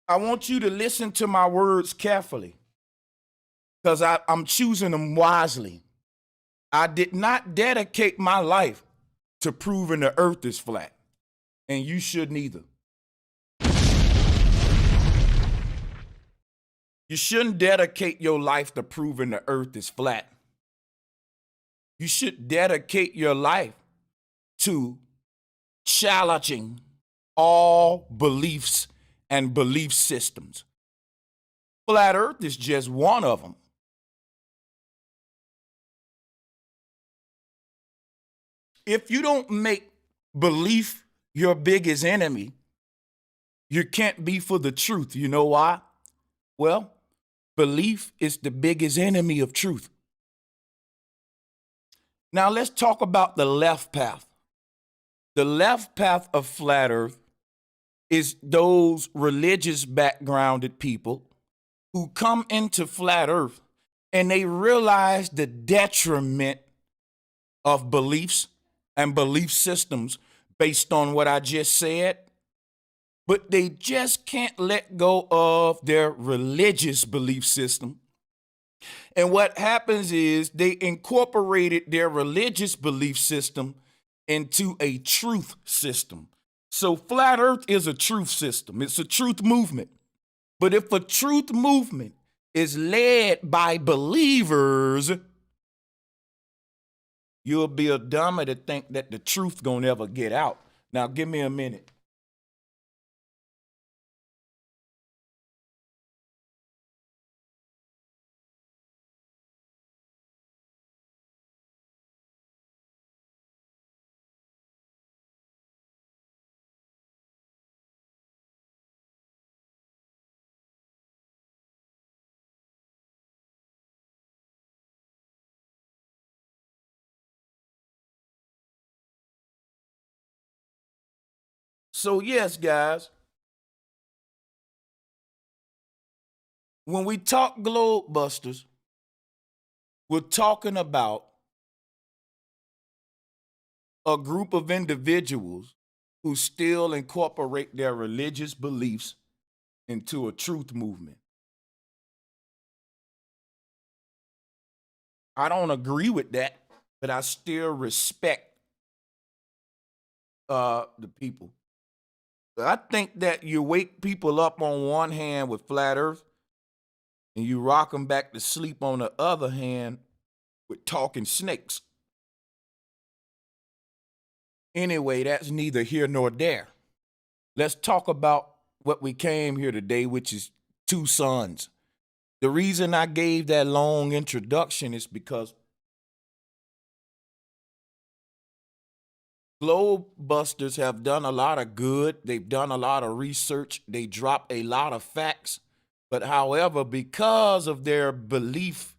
I want you to listen to my words carefully because I'm choosing them wisely. I did not dedicate my life to proving the earth is flat, and you shouldn't either. You shouldn't dedicate your life to proving the earth is flat. You should dedicate your life to challenging all beliefs and belief systems. Flat earth is just one of them. If you don't make belief your biggest enemy, you can't be for the truth. You know why? Well, belief is the biggest enemy of truth. Now let's talk about the left path. The left path of flat earth is those religious backgrounded people who come into flat earth and they realize the detriment of beliefs and belief systems based on what I just said, but they just can't let go of their religious belief system. And what happens is they incorporated their religious belief system into a truth system. So flat earth is a truth system. It's a truth movement. But if a truth movement is led by believers, you'll be a dummy to think that the truth gonna ever get out. Now give me a minute. So yes, guys, when we talk Globebusters, we're talking about a group of individuals who still incorporate their religious beliefs into a truth movement. I don't agree with that, but I still respect the people. I think that you wake people up on one hand with flat earth and you rock them back to sleep on the other hand with talking snakes. Anyway, that's neither here nor there. Let's talk about what we came here today, which is two suns. The reason I gave that long introduction is because Globebusters have done a lot of good. They've done a lot of research. They drop a lot of facts. But however, because of their belief,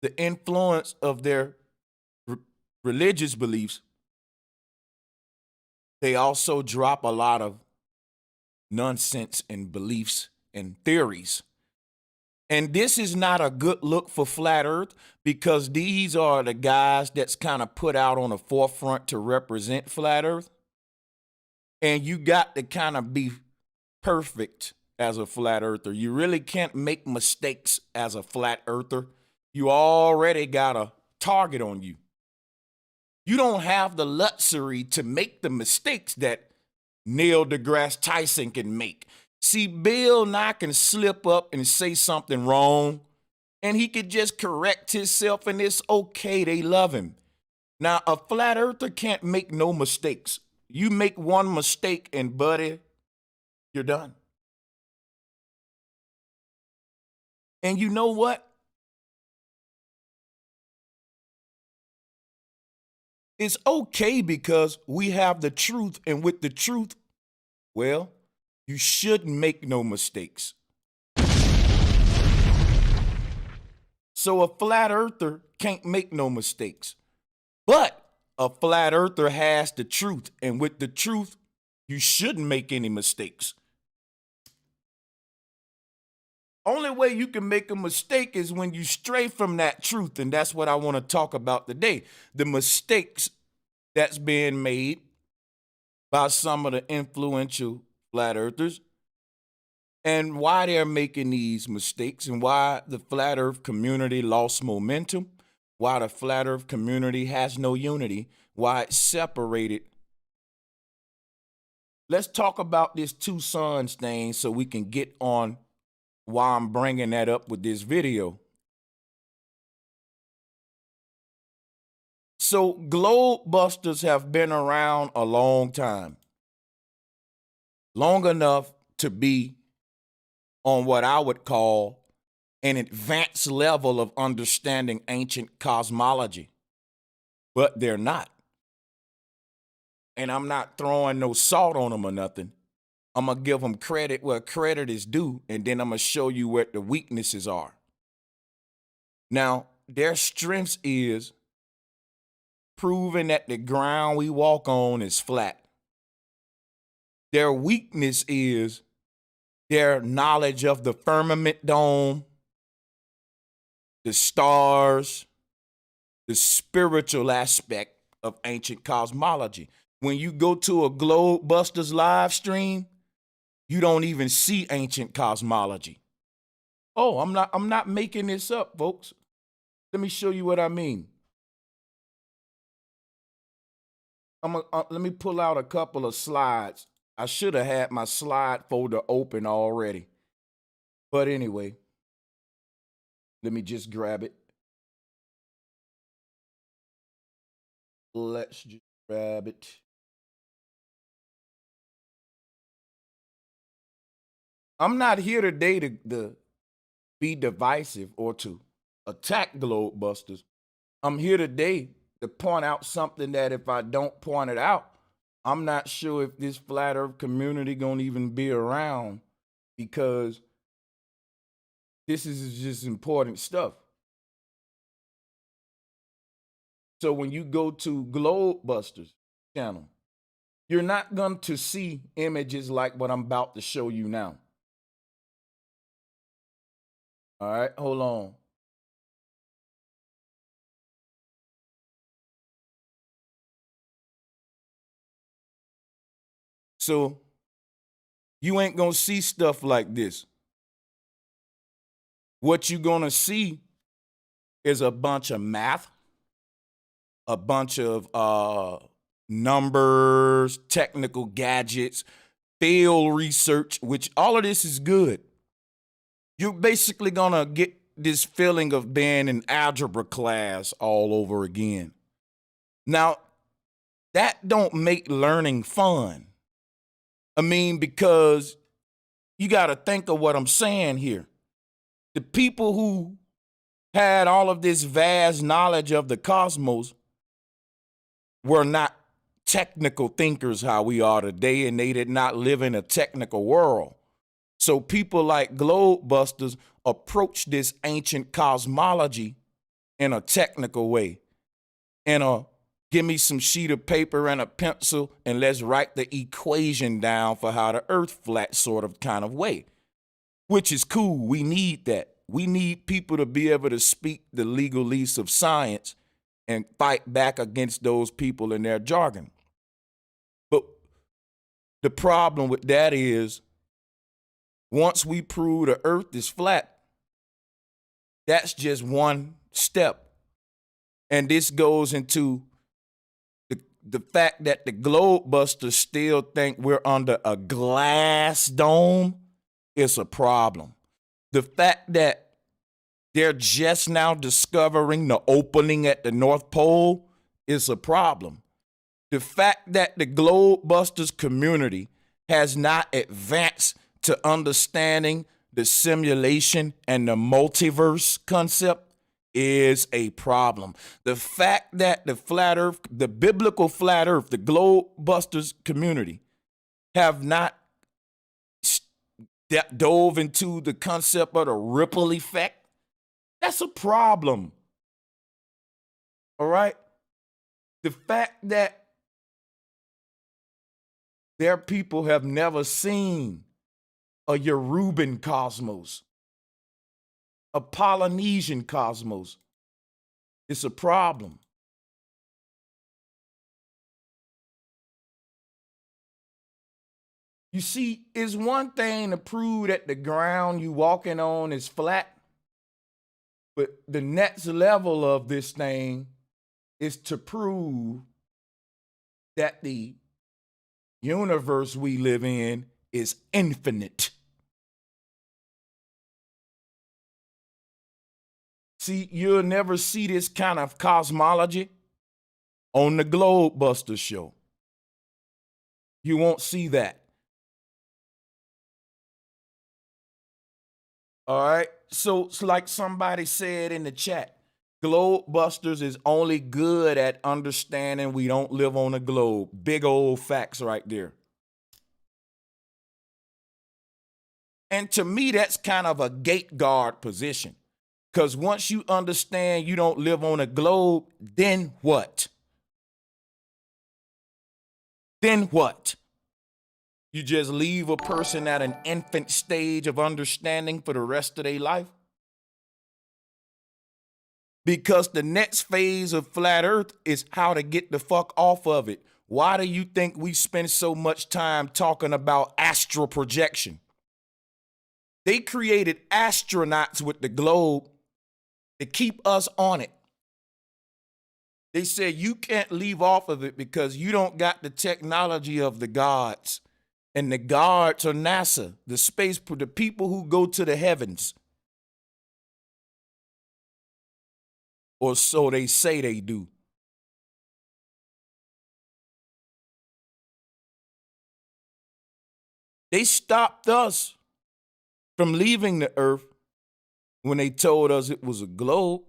the influence of their religious beliefs, they also drop a lot of nonsense and beliefs and theories. And this is not a good look for flat earth because these are the guys that's kind of put out on the forefront to represent flat earth. And you got to kind of be perfect as a flat earther. You really can't make mistakes as a flat earther. You already got a target on you. You don't have the luxury to make the mistakes that Neil deGrasse Tyson can make. See, Bill Nye can slip up and say something wrong, and he could just correct himself, and it's okay. They love him. Now, a flat earther can't make no mistakes. You make one mistake, and buddy, you're done. And you know what? It's okay because we have the truth, and with the truth, well, you shouldn't make no mistakes. So a flat earther can't make no mistakes. But a flat earther has the truth, and with the truth, you shouldn't make any mistakes. Only way you can make a mistake is when you stray from that truth, and that's what I want to talk about today. The mistakes that's being made by some of the influential flat earthers. And why they're making these mistakes and why the flat earth community lost momentum, why the flat earth community has no unity, why it's separated. Let's talk about this two suns thing so we can get on why I'm bringing that up with this video. So Globebusters have been around a long time, long enough to be on what I would call an advanced level of understanding ancient cosmology, but they're not. And I'm not throwing no salt on them or nothing. I'm going to give them credit where credit is due, and then I'm going to show you what the weaknesses are. Now, their strengths is proving that the ground we walk on is flat. Their weakness is their knowledge of the firmament dome, the stars, the spiritual aspect of ancient cosmology. When you go to a Globebusters live stream, you don't even see ancient cosmology. Oh, I'm not making this up, folks. Let me show you what I mean. Let me pull out a couple of slides. I should have had my slide folder open already. But anyway, let me just grab it. Let's just grab it. I'm not here today to be divisive or to attack Globebusters. I'm here today to point out something that if I don't point it out, I'm not sure if this flat earth community gonna even be around, because this is just important stuff. So when you go to Globebusters channel, you're not going to see images like what I'm about to show you now. All right, hold on. So you ain't gonna see stuff like this. What you're gonna see is a bunch of math, a bunch of numbers, technical gadgets, field research, which all of this is good. You're basically gonna get this feeling of being in algebra class all over again. Now, that don't make learning fun. I mean, because you got to think of what I'm saying here. The people who had all of this vast knowledge of the cosmos were not technical thinkers how we are today, and they did not live in a technical world. So people like Globebusters approach this ancient cosmology in a technical way, in a give me some sheet of paper and a pencil and let's write the equation down for how the earth flat sort of kind of way, which is cool. We need that. We need people to be able to speak the legalese of science and fight back against those people and their jargon. But the problem with that is once we prove the earth is flat, that's just one step. And this goes into the fact that the Globebusters still think we're under a glass dome is a problem. The fact that they're just now discovering the opening at the North Pole is a problem. The fact that the Globebusters community has not advanced to understanding the simulation and the multiverse concept is a problem. The fact that the flat earth, the biblical flat earth, the Globebusters community have not dove into the concept of the ripple effect, that's a problem. All right? The fact that their people have never seen a Yoruban cosmos, a Polynesian cosmos, it's a problem. You see, it's one thing to prove that the ground you walking on is flat, but the next level of this thing is to prove that the universe we live in is infinite. See, you'll never see this kind of cosmology on the Globebusters show. You won't see that. All right. So it's like somebody said in the chat, Globebusters is only good at understanding we don't live on a globe. Big old facts right there. And to me, that's kind of a gate guard position. Because once you understand you don't live on a globe, then what? Then what? You just leave a person at an infant stage of understanding for the rest of their life? Because the next phase of flat earth is how to get the fuck off of it. Why do you think we spend so much time talking about astral projection? They created astronauts with the globe to keep us on it. They said you can't leave off of it because you don't got the technology of the gods. And the gods are NASA, the people who go to the heavens. Or so they say they do. They stopped us from leaving the earth when they told us it was a globe.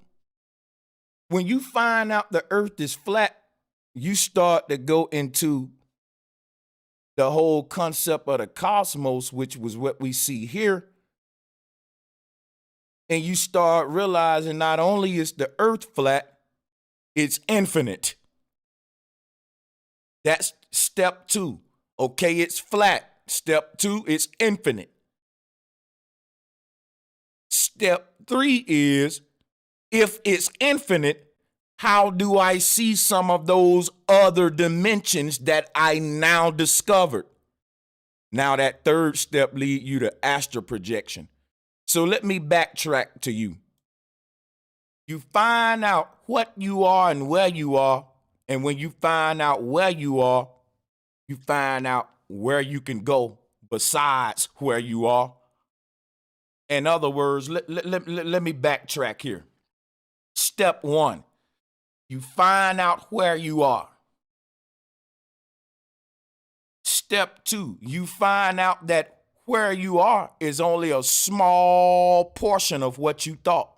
When you find out the earth is flat, you start to go into the whole concept of the cosmos, which was what we see here. And you start realizing not only is the earth flat, it's infinite. That's step 2. Okay, it's flat. Step 2, it's infinite. Step 3 is, if it's infinite, how do I see some of those other dimensions that I now discovered? Now that third step leads you to astral projection. So let me backtrack to you. You find out what you are and where you are. And when you find out where you are, you find out where you can go besides where you are. In other words, let me backtrack here. Step 1, you find out where you are. Step 2, you find out that where you are is only a small portion of what you thought.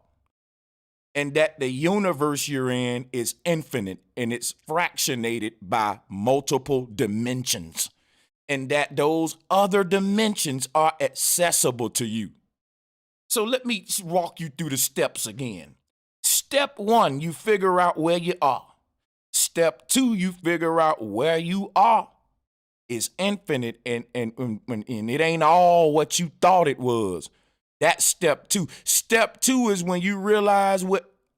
And that the universe you're in is infinite and it's fractionated by multiple dimensions. And that those other dimensions are accessible to you. So let me walk you through the steps again. Step 1, you figure out where you are. Step 2, you figure out where you are is infinite and it ain't all what you thought it was. That's step 2. Step 2 is when you realize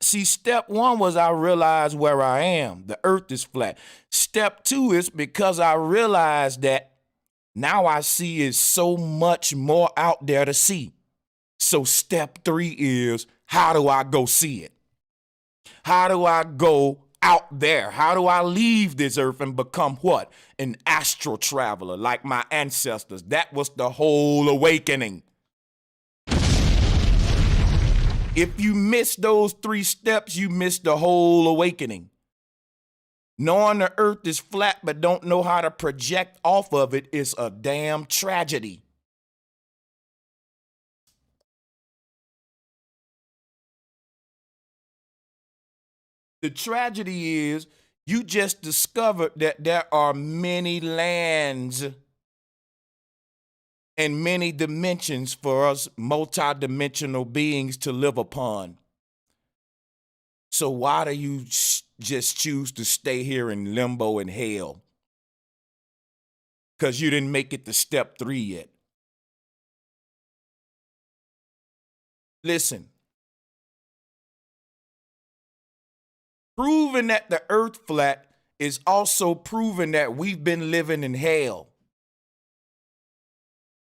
step 1 was I realize where I am. The earth is flat. Step 2 is because I realized that now I see is so much more out there to see. So step 3 is, how do I go see it? How do I go out there? How do I leave this earth and become what? An astral traveler like my ancestors. That was the whole awakening. If you miss those 3 steps, you miss the whole awakening. Knowing the earth is flat but don't know how to project off of it is a damn tragedy. The tragedy is you just discovered that there are many lands and many dimensions for us multidimensional beings to live upon. So why do you just choose to stay here in limbo and hell? Because you didn't make it to step 3 yet. Listen. Proving that the earth flat is also proving that we've been living in hell.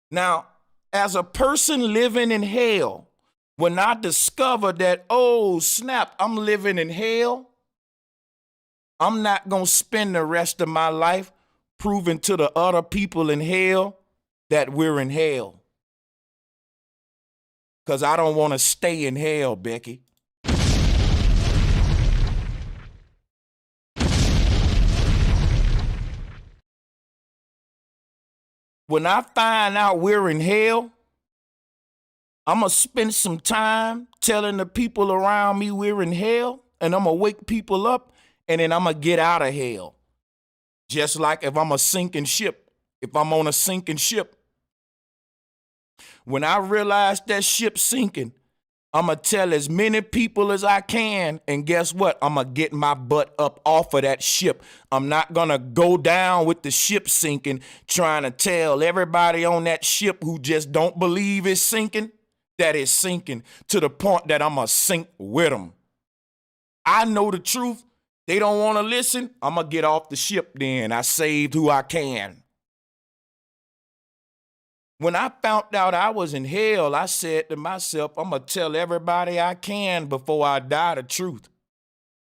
Now, as a person living in hell, when I discover that, oh snap, I'm living in hell, I'm not going to spend the rest of my life proving to the other people in hell that we're in hell. Because I don't want to stay in hell, Becky. When I find out we're in hell, I'm going to spend some time telling the people around me we're in hell, and I'm going to wake people up, and then I'm going to get out of hell. Just like if I'm a sinking ship, if I'm on a sinking ship. When I realize that ship's sinking, I'm going to tell as many people as I can, and guess what? I'm going to get my butt up off of that ship. I'm not going to go down with the ship sinking, trying to tell everybody on that ship who just don't believe it's sinking, that it's sinking, to the point that I'm going to sink with them. I know the truth. They don't want to listen. I'm going to get off the ship then. I saved who I can. When I found out I was in hell, I said to myself, I'm going to tell everybody I can before I die the truth.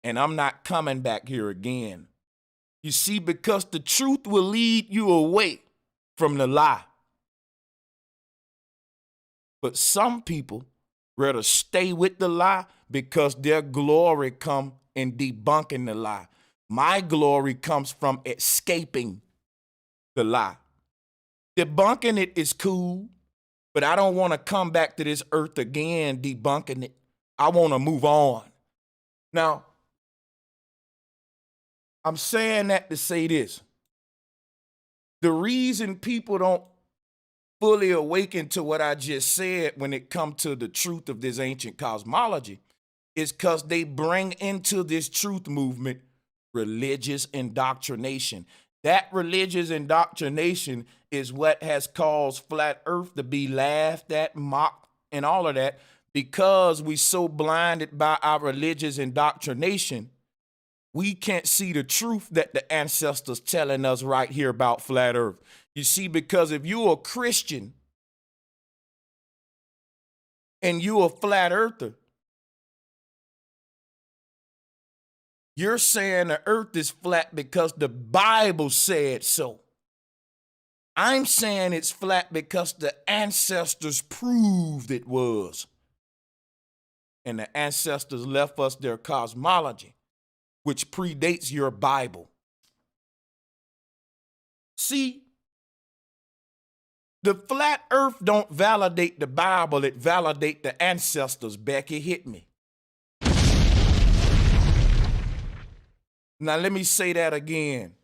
And I'm not coming back here again. You see, because the truth will lead you away from the lie. But some people rather stay with the lie because their glory comes in debunking the lie. My glory comes from escaping the lie. Debunking it is cool, but I don't want to come back to this earth again debunking it. I want to move on. Now, I'm saying that to say this. The reason people don't fully awaken to what I just said when it comes to the truth of this ancient cosmology is because they bring into this truth movement religious indoctrination. That religious indoctrination is what has caused flat earth to be laughed at, mocked, and all of that, because we're so blinded by our religious indoctrination, we can't see the truth that the ancestors telling us right here about flat earth. You see, because if you're a Christian and you're a flat earther, you're saying the earth is flat because the Bible said so. I'm saying it's flat because the ancestors proved it was. And the ancestors left us their cosmology, which predates your Bible. See, the flat earth don't validate the Bible, it validates the ancestors. Becky, hit me. Now let me say that again.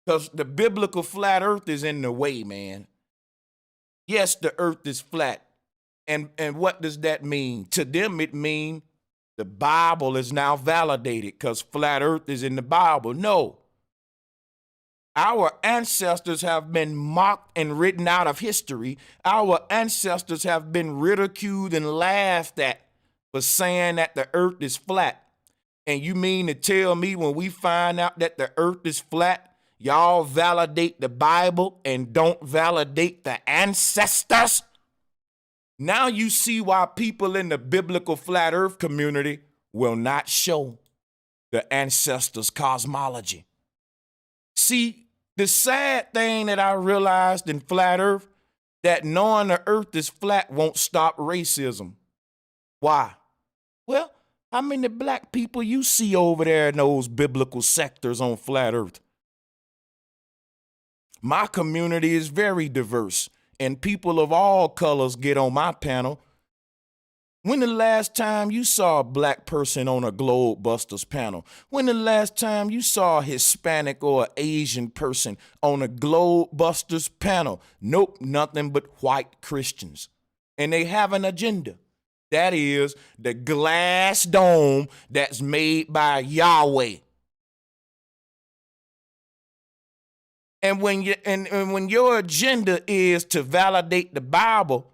Because the biblical flat earth is in the way, man. Yes, the earth is flat. And what does that mean? To them, it means the Bible is now validated because flat earth is in the Bible. No. Our ancestors have been mocked and written out of history. Our ancestors have been ridiculed and laughed at for saying that the earth is flat. And you mean to tell me when we find out that the earth is flat, y'all validate the Bible and don't validate the ancestors? Now you see why people in the biblical flat earth community will not show the ancestors' cosmology. See, the sad thing that I realized in flat earth, that knowing the earth is flat won't stop racism. Why? Well, how many black people you see over there in those biblical sectors on flat earth? My community is very diverse, and people of all colors get on my panel. When the last time you saw a black person on a Globebusters panel? When the last time you saw a Hispanic or an Asian person on a Globebusters panel? Nope, nothing but white Christians. And they have an agenda. That is the glass dome that's made by Yahweh. And when your agenda is to validate the Bible,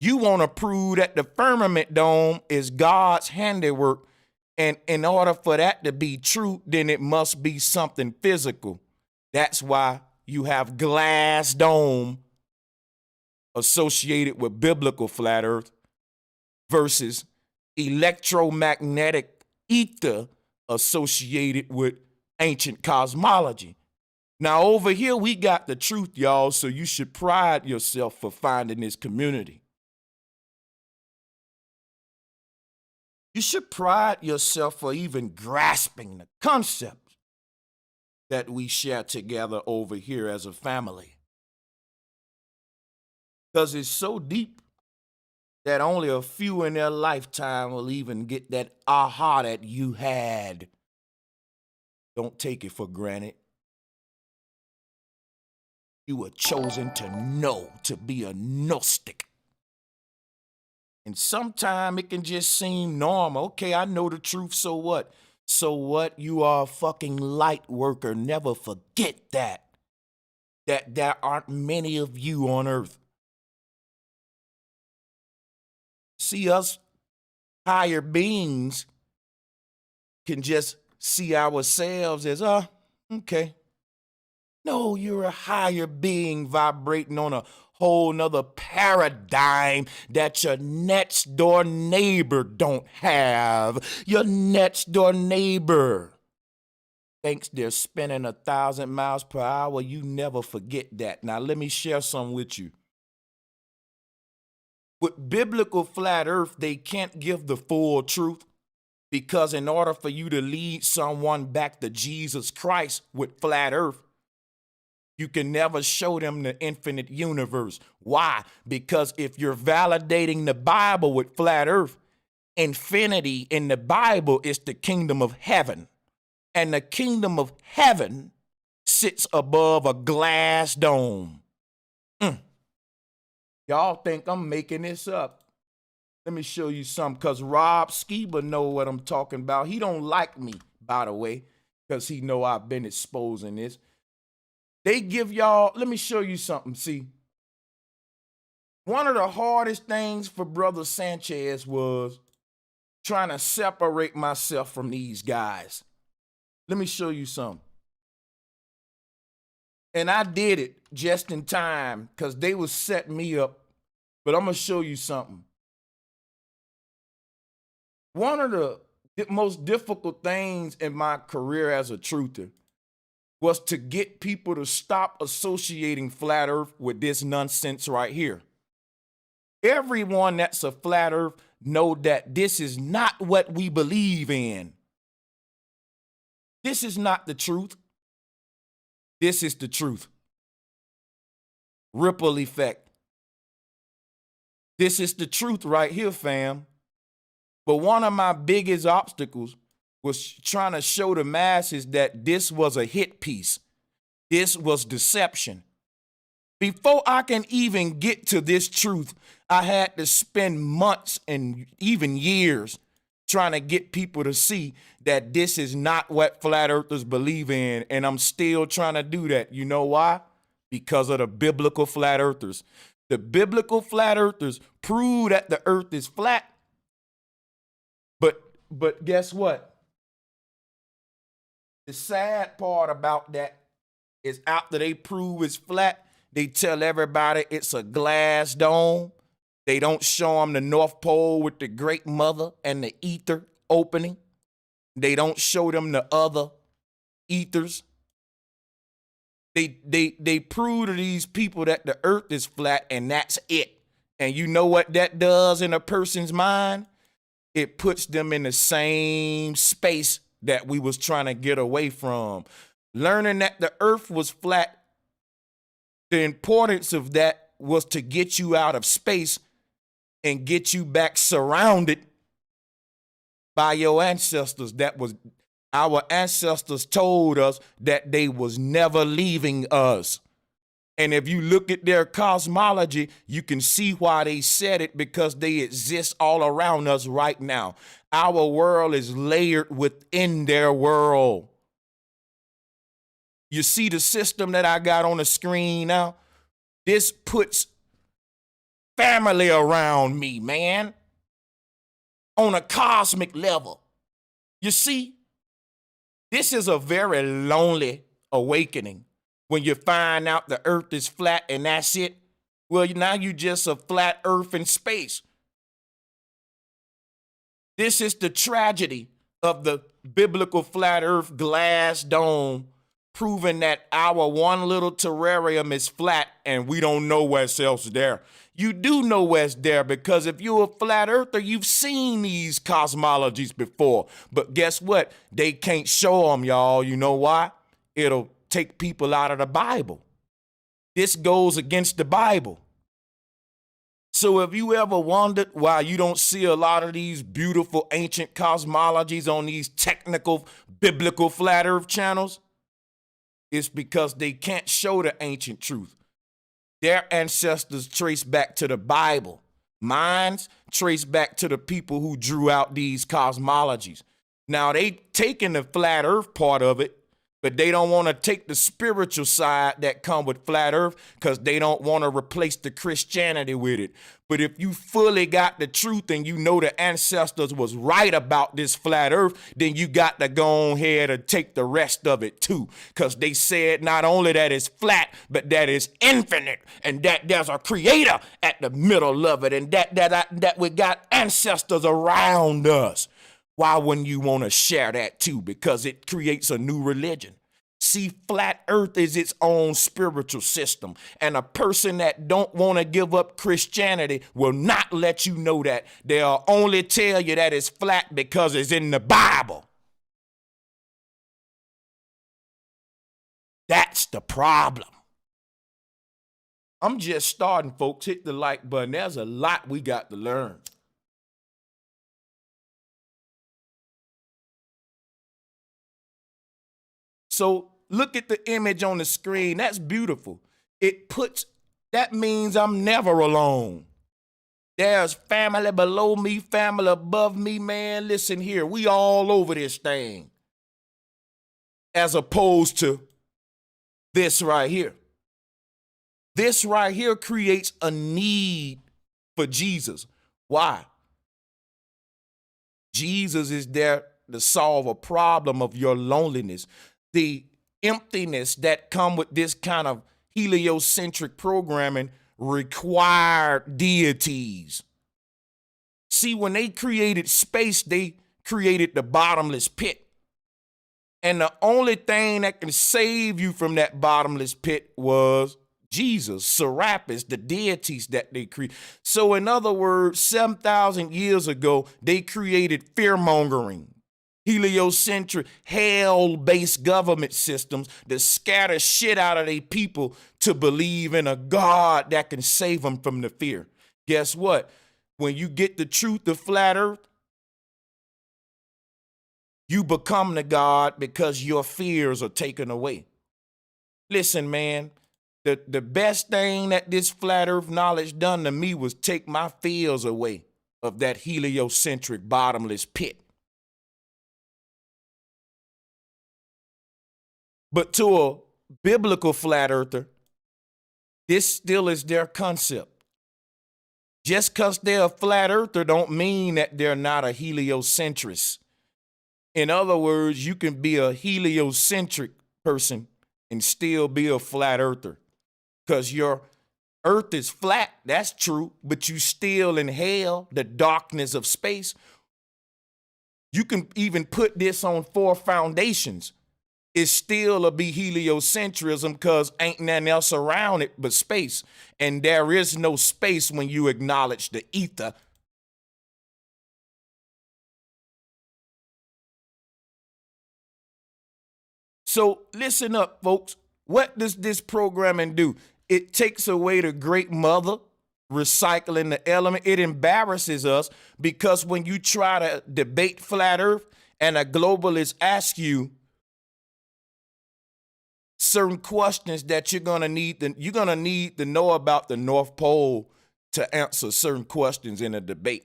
you want to prove that the firmament dome is God's handiwork. And in order for that to be true, then it must be something physical. That's why you have glass dome associated with biblical flat earth versus electromagnetic ether associated with ancient cosmology. Now, over here, we got the truth, y'all, so you should pride yourself for finding this community. You should pride yourself for even grasping the concept that we share together over here as a family. Because it's so deep that only a few in their lifetime will even get that aha that you had. Don't take it for granted. You were chosen to know, to be a Gnostic. And sometimes it can just seem normal. Okay, I know the truth, so what? So what? You are a fucking light worker. Never forget that. That there aren't many of you on earth. See, us higher beings can just see ourselves as, okay. No, you're a higher being vibrating on a whole nother paradigm that your next door neighbor don't have. Your next door neighbor thinks they're spinning 1,000 miles per hour. You never forget that. Now, let me share some with you. With biblical flat earth, they can't give the full truth because in order for you to lead someone back to Jesus Christ with flat earth, you can never show them the infinite universe. Why? Because if you're validating the Bible with flat earth, infinity in the Bible is the kingdom of heaven. And the kingdom of heaven sits above a glass dome. Y'all think I'm making this up. Let me show you something, because Rob Skiba know what I'm talking about. He don't like me, by the way, because he know I've been exposing this. They give y'all, let me show you something. See, one of the hardest things for Brother Sanchez was trying to separate myself from these guys. Let me show you something. And I did it just in time because they was setting me up. But I'm going to show you something. One of the most difficult things in my career as a truther was to get people to stop associating flat earth with this nonsense right here. Everyone that's a flat earth know that this is not what we believe in. This is not the truth. This is the truth. Ripple effect. This is the truth right here, fam. But one of my biggest obstacles was trying to show the masses that this was a hit piece. This was deception. Before I can even get to this truth, I had to spend months and even years trying to get people to see that this is not what flat earthers believe in. And I'm still trying to do that. You know why? Because of the biblical flat earthers. The biblical flat earthers prove that the earth is flat. But guess what? The sad part about that is after they prove it's flat, they tell everybody it's a glass dome. They don't show them the North Pole with the Great Mother and the ether opening. They don't show them the other ethers. They prove to these people that the earth is flat and that's it. And you know what that does in a person's mind? It puts them in the same space that we was trying to get away from. Learning that the earth was flat, the importance of that was to get you out of space and get you back surrounded by your ancestors. Our ancestors told us that they was never leaving us. And if you look at their cosmology, you can see why they said it, because they exist all around us right now. Our world is layered within their world. You see the system that I got on the screen now? This puts family around me, man, on a cosmic level. You see, this is a very lonely awakening. when you find out the earth is flat and that's it? Well, now you just a flat earth in space. This is the tragedy of the biblical flat earth glass dome, proving that our one little terrarium is flat and we don't know what's else there. You do know what's there because if you're a flat earther, you've seen these cosmologies before. But guess what? They can't show them, y'all. You know why? It'll take people out of the Bible. This goes against the Bible. So if you ever wondered why you don't see a lot of these beautiful ancient cosmologies on these technical biblical flat earth channels, it's because they can't show the ancient truth. Their ancestors trace back to the Bible. Mine's trace back to the people who drew out these cosmologies. Now, they taken the flat earth part of it, but they don't want to take the spiritual side that come with flat earth because they don't want to replace the Christianity with it. But if you fully got the truth and you know the ancestors was right about this flat earth, then you got to go ahead and take the rest of it too. Because they said not only that it's flat, but that it's infinite and that there's a creator at the middle of it and that we got ancestors around us. Why wouldn't you want to share that too? Because it creates a new religion. See, flat earth is its own spiritual system. And a person that don't want to give up Christianity will not let you know that. They'll only tell you that it's flat because it's in the Bible. That's the problem. I'm just starting, folks. Hit the like button. There's a lot we got to learn. So look at the image on the screen. That's beautiful. That means I'm never alone. There's family below me, family above me, man. Listen here, we all over this thing. As opposed to this right here. This right here creates a need for Jesus. Why? Jesus is there to solve a problem of your loneliness. The emptiness that come with this kind of heliocentric programming required deities. See, when they created space, they created the bottomless pit. And the only thing that can save you from that bottomless pit was Jesus, Serapis, the deities that they created. So in other words, 7,000 years ago, they created fear-mongering, heliocentric, hell-based government systems that scatter shit out of their people to believe in a God that can save them from the fear. Guess what? When you get the truth of flat earth, you become the God because your fears are taken away. Listen, man, the best thing that this flat earth knowledge done to me was take my fears away of that heliocentric bottomless pit. But to a biblical flat earther, this still is their concept. Just because they're a flat earther don't mean that they're not a heliocentrist. In other words, you can be a heliocentric person and still be a flat earther. Because your earth is flat, that's true, but you still in hell, the darkness of space. You can even put this on 4 foundations. It's still a be heliocentrism because ain't nothing else around it but space. And there is no space when you acknowledge the ether. So listen up, folks. What does this programming do? It takes away the great mother, recycling the element. It embarrasses us because when you try to debate flat earth and a globalist asks you certain questions that you're gonna need to know about the North Pole to answer certain questions in a debate.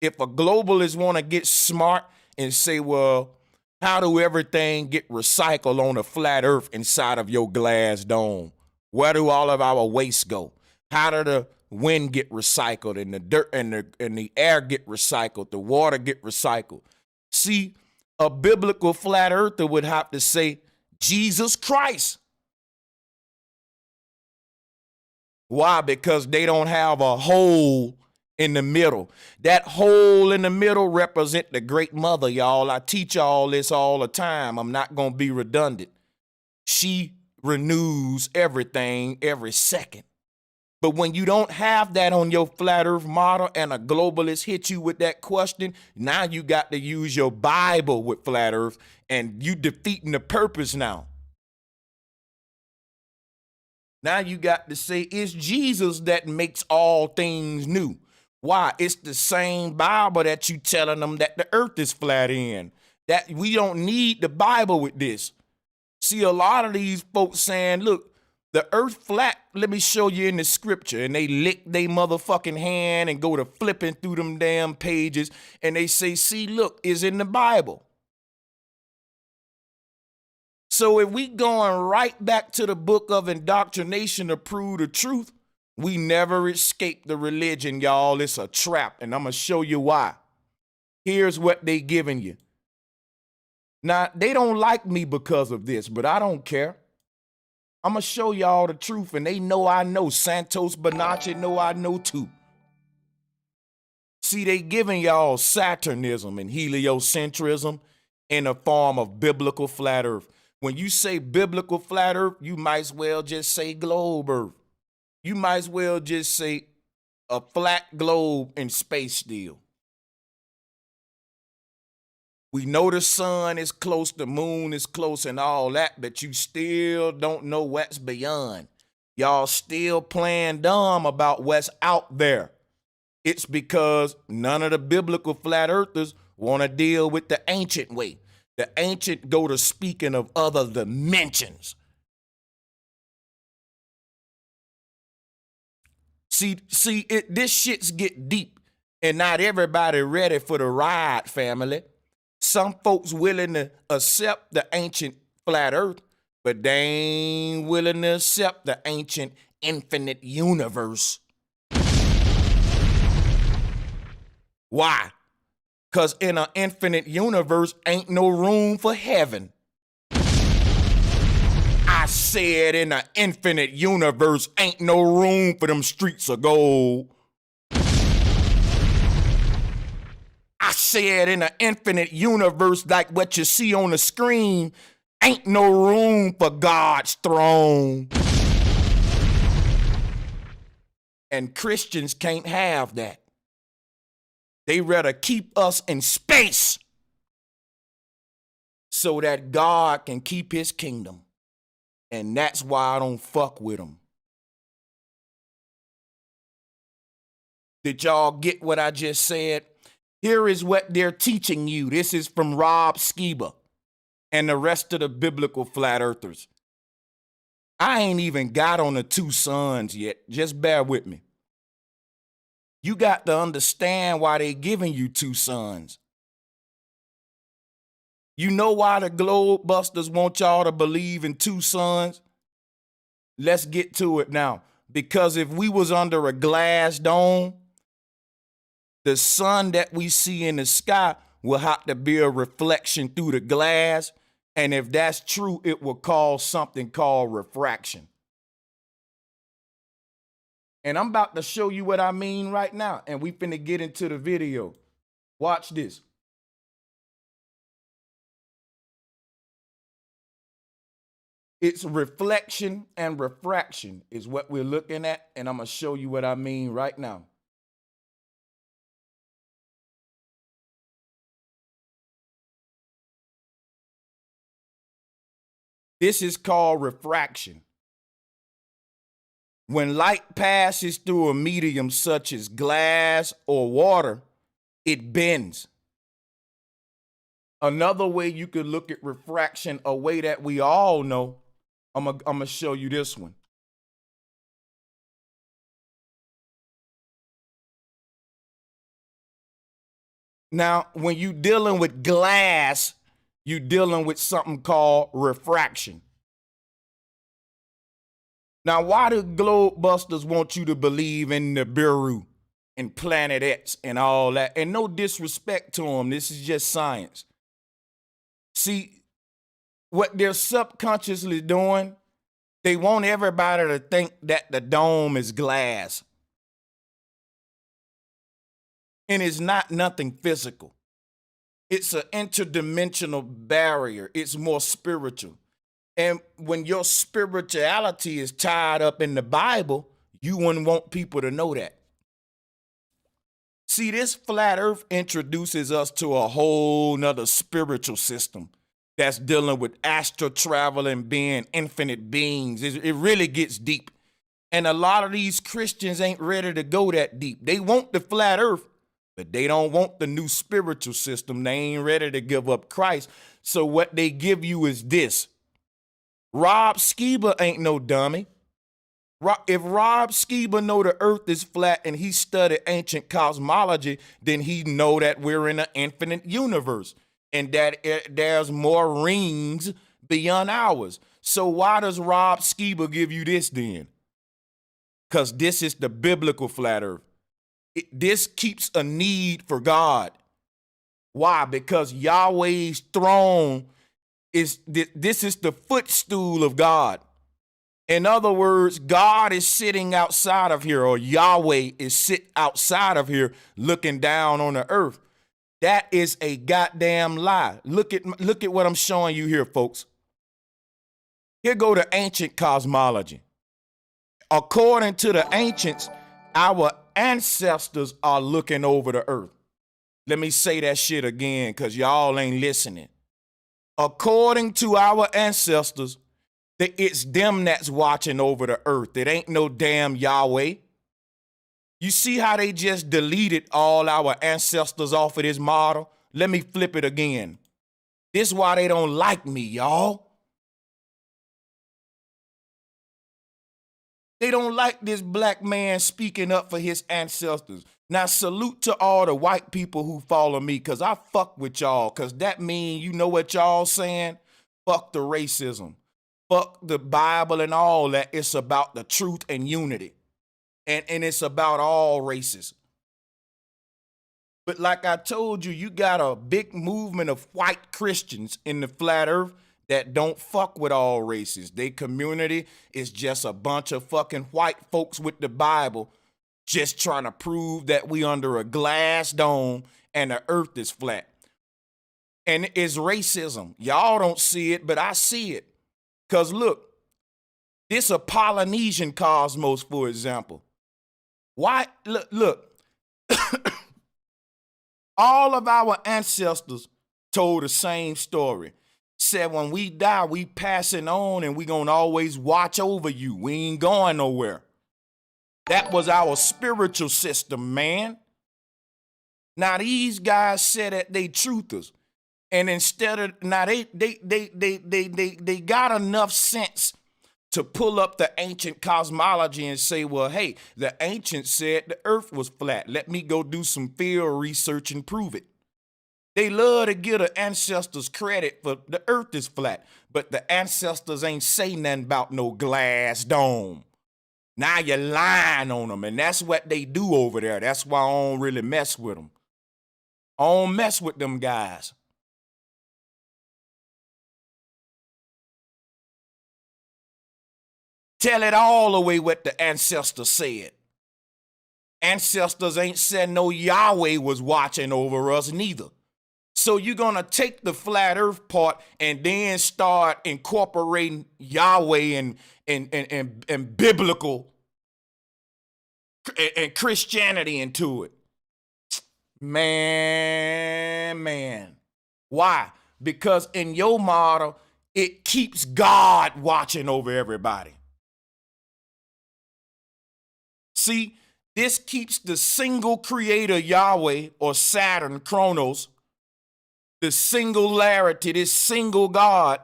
If a globalist want to get smart and say, well, how do everything get recycled on a flat earth inside of your glass dome? Where do all of our waste go? How do the wind get recycled and the dirt and the air get recycled, the water get recycled? See, a biblical flat earther would have to say, Jesus Christ. Why? Because they don't have a hole in the middle. That hole in the middle represent the great mother, y'all. I teach y'all this all the time. I'm not going to be redundant. She renews everything every second. But when you don't have that on your flat earth model and a globalist hit you with that question, now you got to use your Bible with flat earth and you defeating the purpose now. Now you got to say, it's Jesus that makes all things new. Why? It's the same Bible that you telling them that the earth is flat in. That we don't need the Bible with this. See, a lot of these folks saying, look, the earth flat, let me show you in the scripture. And they lick their motherfucking hand and go to flipping through them damn pages. And they say, see, look, it's in the Bible. So if we going right back to the book of indoctrination to prove the truth, we never escape the religion, y'all. It's a trap. And I'm going to show you why. Here's what they giving you. Now, they don't like me because of this, but I don't care. I'm going to show y'all the truth, and they know I know. Santos Bonacci know I know too. See, they giving y'all Saturnism and heliocentrism in the form of biblical flat earth. When you say biblical flat earth, you might as well just say globe earth. You might as well just say a flat globe in space still. We know the sun is close, the moon is close and all that, but you still don't know what's beyond. Y'all still playing dumb about what's out there. It's because none of the biblical flat earthers want to deal with the ancient way. The ancient go to speaking of other dimensions. See, this shit's get deep and not everybody ready for the ride, family. Some folks willing to accept the ancient flat earth, but they ain't willing to accept the ancient infinite universe. Why? Because in an infinite universe ain't no room for heaven. I said in an infinite universe ain't no room for them streets of gold. I said in an infinite universe like what you see on the screen, ain't no room for God's throne. And Christians can't have that. They rather keep us in space so that God can keep his kingdom. And that's why I don't fuck with them. Did y'all get what I just said? Here is what they're teaching you. This is from Rob Skiba and the rest of the biblical flat earthers. I ain't even got on the two sons yet. Just bear with me. You got to understand why they giving you two sons. You know why the Globebusters want y'all to believe in two sons? Let's get to it now. Because if we was under a glass dome, the sun that we see in the sky will have to be a reflection through the glass. And if that's true, it will cause something called refraction. And I'm about to show you what I mean right now. And we finna get into the video. Watch this. It's reflection and refraction is what we're looking at. And I'm going to show you what I mean right now. This is called refraction. When light passes through a medium such as glass or water, it bends. Another way you could look at refraction, a way that we all know, I'm going to show you this one. Now, when you're dealing with glass, you're dealing with something called refraction. Now, why do Globebusters want you to believe in the Nibiru and Planet X and all that? And no disrespect to them, this is just science. See, what they're subconsciously doing They want everybody to think that the dome is glass. And it's not nothing physical. It's an interdimensional barrier. It's more spiritual. And when your spirituality is tied up in the Bible, you wouldn't want people to know that. See, this flat earth introduces us to a whole nother spiritual system that's dealing with astral travel and being infinite beings. It really gets deep. And a lot of these Christians ain't ready to go that deep. They want the flat earth, but they don't want the new spiritual system. They ain't ready to give up Christ. So what they give you is this. Rob Skiba ain't no dummy. If Rob Skiba know the earth is flat and he studied ancient cosmology, then he know that we're in an infinite universe and that there's more rings beyond ours. So why does Rob Skiba give you this then? Because this is the biblical flat earth. This keeps a need for God. Why? Because Yahweh's throne this is the footstool of God. In other words, God is sitting outside of here, or Yahweh is sit outside of here looking down on the earth. That is a goddamn lie. Look at what I'm showing you here, folks. Here go to ancient cosmology. According to the ancients, our ancestors are looking over the earth. Let me say that shit again, because y'all ain't listening. According to our ancestors, it's them that's watching over the earth. It ain't no damn Yahweh. You see how they just deleted all our ancestors off of this model? Let me flip it again. This is why they don't like me, y'all. They don't like this black man speaking up for his ancestors. Now, salute to all the white people who follow me, because I fuck with y'all, because that mean you know what y'all saying? Fuck the racism. Fuck the Bible and all that. It's about the truth and unity. And it's about all races. But like I told you, you got a big movement of white Christians in the flat earth that don't fuck with all races. Their community is just a bunch of fucking white folks with the Bible just trying to prove that we under a glass dome and the earth is flat. And it's racism. Y'all don't see it, but I see it. Because look, this a Polynesian cosmos, for example. Why? Look. All of our ancestors told the same story. Said when we die, we passing on and we gonna always watch over you. We ain't going nowhere. That was our spiritual system, man. Now these guys said that they truthers. And instead of, now they got enough sense to pull up the ancient cosmology and say, well, hey, the ancients said the earth was flat. Let me go do some field research and prove it. They love to give the ancestors credit for the earth is flat, but the ancestors ain't say nothing about no glass dome. Now you're lying on them, and that's what they do over there. That's why I don't really mess with them. I don't mess with them guys. Tell it all the way what the ancestors said. Ancestors ain't said no Yahweh was watching over us neither. So you're going to take the flat earth part and then start incorporating Yahweh and biblical and Christianity into it. Man. Why? Because in your model, it keeps God watching over everybody. See, this keeps the single creator Yahweh or Saturn, Chronos, the singularity, this single God,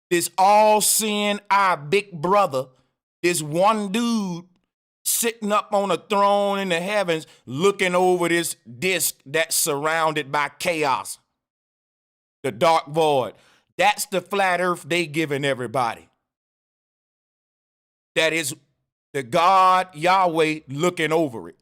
this all-seeing our big brother, this one dude sitting up on a throne in the heavens looking over this disc that's surrounded by chaos, the dark void. That's the flat earth they giving everybody. That is the God Yahweh looking over it.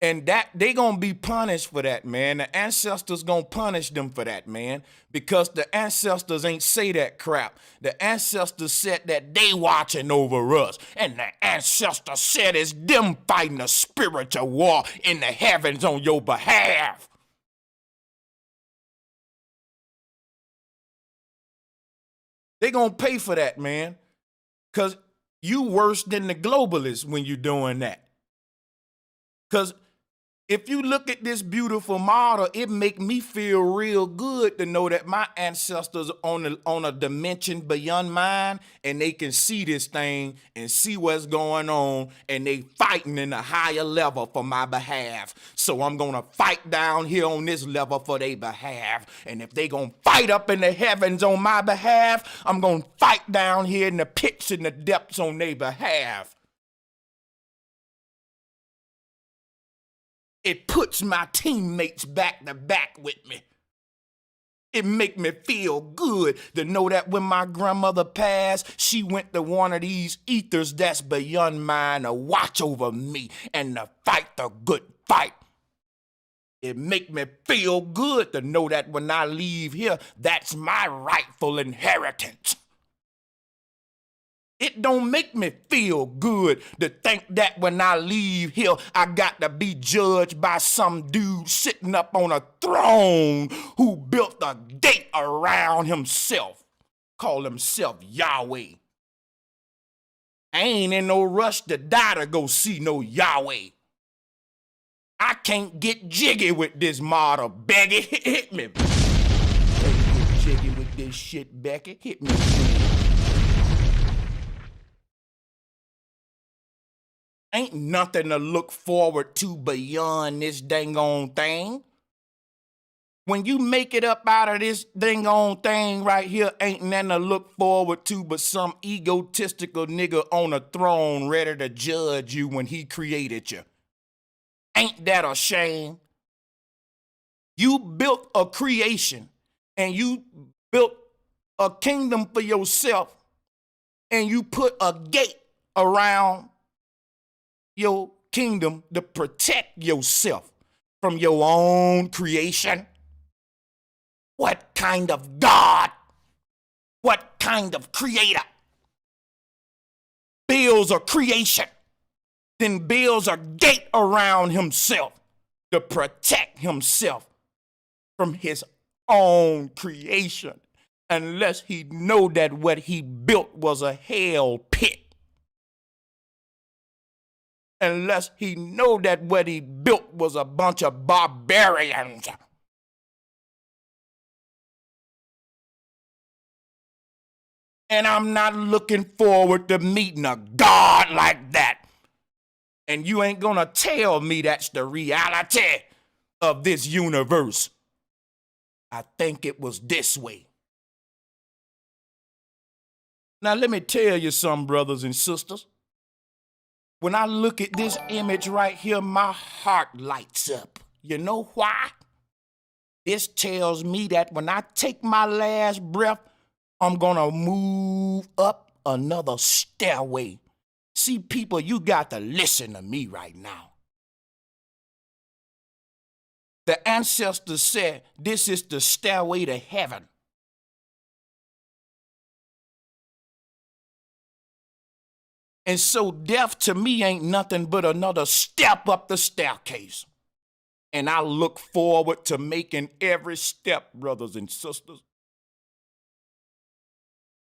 And that they gonna be punished for that, man. The ancestors gonna punish them for that, man. Because the ancestors ain't say that crap. The ancestors said that they watching over us. And the ancestors said it's them fighting a spiritual war in the heavens on your behalf. They gonna pay for that, man. Cause you worse than the globalists when you doing that. Cause if you look at this beautiful model, it make me feel real good to know that my ancestors on a dimension beyond mine, and they can see this thing and see what's going on, and they fighting in a higher level for my behalf. So I'm gonna fight down here on this level for their behalf. And if they gonna fight up in the heavens on my behalf, I'm gonna fight down here in the pits and the depths on their behalf. It puts my teammates back to back with me. It make me feel good to know that when my grandmother passed, she went to one of these ethers that's beyond mine to watch over me and to fight the good fight. It make me feel good to know that when I leave here, that's my rightful inheritance. It don't make me feel good to think that when I leave here, I got to be judged by some dude sitting up on a throne who built a gate around himself, call himself Yahweh. I ain't in no rush to die to go see no Yahweh. I can't get jiggy with this model, Becky. Hit me. Can't get jiggy with this shit, Becky. Hit me. Ain't nothing to look forward to beyond this dang on thing. When you make it up out of this dang on thing right here, ain't nothing to look forward to but some egotistical nigga on a throne ready to judge you when he created you. Ain't that a shame? You built a creation and you built a kingdom for yourself and you put a gate around your kingdom to protect yourself from your own creation. What kind of God? What kind of creator builds a creation, then builds a gate around himself to protect himself from his own creation, unless he know that what he built was a hell pit? Unless he know that what he built was a bunch of barbarians. And I'm not looking forward to meeting a God like that. And you ain't gonna tell me that's the reality of this universe. I think it was this way. Now let me tell you something, brothers and sisters. When I look at this image right here, my heart lights up. You know why? This tells me that when I take my last breath, I'm gonna move up another stairway. See, people, you got to listen to me right now. The ancestors said this is the stairway to heaven. And so death to me ain't nothing but another step up the staircase. And I look forward to making every step, brothers and sisters.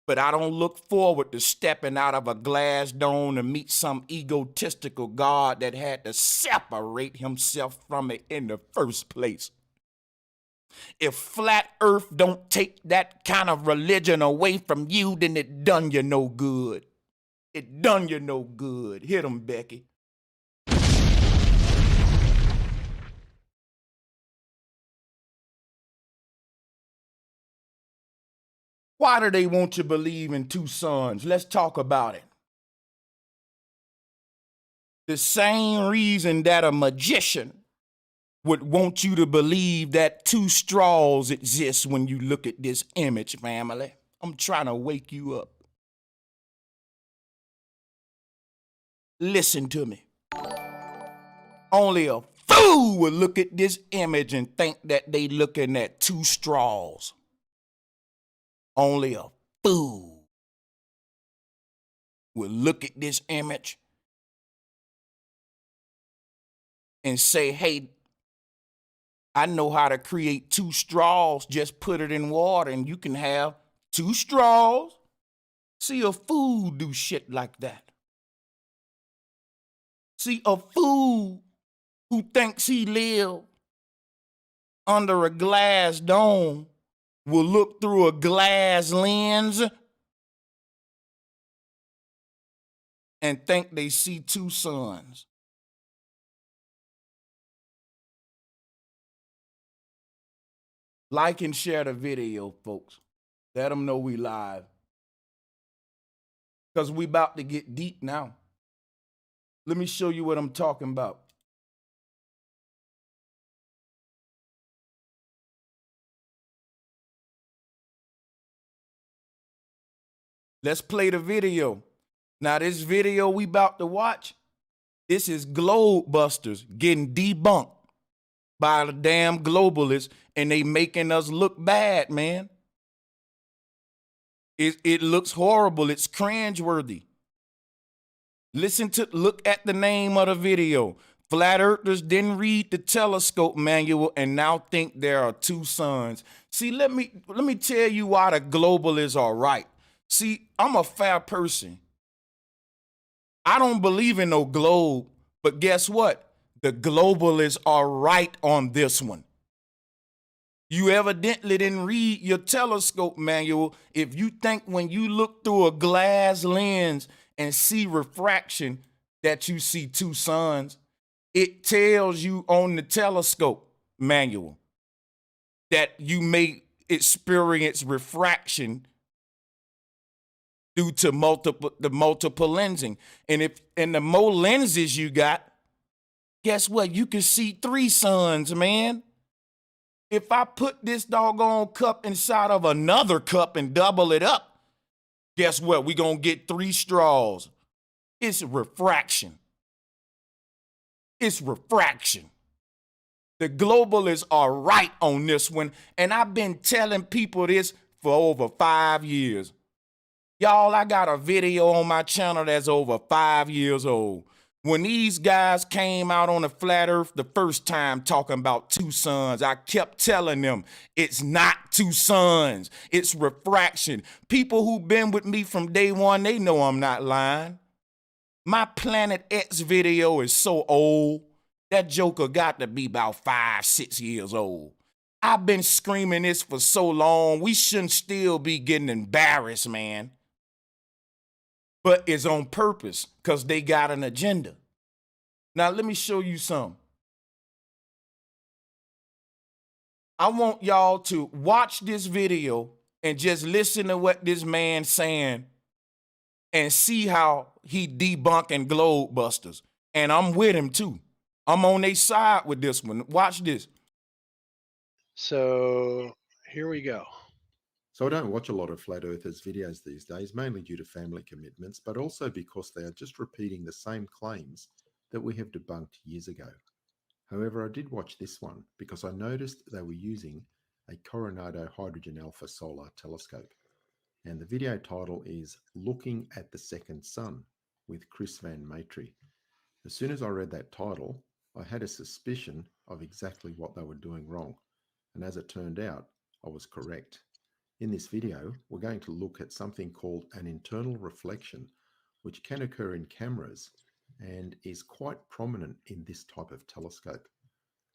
But I don't look forward to stepping out of a glass dome to meet some egotistical God that had to separate himself from it in the first place. If flat earth don't take that kind of religion away from you, then it done you no good. It done you no good. Hit 'em, Becky. Why do they want you to believe in two suns? Let's talk about it. The same reason that a magician would want you to believe that two straws exist when you look at this image, family. I'm trying to wake you up. Listen to me. Only a fool will look at this image and think that they looking at two straws. Only a fool will look at this image and say, hey, I know how to create two straws. Just put it in water and you can have two straws. See, a fool do shit like that. See, a fool who thinks he live under a glass dome will look through a glass lens and think they see two suns. Like and share the video, folks. Let them know we live. Because we about to get deep now. Let me show you what I'm talking about. Let's play the video. Now, this video we about to watch, this is Globebusters getting debunked by the damn globalists, and they making us look bad, man. It looks horrible. It's cringeworthy. Look at the name of the video. Flat earthers didn't read the telescope manual and now think there are two suns. See, let me tell you why the globalists are right. See, I'm a fair person. I don't believe in no globe, but guess what? The globalists are right on this one. You evidently didn't read your telescope manual if you think when you look through a glass lens and see refraction that you see two suns. It tells you on the telescope manual that you may experience refraction due to multiple lensing. And the more lenses you got, guess what? You can see three suns, man. If I put this doggone cup inside of another cup and double it up, guess what? We're going to get three straws. It's refraction. It's refraction. The globalists are right on this one, and I've been telling people this for over 5 years. Y'all, I got a video on my channel that's over 5 years old. When these guys came out on the flat earth the first time talking about two suns, I kept telling them it's not two suns, it's refraction. People who've been with me from day one, they know I'm not lying. My Planet X video is so old, that joker got to be about 5, 6 years old. I've been screaming this for so long, we shouldn't still be getting embarrassed, man. But it's on purpose because they got an agenda. Now, let me show you something. I want y'all to watch this video and just listen to what this man's saying and see how he debunking Globebusters. And I'm with him too. I'm on their side with this one. Watch this. So here we go. So I don't watch a lot of Flat Earthers videos these days, mainly due to family commitments, but also because they are just repeating the same claims that we have debunked years ago. However, I did watch this one because I noticed they were using a Coronado Hydrogen Alpha Solar Telescope. And the video title is Looking at the Second Sun with Chris Van Matry. As soon as I read that title, I had a suspicion of exactly what they were doing wrong. And as it turned out, I was correct. In this video, we're going to look at something called an internal reflection, which can occur in cameras and is quite prominent in this type of telescope.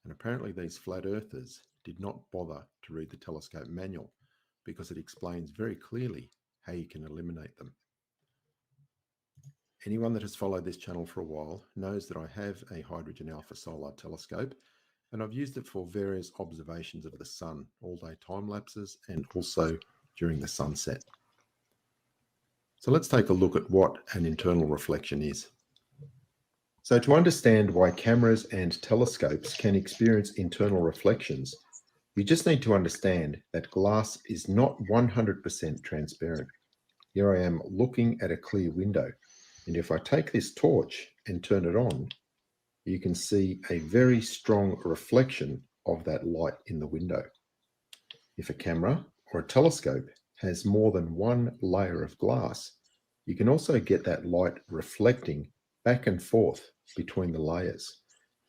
And apparently these flat earthers did not bother to read the telescope manual because it explains very clearly how you can eliminate them. Anyone that has followed this channel for a while knows that I have a hydrogen alpha solar telescope, and I've used it for various observations of the sun, all-day time lapses, and also during the sunset. So let's take a look at what an internal reflection is. So to understand why cameras and telescopes can experience internal reflections, you just need to understand that glass is not 100% transparent. Here I am looking at a clear window, and if I take this torch and turn it on, you can see a very strong reflection of that light in the window. If a camera or a telescope has more than one layer of glass, you can also get that light reflecting back and forth between the layers.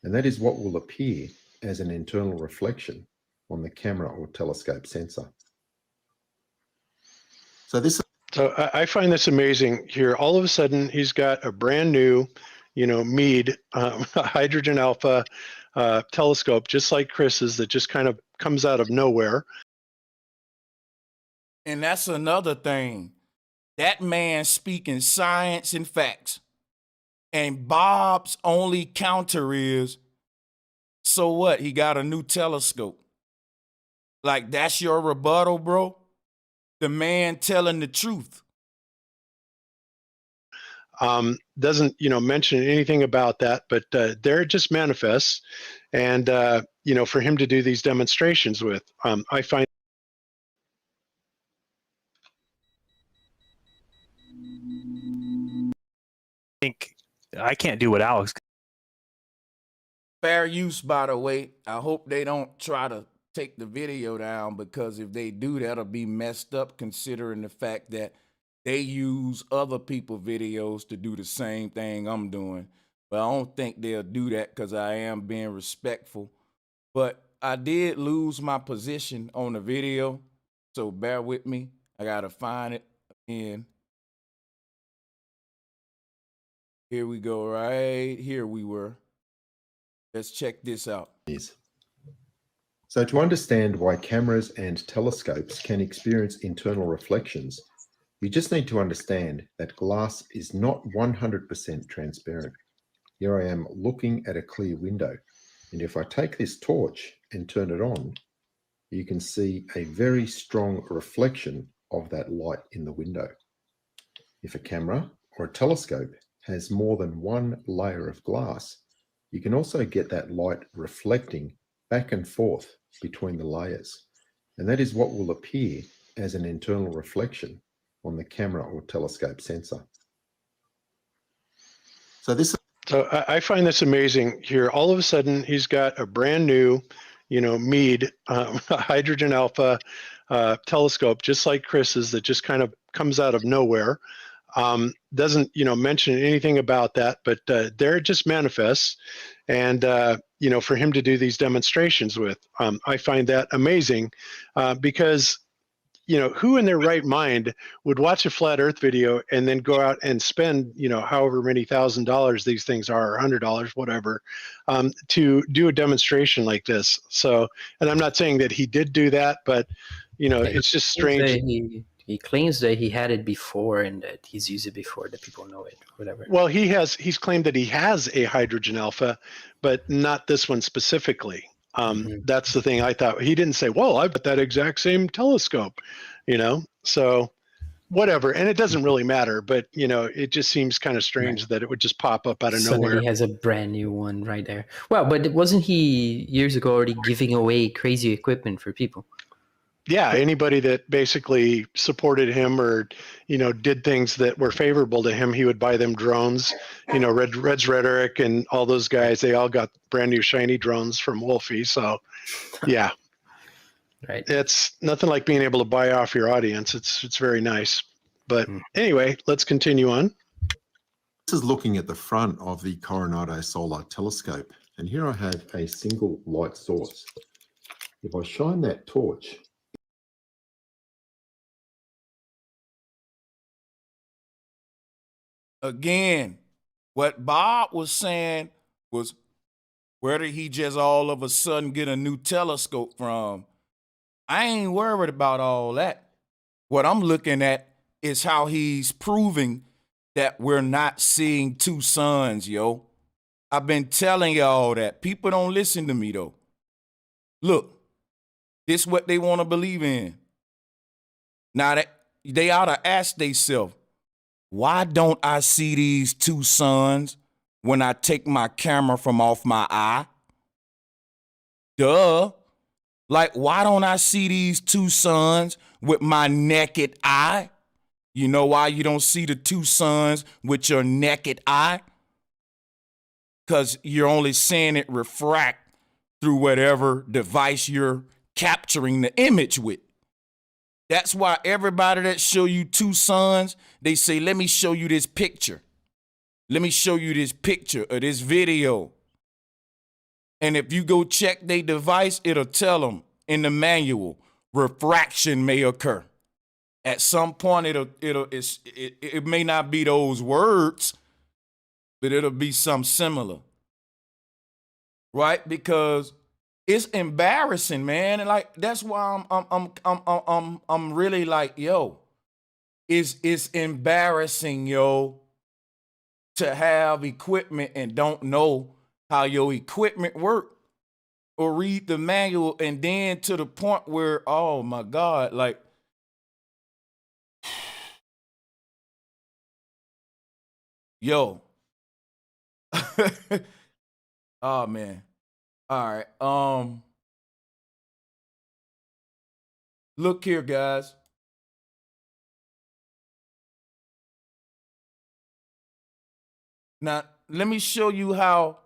And that is what will appear as an internal reflection on the camera or telescope sensor. So I find this amazing here. All of a sudden, he's got a brand new, Meade hydrogen alpha telescope, just like Chris's, that just kind of comes out of nowhere. And that's another thing. That man speaking science and facts. And Bob's only counter is, so what? He got a new telescope. Like, that's your rebuttal, bro? The man telling the truth. Doesn't mention anything about that, but there it just manifests. And for him to do these demonstrations with, I find. Think I can't do what Alex. Fair use, by the way. I hope they don't try to take the video down, because if they do, that'll be messed up, considering the fact that they use other people's videos to do the same thing I'm doing. But I don't think they'll do that, because I am being respectful. But I did lose my position on the video, so bear with me. I gotta find it again. Here we go, right here we were. Let's check this out. So to understand why cameras and telescopes can experience internal reflections, you just need to understand that glass is not 100% transparent. Here I am looking at a clear window, and if I take this torch and turn it on, you can see a very strong reflection of that light in the window. If a camera or a telescope has more than one layer of glass, you can also get that light reflecting back and forth between the layers. And that is what will appear as an internal reflection on the camera or telescope sensor. So I find this amazing here. All of a sudden, he's got a brand new, Meade hydrogen alpha telescope, just like Chris's, that just kind of comes out of nowhere. Doesn't mention anything about that, but there it just manifests. And for him to do these demonstrations with, I find that amazing, because who in their right mind would watch a flat earth video and then go out and spend, however many $1,000 these things are, or $100, whatever, to do a demonstration like this. So, and I'm not saying that he did do that, but, it's just strange. He claims that he had it before and that he's used it before, that people know it, whatever. Well, he's claimed that he has a hydrogen alpha, but not this one specifically. That's the thing I thought. He didn't say, well, I've got that exact same telescope, so whatever. And it doesn't really matter, but, it just seems kind of strange that it would just pop up out of nowhere. He has a brand new one right there. Well, but wasn't he years ago already giving away crazy equipment for people? Yeah, anybody that basically supported him or, did things that were favorable to him, he would buy them drones. Red's Rhetoric and all those guys, they all got brand new shiny drones from Wolfie. So, yeah. Right. It's nothing like being able to buy off your audience. It's very nice. But anyway, let's continue on. This is looking at the front of the Coronado Solar Telescope. And here I have a single light source. If I shine that torch, Again, what Bob was saying was, where did he just all of a sudden get a new telescope from? I ain't worried about all that. What I'm looking at is how he's proving that we're not seeing two suns, yo. I've been telling y'all that. People don't listen to me, though. Look, this is what they want to believe in. Now, that they ought to ask themselves, why don't I see these two suns when I take my camera from off my eye? Duh. Like, why don't I see these two suns with my naked eye? You know why you don't see the two suns with your naked eye? because you're only seeing it refract through whatever device you're capturing the image with. That's why everybody that show you two suns, they say, let me show you this picture. Let me show you this picture or this video. And if you go check their device, it'll tell them in the manual, refraction may occur. At some point, it may not be those words, but it'll be something similar, right? Because it's embarrassing, man, and like that's why I'm really like, yo, it's embarrassing, yo, to have equipment and don't know how your equipment work or read the manual, and then to the point where, oh my God, like. Yo. Oh man. All right. Look here, guys. Now, let me show you how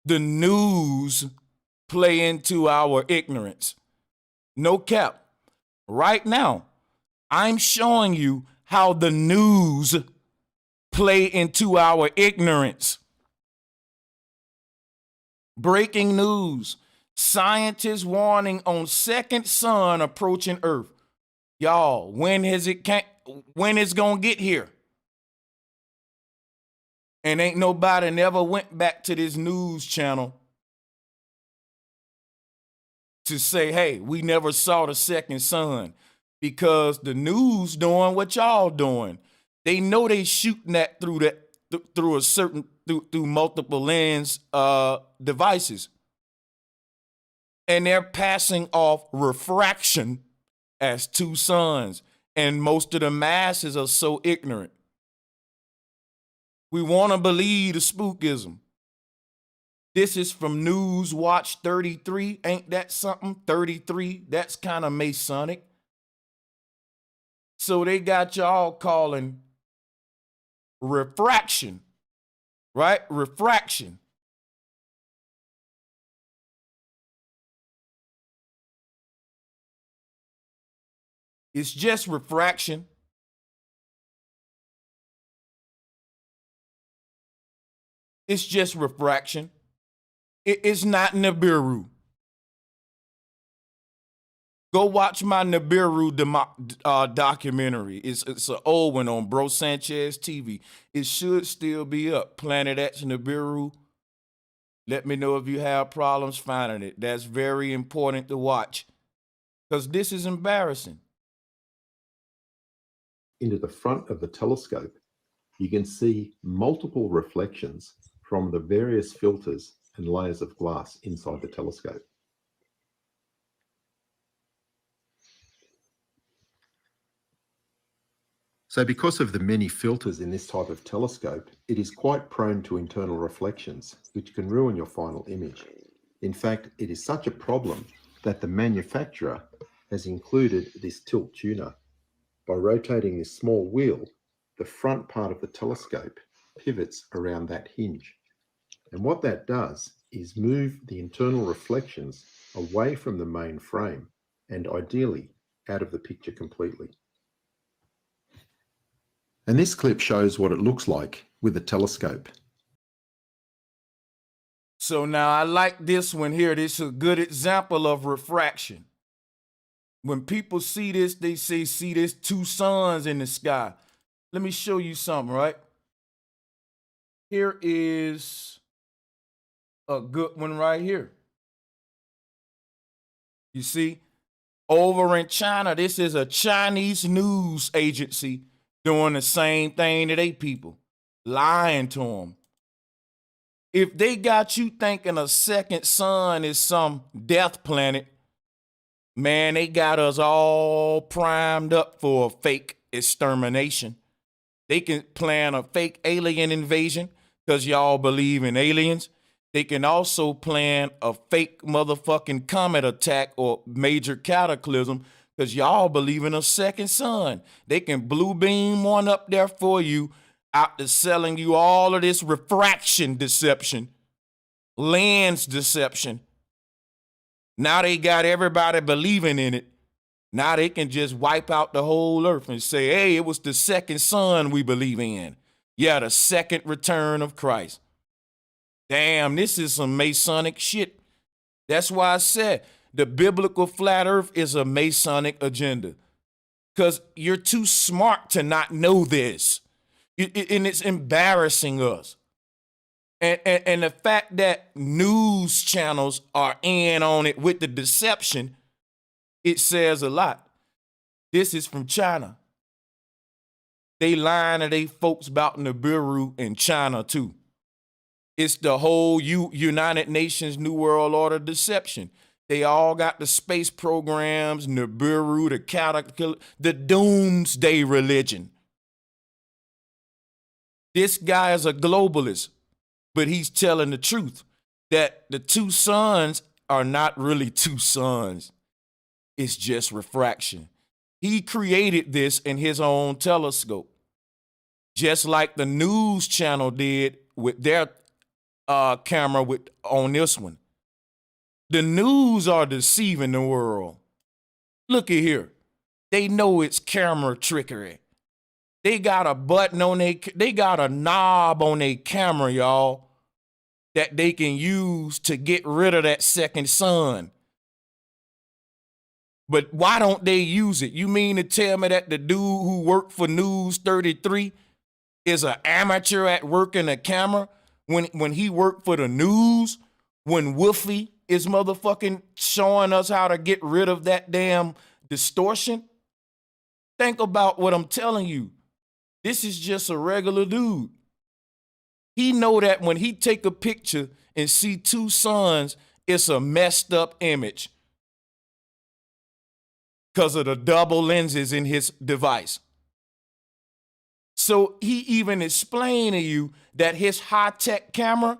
the news play into our ignorance. No cap. Right now, I'm showing you how the news play into our ignorance. Breaking news. Scientists warning on second sun approaching Earth. Y'all, when it's gonna get here? And ain't nobody never went back to this news channel to say, hey, we never saw the second sun, because the news doing what y'all doing. They know they shooting that through a certain through multiple lens devices, and they're passing off refraction as two suns. And most of the masses are so ignorant. We want to believe the spookism. This is from News Watch 33. Ain't that something? 33. That's kind of Masonic. So they got y'all calling refraction, right? Refraction. It's just refraction. It's just refraction. It's not Nibiru. Go watch my Nibiru documentary. It's an old one on brosancheztv. It should still be up. Planet X Nibiru. Let me know if you have problems finding it. That's very important to watch, because this is embarrassing. Into the front of the telescope, you can see multiple reflections from the various filters and layers of glass inside the telescope. So because of the many filters in this type of telescope, it is quite prone to internal reflections, which can ruin your final image. In fact, it is such a problem that the manufacturer has included this tilt tuner. By rotating this small wheel, the front part of the telescope pivots around that hinge. And what that does is move the internal reflections away from the main frame and ideally out of the picture completely. And this clip shows what it looks like with a telescope. So now I like this one here. This is a good example of refraction. When people see this, they say, see, there's two suns in the sky. Let me show you something, right? Here is a good one right here. You see, over in China, this is a Chinese news agency doing the same thing to they people, lying to them. If they got you thinking a second sun is some death planet, man, they got us all primed up for a fake extermination. They can plan a fake alien invasion because y'all believe in aliens. They can also plan a fake motherfucking comet attack or major cataclysm because y'all believe in a second sun. They can blue beam one up there for you out to selling you all of this refraction deception, lens deception. Now they got everybody believing in it. Now they can just wipe out the whole earth and say, hey, it was the second son we believe in. Yeah, the second return of Christ. Damn, this is some Masonic shit. That's why I said the biblical flat earth is a Masonic agenda. Because you're too smart to not know this. And it's embarrassing us. And the fact that news channels are in on it with the deception, it says a lot. This is from China. They lying to they folks about Nibiru in China too. It's the whole United Nations New World Order deception. They all got the space programs, Nibiru, the caterpillar, the doomsday religion. This guy is a globalist, but he's telling the truth that the two suns are not really two suns. It's just refraction. He created this in his own telescope, just like the news channel did with their camera on this one. The news are deceiving the world. Look at here. They know it's camera trickery. They got a button on they got a knob on their camera, y'all, that they can use to get rid of that second sun. But why don't they use it? You mean to tell me that the dude who worked for News 33 is an amateur at working a camera when he worked for the news, when Wolfie is motherfucking showing us how to get rid of that damn distortion? Think about what I'm telling you. This is just a regular dude. He know that when he take a picture and see two suns, it's a messed up image because of the double lenses in his device. So he even explained to you that his high-tech camera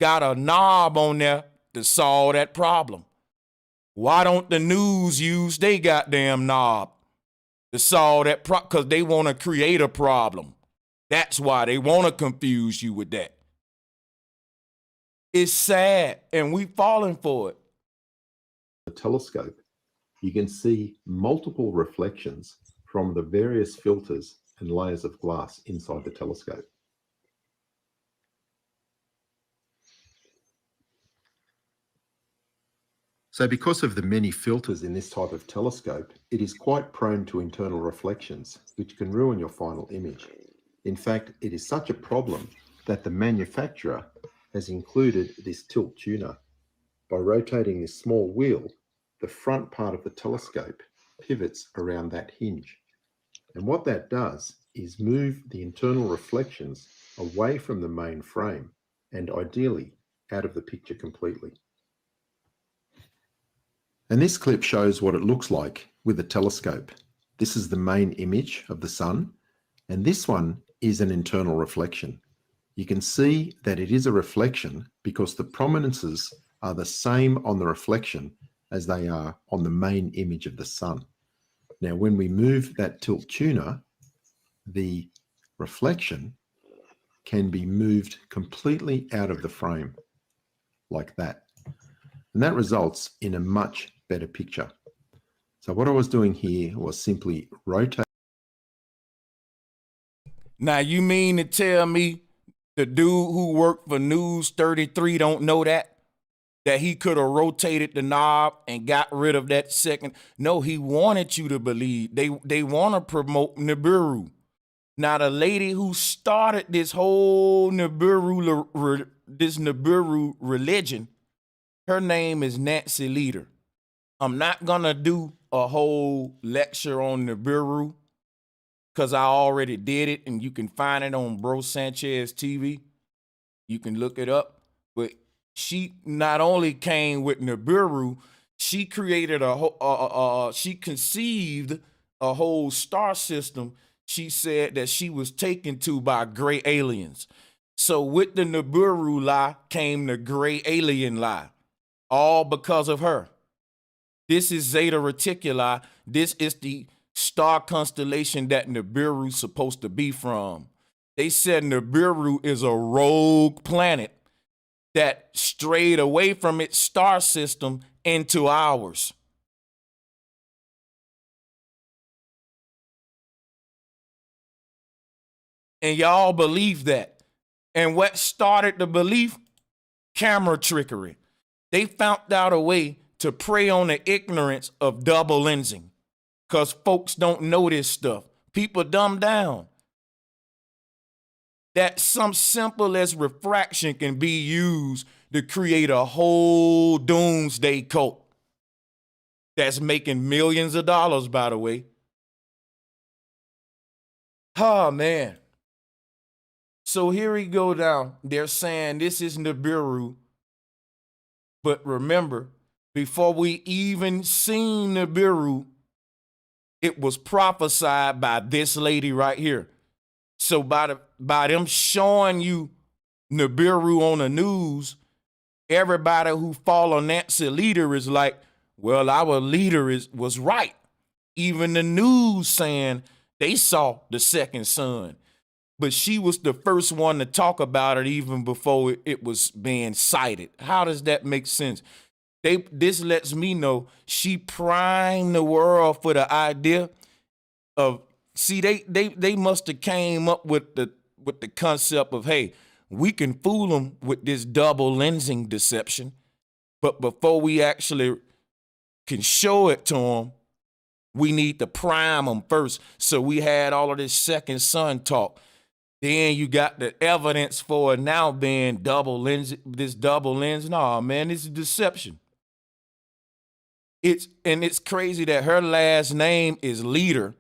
got a knob on there to solve that problem. Why don't the news use they goddamn knob to solve that problem? Because they want to create a problem. That's why they want to confuse you with that. It's sad, and we falling for it. The telescope, you can see multiple reflections from the various filters and layers of glass inside the telescope. So because of the many filters in this type of telescope, it is quite prone to internal reflections, which can ruin your final image. In fact, it is such a problem that the manufacturer has included this tilt tuner. By rotating this small wheel, the front part of the telescope pivots around that hinge. And what that does is move the internal reflections away from the main frame and ideally out of the picture completely. And this clip shows what it looks like with a telescope. This is the main image of the sun, and this one is an internal reflection. You can see that it is a reflection because the prominences are the same on the reflection as they are on the main image of the sun. Now, when we move that tilt tuner, the reflection can be moved completely out of the frame like that. And that results in a much better picture. So what I was doing here was simply rotate. Now, you mean to tell me the dude who worked for News 33 don't know that? That he could have rotated the knob and got rid of that second? No, he wanted you to believe. They want to promote Nibiru. Now, the lady who started this whole Nibiru religion, her name is Nancy Leader. I'm not going to do a whole lecture on Nibiru because I already did it, and you can find it on brosancheztv. You can look it up. But she not only came with Nibiru, she created a whole, she conceived a whole star system. She said that she was taken to by gray aliens. So with the Nibiru lie came the gray alien lie, all because of her. This is Zeta Reticuli. This is the star constellation that Nibiru's supposed to be from. They said Nibiru is a rogue planet that strayed away from its star system into ours. And y'all believe that. And what started the belief? Camera trickery. They found out a way to prey on the ignorance of double lensing because folks don't know this stuff. People dumb down. That some simple as refraction can be used to create a whole doomsday cult that's making millions of dollars, by the way. Oh, man. So here we go down. They're saying this is Nibiru. But remember, before we even seen Nibiru, it was prophesied by this lady right here. So by them showing you Nibiru on the news, everybody who follow Nancy leader is like, well, our leader was right. Even the news saying they saw the second son. But she was the first one to talk about it even before it was being cited. How does that make sense? This lets me know she primed the world for the idea of, see, they must have came up with the concept of, hey, we can fool them with this double lensing deception, but before we actually can show it to them, we need to prime them first. So we had all of this second son talk. Then you got the evidence for it now being double lens. This double lens, no, man, this is deception. It's crazy that her last name is Leader,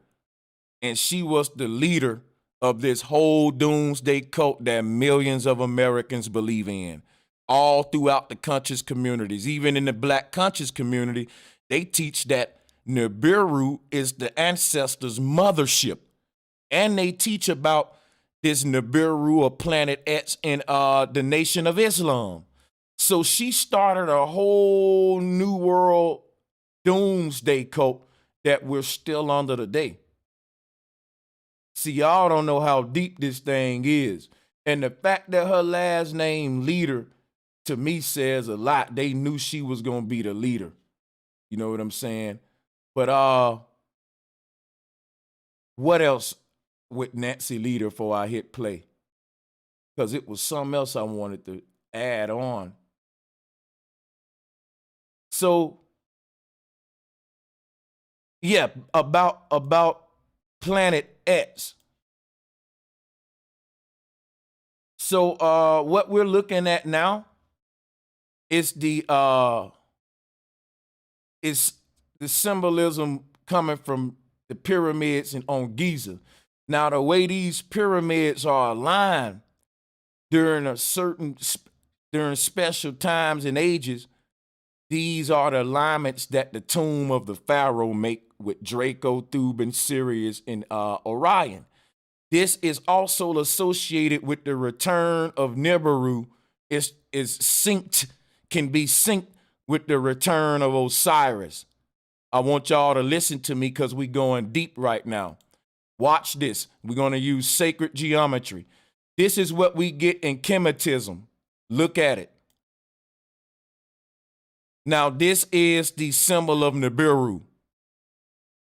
and she was the leader of this whole doomsday cult that millions of Americans believe in, all throughout the conscious communities. Even in the Black conscious community, they teach that Nibiru is the ancestors' mothership, and they teach about this Nibiru or Planet X in the Nation of Islam. So she started a whole new world doomsday cult that we're still under today. See, y'all don't know how deep this thing is. And the fact that her last name Leader, to me, says a lot. They knew she was going to be the leader. You know what I'm saying? But what else with Nancy Leader before I hit play? Because it was something else I wanted to add on. So, yeah, about Planet X. So what we're looking at now is the symbolism coming from the pyramids on Giza. Now, the way these pyramids are aligned during special times and ages, these are the alignments that the tomb of the pharaoh make with Draco, Thuban, Sirius, and Orion. This is also associated with the return of Nibiru. Is synced, can be synced with the return of Osiris. I want y'all to listen to me because we're going deep right now. Watch this. We're going to use sacred geometry. This is what we get in Kemetism. Look at it. Now, this is the symbol of Nibiru.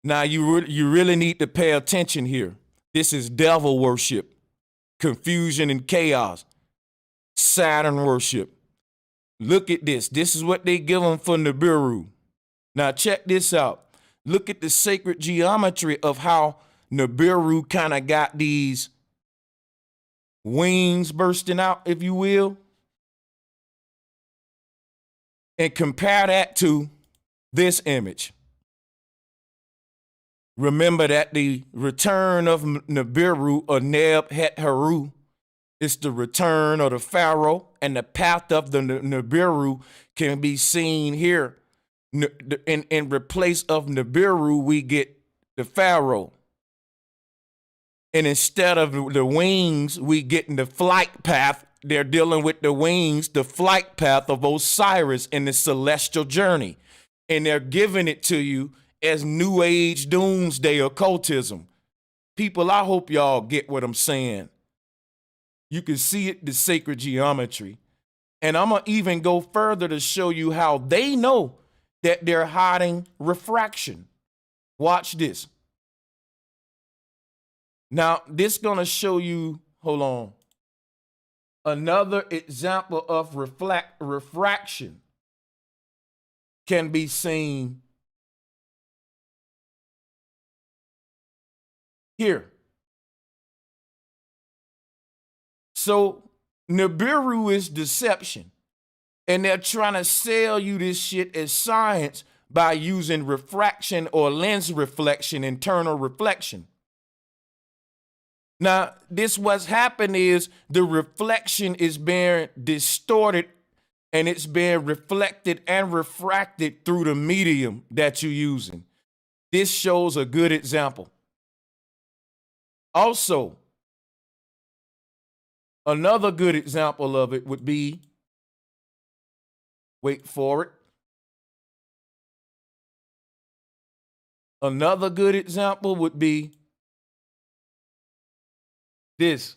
Now, you really need to pay attention here. This is devil worship, confusion and chaos, Saturn worship. Look at this. This is what they give them for Nibiru. Now, check this out. Look at the sacred geometry of how Nibiru kind of got these wings bursting out, if you will. And compare that to this image. Remember that the return of Nibiru or Neb-het-Heru is the return of the pharaoh, and the path of the Nibiru can be seen here. In replace of Nibiru, we get the pharaoh. And instead of the wings, we get in the flight path. They're dealing with the wings, the flight path of Osiris in the celestial journey. And they're giving it to you as New Age doomsday occultism. People, I hope y'all get what I'm saying. You can see it, the sacred geometry. And I'm going to even go further to show you how they know that they're hiding refraction. Watch this. Now, this is going to show you, hold on, another example of refraction can be seen here. So Nibiru is deception, and they're trying to sell you this shit as science by using refraction or lens reflection, internal reflection. Now, this what's happened is the reflection is being distorted and it's being reflected and refracted through the medium that you're using. This shows a good example. Also, another good example of it would be, wait for it. Another good example would be this.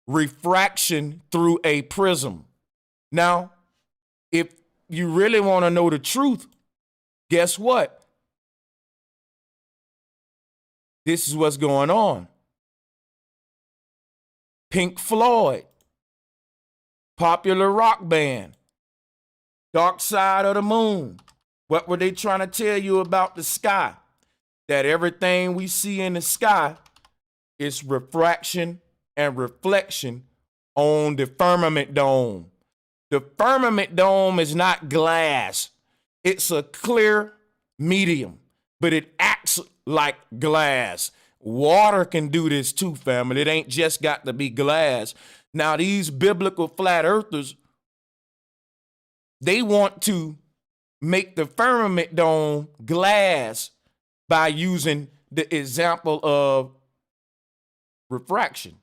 Refraction through a prism. Now, if you really want to know the truth, guess what? This is what's going on. Pink Floyd, popular rock band, Dark Side of the Moon. What were they trying to tell you about the sky? That everything we see in the sky is refraction and reflection on the firmament dome. The firmament dome is not glass. It's a clear medium, but it acts like glass. Water can do this too, family. It ain't just got to be glass. Now, these biblical flat earthers, they want to make the firmament dome glass by using the example of refraction,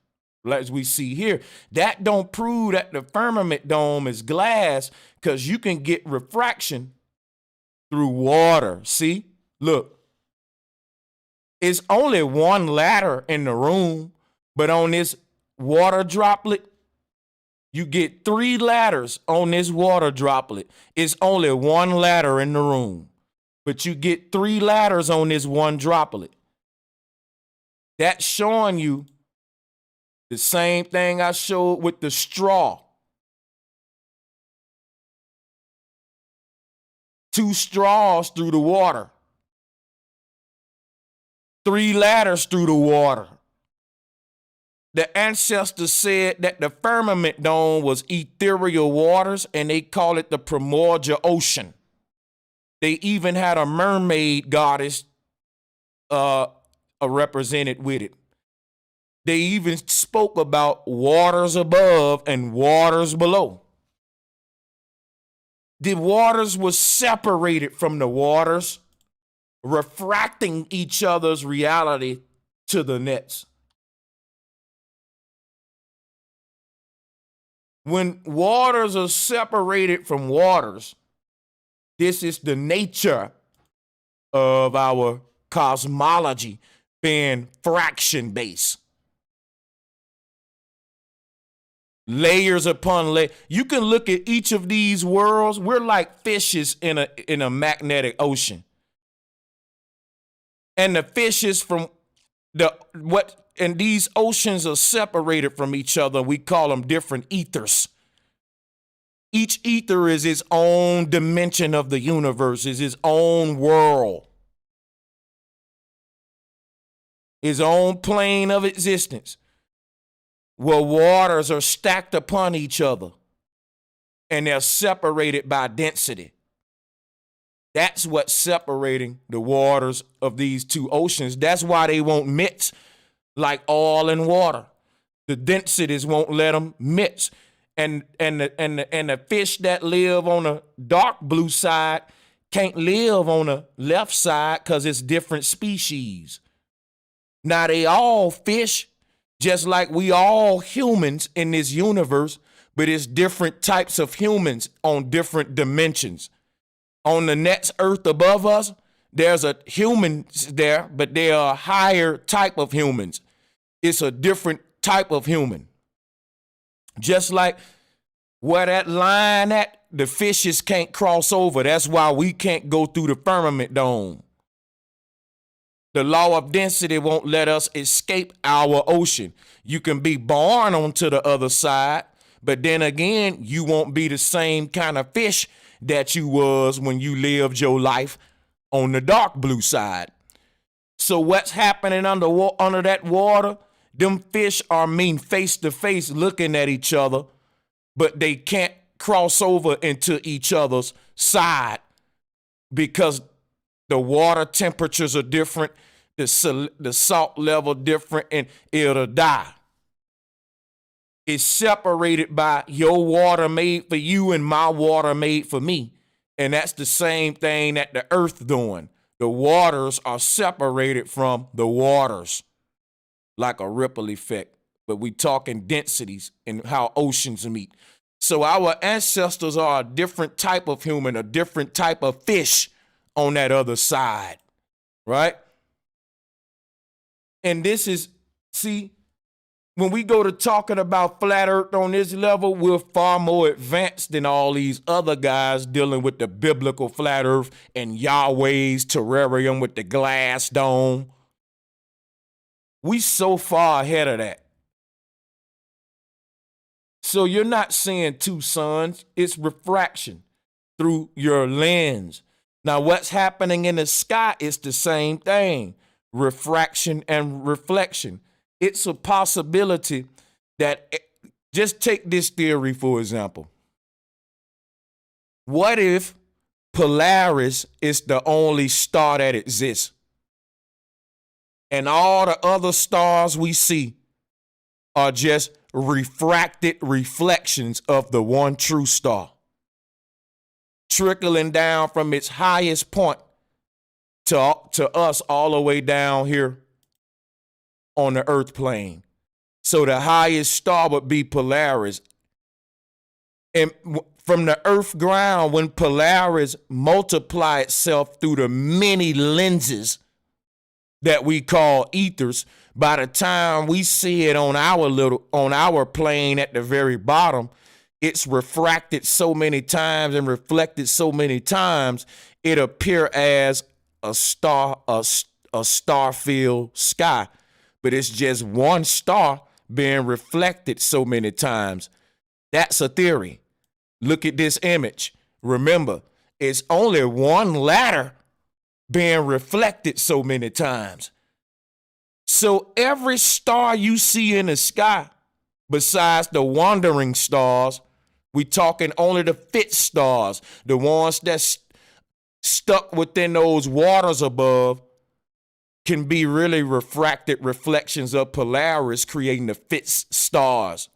as we see here. That don't prove that the firmament dome is glass, because you can get refraction through water. See, look. It's only one ladder in the room, but on this water droplet, you get 3 ladders on this water droplet. It's only one ladder in the room, but you get 3 ladders on this one droplet. That's showing you the same thing I showed with the straw. 2 straws through the water. 3 ladders through the water. The ancestors said that the firmament dome was ethereal waters, and they call it the primordial ocean. They even had a mermaid goddess represented with it. They even spoke about waters above and waters below. The waters were separated from the waters, refracting each other's reality to the next. When waters are separated from waters, this is the nature of our cosmology being fraction based. Layers upon layers. You can look at each of these worlds. We're like fishes in a magnetic ocean. And the fishes and these oceans are separated from each other. We call them different ethers. Each ether is its own dimension of the universe, is its own world, its own plane of existence, where waters are stacked upon each other and they're separated by density. That's what's separating the waters of these 2 oceans. That's why they won't mix like oil and water. The densities won't let them mix. And the fish that live on the dark blue side can't live on the left side because it's different species. Now, they all fish, just like we all humans in this universe, but it's different types of humans on different dimensions. On the next earth above us, there's a humans there, but they are a higher type of humans. It's a different type of human. Just like where that line at, the fishes can't cross over. That's why we can't go through the firmament dome. The law of density won't let us escape our ocean. You can be born onto the other side, but then again, you won't be the same kind of fish that you was when you lived your life on the dark blue side. So what's happening under that water? Them fish are face to face looking at each other, but they can't cross over into each other's side because the water temperatures are different, the salt level different, and it'll die. It's separated by your water made for you and my water made for me. And that's the same thing that the earth doing. The waters are separated from the waters like a ripple effect. But we talking densities and how oceans meet. So our ancestors are a different type of human, a different type of fish on that other side, right? And this is, see, when we go to talking about flat earth on this level, we're far more advanced than all these other guys dealing with the biblical flat earth and Yahweh's terrarium with the glass dome. We so far ahead of that. So you're not seeing two suns, it's refraction through your lens. Now what's happening in the sky is the same thing, refraction and reflection. It's a possibility that, just take this theory for example. What if Polaris is the only star that exists? And all the other stars we see are just refracted reflections of the one true star, trickling down from its highest point to us all the way down here on the earth plane. So the highest star would be Polaris. And from the earth ground, when Polaris multiply itself through the many lenses that we call ethers, by the time we see it on our plane at the very bottom, it's refracted so many times and reflected so many times, it appear as a star-filled sky. But it's just one star being reflected so many times. That's a theory. Look at this image. Remember, it's only one ladder being reflected so many times. So every star you see in the sky, besides the wandering stars, we talking only the fit stars, the ones that's stuck within those waters above, can be really refracted reflections of Polaris, creating the fixed stars.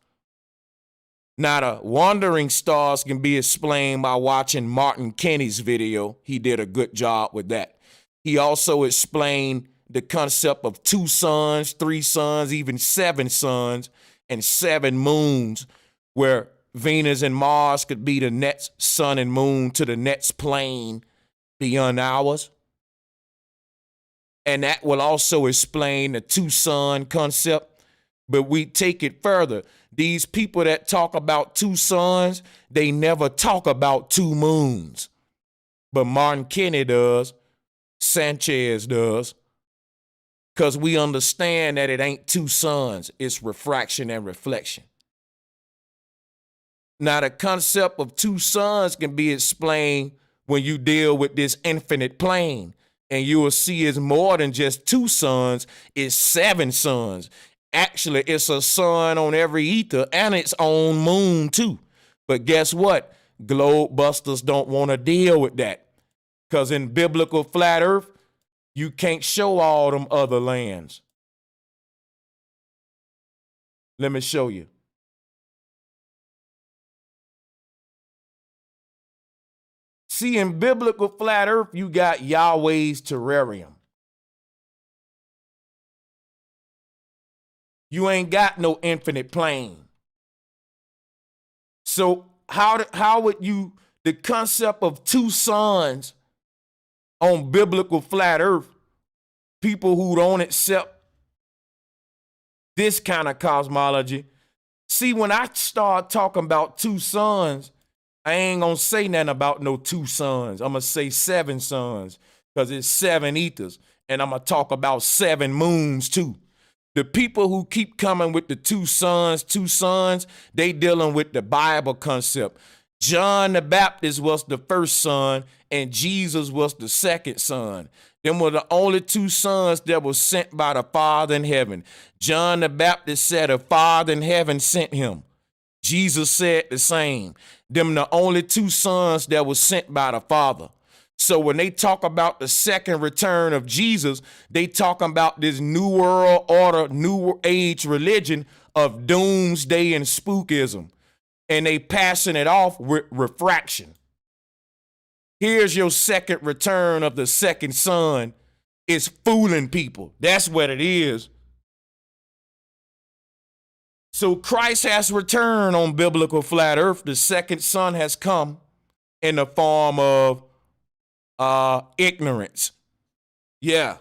Now, the wandering stars can be explained by watching Martin Kenny's video. He did a good job with that. He also explained the concept of 2 suns, 3 suns, even 7 suns, and 7 moons, where Venus and Mars could be the next sun and moon to the next plane beyond ours. And that will also explain the 2 sun concept. But we take it further. These people that talk about 2 suns, they never talk about 2 moons. But Martin Kenny does, Sanchez does, because we understand that it ain't 2 suns, it's refraction and reflection. Now, the concept of 2 suns can be explained when you deal with this infinite plane. And you will see it's more than just 2 suns, it's 7 suns. Actually, it's a sun on every ether and its own moon too. But guess what? Globebusters don't want to deal with that. Because in biblical flat earth, you can't show all them other lands. Let me show you. See, in biblical flat earth, you got Yahweh's terrarium. You ain't got no infinite plane. So how would you, the concept of 2 suns on biblical flat earth, people who don't accept this kind of cosmology. See, when I start talking about two suns, I ain't gonna say nothing about no two suns. I'm gonna say seven suns because it's seven ethers. And I'm gonna talk about seven moons too. The people who keep coming with the two sons, they dealing with the Bible concept. John the Baptist was the first son and Jesus was the second son. Them were the only two sons that were sent by the Father in heaven. John the Baptist said the Father in heaven sent him. Jesus said the same. Them the only two sons that were sent by the Father. So when they talk about the second return of Jesus, they talking about this new world order, new age religion of doomsday and spookism. And they passing it off with refraction. Here's your second return of the second son. It's fooling people. That's what it is. So Christ has returned on biblical flat earth. The second son has come in the form of ignorance. Yeah.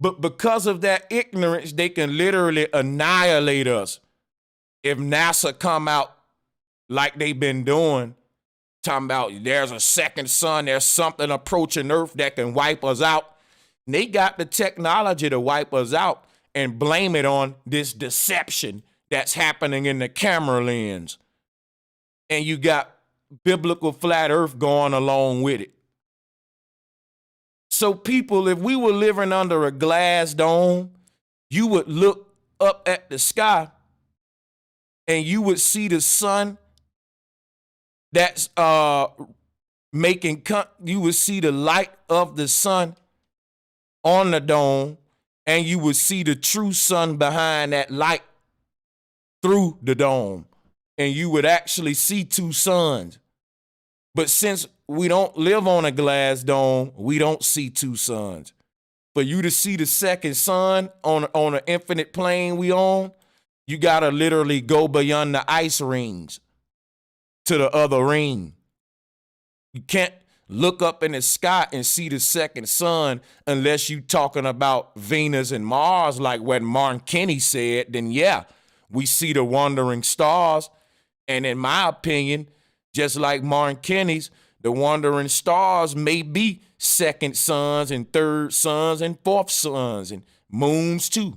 But because of that ignorance, they can literally annihilate us. If NASA come out like they've been doing, talking about there's a second sun, there's something approaching Earth that can wipe us out. And they got the technology to wipe us out and blame it on this deception that's happening in the camera lens. And you got biblical flat earth going along with it. So people, if we were living under a glass dome, you would look up at the sky and you would see the sun that's you would see the light of the sun on the dome, and you would see the true sun behind that light through the dome, and you would actually see two suns. But since we don't live on a glass dome, we don't see two suns. For you to see the second sun on an infinite plane we on, you gotta literally go beyond the ice rings to the other ring. You can't look up in the sky and see the second sun unless you talking about Venus and Mars, like what Martin Kenny said. Then yeah, we see the wandering stars. And in my opinion, just like Martin Kenny's, the wandering stars may be second suns and third suns and fourth suns and moons too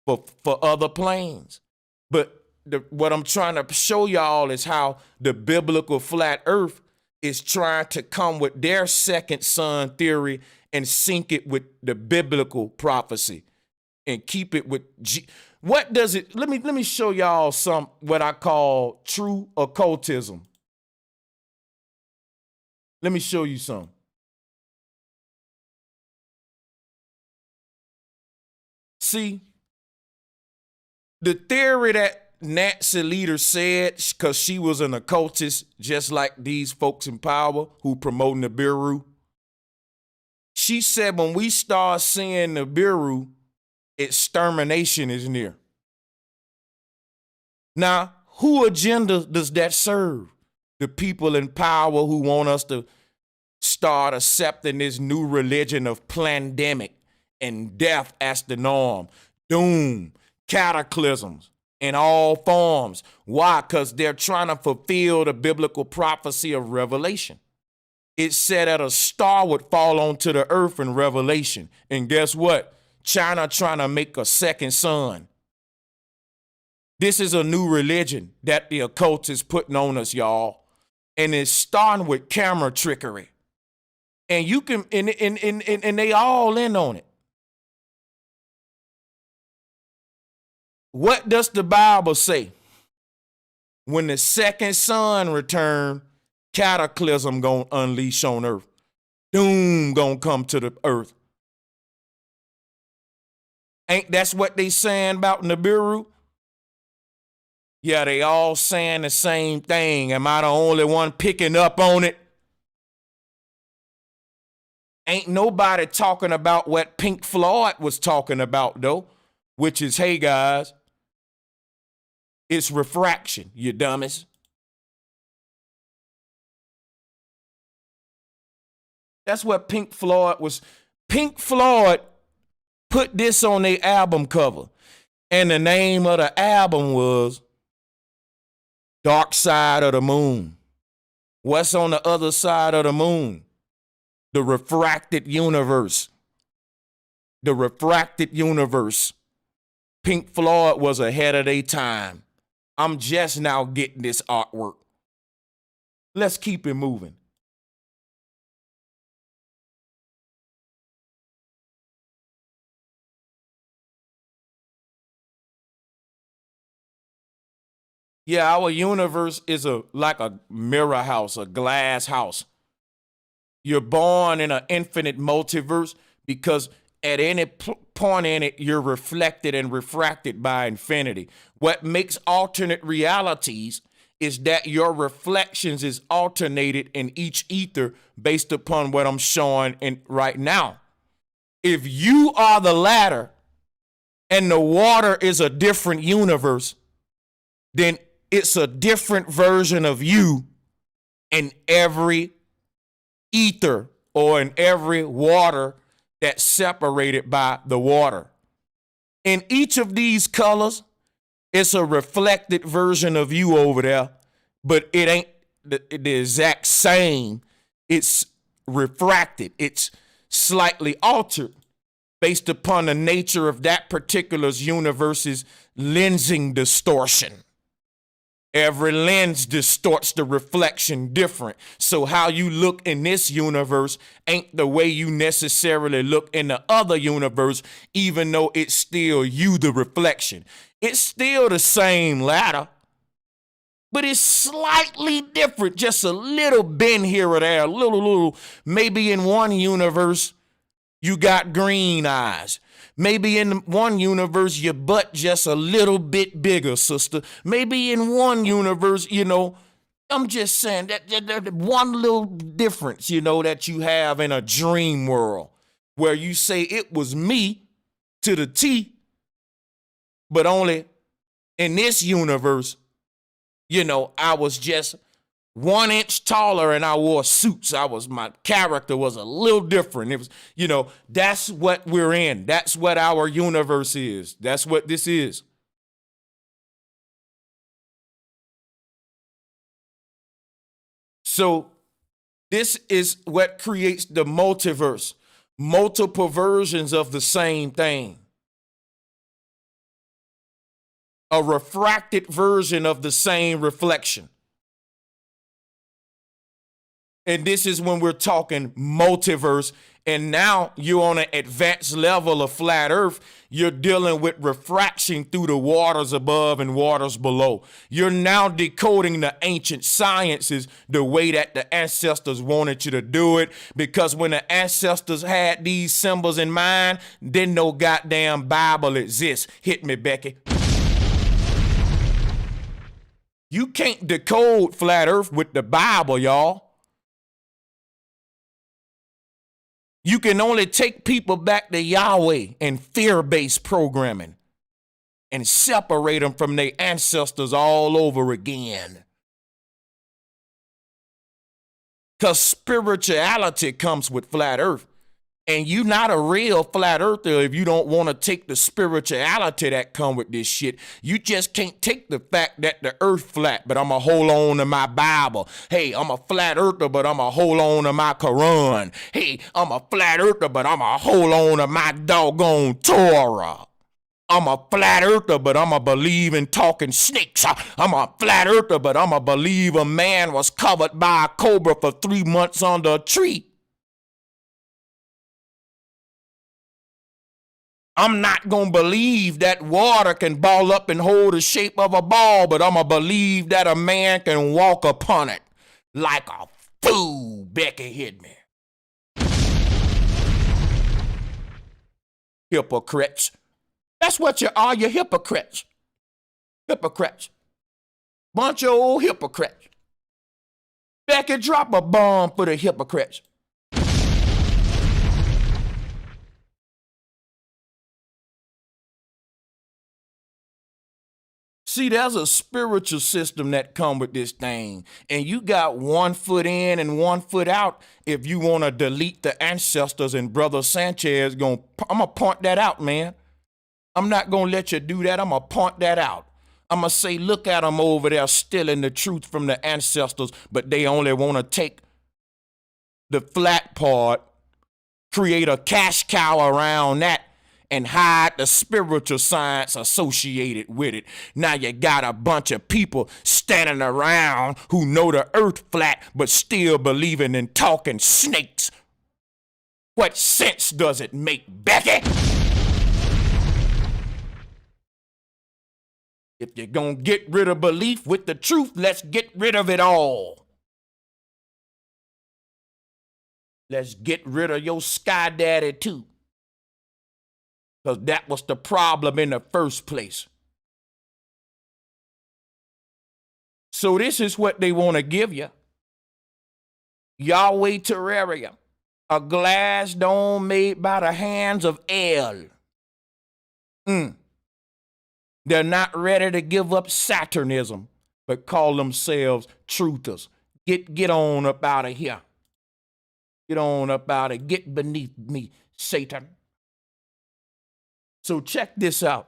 for other planes. But what I'm trying to show y'all is how the biblical flat earth is trying to come with their second son theory and sync it with the biblical prophecy and keep it with what does it? Let me show y'all some what I call true occultism. Let me show you some. See, the theory that Nazi leader said, because she was an occultist, just like these folks in power who promoting the Biru. She said when we start seeing the Biru, extermination is near. Now, who agenda does that serve? The people in power who want us to start accepting this new religion of pandemic and death as the norm, doom, cataclysms in all forms. Why? Because they're trying to fulfill the biblical prophecy of Revelation. It said that a star would fall onto the earth in Revelation. And guess what? China trying to make a second sun. This is a new religion that the occult is putting on us, y'all. And it's starting with camera trickery. And you can, and they all in on it. What does the Bible say? When the second son return, cataclysm gonna unleash on earth. Doom gonna come to the earth. Ain't that's what they saying about Nibiru? Yeah, they all saying the same thing. Am I the only one picking up on it? Ain't nobody talking about what Pink Floyd was talking about, though, which is, hey, guys, it's refraction, you dummies. That's what Pink Floyd was. Pink Floyd put this on their album cover. And the name of the album was Dark Side of the Moon. What's on the other side of the moon? The refracted universe. The refracted universe. Pink Floyd was ahead of their time. I'm just now getting this artwork. Let's keep it moving. Yeah, our universe is like a mirror house, a glass house. You're born in an infinite multiverse because at any point in it, you're reflected and refracted by infinity. What makes alternate realities is that your reflections is alternated in each ether based upon what I'm showing in right now. If you are the latter and the water is a different universe, then it's a different version of you in every ether or in every water that's separated by the water. In each of these colors, it's a reflected version of you over there, but it ain't the exact same. It's refracted. It's slightly altered based upon the nature of that particular universe's lensing distortion. Every lens distorts the reflection different. So how you look in this universe ain't the way you necessarily look in the other universe, even though it's still you, the reflection. It's still the same ladder, but it's slightly different, just a little bend here or there, a little. Maybe in one universe, you got green eyes. Maybe in one universe, your butt just a little bit bigger, sister. Maybe in one universe, I'm just saying that one little difference, that you have in a dream world where you say it was me to the T, but only in this universe, I was just 1 inch taller and I wore suits. My character was a little different. It was, that's what we're in. That's what our universe is. That's what this is. So this is what creates the multiverse. Multiple versions of the same thing. A refracted version of the same reflection. And this is when we're talking multiverse. And now you're on an advanced level of flat earth. You're dealing with refraction through the waters above and waters below. You're now decoding the ancient sciences the way that the ancestors wanted you to do it. Because when the ancestors had these symbols in mind, then no goddamn Bible exists. Hit me, Becky. You can't decode flat earth with the Bible, y'all. You can only take people back to Yahweh and fear-based programming and separate them from their ancestors all over again. Because spirituality comes with flat earth. And you're not a real flat earther if you don't want to take the spirituality that come with this shit. You just can't take the fact that the earth flat, but I'm going to hold on to my Bible. Hey, I'm a flat earther, but I'm going to hold on to my Quran. Hey, I'm a flat earther, but I'm going to hold on to my doggone Torah. I'm a flat earther, but I'm going to believe in talking snakes. I'm a flat earther, but I'm going to believe a man was covered by a cobra for 3 months under a tree. I'm not going to believe that water can ball up and hold the shape of a ball, but I'm going to believe that a man can walk upon it like a fool. Becky hit me. Hypocrites. That's what you are, you hypocrites. Hypocrites. Bunch of old hypocrites. Becky, drop a bomb for the hypocrites. See, there's a spiritual system that come with this thing, and you got 1 foot in and 1 foot out. If you want to delete the ancestors, and Brother Sanchez I'm gonna point that out, man. I'm not gonna let you do that. I'm gonna point that out. I'm gonna say, look at them over there stealing the truth from the ancestors, but they only want to take the flat part, create a cash cow around that, and hide the spiritual science associated with it. Now you got a bunch of people standing around who know the earth flat, but still believing in talking snakes. What sense does it make, Becky? If you're gonna get rid of belief with the truth, let's get rid of it all. Let's get rid of your sky daddy too. Because that was the problem in the first place. So this is what they want to give you. Yahweh Terrarium, a glass dome made by the hands of El. They're not ready to give up Saturnism, but call themselves truthers. Get on up out of here. Get on up out of, get beneath me, Satan. So check this out.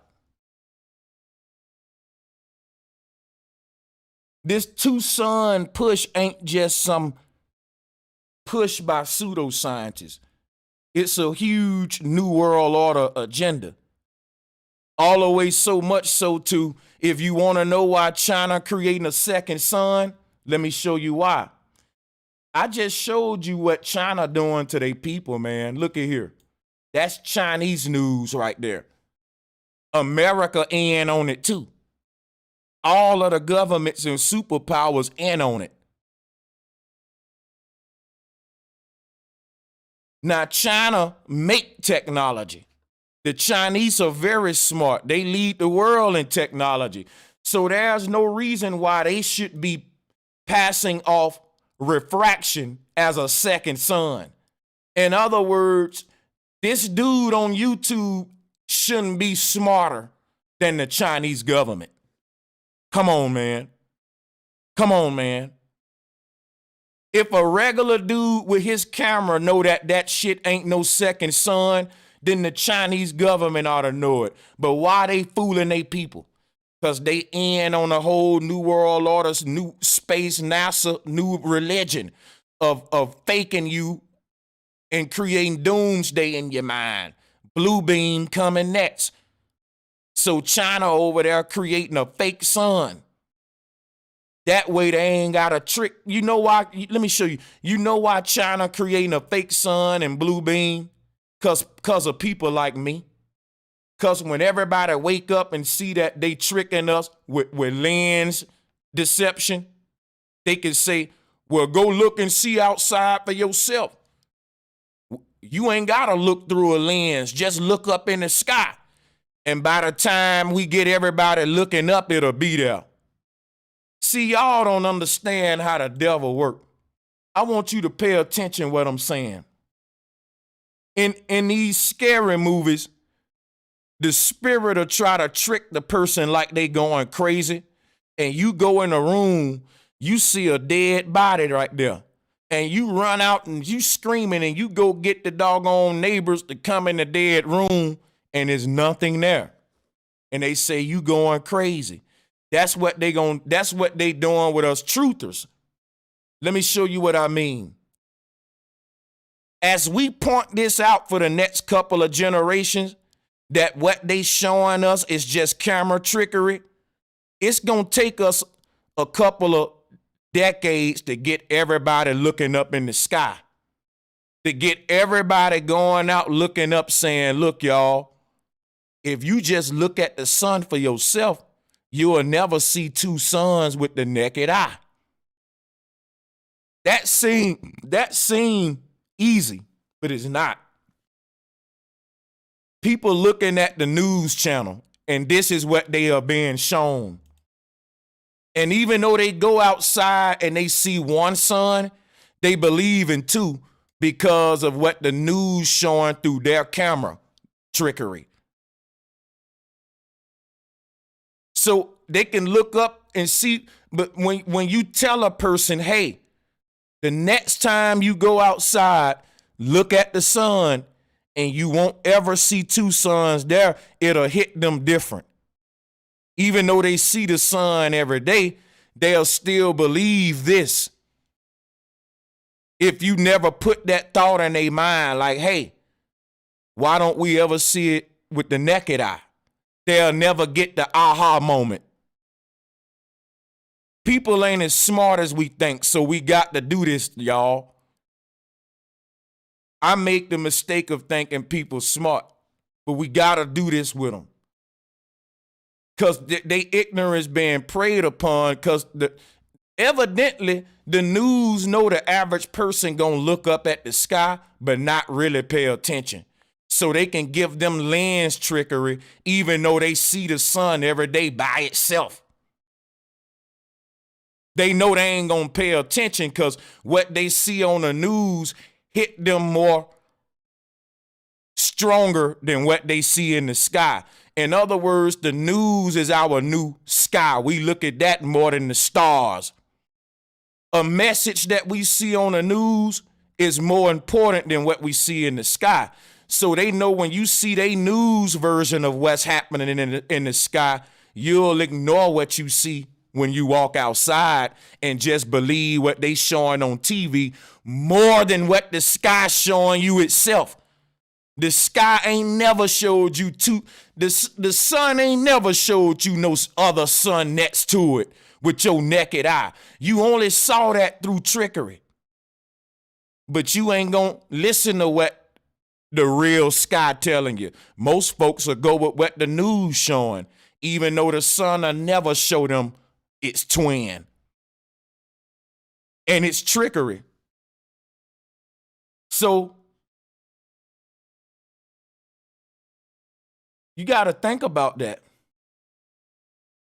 This 2-sun push ain't just some push by pseudoscientists. It's a huge New World Order agenda. All the way so much so to, if you want to know why China creating a second sun, let me show you why. I just showed you what China doing to their people, man. Look at here. That's Chinese news right there. America in on it too. All of the governments and superpowers in on it. Now, China make technology. The Chinese are very smart. They lead the world in technology. So there's no reason why they should be passing off refraction as a second sun. In other words, this dude on YouTube shouldn't be smarter than the Chinese government. Come on, man. Come on, man. If a regular dude with his camera know that that shit ain't no second sun, then the Chinese government ought to know it. But why they fooling they people? Because they in on a whole new world orders, new space, NASA, new religion of faking you and creating doomsday in your mind. Blue beam coming next. So China over there creating a fake sun. That way they ain't got a trick. You know why? Let me show you. You know why China creating a fake sun and blue beam? Because of people like me. Because when everybody wake up and see that they tricking us with lens deception, they can say, well, go look and see outside for yourself. You ain't got to look through a lens. Just look up in the sky. And by the time we get everybody looking up, it'll be there. See, y'all don't understand how the devil works. I want you to pay attention to what I'm saying. In these scary movies, the spirit will try to trick the person like they going crazy. And you go in a room, you see a dead body right there. And you run out and you screaming and you go get the doggone neighbors to come in the dead room and there's nothing there. And they say you going crazy. That's what they doing with us truthers. Let me show you what I mean. As we point this out for the next couple of generations, that what they showing us is just camera trickery, it's going to take us a couple of decades to get everybody looking up in the sky, to get everybody going out looking up saying, look, y'all, if you just look at the sun for yourself, you will never see 2 suns with the naked eye. That seem easy, but it's not. People looking at the news channel, and this is what they are being shown. And even though they go outside and they see 1 sun, they believe in 2 because of what the news showing through their camera trickery. So they can look up and see. But when you tell a person, hey, the next time you go outside, look at the sun, and you won't ever see two suns there, it'll hit them different. Even though they see the sun every day, they'll still believe this. If you never put that thought in their mind, like, hey, why don't we ever see it with the naked eye? They'll never get the aha moment. People ain't as smart as we think, so we got to do this, y'all. I make the mistake of thinking people smart, but we got to do this with them. Because they ignorance being preyed upon, because evidently the news know the average person gonna look up at the sky but not really pay attention. So they can give them lens trickery even though they see the sun every day by itself. They know they ain't gonna pay attention because what they see on the news hit them more stronger than what they see in the sky. In other words, the news is our new sky. We look at that more than the stars. A message that we see on the news is more important than what we see in the sky. So they know when you see their news version of what's happening in the sky, you'll ignore what you see when you walk outside and just believe what they showing on TV more than what the sky showing you itself. The sky ain't never showed you the sun ain't never showed you no other sun next to it with your naked eye. You only saw that through trickery. But you ain't gonna listen to what the real sky telling you. Most folks will go with what the news showing, even though the sun will never show them its twin. And it's trickery. So you got to think about that.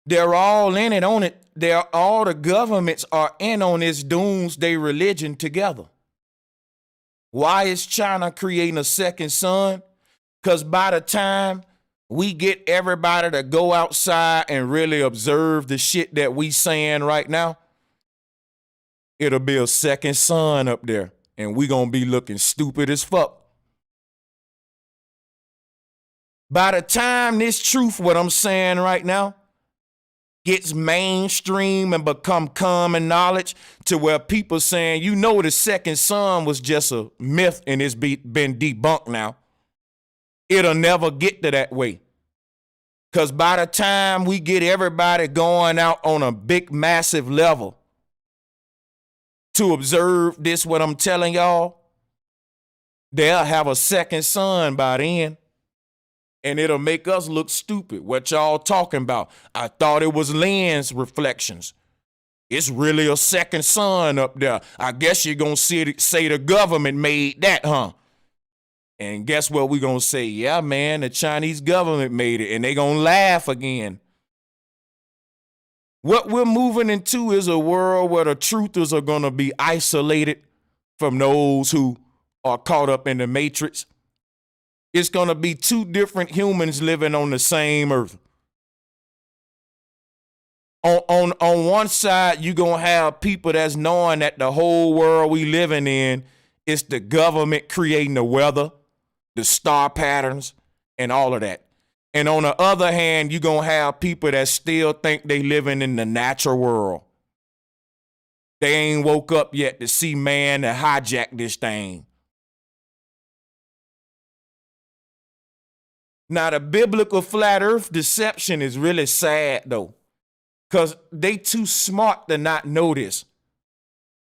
They're all in it on it. All the governments are in on this doomsday religion together. Why is China creating a second sun? Because by the time we get everybody to go outside and really observe the shit that we saying right now, it'll be a second sun up there, and we gonna be looking stupid as fuck. By the time this truth, what I'm saying right now, gets mainstream and become common knowledge to where people saying, you know, the second sun was just a myth and it's been debunked now, it'll never get to that way. Because by the time we get everybody going out on a big, massive level to observe this, what I'm telling y'all, they'll have a second sun by then. And it'll make us look stupid. What y'all talking about? I thought it was lens reflections. It's really a second sun up there. I guess you're going to say the government made that, huh? And guess what we're going to say? Yeah, man, the Chinese government made it. And they going to laugh again. What we're moving into is a world where the truthers are going to be isolated from those who are caught up in the matrix. It's going to be two different humans living on the same earth. On one side, you're going to have people that's knowing that the whole world we living in is the government creating the weather, the star patterns, and all of that. And on the other hand, you're going to have people that still think they living in the natural world. They ain't woke up yet to see man to hijack this thing. Now, the biblical flat earth deception is really sad, though, because they too smart to not know this.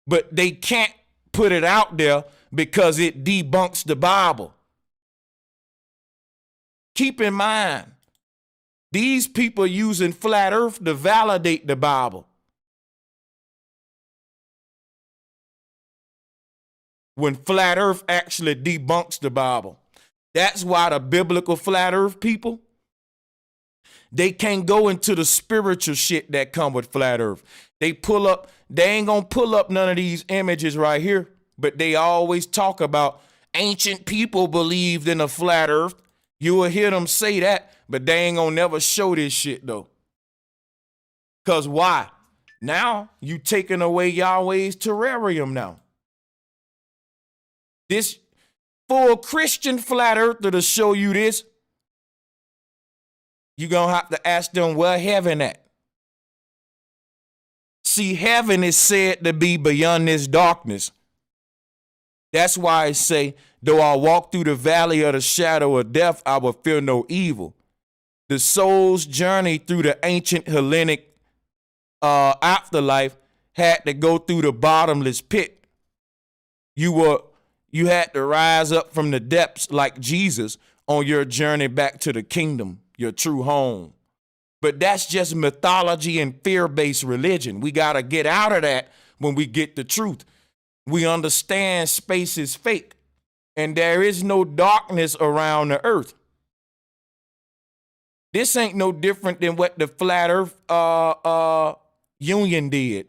But they can't put it out there because it debunks the Bible. Keep in mind, these people using flat earth to validate the Bible. When flat earth actually debunks the Bible. That's why the biblical flat earth people, they can't go into the spiritual shit that come with flat earth. They ain't gonna pull up none of these images right here, but they always talk about ancient people believed in a flat earth. You will hear them say that, but they ain't gonna never show this shit though. Because why? Now you taking away Yahweh's terrarium now. This for a Christian flat earther to show you this, you're going to have to ask them where heaven at. See, heaven is said to be beyond this darkness. That's why I say, though I walk through the valley of the shadow of death, I will fear no evil. The soul's journey through the ancient Hellenic afterlife had to go through the bottomless pit. You had to rise up from the depths like Jesus on your journey back to the kingdom, your true home. But that's just mythology and fear-based religion. We got to get out of that when we get the truth. We understand space is fake and there is no darkness around the earth. This ain't no different than what the Flat Earth Union did.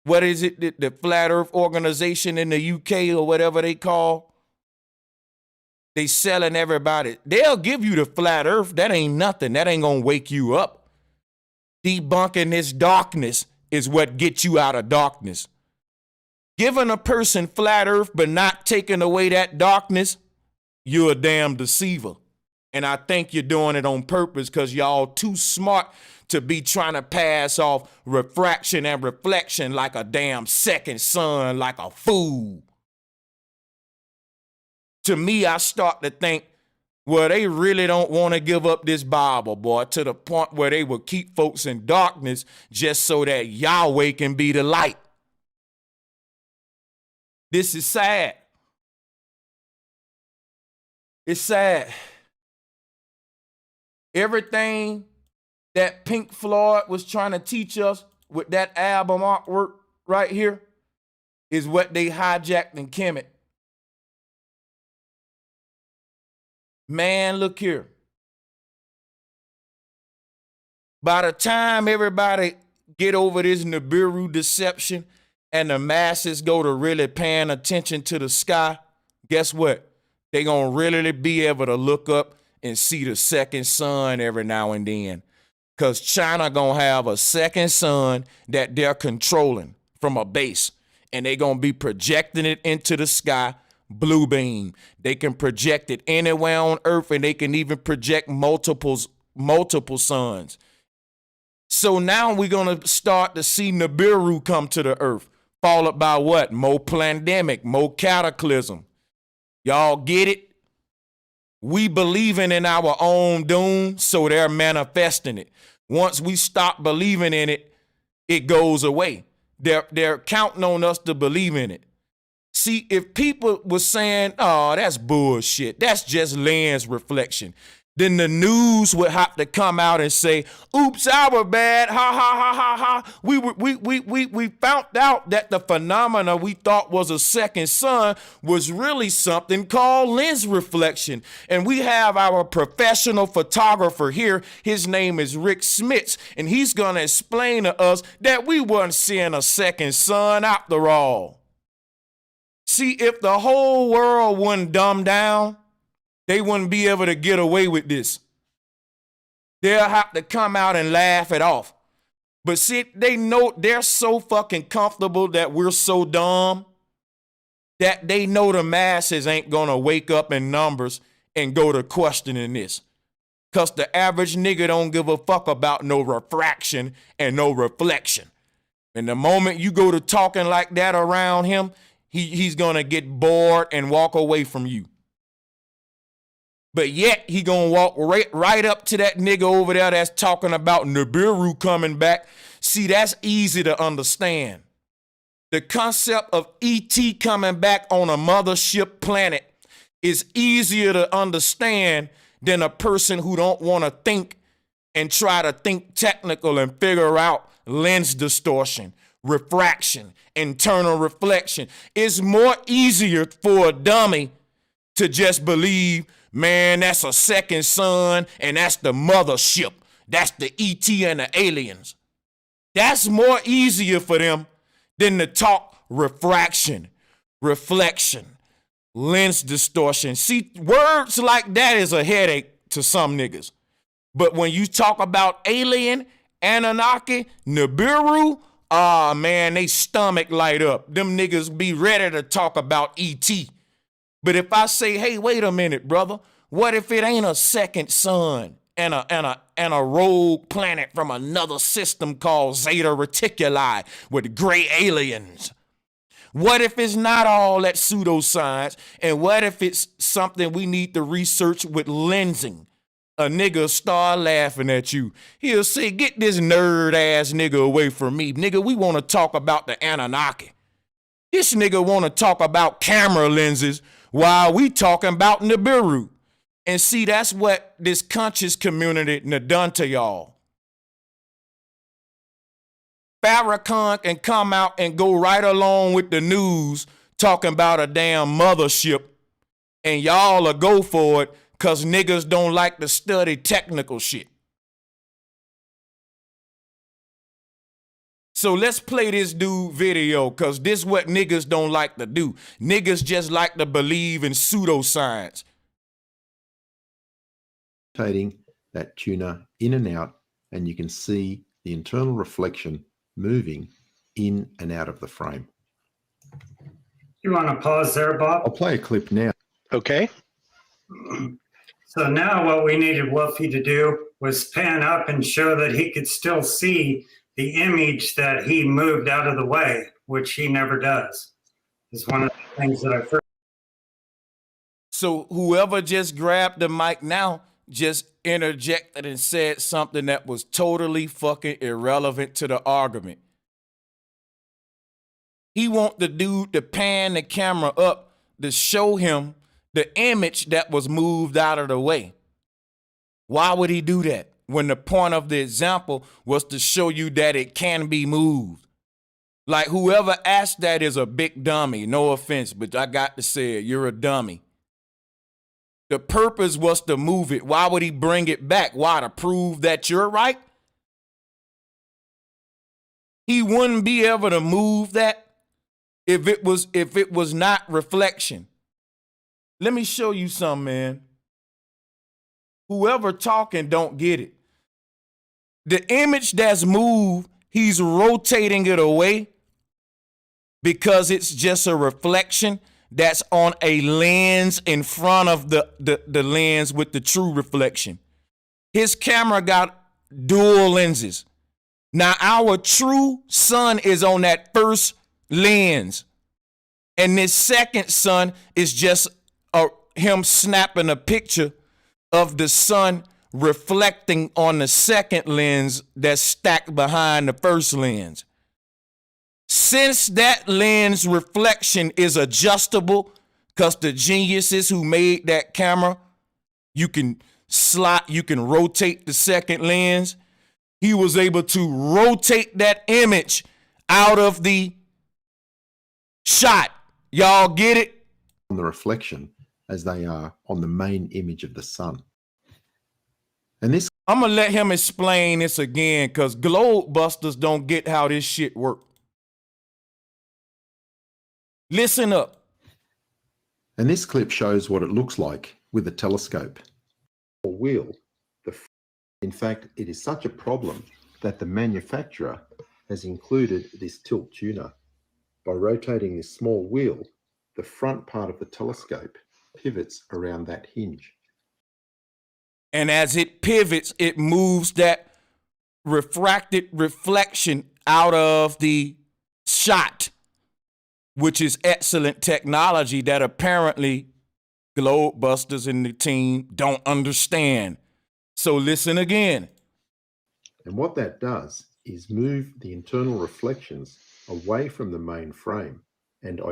What is it? The Flat Earth Organization in the UK or whatever they call. They selling everybody. They'll give you the flat earth. That ain't nothing. That ain't gonna wake you up. Debunking this darkness is what gets you out of darkness. Giving a person flat earth but not taking away that darkness, you're a damn deceiver. And I think you're doing it on purpose because y'all too smart to be trying to pass off refraction and reflection like a damn second sun, like a fool. To me, I start to think, well, they really don't want to give up this Bible, boy, to the point where they will keep folks in darkness just so that Yahweh can be the light. This is sad. It's sad. Everything that Pink Floyd was trying to teach us with that album artwork right here is what they hijacked and Kemet. Man, look here. By the time everybody get over this Nibiru deception and the masses go to really paying attention to the sky, guess what? They gonna really be able to look up and see the second sun every now and then. Because China gonna have a second sun that they're controlling from a base. And they gonna be projecting it into the sky. Blue beam. They can project it anywhere on earth and they can even project multiple suns. So now we're going to start to see Nibiru come to the earth, followed by what? More pandemic, more cataclysm. Y'all get it? We believing in our own doom, so they're manifesting it. Once we stop believing in it, it goes away. They're counting on us to believe in it. See, if people were saying, oh, that's bullshit, that's just lens reflection, then the news would have to come out and say, oops, I was bad, ha, ha, ha, ha, ha. We found out that the phenomena we thought was a second sun was really something called lens reflection. And we have our professional photographer here. His name is Rick Smits, and he's going to explain to us that we weren't seeing a second sun after all. See, if the whole world wouldn't dumb down, they wouldn't be able to get away with this. They'll have to come out and laugh it off. But see, they know they're so fucking comfortable that we're so dumb that they know the masses ain't gonna wake up in numbers and go to questioning this. Because the average nigga don't give a fuck about no refraction and no reflection. And the moment you go to talking like that around him, he's gonna get bored and walk away from you. But yet he gonna walk right up to that nigga over there that's talking about Nibiru coming back. See, that's easy to understand. The concept of E.T. coming back on a mothership planet is easier to understand than a person who don't want to think and try to think technical and figure out lens distortion, refraction, internal reflection. It's more easier for a dummy to just believe, man, that's a second sun and that's the mothership. That's the ET and the aliens. That's more easier for them than to talk refraction, reflection, lens distortion. See, words like that is a headache to some niggas. But when you talk about alien Anunnaki, Nibiru, ah man, they stomach light up. Them niggas be ready to talk about E.T. But if I say, hey, wait a minute, brother, what if it ain't a second sun and a rogue planet from another system called Zeta Reticuli with gray aliens? What if it's not all that pseudoscience? And what if it's something we need to research with lensing? A nigga start laughing at you. He'll say, get this nerd ass nigga away from me. Nigga, we want to talk about the Anunnaki. This nigga want to talk about camera lenses while we talking about Nibiru. And see, that's what this conscious community done to y'all. Farrakhan can come out and go right along with the news talking about a damn mothership, and y'all will go for it because niggas don't like to study technical shit. So let's play this dude video because this is what niggas don't like to do. Niggas just like to believe in pseudoscience. Rotating that tuner in and out, and you can see the internal reflection moving in and out of the frame. You want to pause there, Bob? I'll play a clip now. Okay. So now what we needed Wolfie to do was pan up and show that he could still see the image that he moved out of the way, which he never does. Is one of the things that I first. So whoever just grabbed the mic now just interjected and said something that was totally fucking irrelevant to the argument. He want the dude to pan the camera up to show him the image that was moved out of the way. Why would he do that when the point of the example was to show you that it can be moved? Like whoever asked that is a big dummy. No offense, but I got to say it. You're a dummy. The purpose was to move it. Why would he bring it back? Why? To prove that you're right? He wouldn't be able to move that if it was not reflection. Let me show you something, man. Whoever talking don't get it. The image that's moved, he's rotating it away because it's just a reflection that's on a lens in front of the lens with the true reflection. His camera got dual lenses. Now our true sun is on that first lens. And this second sun is just him snapping a picture of the sun reflecting on the second lens that's stacked behind the first lens. Since that lens reflection is adjustable, because the geniuses who made that camera, you can rotate the second lens. He was able to rotate that image out of the shot. Y'all get it? On the reflection as they are on the main image of the sun. And this, I'm going to let him explain this again because Globebusters don't get how this shit works. Listen up. and this clip shows what it looks like with a telescope. Wheel. In fact, it is such a problem that the manufacturer has included this tilt tuner. By rotating this small wheel, the front part of the telescope pivots around that hinge. And as it pivots, it moves that refracted reflection out of the shot, which is excellent technology that apparently Globebusters and the team don't understand. So listen again. And what that does is move the internal reflections away from the main frame. And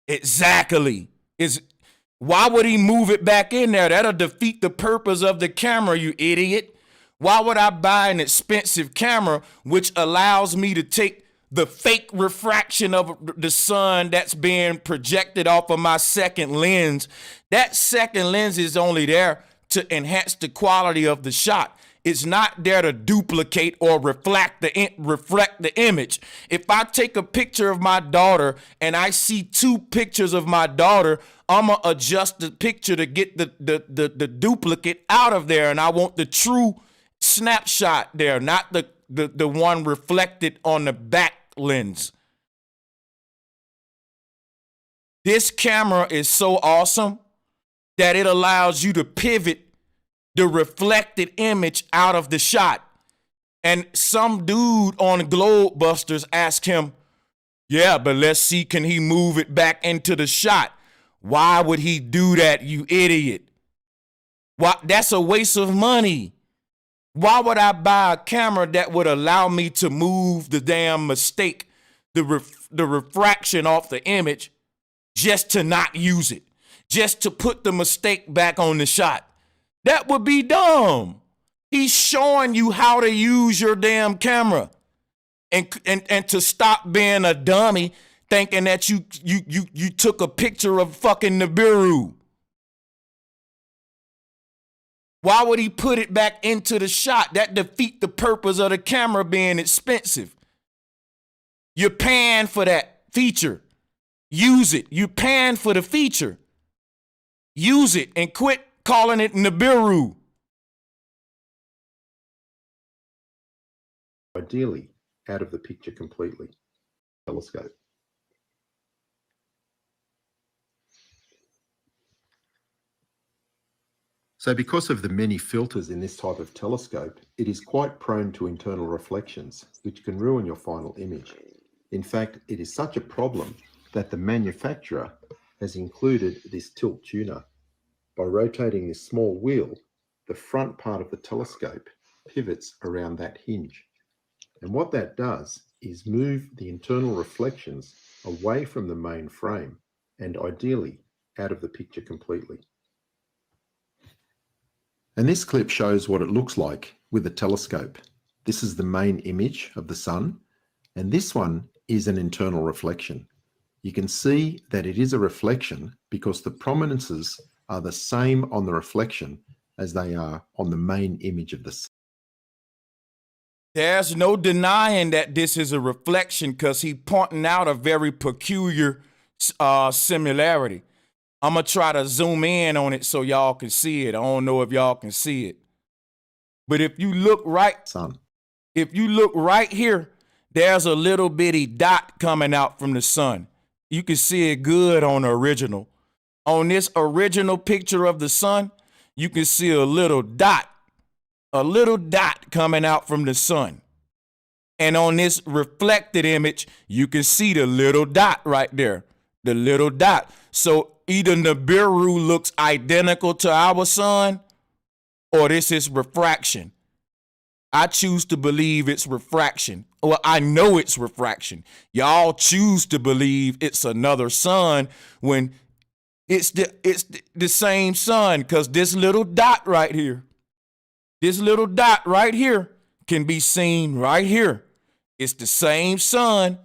Exactly. Why would he move it back in there? That'll defeat the purpose of the camera, you idiot. Why would I buy an expensive camera which allows me to take the fake refraction of the sun that's being projected off of my second lens? That second lens is only there to enhance the quality of the shot. It's not there to duplicate or reflect the image. If I take a picture of my daughter and I see two pictures of my daughter, I'm going to adjust the picture to get the duplicate out of there. And I want the true snapshot there, not the the one reflected on the back lens. This camera is so awesome that it allows you to pivot the reflected image out of the shot. And some dude on Globebusters asked him, yeah, but let's see, can he move it back into the shot? Why would he do that, you idiot? Why? That's a waste of money. Why would I buy a camera that would allow me to move the damn mistake, the refraction off the image, just to not use it, just to put the mistake back on the shot? That would be dumb. He's showing you how to use your damn camera, and to stop being a dummy thinking that you took a picture of fucking Nibiru. Why would he put it back into the shot? That defeats the purpose of the camera being expensive. You're paying for that feature. Use it. You're paying for the feature. Use it and quit calling it Nibiru. Ideally, out of the picture completely. Telescope. So because of the many filters in this type of telescope, it is quite prone to internal reflections, which can ruin your final image. In fact, it is such a problem that the manufacturer has included this tilt tuner. By rotating this small wheel, the front part of the telescope pivots around that hinge. And what that does is move the internal reflections away from the main frame and ideally out of the picture completely. And this clip shows what it looks like with a telescope. This is the main image of the sun, and this one is an internal reflection. You can see that it is a reflection because the prominences are the same on the reflection as they are on the main image of the sun. There's no denying that this is a reflection because he's pointing out a very peculiar similarity. I'm going to try to zoom in on it so y'all can see it. I don't know if y'all can see it. But if you look right here, there's a little bitty dot coming out from the sun. You can see it good on the original. On this original picture of the sun, you can see a little dot coming out from the sun. And on this reflected image, you can see the little dot right there, the little dot. So either Nibiru looks identical to our sun or this is refraction. I choose to believe it's refraction. Well, I know it's refraction. Y'all choose to believe it's another sun when it's the same sun, because this little dot right here, can be seen right here. It's the same sun,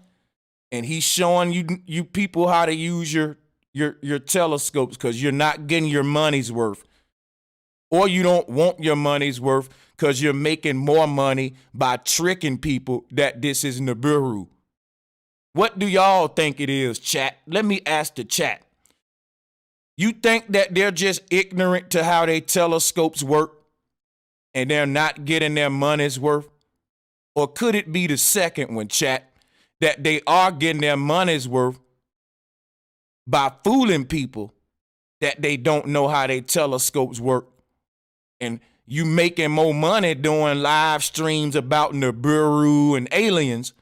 and he's showing you people how to use your telescopes because you're not getting your money's worth. Or you don't want your money's worth because you're making more money by tricking people that this is Nibiru. What do y'all think it is, chat? Let me ask the chat. You think that they're just ignorant to how they telescopes work and they're not getting their money's worth? Or could it be the second one, chat, that they are getting their money's worth by fooling people that they don't know how they telescopes work? And you making more money doing live streams about Nibiru and aliens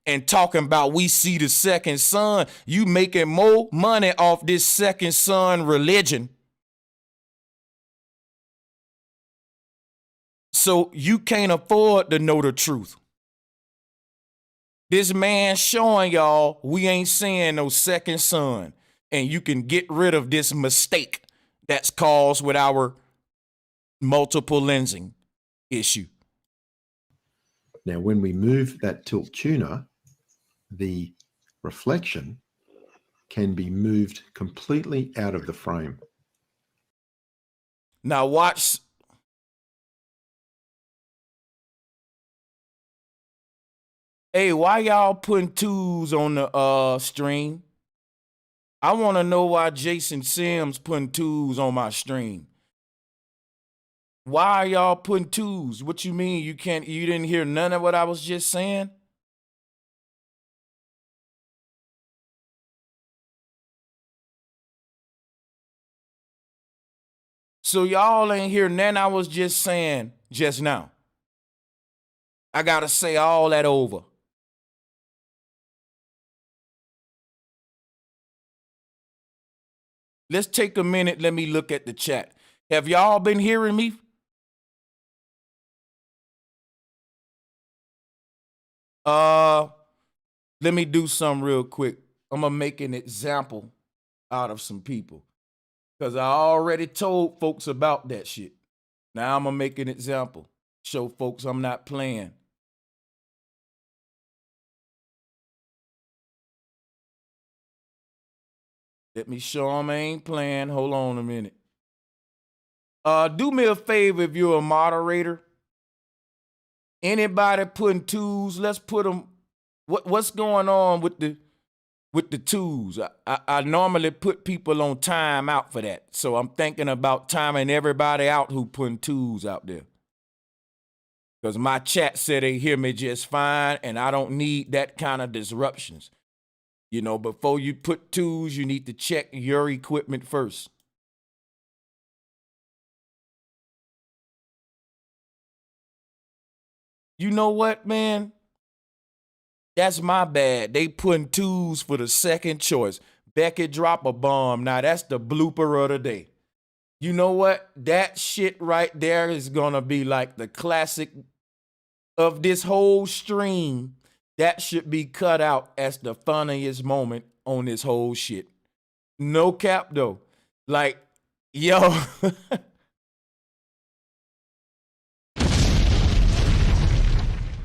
and talking about we see the second sun. You making more money off this second sun religion. So you can't afford to know the truth. This man showing y'all we ain't seeing no second sun, and you can get rid of this mistake that's caused with our multiple lensing issue. Now, when we move that tilt tuner, the reflection can be moved completely out of the frame. Now watch. Hey, why y'all putting twos on the stream? I want to know why Jason Sims putting twos on my stream. Why are y'all putting twos? What you mean you didn't hear none of what I was just saying? So y'all ain't hear none I was just saying just now. I gotta say all that over. Let's take a minute. Let me look at the chat. Have y'all been hearing me? Let me do something real quick. I'm gonna make an example out of some people because I already told folks about that shit. Now I'm gonna make an example. Show folks I'm not playing. Let me show them I ain't playing. Hold on a minute. Do me a favor if you're a moderator. Anybody putting twos, let's put them. What's going on with the twos? I normally put people on time out for that. So I'm thinking about timing everybody out who putting twos out there. Because my chat said they hear me just fine, and I don't need that kind of disruptions. You know, before you put twos, you need to check your equipment first. You know what, man? That's my bad. They putting twos for the second choice. Beckett drop a bomb. Now that's the blooper of the day. You know what? That shit right there is gonna be like the classic of this whole stream. That should be cut out as the funniest moment on this whole shit. No cap though. Like, yo.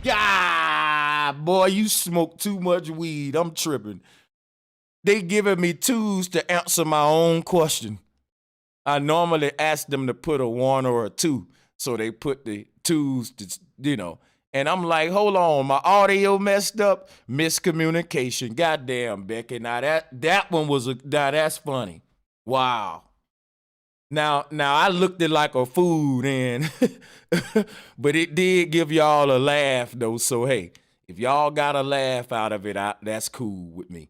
God, boy, you smoke too much weed. I'm tripping. They giving me twos to answer my own question. I normally ask them to put a 1 or a 2. So they put the twos to, you know. And I'm like, hold on, my audio messed up. Miscommunication. Goddamn, Becky. Now that one was now that's funny. Wow. Now I looked it like a fool then, but it did give y'all a laugh though. So hey, if y'all got a laugh out of it, that's cool with me.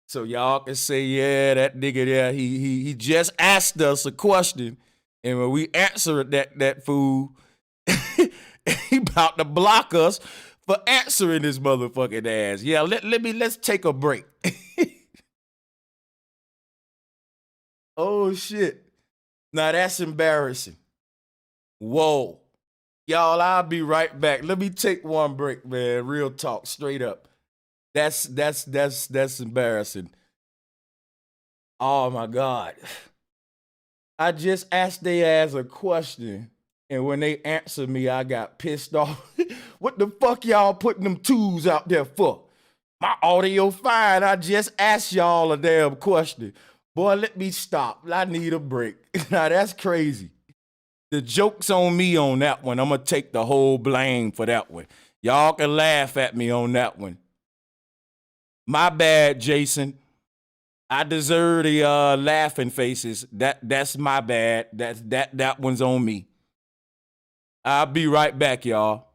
So y'all can say, yeah, that nigga there, he just asked us a question, and when we answered that fool, he about to block us for answering this motherfucking ass. Yeah, let's take a break. Oh shit. Now that's embarrassing. Whoa. Y'all, I'll be right back. Let me take one break, man. Real talk, straight up. That's embarrassing. Oh my God. I just asked their ass a question, and when they answered me, I got pissed off. What the fuck y'all putting them twos out there for? My audio fine. I just asked y'all a damn question. Boy, let me stop. I need a break. Now, that's crazy. The joke's on me on that one. I'm going to take the whole blame for that one. Y'all can laugh at me on that one. My bad, Jason. I deserve the laughing faces. That's my bad. That one's on me. I'll be right back, y'all.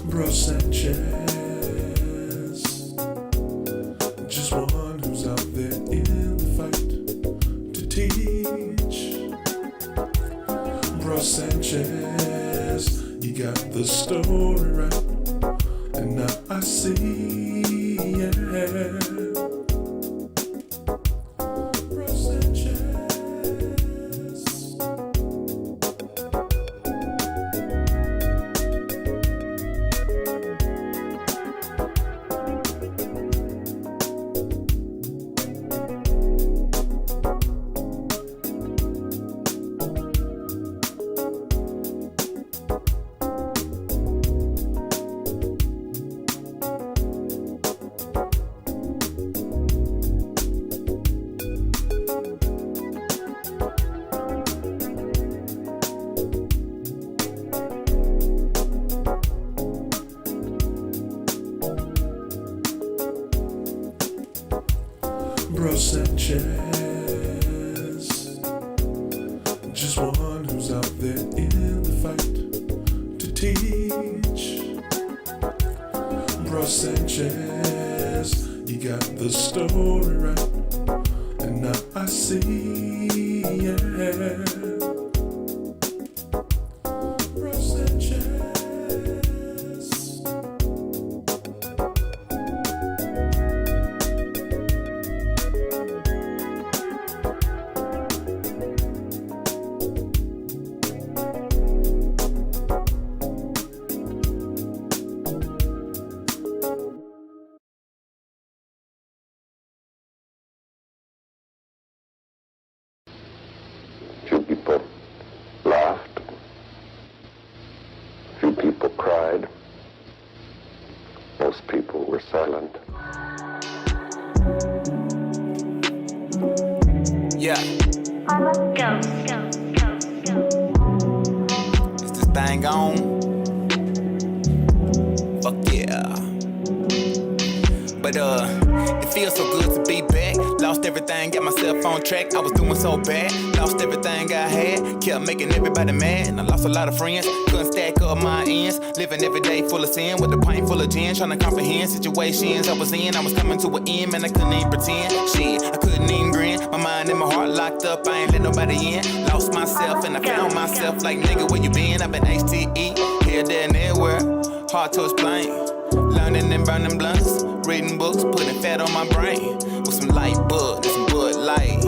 Bro Sanchez, just one who's out there in the fight to teach. Bro Sanchez, you got the story right, and now I see, yeah. Bro Bro Sanchez, just one who's out there in the fight to teach. Bro Sanchez, you got the story right, and now I see, yeah. Bro Sanchez. Few people laughed. Few people cried. Most people were silent. Yeah. Go. Is this thing on? Fuck yeah. But it feels so good to be back. Lost everything, got myself on track. I was doing so bad, lost everything I had. Kept making everybody mad, and I lost a lot of friends. Couldn't stack up my ends. Living every day full of sin, with a pint full of gin. Trying to comprehend situations I was in. I was coming to an end, man, I couldn't even pretend. Shit, I couldn't even grin. My mind and my heart locked up, I ain't let nobody in. Lost myself, and I found myself like, nigga, where you been? I've been HTE, here, there, and everywhere. Hard to explain. Learning and burning blunts, reading books, putting fat on my brain. With some light bud and some Bud Light.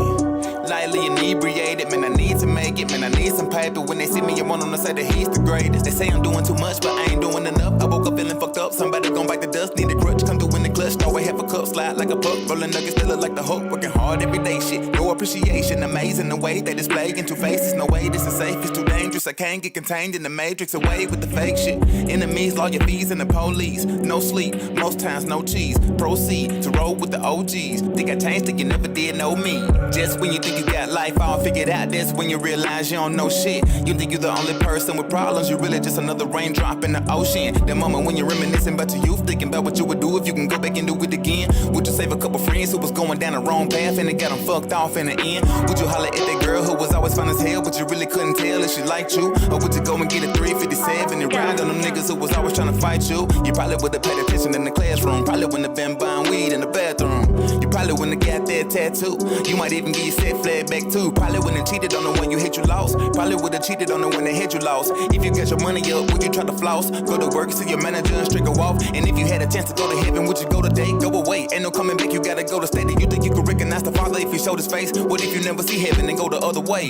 Lightly inebriated, man, I need to make it. Man, I need some paper. When they see me, I want them to say that he's the greatest. They say I'm doing too much, but I ain't doing enough. I woke up feeling fucked up. Somebody gon' bite the dust. Need a crutch, come through in the clutch. No way, half a cup, slide like a puck. Rolling nuggets, still look like the Hulk. Working hard every day, shit. No appreciation, amazing the way they display in two faces. No way, this is safe, it's too dangerous. I can't get contained in the matrix, away with the fake shit. Enemies, lawyer fees, and the police. No sleep, most times no cheese. Proceed to roll with the OGs. Think I changed it, you never did know me. Just when you think you got life all figured out, that's when you realize you don't know shit. You think you're the only person with problems, you really just another raindrop in the ocean. The moment when you're reminiscing about your youth, thinking about what you would do if you can go back and do it again. Would you save a couple friends who was going down the wrong path and it got them fucked off in the end? Would you holler at that girl who was always fine as hell, but you really couldn't tell if she liked you? Or would you go and get a 357 and ride on them niggas who was always trying to fight you? You probably would have paid attention in the classroom, probably wouldn't have been buying weed in the bathroom. You probably wouldn't have got that tattoo. You might even get your set flag back too. Probably wouldn't have cheated on the one you hate you lost. Probably would have cheated on the one that had you lost. If you got your money up, would you try to floss? Go to work, see your manager and straight go off. And if you had a chance to go to heaven, would you go today? Go away, ain't no coming back, you gotta go to state. Do you think you could recognize the Father if you showed his face? What if you never see heaven and go the other way?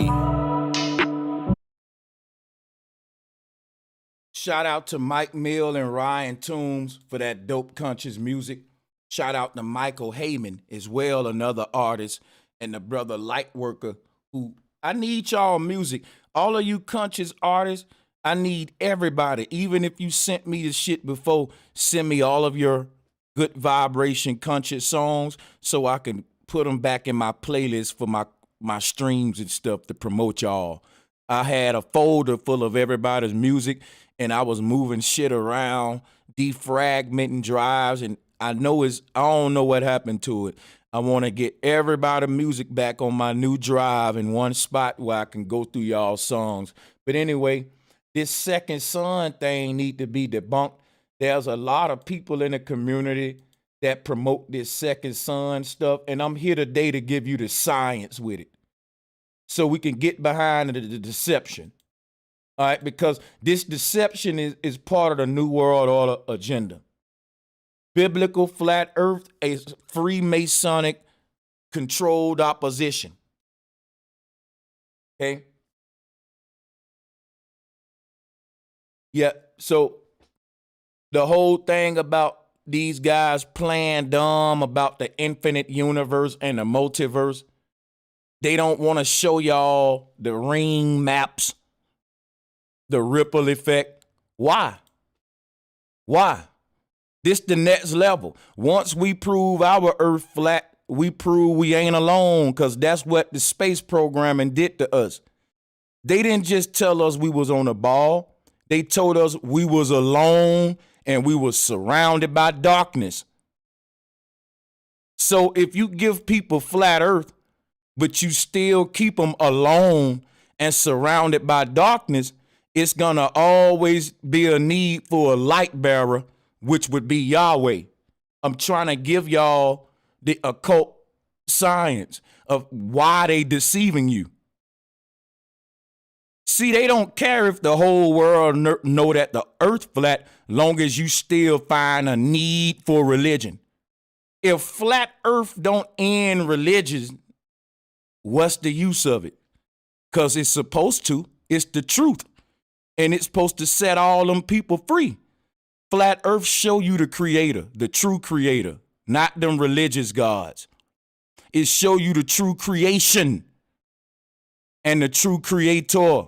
Shout out to Mike Mill and Ryan Toombs for that dope conscious music. Shout out to Michael Heyman as well, another artist, and the brother Lightworker, who I need y'all music. All of you conscious artists, I need everybody. Even if you sent me the shit before, send me all of your good vibration conscious songs so I can put them back in my playlist for my streams and stuff to promote y'all. I had a folder full of everybody's music, and I was moving shit around, defragmenting drives, and I don't know what happened to it. I want to get everybody's music back on my new drive in one spot where I can go through y'all songs. But anyway, this second son thing need to be debunked. There's a lot of people in the community that promote this second son stuff, and I'm here today to give you the science with it so we can get behind the deception. All right, because this deception is part of the New World Order agenda. Biblical flat earth is Freemasonic controlled opposition. Okay? Yeah, so the whole thing about these guys playing dumb about the infinite universe and the multiverse, they don't want to show y'all the ring maps, the ripple effect. Why? Why? This the next level. Once we prove our earth flat, we prove we ain't alone, because that's what the space programming did to us. They didn't just tell us we was on a ball. They told us we was alone and we was surrounded by darkness. So if you give people flat earth, but you still keep them alone and surrounded by darkness, it's going to always be a need for a light bearer, which would be Yahweh. I'm trying to give y'all the occult science of why they deceiving you. See, they don't care if the whole world know that the earth flat, long as you still find a need for religion. If flat earth don't end religion, what's the use of it? Because it's supposed to. It's the truth. And it's supposed to set all them people free. Flat earth show you the creator, the true creator, not them religious gods. It show you the true creation and the true creator.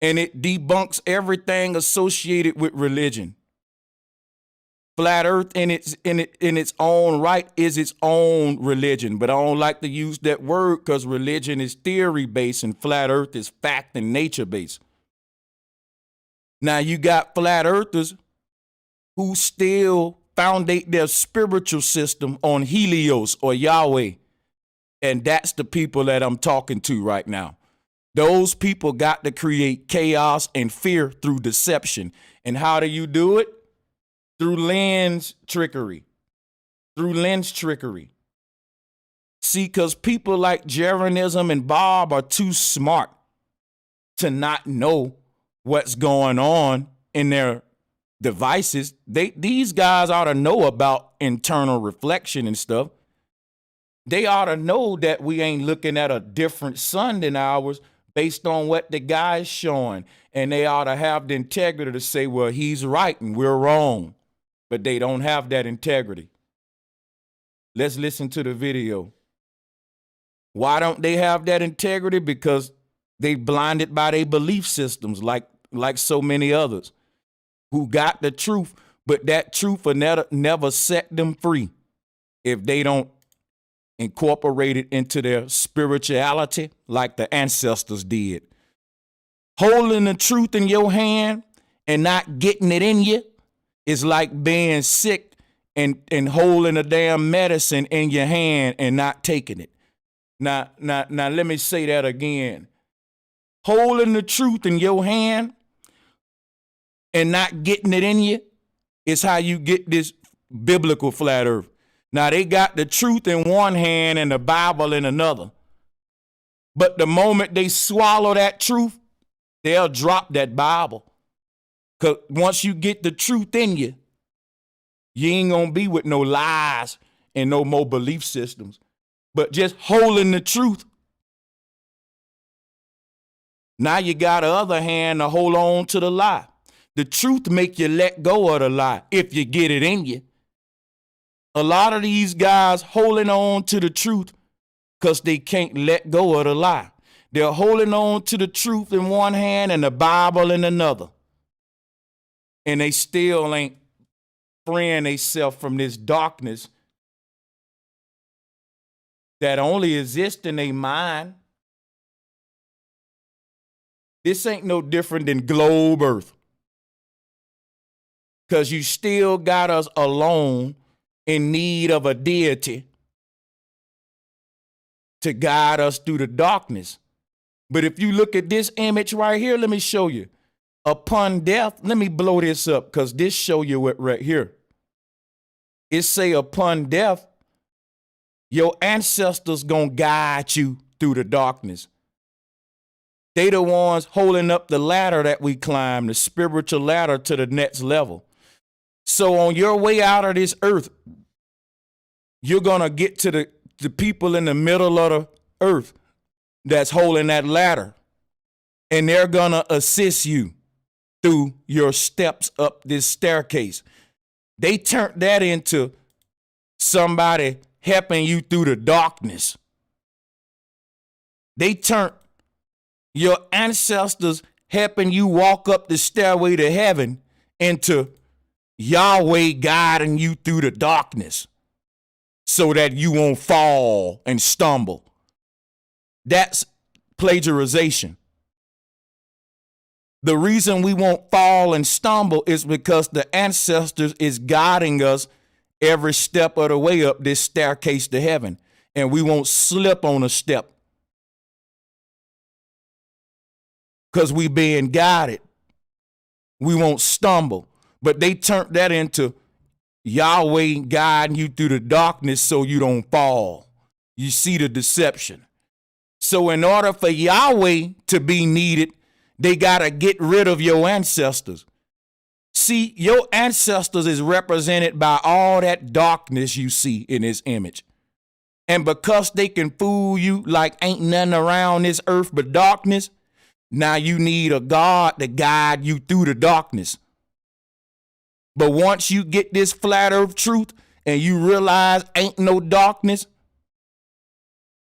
And it debunks everything associated with religion. Flat earth in its own right is its own religion. But I don't like to use that word because religion is theory based and flat earth is fact and nature based. Now you got flat earthers who still foundate their spiritual system on Helios or Yahweh. And that's the people that I'm talking to right now. Those people got to create chaos and fear through deception. And how do you do it? Through lens trickery. Through lens trickery. See, because people like Jeranism and Bob are too smart to not know what's going on in their devices. These guys ought to know about internal reflection and stuff. They ought to know that we ain't looking at a different sun than ours based on what the guy's showing. And they ought to have the integrity to say, well, he's right and we're wrong. But they don't have that integrity. Let's listen to the video. Why don't they have that integrity? Because they blinded by their belief systems like so many others who got the truth, but that truth will never set them free if they don't incorporate it into their spirituality like the ancestors did. Holding the truth in your hand and not getting it in you is like being sick and holding a damn medicine in your hand and not taking it. Now, let me say that again. Holding the truth in your hand and not getting it in you is how you get this biblical flat earth. Now, they got the truth in one hand and the Bible in another. But the moment they swallow that truth, they'll drop that Bible. Because once you get the truth in you, you ain't going to be with no lies and no more belief systems. But just holding the truth. Now you got the other hand to hold on to the lie. The truth make you let go of the lie if you get it in you. A lot of these guys holding on to the truth because they can't let go of the lie. They're holding on to the truth in one hand and the Bible in another. And they still ain't freeing themselves from this darkness that only exists in their mind. This ain't no different than globe earth. Because you still got us alone in need of a deity to guide us through the darkness. But if you look at this image right here, let me show you. Upon death, let me blow this up because this show you it right here. It say upon death, your ancestors gonna guide you through the darkness. They the ones holding up the ladder that we climb, the spiritual ladder to the next level. So on your way out of this earth, you're gonna get to the people in the middle of the earth that's holding that ladder, and they're gonna assist you through your steps up this staircase. They turned that into somebody helping you through the darkness. They turned your ancestors helping you walk up the stairway to heaven into Yahweh guiding you through the darkness so that you won't fall and stumble. That's plagiarization. The reason we won't fall and stumble is because the ancestors is guiding us every step of the way up this staircase to heaven. And we won't slip on a step because we being guided. We won't stumble. But they turned that into Yahweh guiding you through the darkness so you don't fall. You see the deception. So in order for Yahweh to be needed, they got to get rid of your ancestors. See, your ancestors is represented by all that darkness you see in his image. And because they can fool you like ain't nothing around this earth but darkness, now you need a God to guide you through the darkness. But once you get this flat earth truth and you realize ain't no darkness,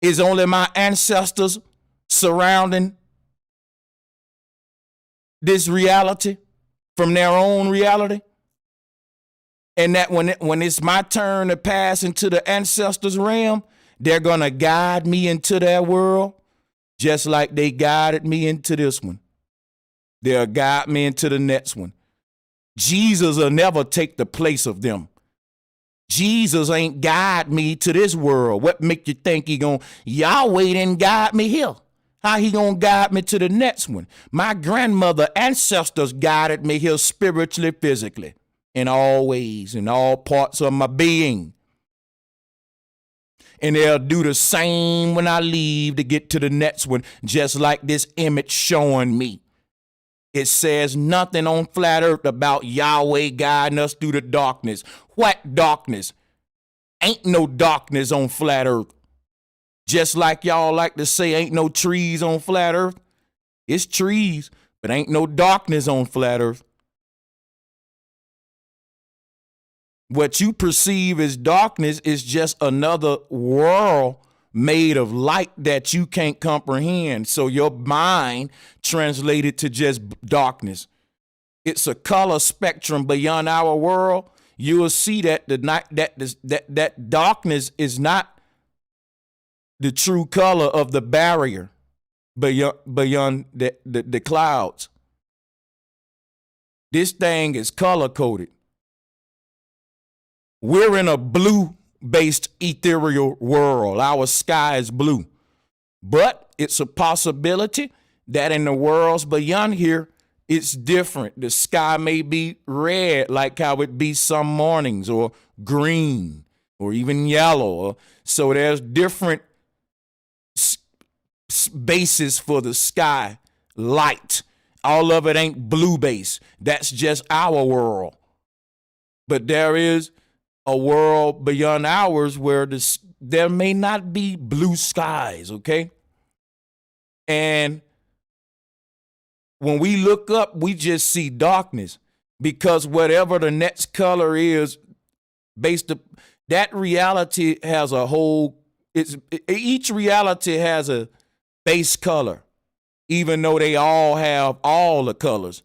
it's only my ancestors surrounding this reality from their own reality, and that when it's my turn to pass into the ancestors' realm, they're going to guide me into their world just like they guided me into this one. They'll guide me into the next one. Jesus will never take the place of them. Jesus ain't guide me to this world. What make you think he gonna? Yahweh didn't guide me here. How he gonna guide me to the next one? My grandmother ancestors guided me here spiritually, physically, in all ways, in all parts of my being. And they'll do the same when I leave to get to the next one, just like this image showing me. It says nothing on flat earth about Yahweh guiding us through the darkness. What darkness? Ain't no darkness on flat earth. Just like y'all like to say ain't no trees on flat earth. It's trees, but ain't no darkness on flat earth. What you perceive as darkness is just another world made of light that you can't comprehend. So your mind translated to just darkness. It's a color spectrum beyond our world. You will see that that darkness is not the true color of the barrier beyond the clouds. This thing is color coded. We're in a blue-based ethereal world. Our sky is blue. But it's a possibility that in the worlds beyond here, it's different. The sky may be red, like how it be some mornings, or green, or even yellow. So there's different bases for the sky. Light. All of it ain't blue base. That's just our world. But there is a world beyond ours where there may not be blue skies, okay? And when we look up, we just see darkness, because whatever the next color is, that reality has a whole, each reality has a base color, even though they all have all the colors.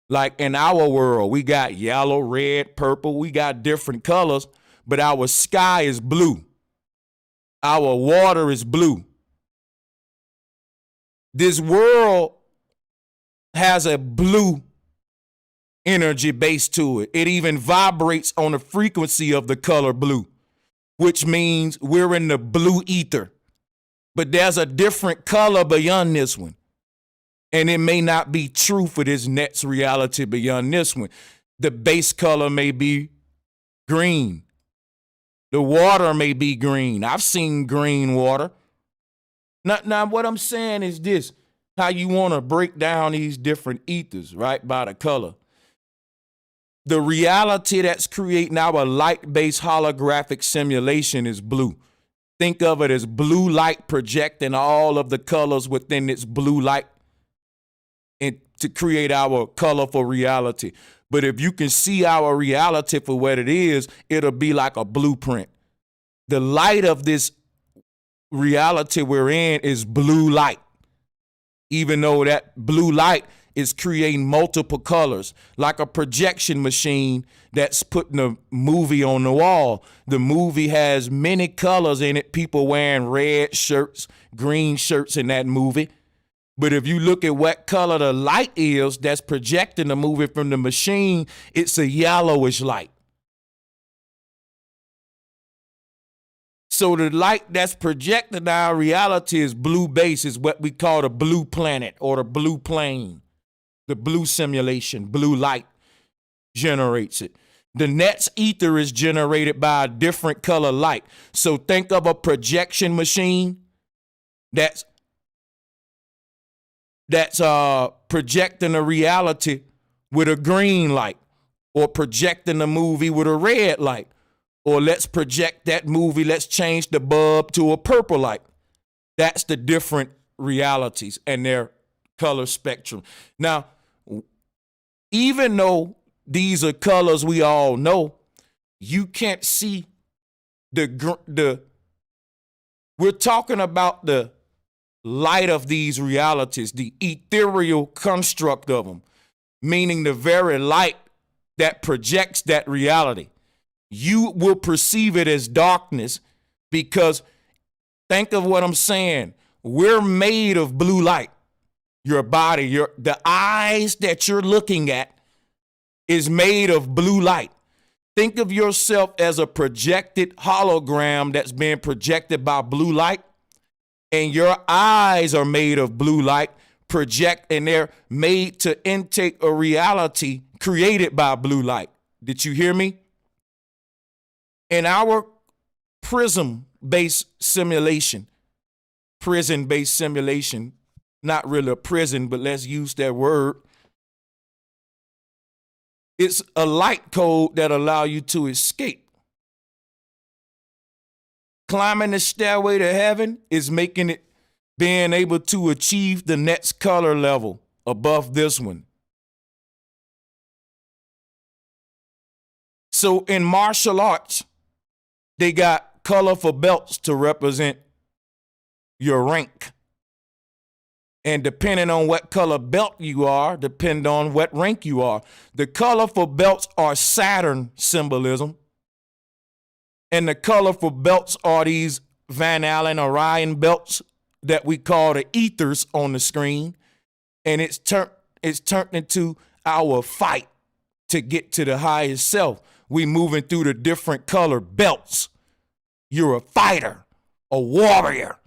Like in our world, we got yellow, red, purple. We got different colors, but our sky is blue. Our water is blue. This world has a blue energy base to it. It even vibrates on the frequency of the color blue, which means we're in the blue ether. But there's a different color beyond this one. And it may not be true for this next reality beyond this one. The base color may be green. The water may be green. I've seen green water. Now what I'm saying is this, how you want to break down these different ethers, right, by the color. The reality that's creating our light-based holographic simulation is blue. Think of it as blue light projecting all of the colors within its blue light and to create our colorful reality. But if you can see our reality for what it is, it'll be like a blueprint. The light of this reality we're in is blue light, even though that blue light is creating multiple colors, like a projection machine that's putting a movie on the wall. The movie has many colors in it, people wearing red shirts, green shirts in that movie. But if you look at what color the light is that's projecting the movie from the machine, it's a yellowish light. So the light that's projected in our reality is blue base, is what we call the blue planet or the blue plane. The blue simulation, blue light generates it. The net's ether is generated by a different color light. So think of a projection machine that's projecting a reality with a green light, or projecting a movie with a red light, or let's project that movie, let's change the bulb to a purple light. That's the different realities and their color spectrum. Now, even though these are colors we all know, you can't see we're talking about the light of these realities, the ethereal construct of them, meaning the very light that projects that reality. You will perceive it as darkness because think of what I'm saying. We're made of blue light. Your body, the eyes that you're looking at is made of blue light. Think of yourself as a projected hologram that's being projected by blue light, and your eyes are made of blue light, and they're made to intake a reality created by blue light. Did you hear me? In our prison-based simulation, not really a prison, but let's use that word. It's a light code that allows you to escape. Climbing the stairway to heaven is being able to achieve the next color level above this one. So in martial arts, they got colorful belts to represent your rank. And depending on what color belt you are, depend on what rank you are. The colorful belts are Saturn symbolism. And the colorful belts are these Van Allen Orion belts that we call the ethers on the screen. And it's turned into our fight to get to the highest self. We moving through the different color belts. You're a fighter, a warrior,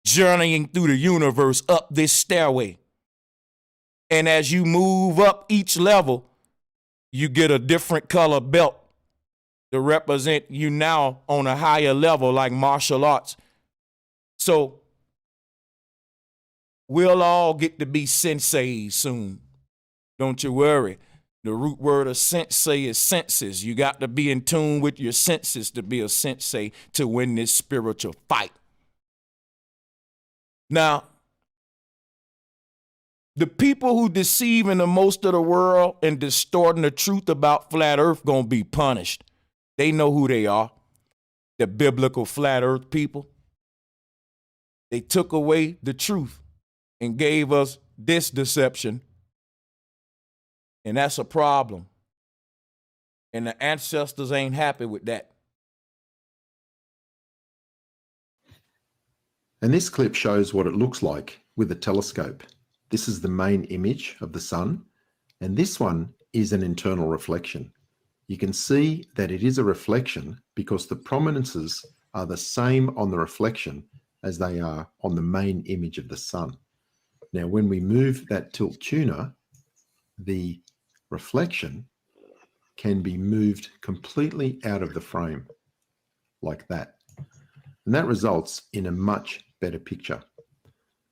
journeying through the universe up this stairway. And as you move up each level, you get a different color belt to represent you now on a higher level, like martial arts. So we'll all get to be senseis soon. Don't you worry. The root word of sensei is senses. You got to be in tune with your senses to be a sensei to win this spiritual fight. Now, the people who deceiving the most of the world and distorting the truth about flat earth gonna be punished. They know who they are. The biblical flat earth people. They took away the truth and gave us this deception. And that's a problem. And the ancestors ain't happy with that. And this clip shows what it looks like with a telescope. This is the main image of the sun, and this one is an internal reflection. You can see that it is a reflection because the prominences are the same on the reflection as they are on the main image of the sun. Now, when we move that tilt tuner, the reflection can be moved completely out of the frame like that. And that results in a much better picture.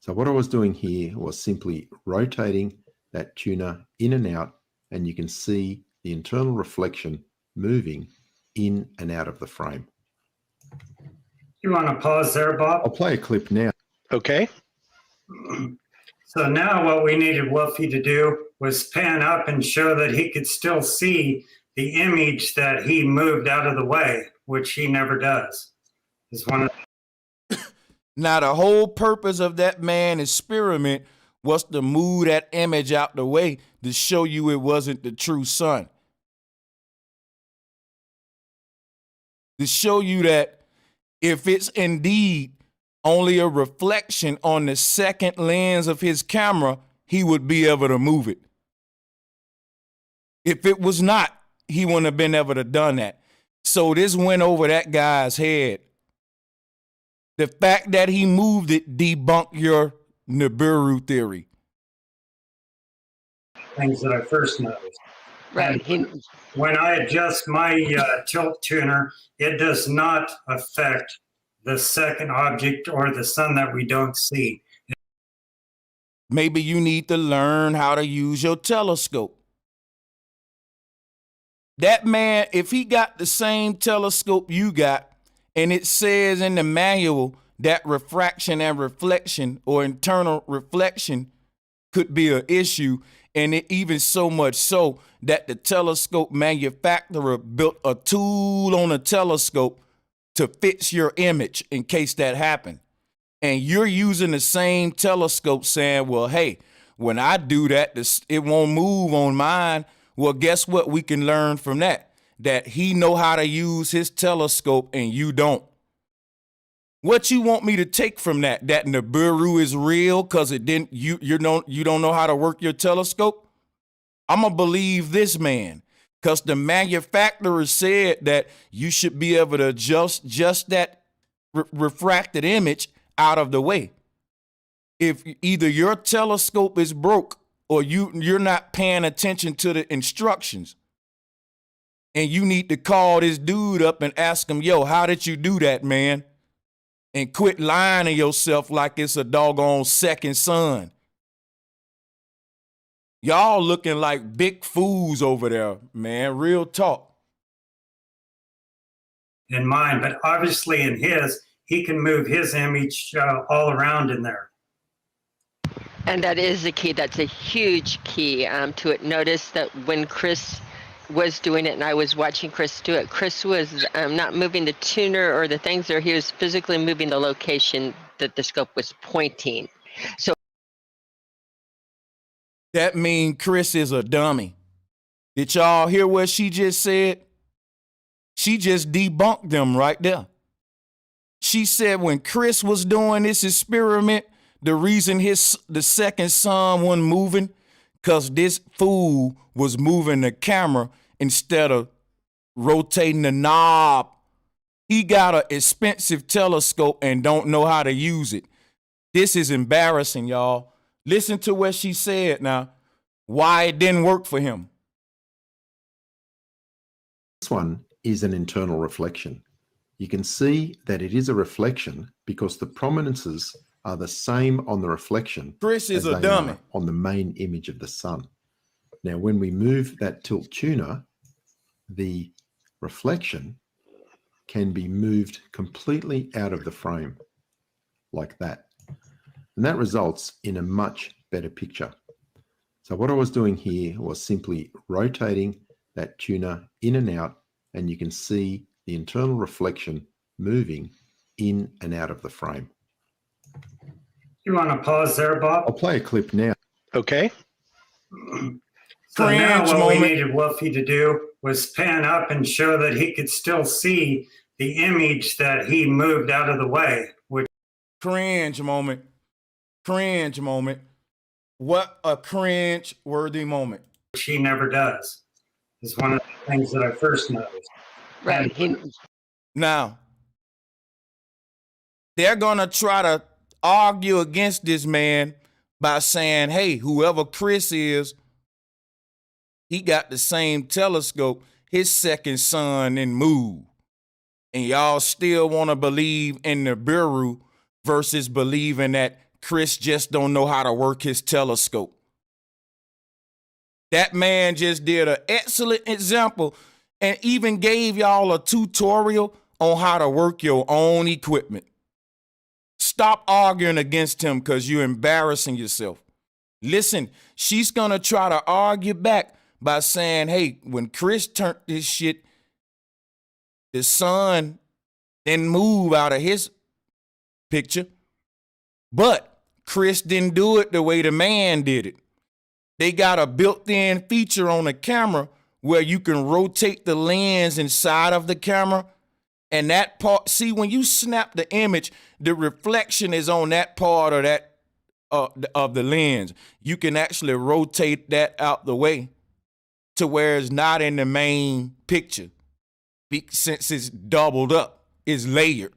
So what I was doing here was simply rotating that tuner in and out, and you can see the internal reflection moving in and out of the frame. You want to pause there, Bob? I'll play a clip now. Okay. So now what we needed Wolfie to do was pan up and show that he could still see the image that he moved out of the way, which he never does. Is one of Now, the whole purpose of that man experiment was to move that image out the way to show you it wasn't the true sun. To show you that if it's indeed only a reflection on the second lens of his camera, he would be able to move it. If it was not, he wouldn't have been able to done that. So this went over that guy's head The fact that he moved it debunked your Nibiru theory. Things that I first noticed. Right. When I adjust my tilt tuner, it does not affect the second object or the sun that we don't see. Maybe you need to learn how to use your telescope. That man, if he got the same telescope you got, and it says in the manual that refraction and reflection or internal reflection could be an issue, and it even so much so that the telescope manufacturer built a tool on a telescope to fix your image in case that happened. And you're using the same telescope saying, well, hey, when I do that, it won't move on mine. Well, guess what? We can learn from that he know how to use his telescope and you don't. What you want me to take from that Nibiru is real because it didn't you don't know how to work your telescope? I'm gonna believe this man because the manufacturer said that you should be able to adjust just that refracted image out of the way. If either your telescope is broke or you're not paying attention to the instructions, and you need to call this dude up and ask him, yo, how did you do that, man? And quit lying to yourself like it's a doggone second sun. Y'all looking like big fools over there, man. Real talk. In mine, but obviously in his, he can move his image all around in there. And that is the key. That's a huge key to it. Notice that when Chris was doing it and I was watching Chris do it, Chris was not moving the tuner or the things there. He was physically moving the location that the scope was pointing. So that means Chris is a dummy. Did y'all hear what she just said? She just debunked them right there. She said when Chris was doing this experiment, the reason the second sun wasn't moving, because this fool was moving the camera instead of rotating the knob. He got an expensive telescope and don't know how to use it. This is embarrassing, y'all. Listen to what she said now, why it didn't work for him. This one is an internal reflection. You can see that it is a reflection because the prominences are the same on the reflection Chris is as a they dummy. are on the main image of the sun. Now, when we move that tilt tuner, the reflection can be moved completely out of the frame like that. And that results in a much better picture. So what I was doing here was simply rotating that tuner in and out, and you can see the internal reflection moving in and out of the frame. You want to pause there, Bob? I'll play a clip now. Okay. So now Cringe what moment. we needed Wolfie to do was pan up and show that he could still see the image that he moved out of the way, which Cringe moment. Cringe moment. What a cringe-worthy moment. he never does. Is one of the things that I first noticed. right. Now, they're going to try to argue against this man by saying, hey, whoever Chris is, he got the same telescope, his second son didn't move. And y'all still want to believe in the Nibiru versus believing that Chris just don't know how to work his telescope. That man just did an excellent example and even gave y'all a tutorial on how to work your own equipment. Stop arguing against him because you're embarrassing yourself. Listen, she's going to try to argue back by saying, hey, when Chris turned this shit, the sun didn't move out of his picture. But Chris didn't do it the way the man did it. They got a built-in feature on the camera where you can rotate the lens inside of the camera. And that part, see, when you snap the image, the reflection is on that part of that of the lens. You can actually rotate that out the way to where it's not in the main picture since it's doubled up, it's layered.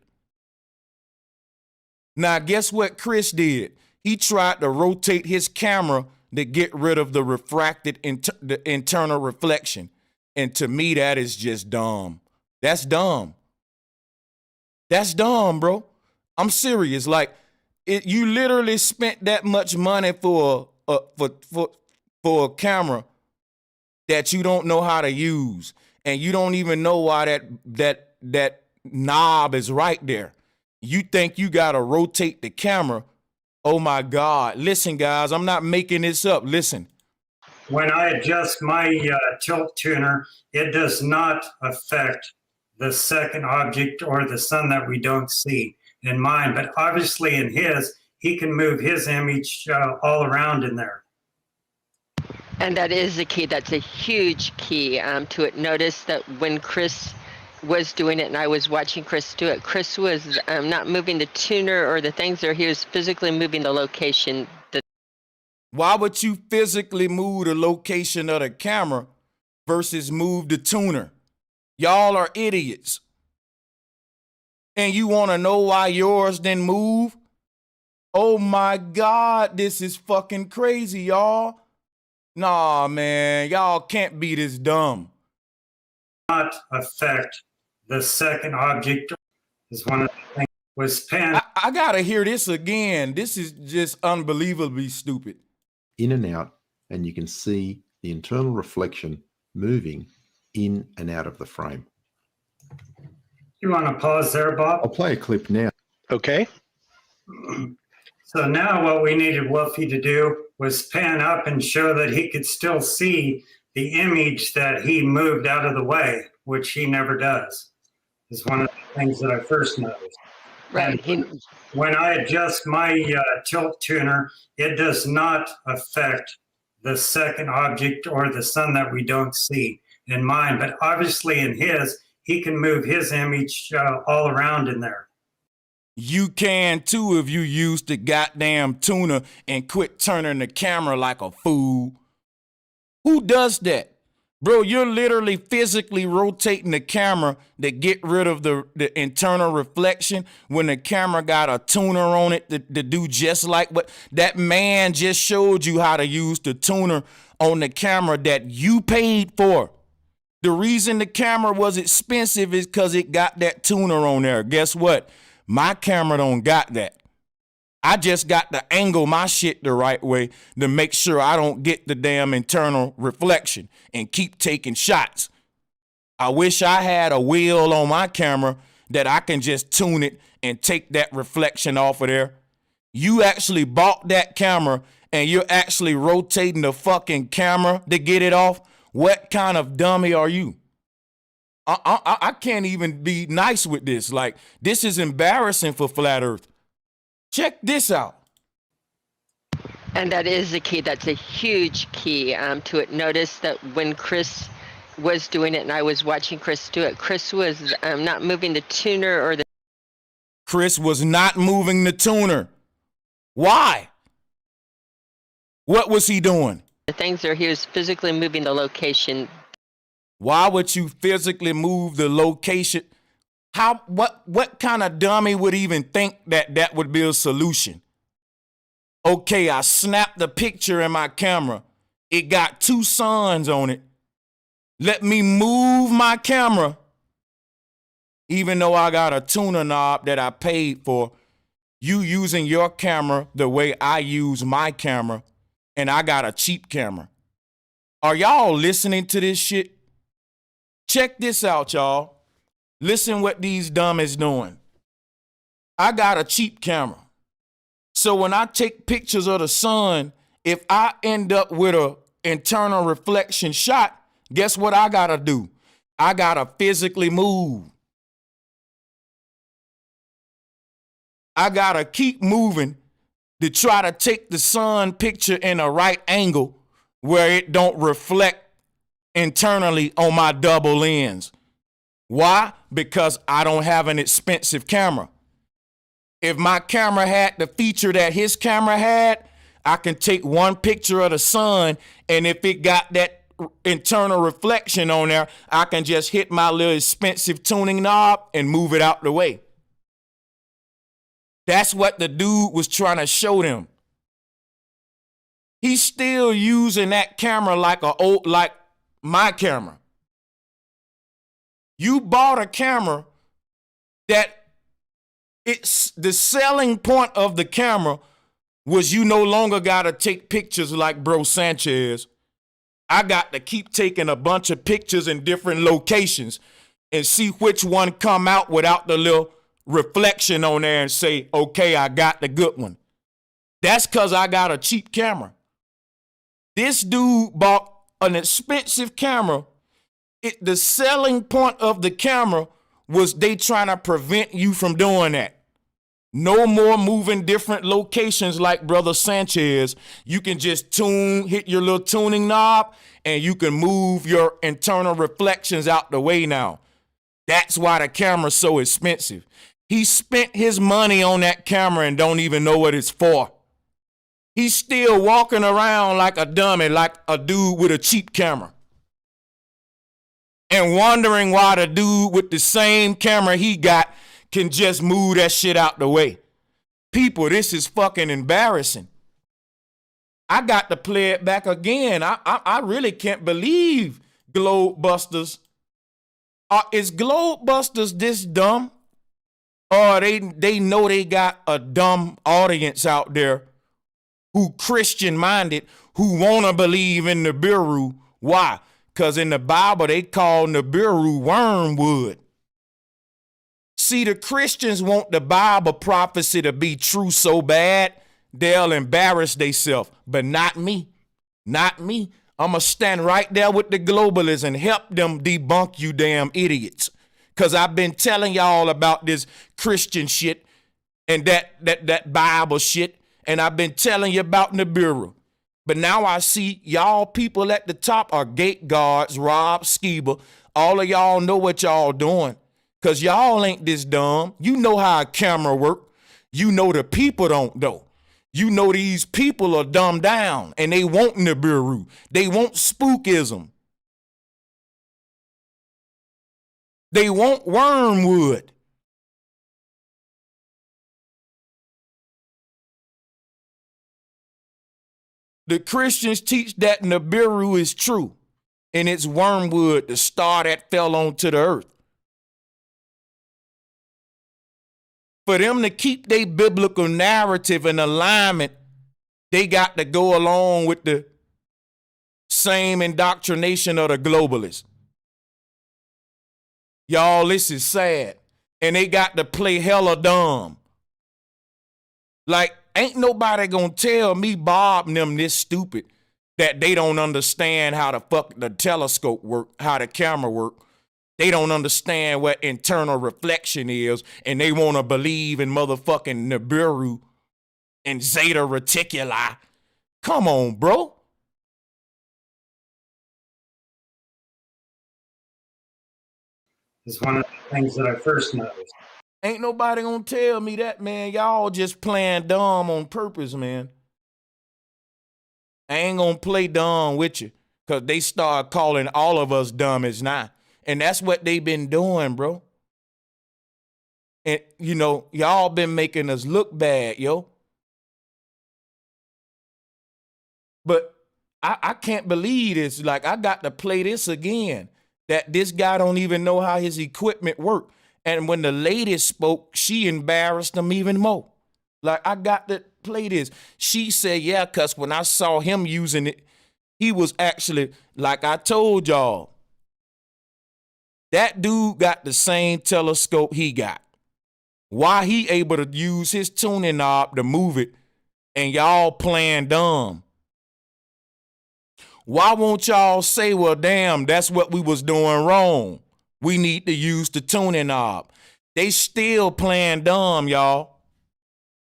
Now, guess what Chris did? He tried to rotate his camera to get rid of the refracted the internal reflection. And to me, that is just dumb. That's dumb. That's dumb, bro. I'm serious. Like, you literally spent that much money for a camera that you don't know how to use, and you don't even know why that knob is right there. You think you gotta rotate the camera. Oh my God. Listen, guys, I'm not making this up. Listen. When I adjust my tilt tuner, it does not affect the second object or the sun that we don't see in mine. But obviously in his, he can move his image all around in there. And that is the key. That's a huge key to it. Notice that when Chris was doing it and I was watching Chris do it, Chris was not moving the tuner or the things there. He was physically moving the location. Why would you physically move the location of the camera versus move the tuner? Y'all are idiots. And you want to know why yours didn't move? Oh my God, this is fucking crazy, y'all. Nah, man, y'all can't be this dumb. Not affect the second object is one of the things was pan. I gotta hear this again. This is just unbelievably stupid. In and out, and you can see the internal reflection moving in and out of the frame. You want to pause there, Bob? I'll play a clip now. Okay. So now what we needed Wolfie to do was pan up and show that he could still see the image that he moved out of the way, which he never does. Is one of the things that I first noticed. Right. When I adjust my tilt tuner, it does not affect the second object or the sun that we don't see in mine. But obviously in his, he can move his image all around in there. You can too if you use the goddamn tuner and quit turning the camera like a fool. Who does that? Bro, you're literally physically rotating the camera to get rid of the internal reflection when the camera got a tuner on it to do just like what that man just showed you how to use the tuner on the camera that you paid for. The reason the camera was expensive is because it got that tuner on there. Guess what? My camera don't got that. I just got to angle my shit the right way to make sure I don't get the damn internal reflection and keep taking shots. I wish I had a wheel on my camera that I can just tune it and take that reflection off of there. You actually bought that camera and you're actually rotating the fucking camera to get it off. What kind of dummy are you? I can't even be nice with this. Like, this is embarrassing for Flat Earth. Check this out. And that is the key. That's a huge key to it. Notice that when Chris was doing it and I was watching Chris do it, Chris was not moving the tuner or the... Chris was not moving the tuner. Why? What was he doing? The things there, he was physically moving the location. Why would you physically move the location? What kind of dummy would even think that would be a solution? Okay, I snapped the picture in my camera. It got two suns on it. Let me move my camera. Even though I got a tuner knob that I paid for, you using your camera the way I use my camera, and I got a cheap camera. Are y'all listening to this shit? Check this out, y'all. Listen what these dummies doing. I got a cheap camera. So when I take pictures of the sun, if I end up with a internal reflection shot, guess what I gotta do? I gotta physically move. I gotta keep moving to try to take the sun picture in a right angle where it don't reflect internally on my double lens. Why? Because I don't have an expensive camera. If my camera had the feature that his camera had, I can take one picture of the sun, and if it got that internal reflection on there, I can just hit my little expensive tuning knob and move it out the way. That's what the dude was trying to show them. He's still using that camera like my camera. You bought a camera that it's the selling point of the camera was you no longer got to take pictures like Bro Sanchez. I got to keep taking a bunch of pictures in different locations and see which one come out without the little reflection on there and say, okay, I got the good one. That's because I got a cheap camera. This dude bought an expensive camera. The selling point of the camera was they trying to prevent you from doing that. No more moving different locations like Brother Sanchez. You can just hit your little tuning knob, and you can move your internal reflections out the way now. That's why the camera's so expensive. He spent his money on that camera and don't even know what it's for. He's still walking around like a dummy, like a dude with a cheap camera. And wondering why the dude with the same camera he got can just move that shit out the way. People, this is fucking embarrassing. I got to play it back again. I really can't believe Globebusters. Is Globebusters this dumb? Or they know they got a dumb audience out there who Christian-minded, who want to believe in Nibiru. Why? Because in the Bible, they call Nibiru wormwood. See, the Christians want the Bible prophecy to be true so bad, they'll embarrass themselves. But not me. Not me. I'm going to stand right there with the globalists and help them debunk you damn idiots. Because I've been telling y'all about this Christian shit and that Bible shit. And I've been telling you about Nibiru. But now I see y'all people at the top are gate guards, Rob, Skiba. All of y'all know what y'all doing. Because y'all ain't this dumb. You know how a camera work. You know the people don't know. You know these people are dumbed down and they want Nibiru. They want spookism. They want wormwood. The Christians teach that Nibiru is true, and it's wormwood, the star that fell onto the earth. For them to keep their biblical narrative in alignment, they got to go along with the same indoctrination of the globalists. Y'all, this is sad. And they got to play hella dumb. Like, ain't nobody gonna tell me, Bob, and them this stupid that they don't understand how the fuck the telescope work, how the camera work. They don't understand what internal reflection is, and they want to believe in motherfucking Nibiru and Zeta Reticuli. Come on, bro. Is one of the things that I first noticed. Ain't nobody gonna tell me that, man. Y'all just playing dumb on purpose, man. I ain't gonna play dumb with you, because they start calling all of us dumb as now. And that's what they been doing, bro. And, you know, y'all been making us look bad, yo. But I can't believe this. Like, I got to play this again, that this guy don't even know how his equipment work. And when the lady spoke, she embarrassed him even more. Like, I got to play this. She said, yeah, because when I saw him using it, he was actually, like I told y'all, that dude got the same telescope he got. Why he able to use his tuning knob to move it and y'all playing dumb? Why won't y'all say, well, damn, that's what we was doing wrong. We need to use the tuning knob. They still playing dumb, y'all.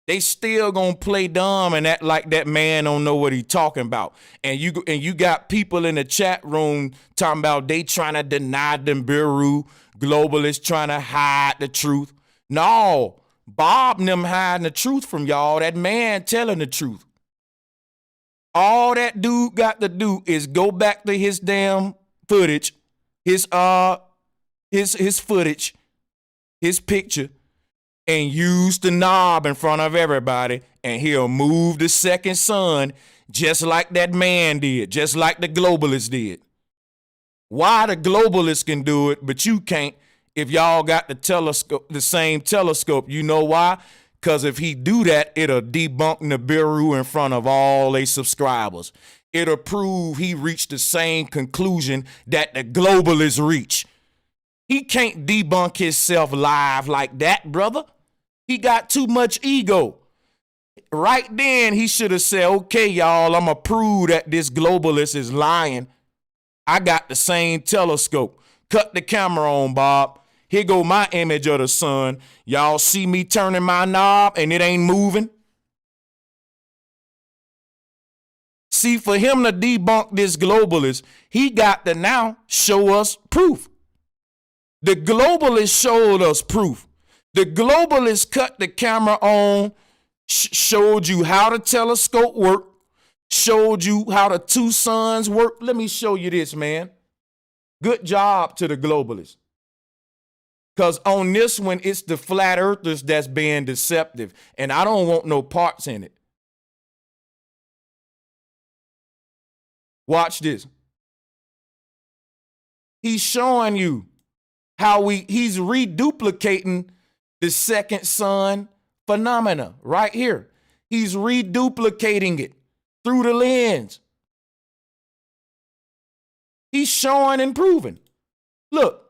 They still gonna play dumb and act like that man don't know what he talking about. And you got people in the chat room talking about they trying to deny Nibiru, globalists trying to hide the truth. No, Bob and them hiding the truth from y'all. That man telling the truth. All that dude got to do is go back to his damn footage, his footage, his picture, and use the knob in front of everybody, and he'll move the second sun just like that man did, just like the globalist did. Why the globalists can do it, but you can't if y'all got the telescope, the same telescope? You know why? Because if he do that, it'll debunk Nibiru in front of all their subscribers. It'll prove he reached the same conclusion that the globalists reach. He can't debunk himself live like that, brother. He got too much ego. Right then, he should have said, okay, y'all, I'm going to prove that this globalist is lying. I got the same telescope. Cut the camera on, Bob. Here go my image of the sun. Y'all see me turning my knob and it ain't moving? See, for him to debunk this globalist, he got to now show us proof. The globalist showed us proof. The globalist cut the camera on, showed you how the telescope worked, showed you how the two suns work. Let me show you this, man. Good job to the globalists. Because on this one, it's the flat earthers that's being deceptive, and I don't want no parts in it. Watch this. He's showing you how he's reduplicating the second sun phenomena right here. He's reduplicating it through the lens. He's showing and proving. Look.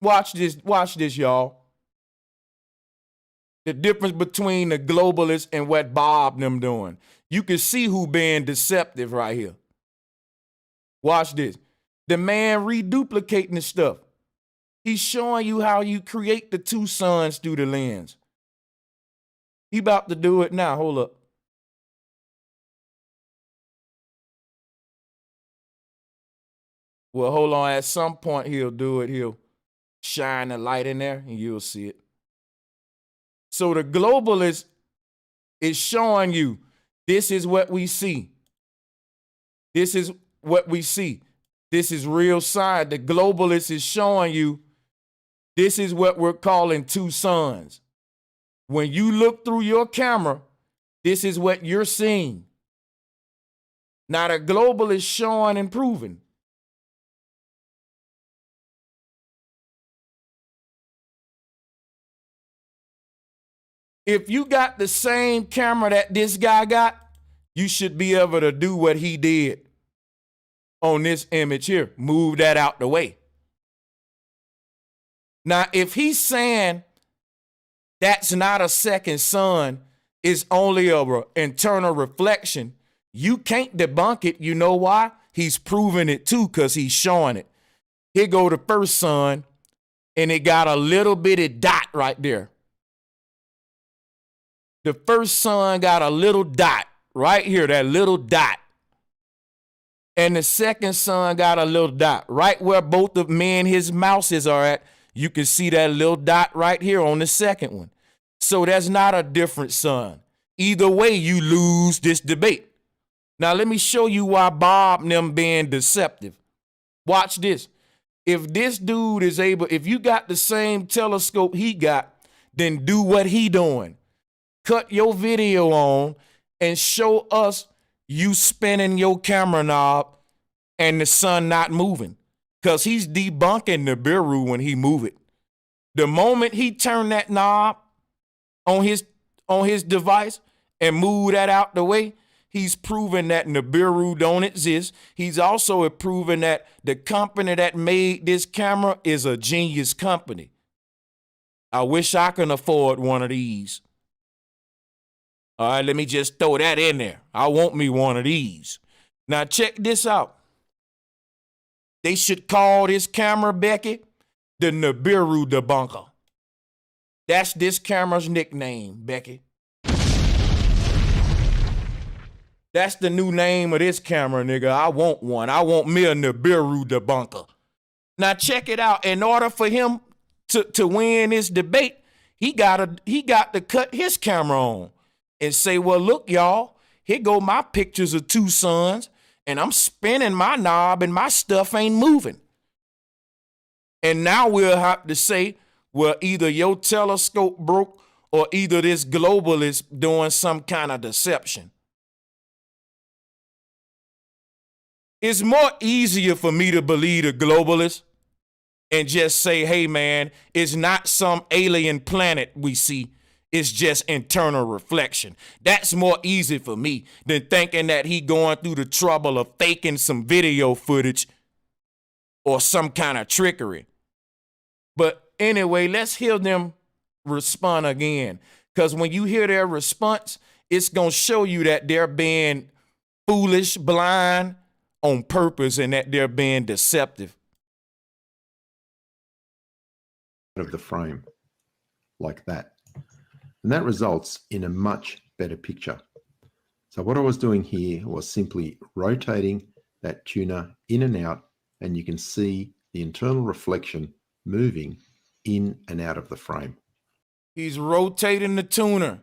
Watch this, y'all. The difference between the globalists and what Bob them doing. You can see who being deceptive right here. Watch this. The man reduplicating the stuff. He's showing you how you create the two suns through the lens. He about to do it now. Hold up. Well, hold on. At some point, he'll do it. He'll shine the light in there and you'll see it. So the globalist is showing you this is what we see. This is what we see. This is real science. The globalist is showing you this is what we're calling two suns. When you look through your camera, this is what you're seeing. Now the globalist is showing and proving. If you got the same camera that this guy got, you should be able to do what he did on this image here. Move that out the way. Now, if he's saying that's not a second sun, it's only an internal reflection, you can't debunk it. You know why? He's proving it too, because he's showing it. Here go the first sun, and it got a little bitty dot right there. The first sun got a little dot right here, that little dot. And the second sun got a little dot right where both of me and his mouses are at. You can see that little dot right here on the second one. So that's not a different sun. Either way, you lose this debate. Now, let me show you why Bob and them being deceptive. Watch this. If this dude is able, if you got the same telescope he got, then do what he doing. Cut your video on and show us you spinning your camera knob and the sun not moving. Because he's debunking the Nibiru when he move it. The moment he turn that knob on his device and move that out the way, he's proving that Nibiru don't exist. He's also proving that the company that made this camera is a genius company. I wish I could afford one of these. All right, let me just throw that in there. I want me one of these. Now check this out. They should call this camera, Becky, the Nibiru debunker. That's this camera's nickname, Becky. That's the new name of this camera, nigga. I want one. I want me a Nibiru debunker. Now check it out. In order for him to win this debate, he got to cut his camera on and say, well, look, y'all, here go my pictures of two suns, and I'm spinning my knob and my stuff ain't moving. And now we'll have to say, Well, either your telescope broke or either this globalist doing some kind of deception. It's more easier for me to believe the globalist and just say, hey, man, it's not some alien planet we see. It's just internal reflection. That's more easy for me than thinking that he going through the trouble of faking some video footage or some kind of trickery. But anyway, let's hear them respond again. Because when you hear their response, it's going to show you that they're being foolish, blind on purpose, and that they're being deceptive. Of the frame like that. And that results in a much better picture. So what I was doing here was simply rotating that tuner in and out, and you can see the internal reflection moving in and out of the frame. He's rotating the tuner.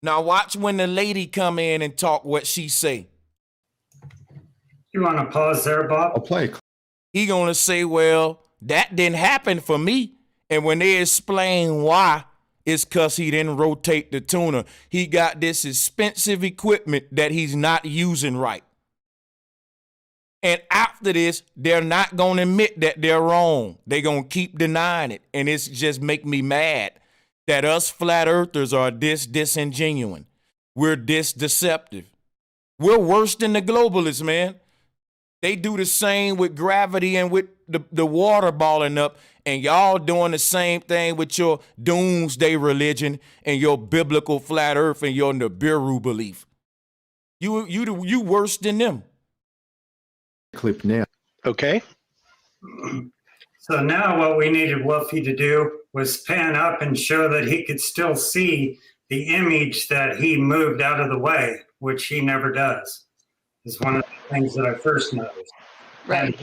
Now watch when the lady come in and talk what she say. You want to pause there, Bob? I'll play a He gonna say, well, that didn't happen for me. And when they explain why, it's because he didn't rotate the tuner. He got this expensive equipment that he's not using right. And after this, they're not going to admit that they're wrong. They're going to keep denying it. And it's just make me mad that us flat earthers are this disingenuous. We're this deceptive. We're worse than the globalists, man. They do the same with gravity and with the water balling up, and y'all doing the same thing with your doomsday religion and your biblical flat earth and your Nibiru belief. You worse than them. clip now. Okay. So now what we needed Wolfie to do was pan up and show that he could still see the image that he moved out of the way, which he never does. Is one of the things that I first noticed. Right.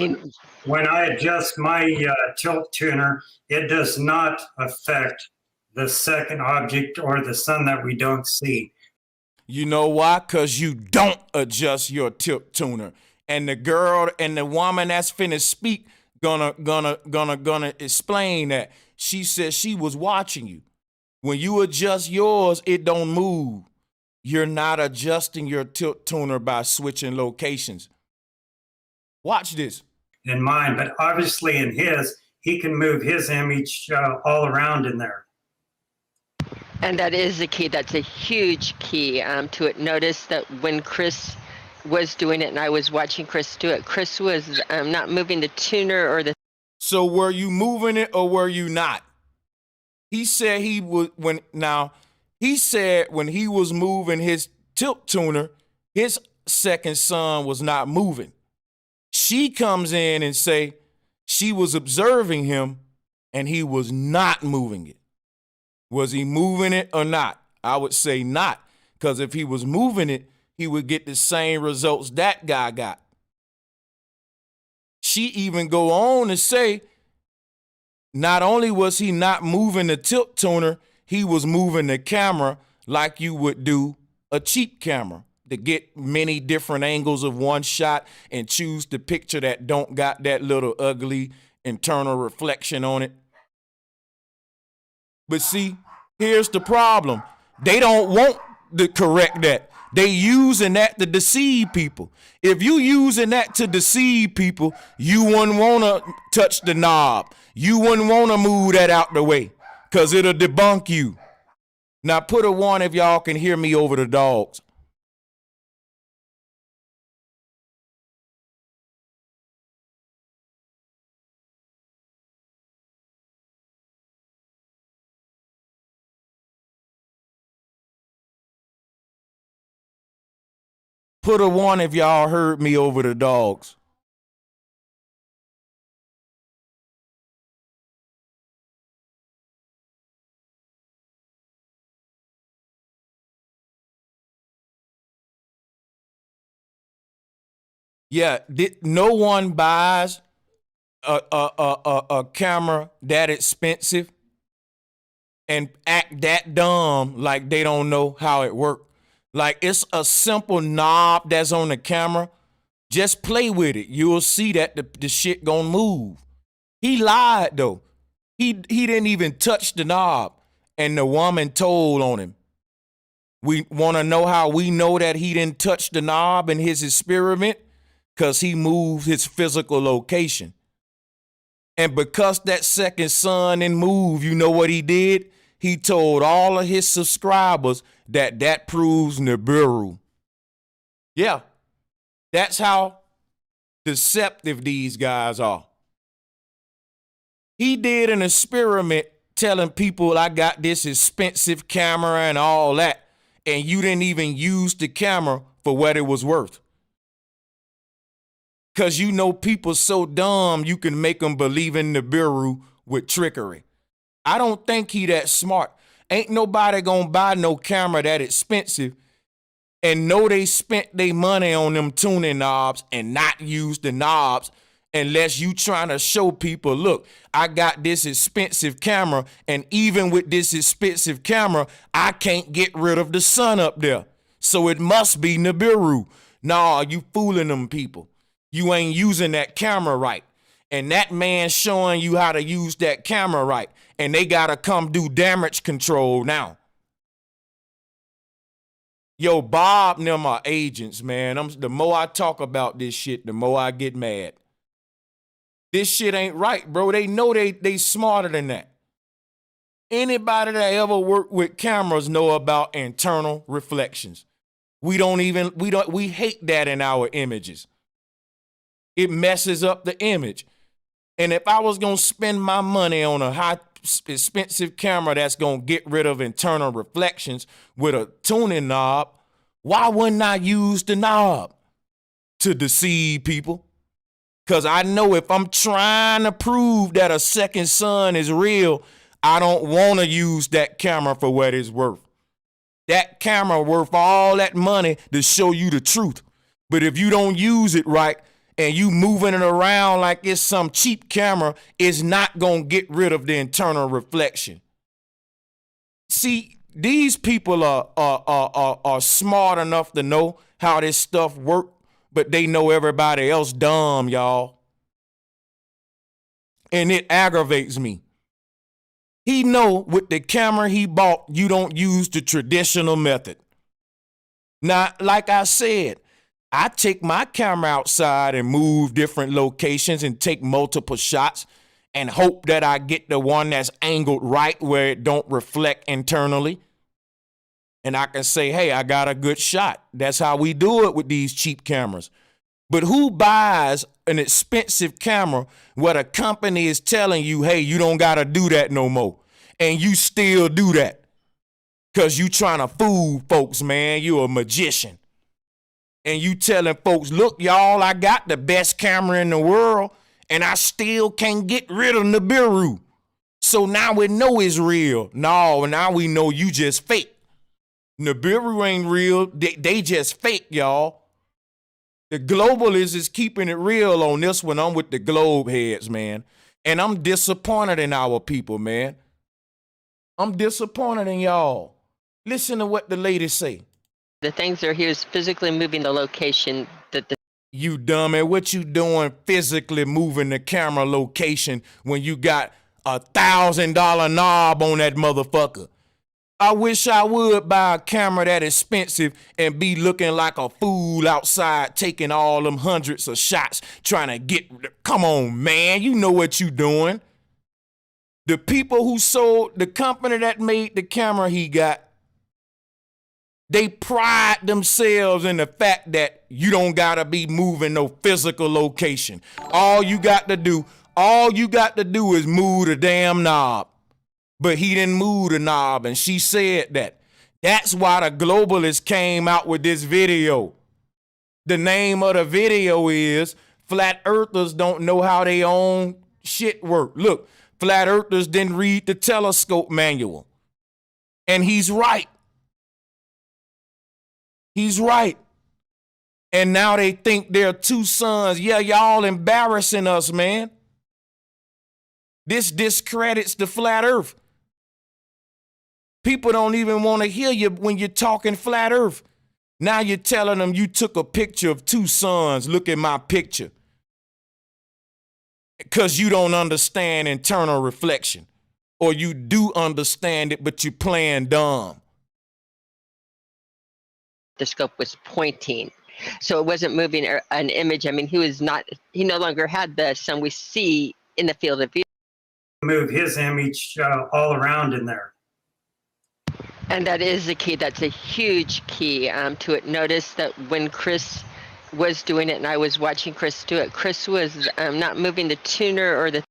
When I adjust my tilt tuner, it does not affect the second object or the sun that we don't see. You know why? Because you don't adjust your tilt tuner. And the girl and the woman that's finna speak gonna explain that. She said she was watching you. When you adjust yours, it don't move. You're not adjusting your tilt tuner by switching locations. Watch this. In mine, but obviously in his, he can move his image all around in there. And that is the key. That's a huge key to it. Notice that when Chris was doing it and I was watching Chris do it, Chris was not moving the tuner or the... So were you moving it or were you not? He said he was, when he was moving his tilt tuner, his second son was not moving. She comes in and say she was observing him and he was not moving it. Was he moving it or not? I would say not, because if he was moving it, he would get the same results that guy got. She even go on to say, not only was he not moving the tilt tuner, he was moving the camera like you would do a cheap camera to get many different angles of one shot and choose the picture that don't got that little ugly internal reflection on it. But see, here's the problem. They don't want to correct that. They using that to deceive people. If you using that to deceive people, you wouldn't want to touch the knob. You wouldn't want to move that out the way because it'll debunk you. Now put a one if y'all can hear me over the dogs. Put a one if y'all heard me over the dogs. Yeah, no one buys a camera that expensive and act that dumb like they don't know how it works. Like it's a simple knob that's on the camera. Just play with it. You'll see that the shit gonna move. He lied though. He didn't even touch the knob, and the woman told on him. We want to know how we know that he didn't touch the knob in his experiment? Because he moved his physical location. And because that second son didn't move, you know what he did? He told all of his subscribers that proves Nibiru. Yeah, that's how deceptive these guys are. He did an experiment telling people I got this expensive camera and all that, and you didn't even use the camera for what it was worth. Because you know people so dumb you can make them believe in Nibiru with trickery. I don't think he that smart. Ain't nobody gonna buy no camera that expensive and know they spent their money on them tuning knobs and not use the knobs unless you trying to show people, look, I got this expensive camera, and even with this expensive camera, I can't get rid of the sun up there. So it must be Nibiru. Nah, you fooling them people. You ain't using that camera right. And that man showing you how to use that camera right. And they got to come do damage control now. Yo, Bob and them are agents, man. The more I talk about this shit, the more I get mad. This shit ain't right, bro. They know they smarter than that. Anybody that ever worked with cameras know about internal reflections. We hate that in our images. It messes up the image. And if I was going to spend my money on a high expensive camera that's going to get rid of internal reflections with a tuning knob, why wouldn't I use the knob to deceive people? Because I know if I'm trying to prove that a second sun is real, I don't want to use that camera for what it's worth. That camera worth all that money to show you the truth. But if you don't use it right, and you moving it around like it's some cheap camera, is not going to get rid of the internal reflection. See, these people are smart enough to know how this stuff works, but they know everybody else dumb, y'all. And it aggravates me. He know with the camera he bought, you don't use the traditional method. Now, like I said, I take my camera outside and move different locations and take multiple shots and hope that I get the one that's angled right where it don't reflect internally. And I can say, hey, I got a good shot. That's how we do it with these cheap cameras. But who buys an expensive camera where the company is telling you, hey, you don't got to do that no more. And you still do that because you trying to fool folks, man. You a magician. And you telling folks, look, y'all, I got the best camera in the world, and I still can't get rid of Nibiru. So now we know it's real. No, now we know you just fake. Nibiru ain't real. They just fake, y'all. The globalists is keeping it real on this one. I'm with the globe heads, man. And I'm disappointed in our people, man. I'm disappointed in y'all. Listen to what the lady say. The things that are here is physically moving the location that the You dummy, what you doing physically moving the camera location when you got $1,000 knob on that motherfucker? I wish I would buy a camera that expensive and be looking like a fool outside taking all them hundreds of shots trying to get, come on, man, you know what you doing. The people who sold, the company that made the camera he got, they pride themselves in the fact that you don't gotta be moving no physical location. All you got to do is move the damn knob. But he didn't move the knob, and she said that. That's why the globalists came out with this video. The name of the video is Flat Earthers Don't Know How Their Own Shit Work. Look, Flat Earthers didn't read the telescope manual. And he's right. He's right. And now they think they're two sons. Yeah, y'all embarrassing us, man. This discredits the flat earth. People don't even want to hear you when you're talking flat earth. Now you're telling them you took a picture of two suns. Look at my picture. because you don't understand internal reflection, or you do understand it, but you're playing dumb. The scope was pointing. So it wasn't moving an image. I mean, he no longer had the sun we see in the field of view. Move his image all around in there. And that is the key. That's a huge key to it. Notice that when Chris was doing it and I was watching Chris do it, Chris was not moving the tuner or the.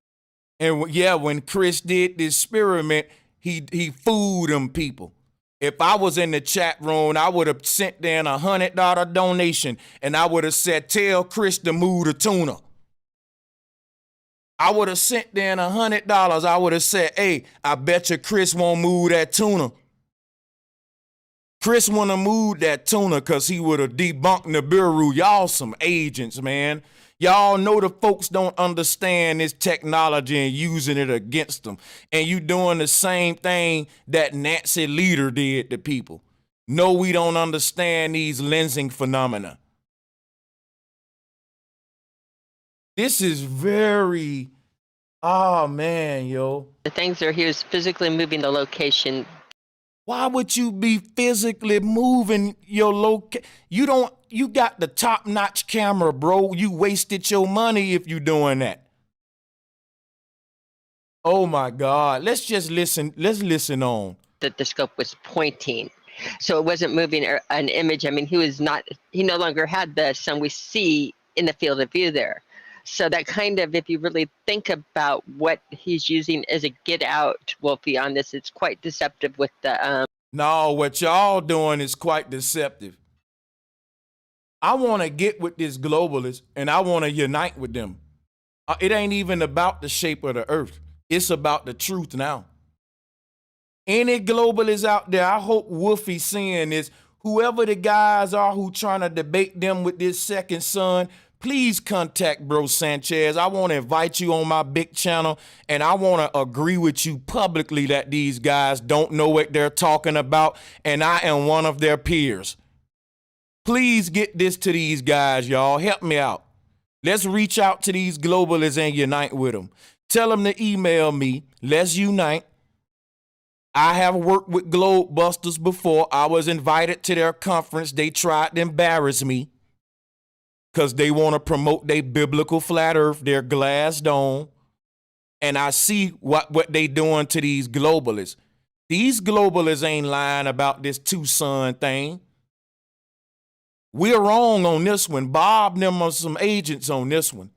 And yeah, when Chris did this experiment, he fooled them people. If I was in the chat room, I would have sent them $100 donation, and I would have said, "Tell Chris to move the tuner." I would have sent them $100. I would have said, "Hey, I bet you Chris won't move that tuner." Chris wouldn't have moved that tuner because he would have debunked Nibiru. Y'all some agents, man. Y'all know the folks don't understand this technology and using it against them. And you doing the same thing that Nancy Leader did to people. No, we don't understand these lensing phenomena. This is very, oh man, yo. The things are he was physically moving the location. Why would you be physically moving your location? You got the top-notch camera, bro. You wasted your money if you doing that. Oh my God. Let's just listen. Let's listen on. That the scope was pointing. So it wasn't moving an image. I mean, he no longer had the sun we see in the field of view there. So that kind of, if you really think about what he's using as a get out, Wolfie, on this, it's quite deceptive with the. No, what y'all doing is quite deceptive. I want to get with this globalist and I want to unite with them. It ain't even about the shape of the earth. It's about the truth now. Any globalists out there, I hope Wolfie seeing this. Whoever the guys are who trying to debate them with this second son, please contact Bro Sanchez. I want to invite you on my big channel, and I want to agree with you publicly that these guys don't know what they're talking about, and I am one of their peers. Please get this to these guys, y'all. Help me out. Let's reach out to these globalists and unite with them. Tell them to email me. Let's unite. I have worked with Globebusters before. I was invited to their conference. They tried to embarrass me because they want to promote their biblical flat earth, their glass dome. And I see what they doing to these globalists. These globalists ain't lying about this two-son thing. We're wrong on this one. Bob and them are some agents on this one.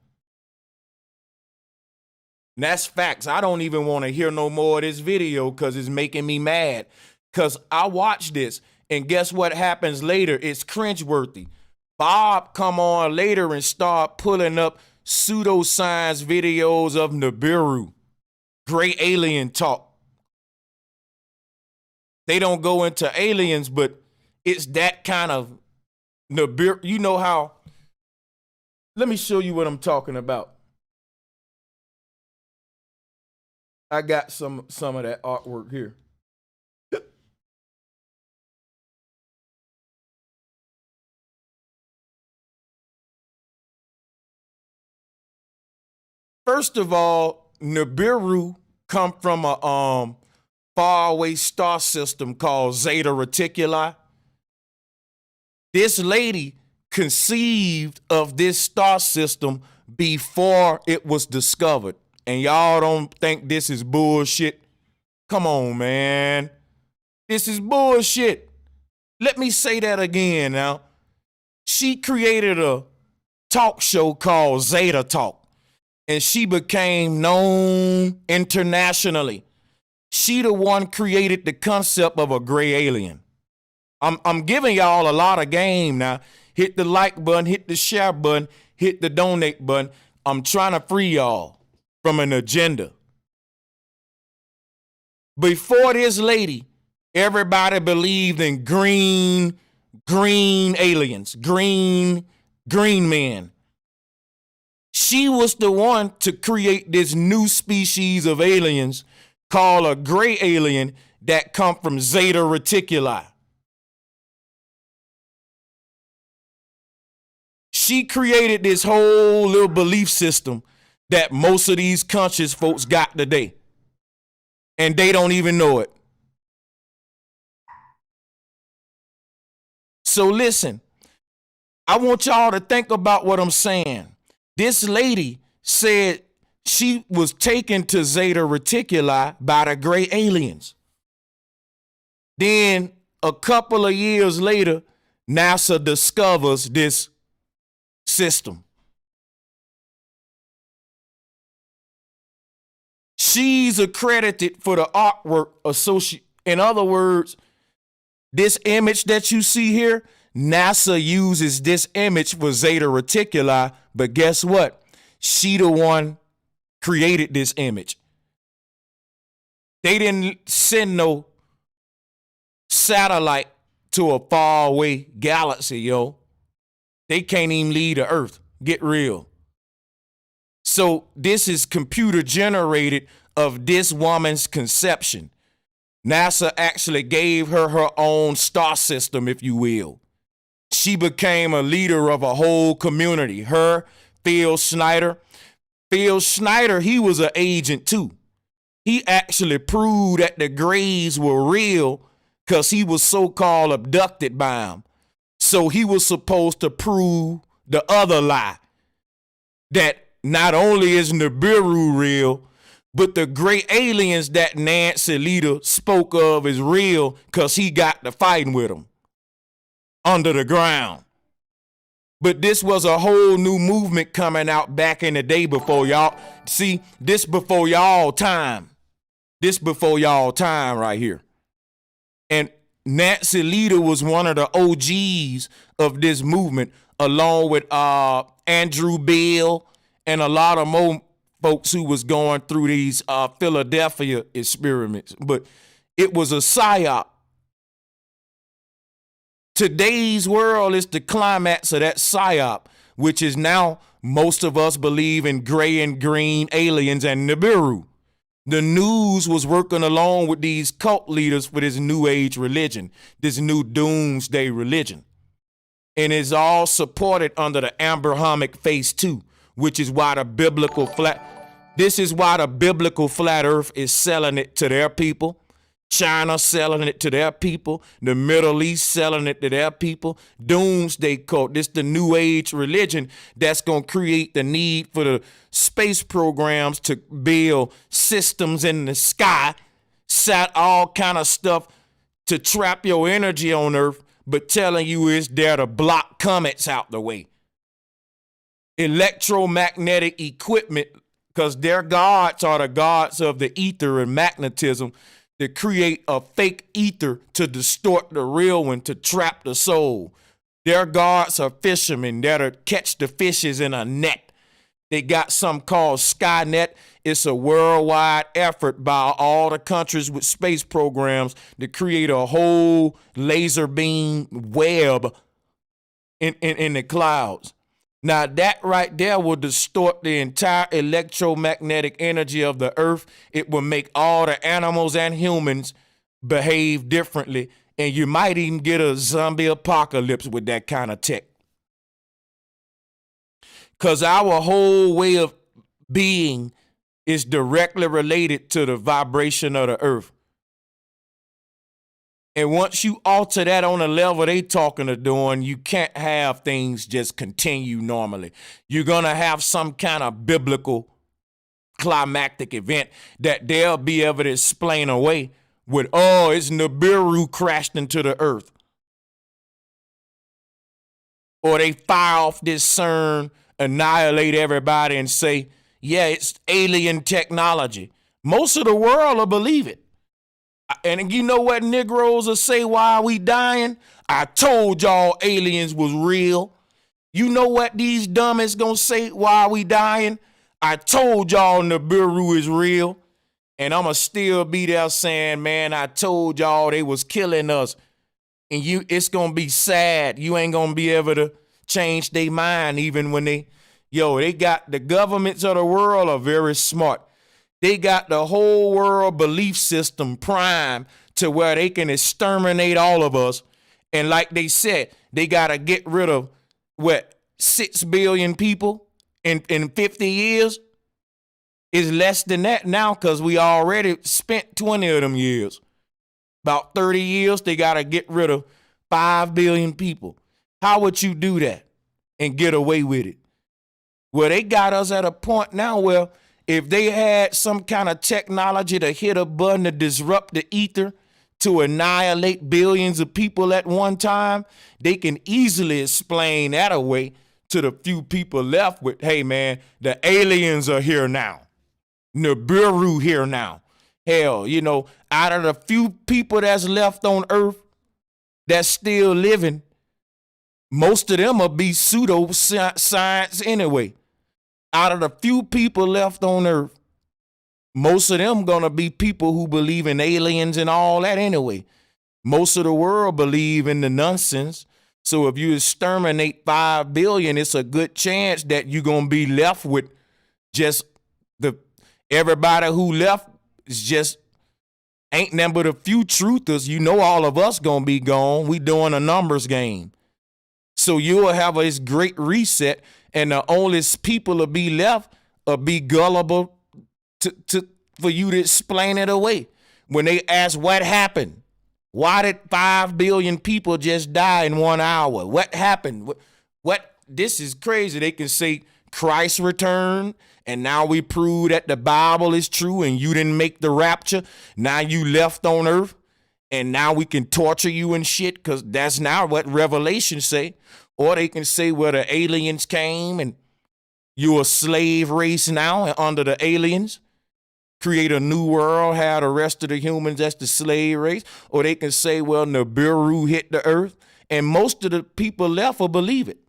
And that's facts. I don't even want to hear no more of this video because it's making me mad. Because I watch this, and guess what happens later? It's cringeworthy. Bob come on later and start pulling up pseudoscience videos of Nibiru. Gray alien talk. They don't go into aliens, but it's that kind of Nibiru. You know how? Let me show you what I'm talking about. I got some of that artwork here. First of all, Nibiru come from a faraway star system called Zeta Reticuli. This lady conceived of this star system before it was discovered. And y'all don't think this is bullshit? Come on, man. This is bullshit. Let me say that again now. She created a talk show called Zeta Talk, and she became known internationally. She the one created the concept of a gray alien. I'm giving y'all a lot of game now. Hit the like button, hit the share button, hit the donate button. I'm trying to free y'all from an agenda. Before this lady, everybody believed in green aliens, green men. She was the one to create this new species of aliens called a gray alien that come from Zeta Reticuli. She created this whole little belief system that most of these conscious folks got today. And they don't even know it. So listen, I want y'all to think about what I'm saying. This lady said she was taken to Zeta Reticuli by the gray aliens. Then a couple of years later, NASA discovers this system. She's accredited for the artwork associated. In other words, this image that you see here, NASA uses this image for Zeta Reticuli, but guess what? She the one created this image. They didn't send no satellite to a faraway galaxy, yo. They can't even leave the Earth. Get real. So this is computer generated of this woman's conception. NASA actually gave her her own star system, if you will. She became a leader of a whole community. Her, Phil Schneider. Phil Schneider, he was an agent too. He actually proved that the grays were real because he was so-called abducted by them. So he was supposed to prove the other lie, that not only is Nibiru real, but the great aliens that Nancy Leader spoke of is real because he got to fighting with them under the ground. But this was a whole new movement coming out back in the day before y'all. See, this before y'all time. This before y'all time right here. And Nancy Leader was one of the OGs of this movement, along with Andrew Bell and a lot of more folks who was going through these Philadelphia experiments. But it was a psyop. Today's world is the climax of that psyop, which is now most of us believe in gray and green aliens and Nibiru. The news was working along with these cult leaders for this new age religion, this new doomsday religion. And it's all supported under the Abrahamic Phase 2, which is why the biblical flat earth is selling it to their people. China selling it to their people. The Middle East selling it to their people. Doomsday cult. This the new age religion that's going to create the need for the space programs to build systems in the sky, set all kind of stuff to trap your energy on Earth, but telling you it's there to block comets out the way. Electromagnetic equipment, because their gods are the gods of the ether and magnetism, to create a fake ether to distort the real one, to trap the soul. Their gods are fishermen that are catch the fishes in a net. They got something called Skynet. It's a worldwide effort by all the countries with space programs to create a whole laser beam web in the clouds. Now that right there will distort the entire electromagnetic energy of the earth. It will make all the animals and humans behave differently. And you might even get a zombie apocalypse with that kind of tech. Because our whole way of being is directly related to the vibration of the earth. And once you alter that on the level they talking or doing, you can't have things just continue normally. You're going to have some kind of biblical climactic event that they'll be able to explain away with, oh, it's Nibiru crashed into the earth. Or they fire off this CERN, annihilate everybody and say, yeah, it's alien technology. Most of the world will believe it. And you know what Negroes will say while we dying? I told y'all aliens was real. You know what these dummies gonna say while we dying? I told y'all Nibiru is real. And I'ma still be there saying, man, I told y'all they was killing us. And it's gonna be sad. You ain't gonna be able to change their mind even when they got the governments of the world are very smart. They got the whole world belief system primed to where they can exterminate all of us. And like they said, they got to get rid of, 6 billion people in 50 years? It's less than that now because we already spent 20 of them years. About 30 years, they got to get rid of 5 billion people. How would you do that and get away with it? Well, they got us at a point now where if they had some kind of technology to hit a button to disrupt the ether to annihilate billions of people at one time, they can easily explain that away to the few people left with, hey, man, the aliens are here now. Nibiru here now. Hell, you know, out of the few people that's left on Earth that's still living, most of them will be pseudo science anyway. Out of the few people left on Earth, most of them gonna be people who believe in aliens and all that anyway. Most of the world believe in the nonsense. So if you exterminate 5 billion, it's a good chance that you're gonna be left with just everybody who left is just ain't nothing but a few truthers. You know, all of us gonna be gone. We doing a numbers game. So you'll have this great reset, and the only people will be left will be gullible for you to explain it away. When they ask what happened, why did 5 billion people just die in 1 hour? What happened? What? This is crazy. They can say Christ returned, and now we prove that the Bible is true and you didn't make the rapture. Now you left on earth, and now we can torture you and shit because that's now what Revelation say. Or they can say, well, the aliens came and you're a slave race now and under the aliens. Create a new world, have the rest of the humans as the slave race. Or they can say, well, Nibiru hit the earth. And most of the people left will believe it.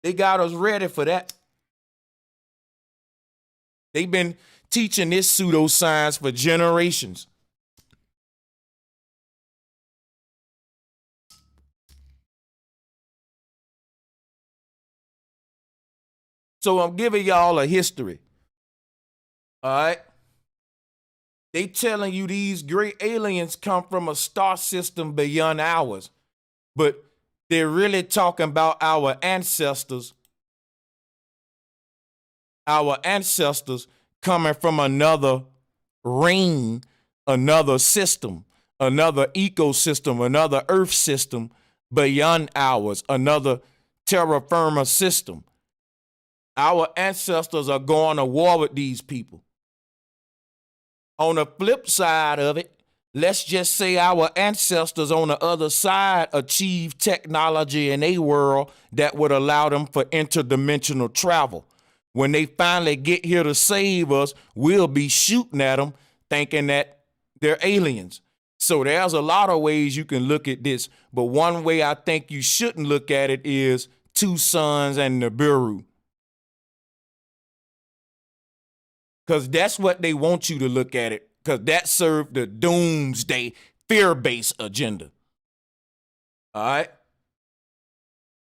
They got us ready for that. They've been teaching this pseudoscience for generations. So I'm giving y'all a history. All right? They telling you these great aliens come from a star system beyond ours. But they're really talking about our ancestors. Our ancestors coming from another ring, another system, another ecosystem, another earth system beyond ours, another terra firma system. Our ancestors are going to war with these people. On the flip side of it, let's just say our ancestors on the other side achieved technology in a world that would allow them for interdimensional travel. When they finally get here to save us, we'll be shooting at them thinking that they're aliens. So there's a lot of ways you can look at this, but one way I think you shouldn't look at it is two suns and Nibiru. Because that's what they want you to look at it, because that served the doomsday fear-based agenda. All right?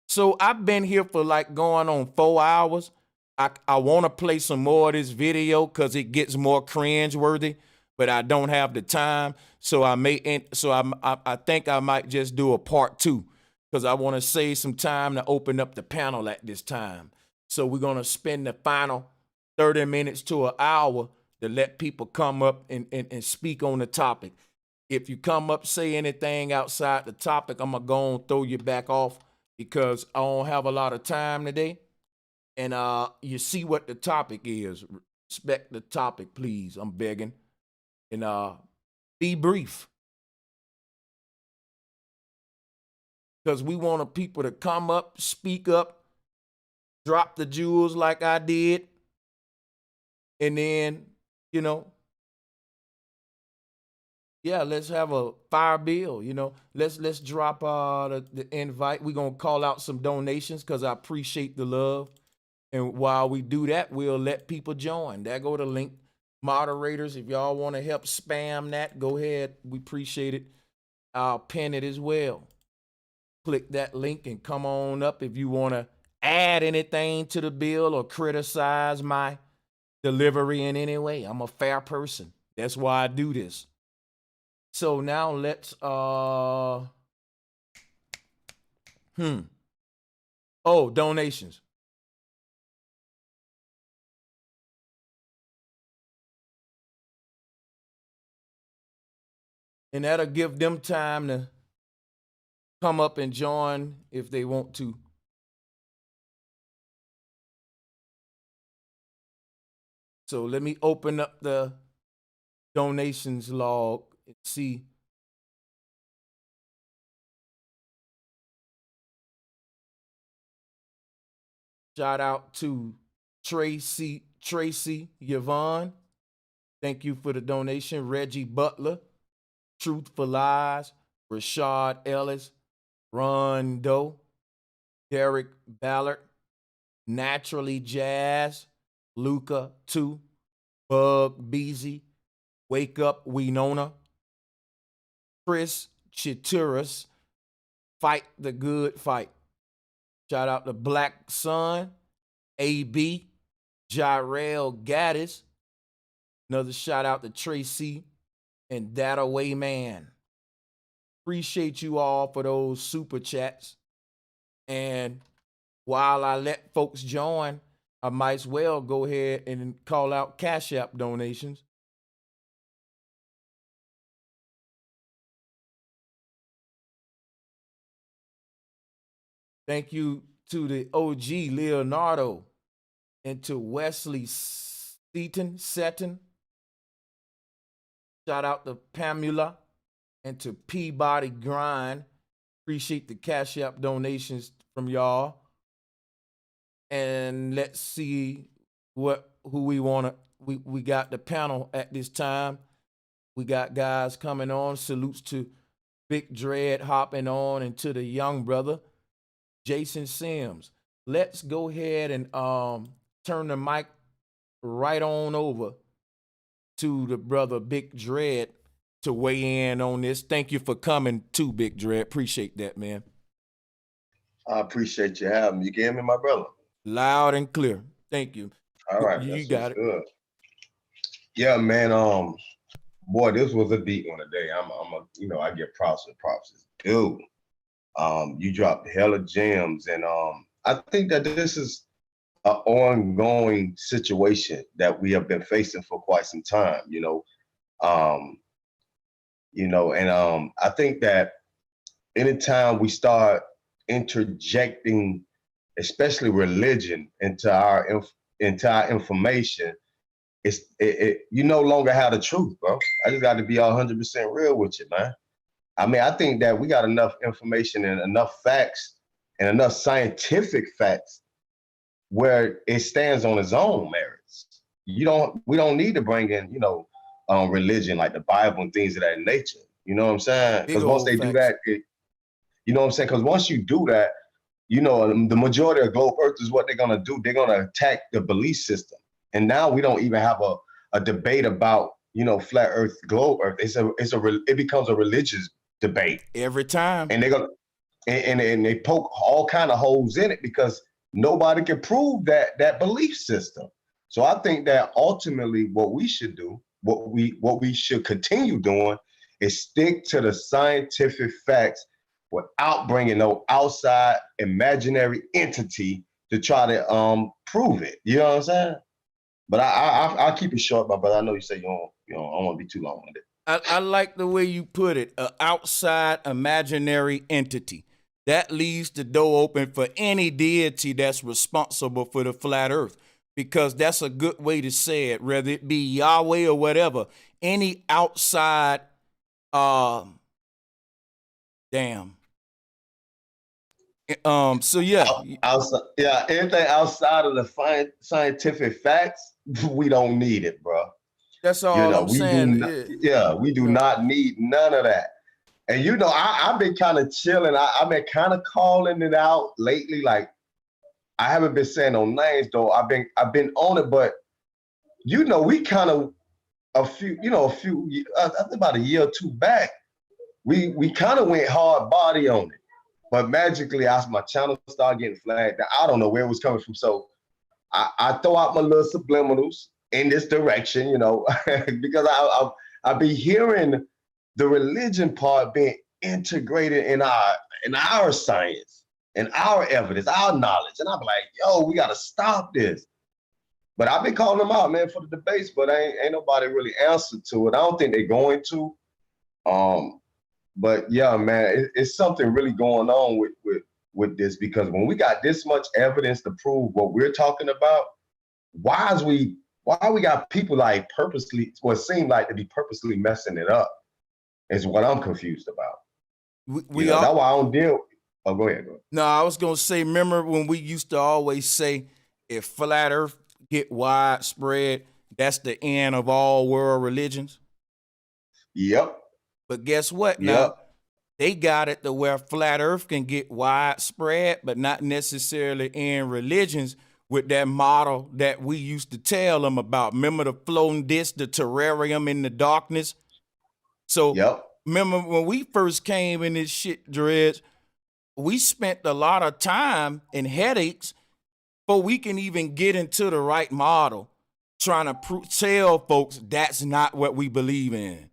So I've been here for like going on 4 hours. I want to play some more of this video because it gets more cringe-worthy, but I don't have the time. So I think I might just do a part 2 because I want to save some time to open up the panel at this time. So we're going to spend the final 30 minutes to an hour to let people come up and speak on the topic. If you come up, say anything outside the topic, I'm going to go and throw you back off because I don't have a lot of time today. And you see what the topic is. Respect the topic, please. I'm begging. And be brief. Because we want people to come up, speak up, drop the jewels like I did. And then, you know, yeah, let's have a fire bill, you know. Let's drop the invite. We're going to call out some donations because I appreciate the love. And while we do that, we'll let people join. There go the link. Moderators, if y'all want to help spam that, go ahead. We appreciate it. I'll pin it as well. Click that link and come on up if you want to add anything to the bill or criticize my delivery in any way. I'm a fair person. That's why I do this. So now let's donations. And that'll give them time to come up and join if they want to. So let me open up the donations log and see. Shout out to Tracy Yvonne. Thank you for the donation. Reggie Butler, Truth for Lies, Rashad Ellis, Ron Doe, Derek Ballard, Naturally Jazz, Luca 2, Bug Beezy, Wake Up Winona, Chris Chituras, Fight the Good Fight. Shout out to Black Sun, AB, Jarrell Gaddis. Another shout out to Tracy and That Away Man. Appreciate you all for those super chats. And while I let folks join, I might as well go ahead and call out Cash App donations. Thank you to the OG Leonardo and to Wesley Seton. Shout out to Pamela and to Peabody Grind. Appreciate the Cash App donations from y'all. And let's see who we want to. We got the panel at this time. We got guys coming on. Salutes to Big Dread hopping on, and to the young brother Jason Sims. Let's go ahead and turn the mic right on over to the brother Big Dread to weigh in on this. Thank you for coming too, Big Dread. Appreciate that, man. I appreciate you having me. You can hear me, my brother? Loud and clear. Thank you. All right, you got it. Good. Yeah, man. Boy, this was a deep one today. I get props and props is due. You dropped hella gems, and I think that this is an ongoing situation that we have been facing for quite some time. I think that anytime we start interjecting, especially religion, into our information, you no longer have the truth, bro. I just got to be 100% real with you, man. I mean, I think that we got enough information and enough facts and enough scientific facts where it stands on its own merits. We don't need to bring in, religion like the Bible and things of that nature. You know what I'm saying? Because once they do that, you know what I'm saying? Because once you do that, the majority of globe earthers, what they're gonna do, they're gonna attack the belief system. And now we don't even have a debate about, flat earth, globe earth. It becomes a religious debate every time. And they're gonna and they poke all kind of holes in it because nobody can prove that belief system. So I think that ultimately what we should do, what we should continue doing, is stick to the scientific facts without bringing no outside imaginary entity to try to prove it. You know what I'm saying? But I'll keep it short, my brother. I know you say you don't want to be too long with it. I like the way you put it, an outside imaginary entity. That leaves the door open for any deity that's responsible for the flat earth, because that's a good way to say it, whether it be Yahweh or whatever. Any outside, so yeah. Anything outside of the scientific facts, we don't need it, bro. That's all I'm saying. We do not need none of that. And I've been kind of chilling. I've been kind of calling it out lately. Like, I haven't been saying no names though. I've been on it, but we kind of I think about a year or two back, we kind of went hard body on it. But magically, as my channel started getting flagged, I don't know where it was coming from. So I throw out my little subliminals in this direction, because I be hearing the religion part being integrated in our science and our evidence, our knowledge. And I'm like, yo, we got to stop this. But I've been calling them out, man, for the debates, but ain't nobody really answered to it. I don't think they're going to. But yeah, man, it's something really going on with this, because when we got this much evidence to prove what we're talking about, why we got people like purposely, what seem like to be purposely messing it up, is what I'm confused about. That's why I don't deal. Oh, go ahead. No, I was gonna say, remember when we used to always say, if flat Earth get widespread, that's the end of all world religions? Yep. But guess what now? Yep. They got it to where flat Earth can get widespread, but not necessarily end religions, with that model that we used to tell them about. Remember the floating disc, the terrarium in the darkness? So remember when we first came in this shit, Dreads, we spent a lot of time and headaches before we can even get into the right model, trying to tell folks that's not what we believe in.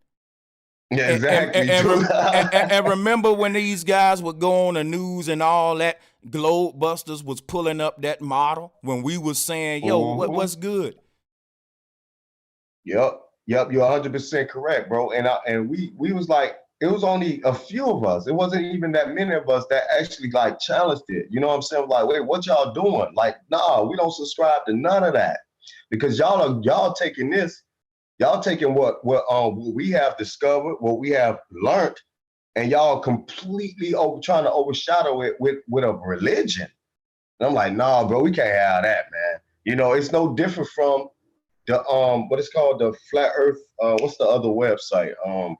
Yeah, exactly. And remember when these guys would go on the news and all that, Globebusters was pulling up that model when we was saying, yo, what's good? Yep, you're 100% correct, bro. And we was like, it was only a few of us. It wasn't even that many of us that actually like challenged it. You know what I'm saying? Like, wait, what y'all doing? Like, nah, we don't subscribe to none of that, because y'all taking this. Y'all taking what we have discovered, what we have learned, and y'all completely trying to overshadow it with a religion. And I'm like, nah, bro, we can't have that, man. You know, it's no different from the what is called the Flat Earth. What's the other website?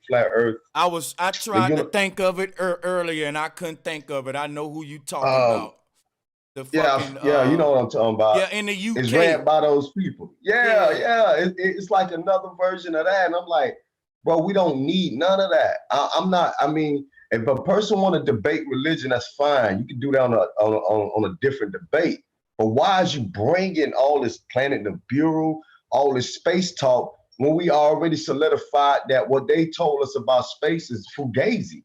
Flat Earth. I tried to think of it earlier, and I couldn't think of it. I know who you talking about. The fucking, you know what I'm talking about. Yeah, in the UK. It's read by those people. Yeah. It's like another version of that. And I'm like, bro, we don't need none of that. I mean, if a person want to debate religion, that's fine. You can do that on a different debate. But why is you bringing all this Planet Nibiru, all this space talk, when we already solidified that what they told us about space is fugazi?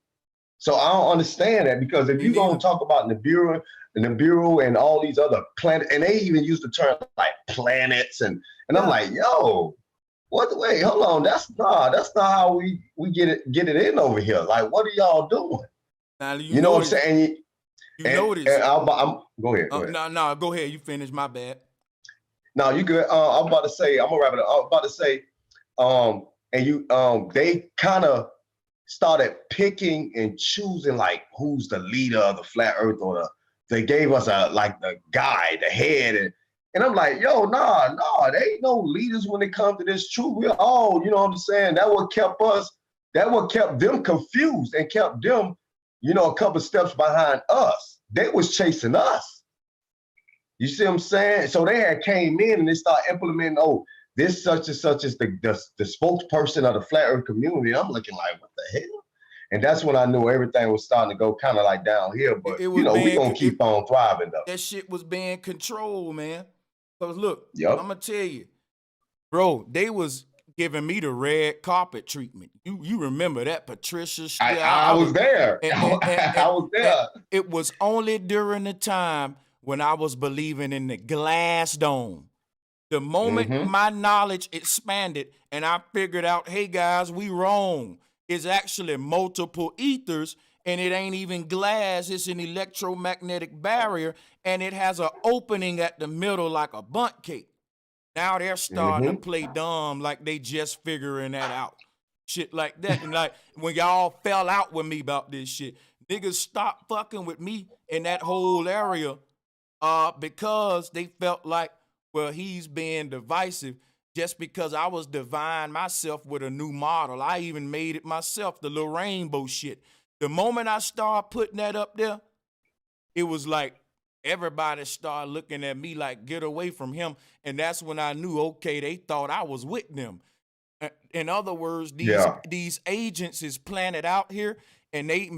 So I don't understand that, because if you're going to talk about Nibiru and all these other planets, and they even use the term like planets, and I'm like, yo, wait, hold on, that's not how we get it in over here. Like, what are y'all doing? Now, you know what I'm saying? You notice. Go ahead. No, go ahead. You finish. My bad. No, you good. I'm about to say, I'm gonna wrap it up. I'm about to say, they kind of started picking and choosing like who's the leader of the flat Earth, or they gave us the guy, the head, and I'm like, yo, nah, they ain't no leaders when it comes to this truth. We're all, you know what I'm saying? That what kept them confused and kept them, a couple steps behind us. They was chasing us. You see what I'm saying? So they had came in and they started implementing, this such and such is the spokesperson of the flat Earth community. I'm looking like, what the hell? And that's when I knew everything was starting to go kind of like downhill. But we gonna keep on thriving though. That shit was being controlled, man. Because look, I'm gonna tell you, bro, they was giving me the red carpet treatment. You remember that, Patricia? I was there. I was there. It was only during the time when I was believing in the glass dome. The moment my knowledge expanded and I figured out, hey guys, we wrong. It's actually multiple ethers, and it ain't even glass. It's an electromagnetic barrier, and it has an opening at the middle like a bundt cake. Now they're starting to play dumb, like they just figuring that out. Shit like that. And like when y'all fell out with me about this shit, niggas stopped fucking with me in that whole area because they felt like, well, he's being divisive just because I was divine myself with a new model. I even made it myself, the little rainbow shit. The moment I started putting that up there, it was like everybody started looking at me like, get away from him. And that's when I knew, okay, they thought I was with them. In other words, these agents is planted out here, and they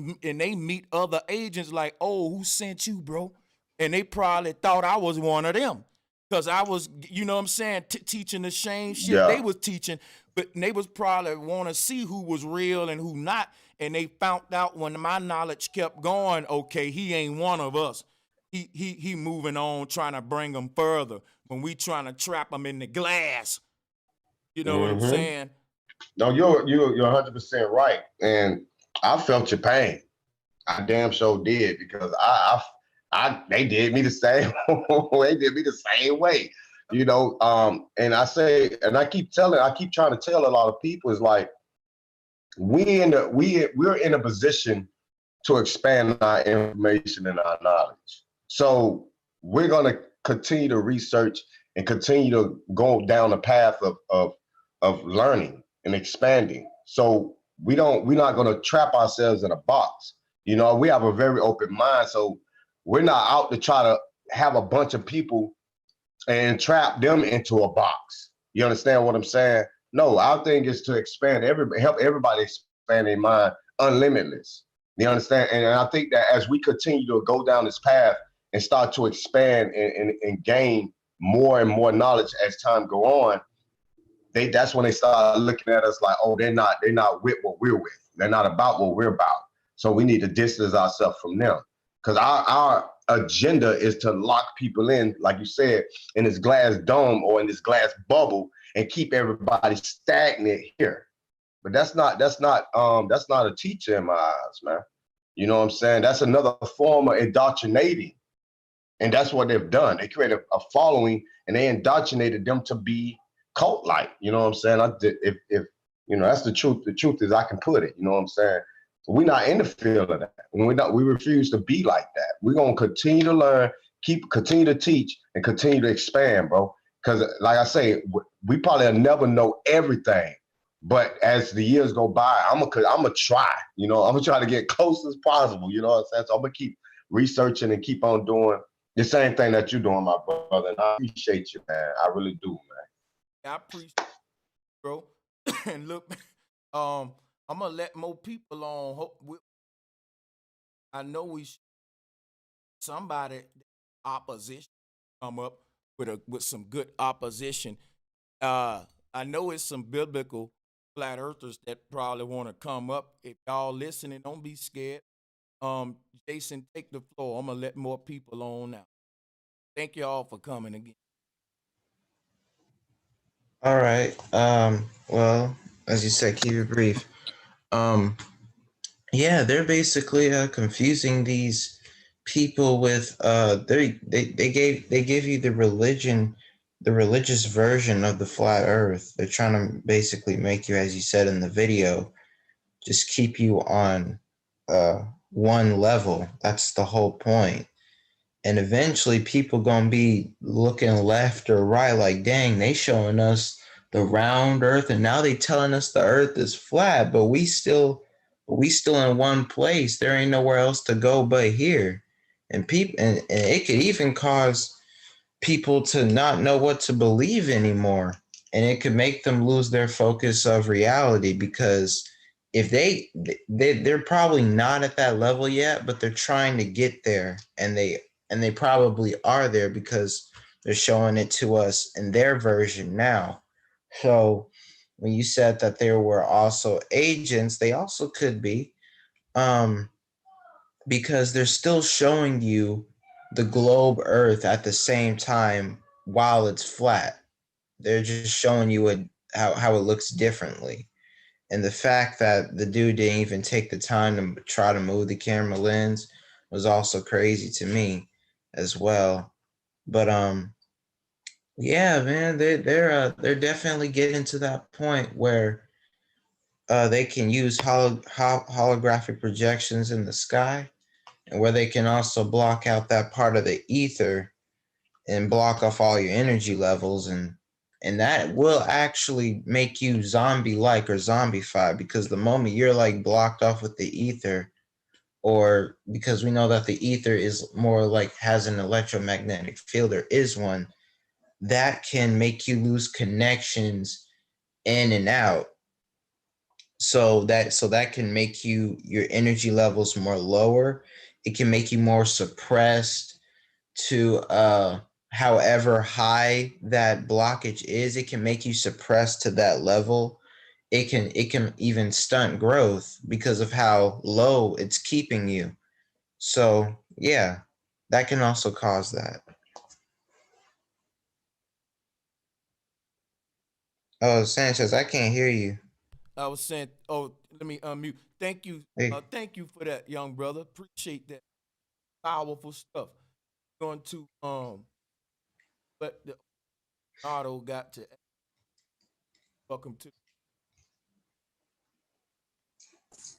meet other agents like, oh, who sent you, bro? And they probably thought I was one of them. Because I was, you know what I'm saying, teaching the same shit they was teaching, but they was probably want to see who was real and who not. And they found out when my knowledge kept going, okay, he ain't one of us. He moving on, trying to bring them further when we trying to trap them in the glass. You know what I'm saying? No, you're 100% right, and I felt your pain. I damn sure did because they did me the same. They did me the same way, you know. And I keep trying to tell a lot of people is like we're in a position to expand our information and our knowledge. So we're gonna continue to research and continue to go down the path of learning and expanding. So we're not gonna trap ourselves in a box. You know, we have a very open mind. So we're not out to try to have a bunch of people and trap them into a box. You understand what I'm saying? No, our thing is to expand help everybody expand their mind unlimitless. You understand? And I think that as we continue to go down this path and start to expand and gain more and more knowledge as time go on, that's when they start looking at us like, oh, they're not with what we're with. They're not about what we're about. So we need to distance ourselves from them. Because our agenda is to lock people in, like you said, in this glass dome or in this glass bubble and keep everybody stagnant here. But that's not a teacher in my eyes, man. You know what I'm saying? That's another form of indoctrinating. And that's what they've done. They created a following and they indoctrinated them to be cult-like. You know what I'm saying? If you know, that's the truth. The truth is I can put it. You know what I'm saying? We're not in the field of that. We refuse to be like that. We're gonna continue to learn, continue to teach, and continue to expand, bro. Because like I say, we probably never know everything. But as the years go by, I'm gonna try. You know, I'm gonna try to get close as possible. You know what I'm saying? So I'm gonna keep researching and keep on doing the same thing that you're doing, my brother. And I appreciate you, man. I really do, man. I appreciate it, bro. And look, I'm gonna let more people on. I know somebody opposition come up with some good opposition. I know it's some biblical flat earthers that probably want to come up. If y'all listening, don't be scared. Jason, take the floor. I'm gonna let more people on now. Thank y'all for coming again. All right. Well, as you said, keep it brief. Yeah, they're basically confusing these people with they give you the religious version of the flat earth. They're trying to basically make you, as you said in the video, just keep you on one level. That's the whole point. And eventually people gonna be looking left or right like, dang, they showing us the round earth and now they telling us the earth is flat, but we still in one place. There ain't nowhere else to go but here. And it could even cause people to not know what to believe anymore. And it could make them lose their focus of reality, because if they're probably not at that level yet, but they're trying to get there, and they probably are there because they're showing it to us in their version now. So when you said that there were also agents, they also could be, because they're still showing you the globe Earth at the same time while it's flat. They're just showing you how it looks differently. And the fact that the dude didn't even take the time to try to move the camera lens was also crazy to me as well. But yeah, man, they're definitely getting to that point where they can use holographic projections in the sky, and where they can also block out that part of the ether and block off all your energy levels, and that will actually make you zombie-like or zombified, because the moment you're like blocked off with the ether, or because we know that the ether is more like has an electromagnetic field, there is one, that can make you lose connections in and out. So that can make your energy levels more lower. It can make you more suppressed to however high that blockage is. It can make you suppressed to that level. It can even stunt growth because of how low it's keeping you. So yeah, that can also cause that. Oh, Sanchez, I can't hear you. I was saying, oh, let me unmute. Thank you. Hey. Thank you for that, young brother. Appreciate that. Powerful stuff. Going to but the auto got to welcome to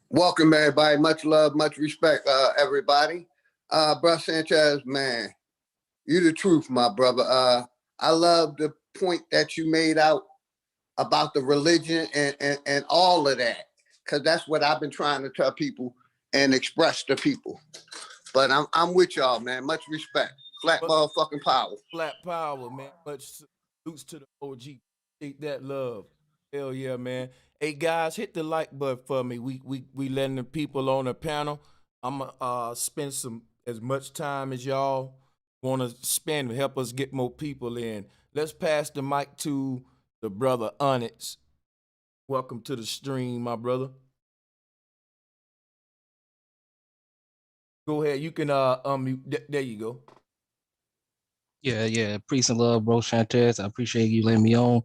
Welcome, everybody. Much love, much respect, everybody. Bro Sanchez, man, you the truth, my brother. I love the point that you made out about the religion and all of that, because that's what I've been trying to tell people and express to people. But I'm with y'all, man. Much respect. Flat motherfucking power. Flat power, man. Much salutes to the OG. Take that love. Hell yeah, man. Hey guys, hit the like button for me. We letting the people on the panel. I'm gonna spend as much time as y'all want to spend to help us get more people in. Let's pass the mic to the brother Onyx. Welcome to the stream, my brother. Go ahead. You can unmute. There you go. Yeah. Peace and love, bro Sanchez. I appreciate you letting me on.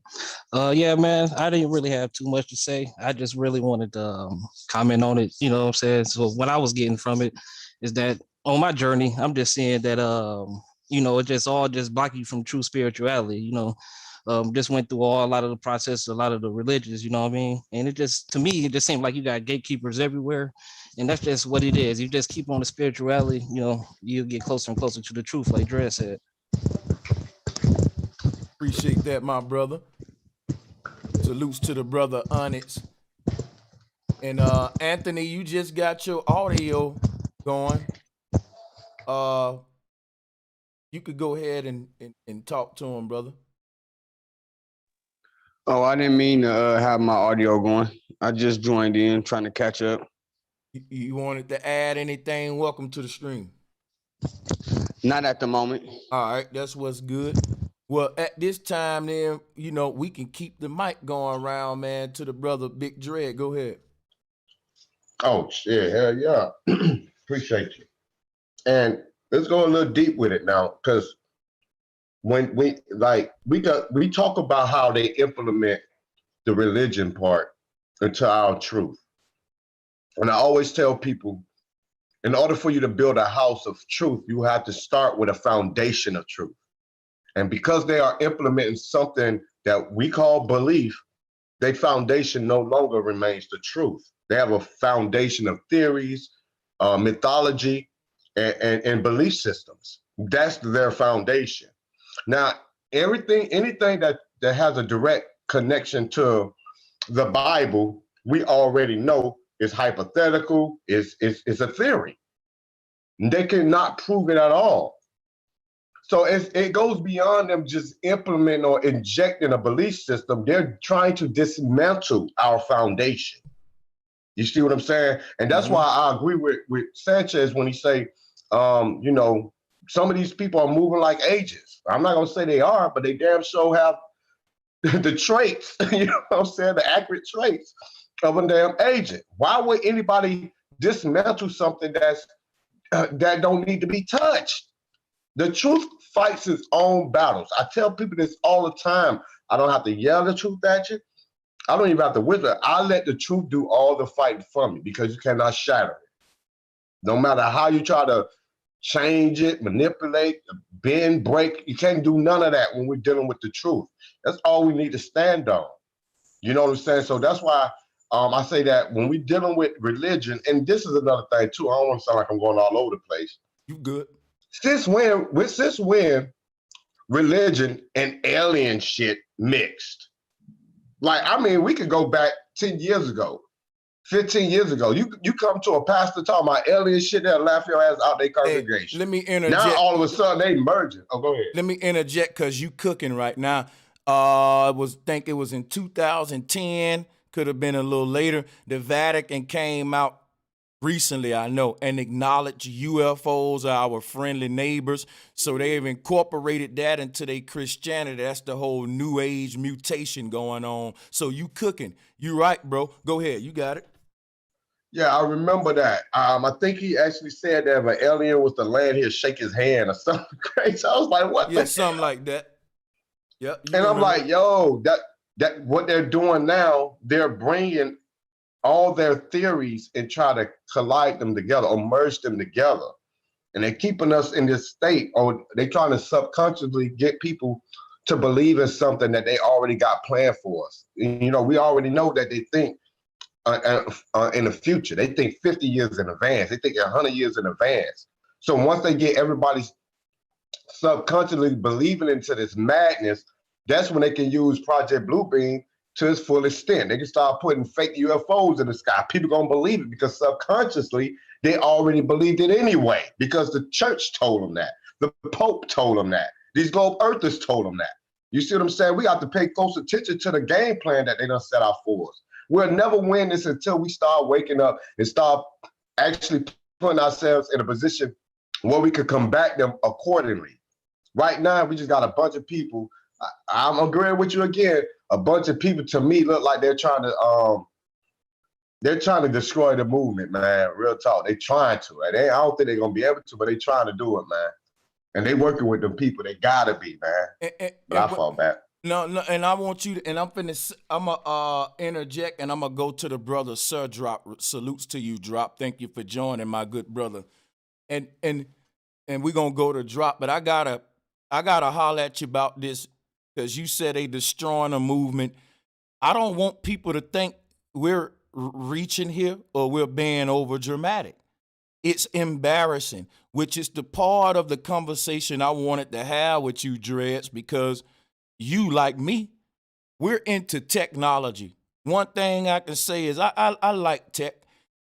Yeah, man, I didn't really have too much to say. I just really wanted to comment on it. You know what I'm saying? So what I was getting from it is that on my journey, I'm just seeing that it just all just block you from true spirituality. Just went through a lot of the process, a lot of the religions. You know what I mean? And it just, to me, it just seemed like you got gatekeepers everywhere. And that's just what it is. You just keep on the spirituality, you get closer and closer to the truth, like Dre said. Appreciate that, my brother. Salutes to the brother Onyx. And Anthony, you just got your audio going. You could go ahead and talk to him, brother. Oh, I didn't mean to have my audio going. I just joined in trying to catch up. You wanted to add anything? Welcome to the stream. Not at the moment. All right, that's what's good. Well, at this time, then, we can keep the mic going around, man, to the brother Big Dread. Go ahead. Oh, shit. Hell yeah. Appreciate you. And let's go a little deep with it now, because when we talk about how they implement the religion part into our truth. And I always tell people, in order for you to build a house of truth, you have to start with a foundation of truth. And because they are implementing something that we call belief, their foundation no longer remains the truth. They have a foundation of theories, mythology, and belief systems. That's their foundation. Now, anything that has a direct connection to the Bible, we already know is hypothetical, is a theory. They cannot prove it at all. So it goes beyond them just implementing or injecting a belief system. They're trying to dismantle our foundation. You see what I'm saying? And that's why I agree with Sanchez when he say, some of these people are moving like agents. I'm not gonna say they are, but they damn sure have the traits, you know what I'm saying, the accurate traits of a damn agent. Why would anybody dismantle something that don't need to be touched? The truth fights its own battles. I tell people this all the time. I don't have to yell the truth at you. I don't even have to whisper. I let the truth do all the fighting for me, because you cannot shatter it. No matter how you try to change it, manipulate, bend, break, you can't do none of that when we're dealing with the truth. That's all we need to stand on. You know what I'm saying? So that's why I say that when we're dealing with religion, and this is another thing too, I don't want to sound like I'm going all over the place. You good. Since when religion and alien shit mixed? Like, I mean, we could go back 10 years ago, 15 years ago. You come to a pastor talking about alien shit, they'll laugh your ass out their congregation. Let me interject. Now all of a sudden they merging. Oh, go ahead. Let me interject, because you cooking right now. Think it was in 2010, could have been a little later. The Vatican came out recently, I know, and acknowledged UFOs are our friendly neighbors. So they've incorporated that into their Christianity. That's the whole new age mutation going on. So you cooking. You right, bro. Go ahead. You got it. Yeah, I remember that. I think he actually said that if an alien was to land here, shake his hand or something crazy. I was like, what? Yeah, something like that. Yep. And I'm like, yo, that what they're doing now, they're bringing all their theories and try to collide them together or merge them together. And they're keeping us in this state, or they're trying to subconsciously get people to believe in something that they already got planned for us. You know, we already know that they think in the future. They think 50 years in advance. They think 100 years in advance. So once they get everybody subconsciously believing into this madness, that's when they can use Project Bluebeam to its full extent. They can start putting fake UFOs in the sky. People gonna believe it because subconsciously they already believed it anyway, because the church told them that. The Pope told them that. These globe earthers told them that. You see what I'm saying? We got to pay close attention to the game plan that they done set out for us. We'll never win this until we start waking up and start actually putting ourselves in a position where we could combat them accordingly. Right now, we just got a bunch of people. I'm agreeing with you again. A bunch of people, to me, look like they're trying to destroy the movement, man. Real talk. They trying to. I don't think they're gonna be able to, but they trying to do it, man. And they working with them people. They gotta be, man. But I fall back. No, and I want you to, and I'm gonna interject, and I'm gonna go to the brother Sir Drop. Salutes to you, Drop. Thank you for joining, my good brother. And we're gonna go to Drop, but I gotta holler at you about this, because you said they destroying a movement. I don't want people to think we're reaching here or we're being over dramatic. It's embarrassing, which is the part of the conversation I wanted to have with you, Dreads, because you, like me, we're into technology. One thing I can say is I like tech.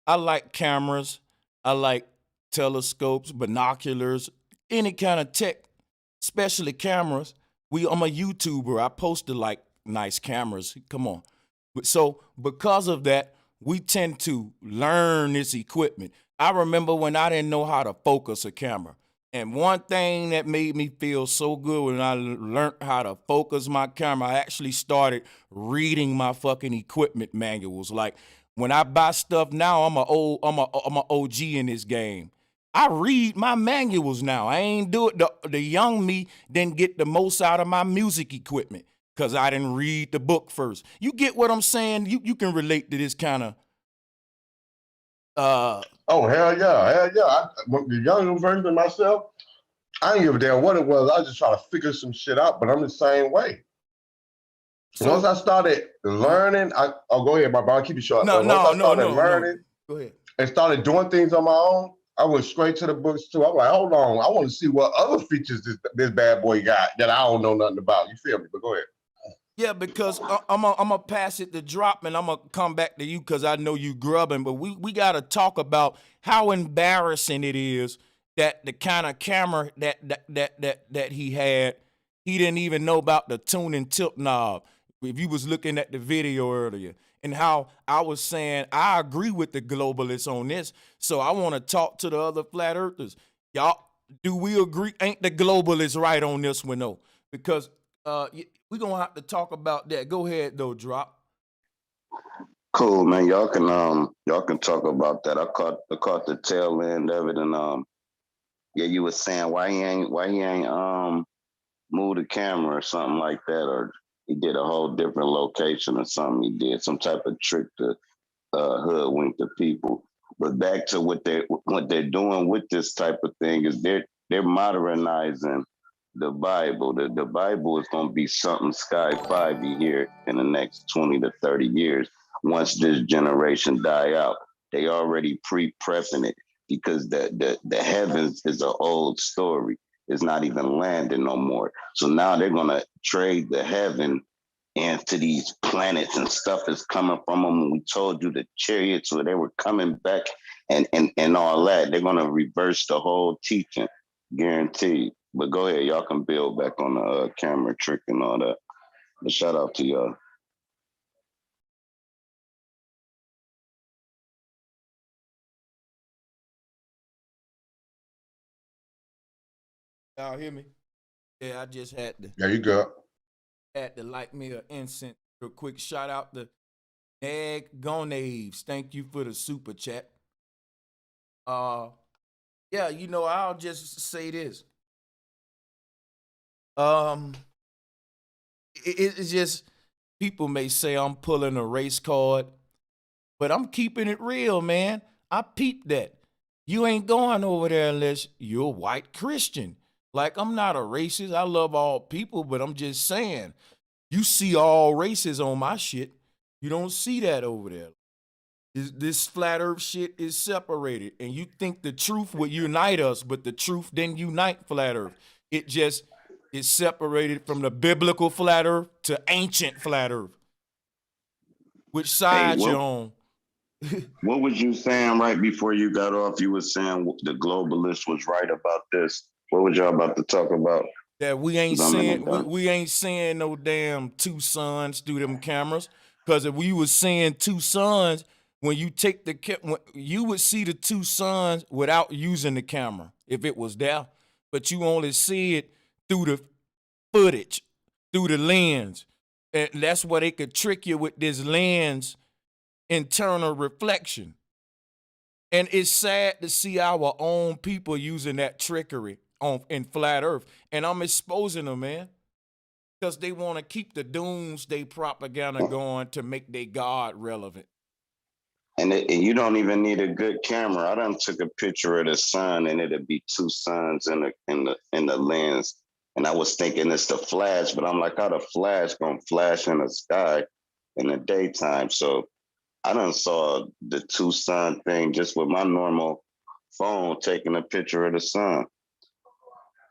I like cameras. I like telescopes, binoculars, any kind of tech, especially cameras. I'm a YouTuber. I post to like nice cameras. Come on. So because of that, we tend to learn this equipment. I remember when I didn't know how to focus a camera. And one thing that made me feel so good when I learned how to focus my camera, I actually started reading my fucking equipment manuals. Like when I buy stuff now, I'm a OG in this game. I read my manuals now. I ain't do it. The young me didn't get the most out of my music equipment because I didn't read the book first. You get what I'm saying? You can relate to this kind of Oh, hell yeah. The younger version of myself, I didn't give a damn what it was. I was just trying to figure some shit out, but I'm the same way. So, once I started learning, go ahead, my bro. I'll keep it short. Once I started learning Go ahead. and started doing things on my own, I went straight to the books too. I'm like, hold on, I want to see what other features this bad boy got that I don't know nothing about. You feel me? But go ahead. Yeah, because I'm gonna pass it to Drop, and I'm gonna come back to you because I know you grubbing. But we gotta talk about how embarrassing it is that the kind of camera that he had, he didn't even know about the tune and tilt knob. If you was looking at the video earlier, and how I was saying I agree with the globalists on this. So I want to talk to the other flat earthers. Y'all, do we agree? Ain't the globalists right on this one though? Because we're gonna have to talk about that. Go ahead though, Drop. Cool, man. Y'all can talk about that. I caught the tail end of it, and yeah, you were saying why he ain't move the camera or something like that, or he did a whole different location or something. He did some type of trick to hoodwink the people. But back to what they're doing with this type of thing is they're modernizing the Bible. The Bible is going to be something sky-5 here in the next 20 to 30 years. Once this generation die out, they already pre-prepping it because the heavens is an old story. It's not even landing no more. So now they're going to trade the heaven into these planets and stuff is coming from them. We told you the chariots where they were coming back and all that. They're going to reverse the whole teaching, guaranteed. But go ahead, y'all can build back on the camera trick and all that. But shout out to y'all. Y'all hear me? Yeah, I just had to. There you go. Had to light me an incense real quick. Shout out to Egg Gonaves. Thank you for the super chat. Yeah, I'll just say this. It's just people may say I'm pulling a race card. But I'm keeping it real, man. I peeped that. You ain't going over there unless you're a white Christian. Like, I'm not a racist. I love all people, but I'm just saying, you see all races on my shit. You don't see that over there. This flat earth shit is separated. And you think the truth would unite us, but the truth didn't unite flat earth. It just is separated from the biblical flat earth to ancient flat earth. Which side you on? What was you saying right before you got off? You were saying the globalist was right about this. What was y'all about to talk about? That we ain't seeing no damn two suns through them cameras. Because if we was seeing two suns, when you take you would see the two suns without using the camera if it was there. But you only see it through the footage, through the lens. And that's why they could trick you with this lens internal reflection. And it's sad to see our own people using that trickery in flat earth. And I'm exposing them, man. Because they want to keep the doomsday propaganda going to make their God relevant. And you don't even need a good camera. I done took a picture of the sun, and it'd be two suns in the lens. And I was thinking it's the flash, but I'm like, how the flash gonna flash in the sky in the daytime? So I done saw the two sun thing just with my normal phone, taking a picture of the sun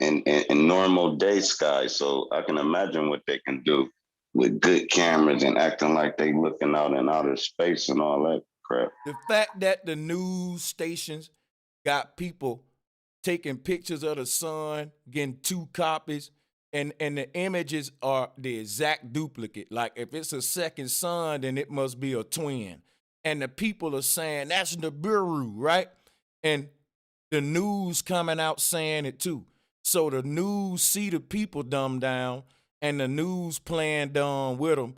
in normal day sky. So I can imagine what they can do with good cameras and acting like they looking out in outer space and all that crap. The fact that the news stations got people taking pictures of the sun, getting two copies, and the images are the exact duplicate. Like if it's a second sun, then it must be a twin. And the people are saying that's Nibiru, right? And the news coming out saying it too. So the news see the people dumb down, and the news playing dumb with them,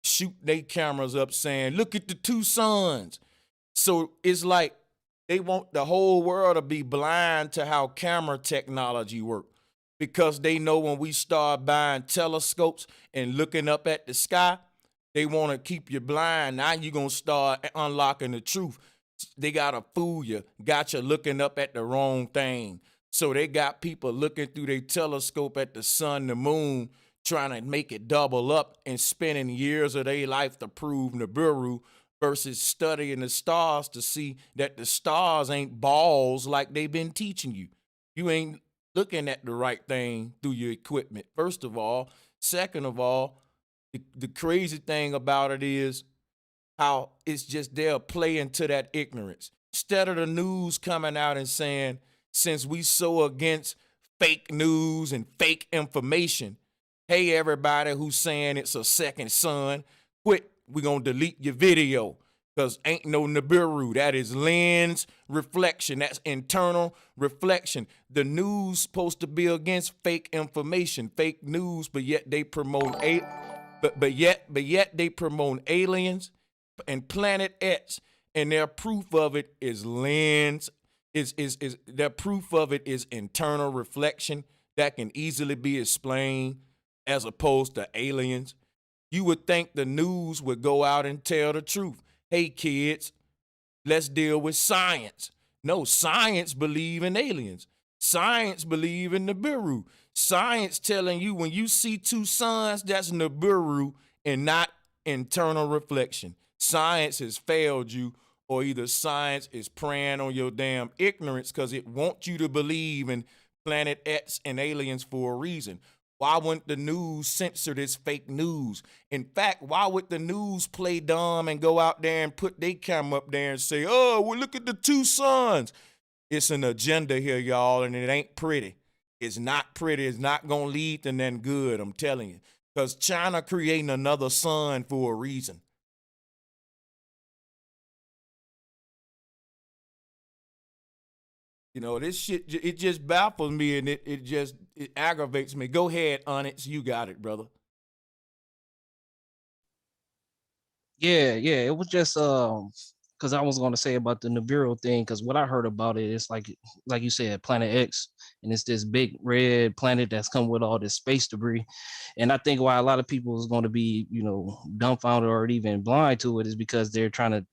shoot their cameras up saying, look at the two suns. So it's like they want the whole world to be blind to how camera technology works. Because they know when we start buying telescopes and looking up at the sky, they want to keep you blind. Now you're going to start unlocking the truth. They got to fool you, got you looking up at the wrong thing. So they got people looking through their telescope at the sun, the moon, trying to make it double up and spending years of their life to prove Nibiru versus studying the stars to see that the stars ain't balls like they've been teaching you. You ain't looking at the right thing through your equipment, first of all. Second of all, the crazy thing about it is how it's just they'll play into that ignorance. Instead of the news coming out and saying, since we so against fake news and fake information, hey, everybody who's saying it's a second sun, quit. We're going to delete your video because ain't no Nibiru. That is lens reflection. That's internal reflection. The news supposed to be against fake information, fake news, but yet they promote but yet they promote aliens and Planet X, and their proof of it is lens. Their proof of it is internal reflection that can easily be explained as opposed to aliens. You would think the news would go out and tell the truth. Hey kids, let's deal with science. No, science believe in aliens. Science believe in Nibiru. Science telling you when you see two suns, that's Nibiru and not internal reflection. Science has failed you, or either science is preying on your damn ignorance because it wants you to believe in Planet X and aliens for a reason. Why wouldn't the news censor this fake news? In fact, why would the news play dumb and go out there and put their camera up there and say, oh, well, look at the two suns? It's an agenda here, y'all, and it ain't pretty. It's not pretty. It's not going to lead to nothing good, I'm telling you. Because China creating another sun for a reason. You know, this shit, it just baffles me and it aggravates me. Go ahead, Onyx. You got it, brother. Yeah. It was just because I was going to say about the Nibiru thing, because what I heard about it is like you said, Planet X, and it's this big red planet that's come with all this space debris. And I think why a lot of people is going to be, dumbfounded or even blind to it is because they're trying to,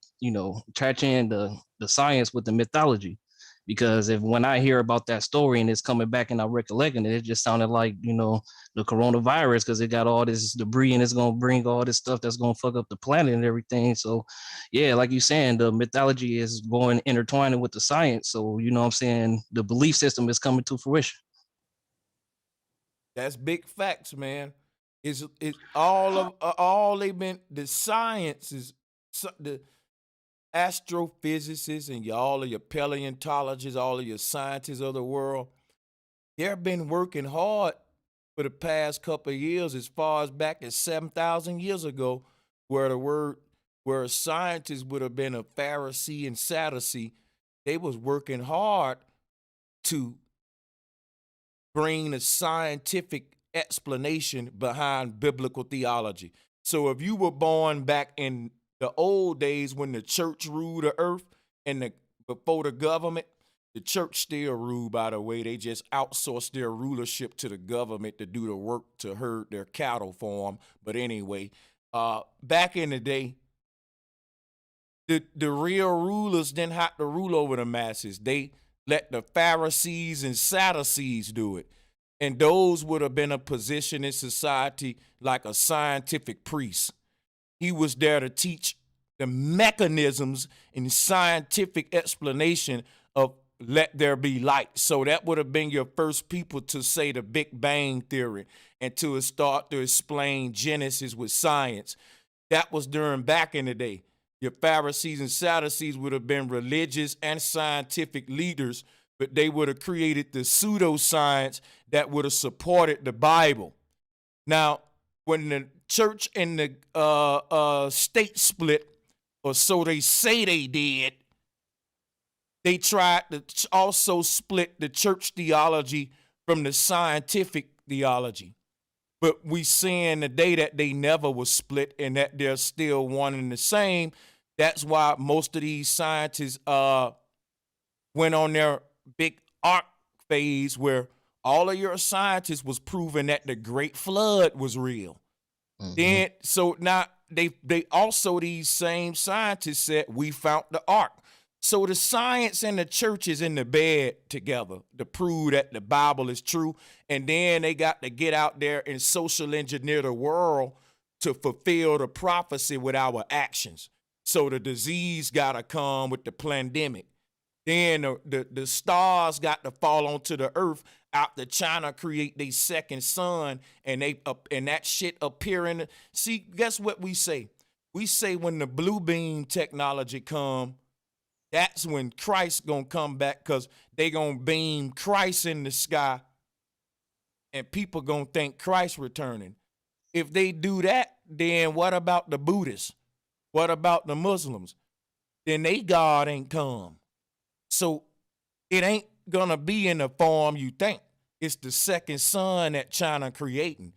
attach in the science with the mythology. Because if when I hear about that story and it's coming back and I'm recollecting it, it just sounded like, the coronavirus, because it got all this debris and it's going to bring all this stuff that's going to fuck up the planet and everything. So yeah, like you saying, the mythology is going intertwining with the science. So, you know what I'm saying? The belief system is coming to fruition. That's big facts, man. It's all they've been the science is the astrophysicists and all of your paleontologists, all of your scientists of the world. They've been working hard for the past couple of years, as far as back as 7,000 years ago, where a scientist would have been a Pharisee and Sadducee. They was working hard to bring the scientific explanation behind biblical theology. So if you were born back in the old days when the church ruled the earth and before the government, the church still ruled, by the way. They just outsourced their rulership to the government to do the work to herd their cattle for them. But anyway, back in the day, the real rulers didn't have to rule over the masses. They let the Pharisees and Sadducees do it. And those would have been a position in society like a scientific priest. He was there to teach the mechanisms and scientific explanation of let there be light. So that would have been your first people to say the Big Bang Theory and to start to explain Genesis with science. That was during back in the day. Your Pharisees and Sadducees would have been religious and scientific leaders, but they would have created the pseudoscience that would have supported the Bible. Now, when the church and the state split, or so they say they did, they tried to also split the church theology from the scientific theology. But we seeing today that they never was split and that they're still one and the same. That's why most of these scientists went on their big arc phase where all of your scientists was proving that the Great Flood was real. Mm-hmm. Then so now they also, these same scientists said we found the ark. So the science and the church is in the bed together to prove that the Bible is true. And then they got to get out there and social engineer the world to fulfill the prophecy with our actions. So the disease got to come with the pandemic. Then the stars got to fall onto the earth after China create their second sun, and that shit appearing. See, guess what we say? We say when the blue beam technology come, that's when Christ gonna come back, because they gonna beam Christ in the sky and people gonna think Christ returning. If they do that, then what about the Buddhists? What about the Muslims? Then they God ain't come. So it ain't gonna be in the form you think. It's the second son that China creating.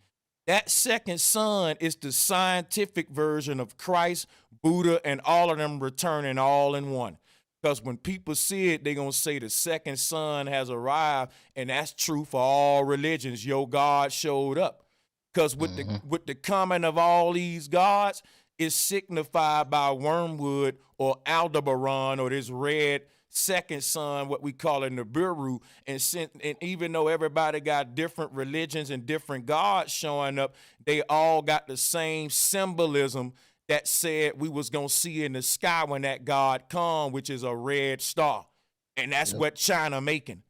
That second son is the scientific version of Christ, Buddha, and all of them returning all in one. Because when people see it, they're going to say the second son has arrived, and that's true for all religions. Your God showed up. Because with the coming of all these gods, it's signified by wormwood or Aldebaran, or this red second son, what we call it Nibiru. And even though everybody got different religions and different gods showing up, they all got the same symbolism that said we was going to see in the sky when that God come, which is a red star. And that's what China making.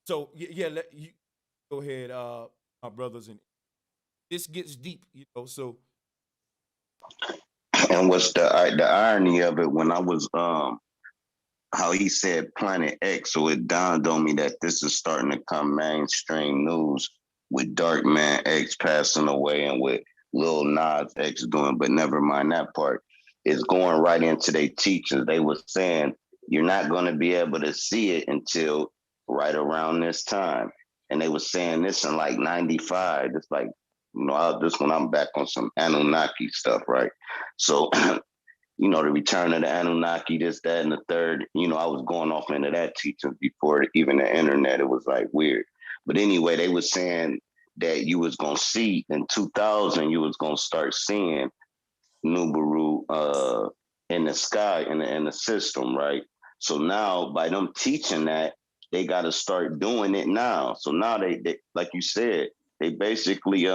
So, yeah, let you go ahead, my brothers. And this gets deep, so. And what's the irony of it, when I was, how he said Planet X, so it dawned on me that this is starting to come mainstream news with Dark Man X passing away and with Lil Nas X doing, but never mind that part. It's going right into their teachings. They were saying you're not going to be able to see it until right around this time. And they were saying this in like 95. It's like, this when I'm back on some Anunnaki stuff, right? So you know, the return of the Anunnaki, this, that, and the third. You know, I was going off into that teaching before even the internet. It was like weird. But anyway, they were saying that you was gonna see in 2000, you was gonna start seeing Nubaru in the sky in the system, right? So now by them teaching that, they got to start doing it now. So now they like you said, they basically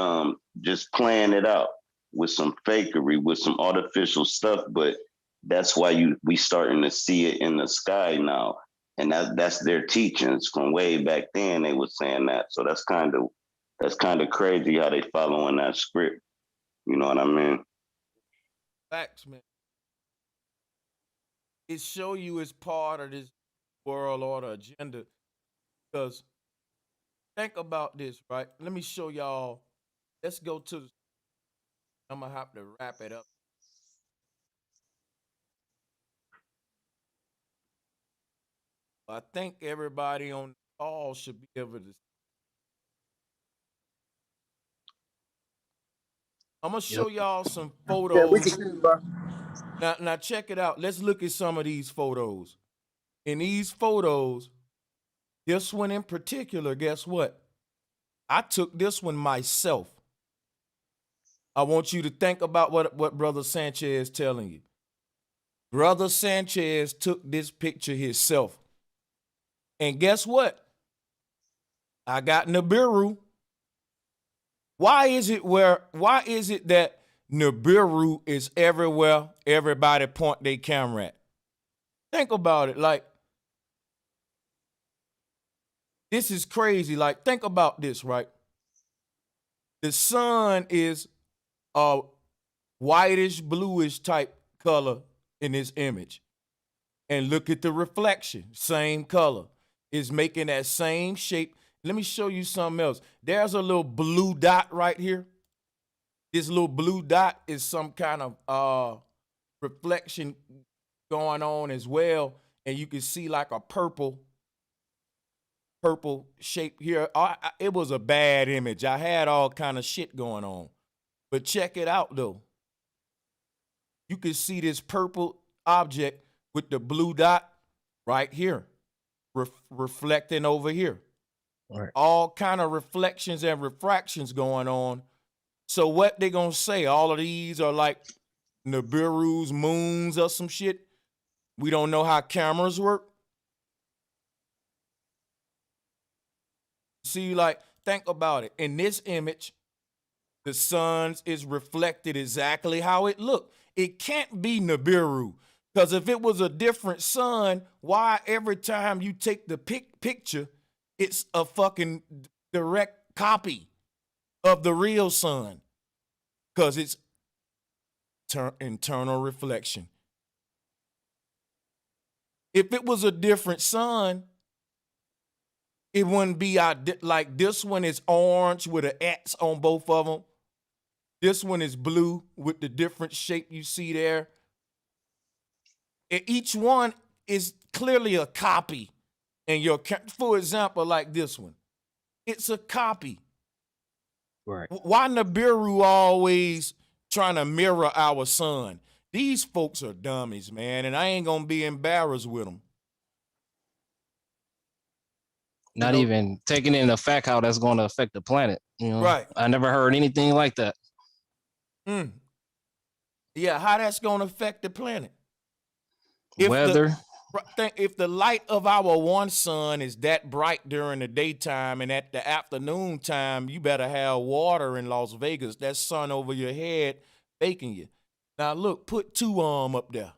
just playing it out with some fakery, with some artificial stuff. But that's why we starting to see it in the sky now, and that's their teachings from way back then. They were saying that, so that's kind of crazy how they following that script. You know what I mean? Facts, man. It show you it's part of this world order agenda. Because think about this, right? Let me show y'all. Let's go to. I'm gonna have to wrap it up. I think everybody on the call should be able to. I'm gonna show y'all some photos. Yeah, we can see it, bro. Now check it out. Let's look at some of these photos. In these photos, this one in particular, guess what? I took this one myself. I want you to think about what Brother Sanchez is telling you. Brother Sanchez took this picture himself. And guess what? I got Nibiru. Why is it that Nibiru is everywhere everybody point their camera at? Think about it. Like, this is crazy. Like, think about this, right? The sun is a whitish, bluish type color in this image. And look at the reflection, same color. It's making that same shape. Let me show you something else. There's a little blue dot right here. This little blue dot is some kind of reflection going on as well. And you can see like a purple shape here. It was a bad image. I had all kind of shit going on. But check it out, though. You can see this purple object with the blue dot right here, reflecting over here. Right. All kind of reflections and refractions going on. So what they gonna say? All of these are like Nibiru's moons or some shit? We don't know how cameras work? See, like, think about it. In this image, the sun is reflected exactly how it looked. It can't be Nibiru. Because if it was a different sun, why every time you take the picture, it's a fucking direct copy of the real sun? Because it's internal reflection. If it was a different sun, it wouldn't be like this one is orange with an X on both of them. This one is blue with the different shape you see there. And each one is clearly a copy. And for example, like this one, it's a copy. Right. Why Nibiru always trying to mirror our sun? These folks are dummies, man, and I ain't gonna be embarrassed with them. Not even taking in the fact how that's going to affect the planet. You know, right? I never heard anything like that. Yeah, how that's going to affect the planet? Weather. If the light of our one sun is that bright during the daytime and at the afternoon time, you better have water in Las Vegas. That sun over your head baking you. Now look, put 2 up there.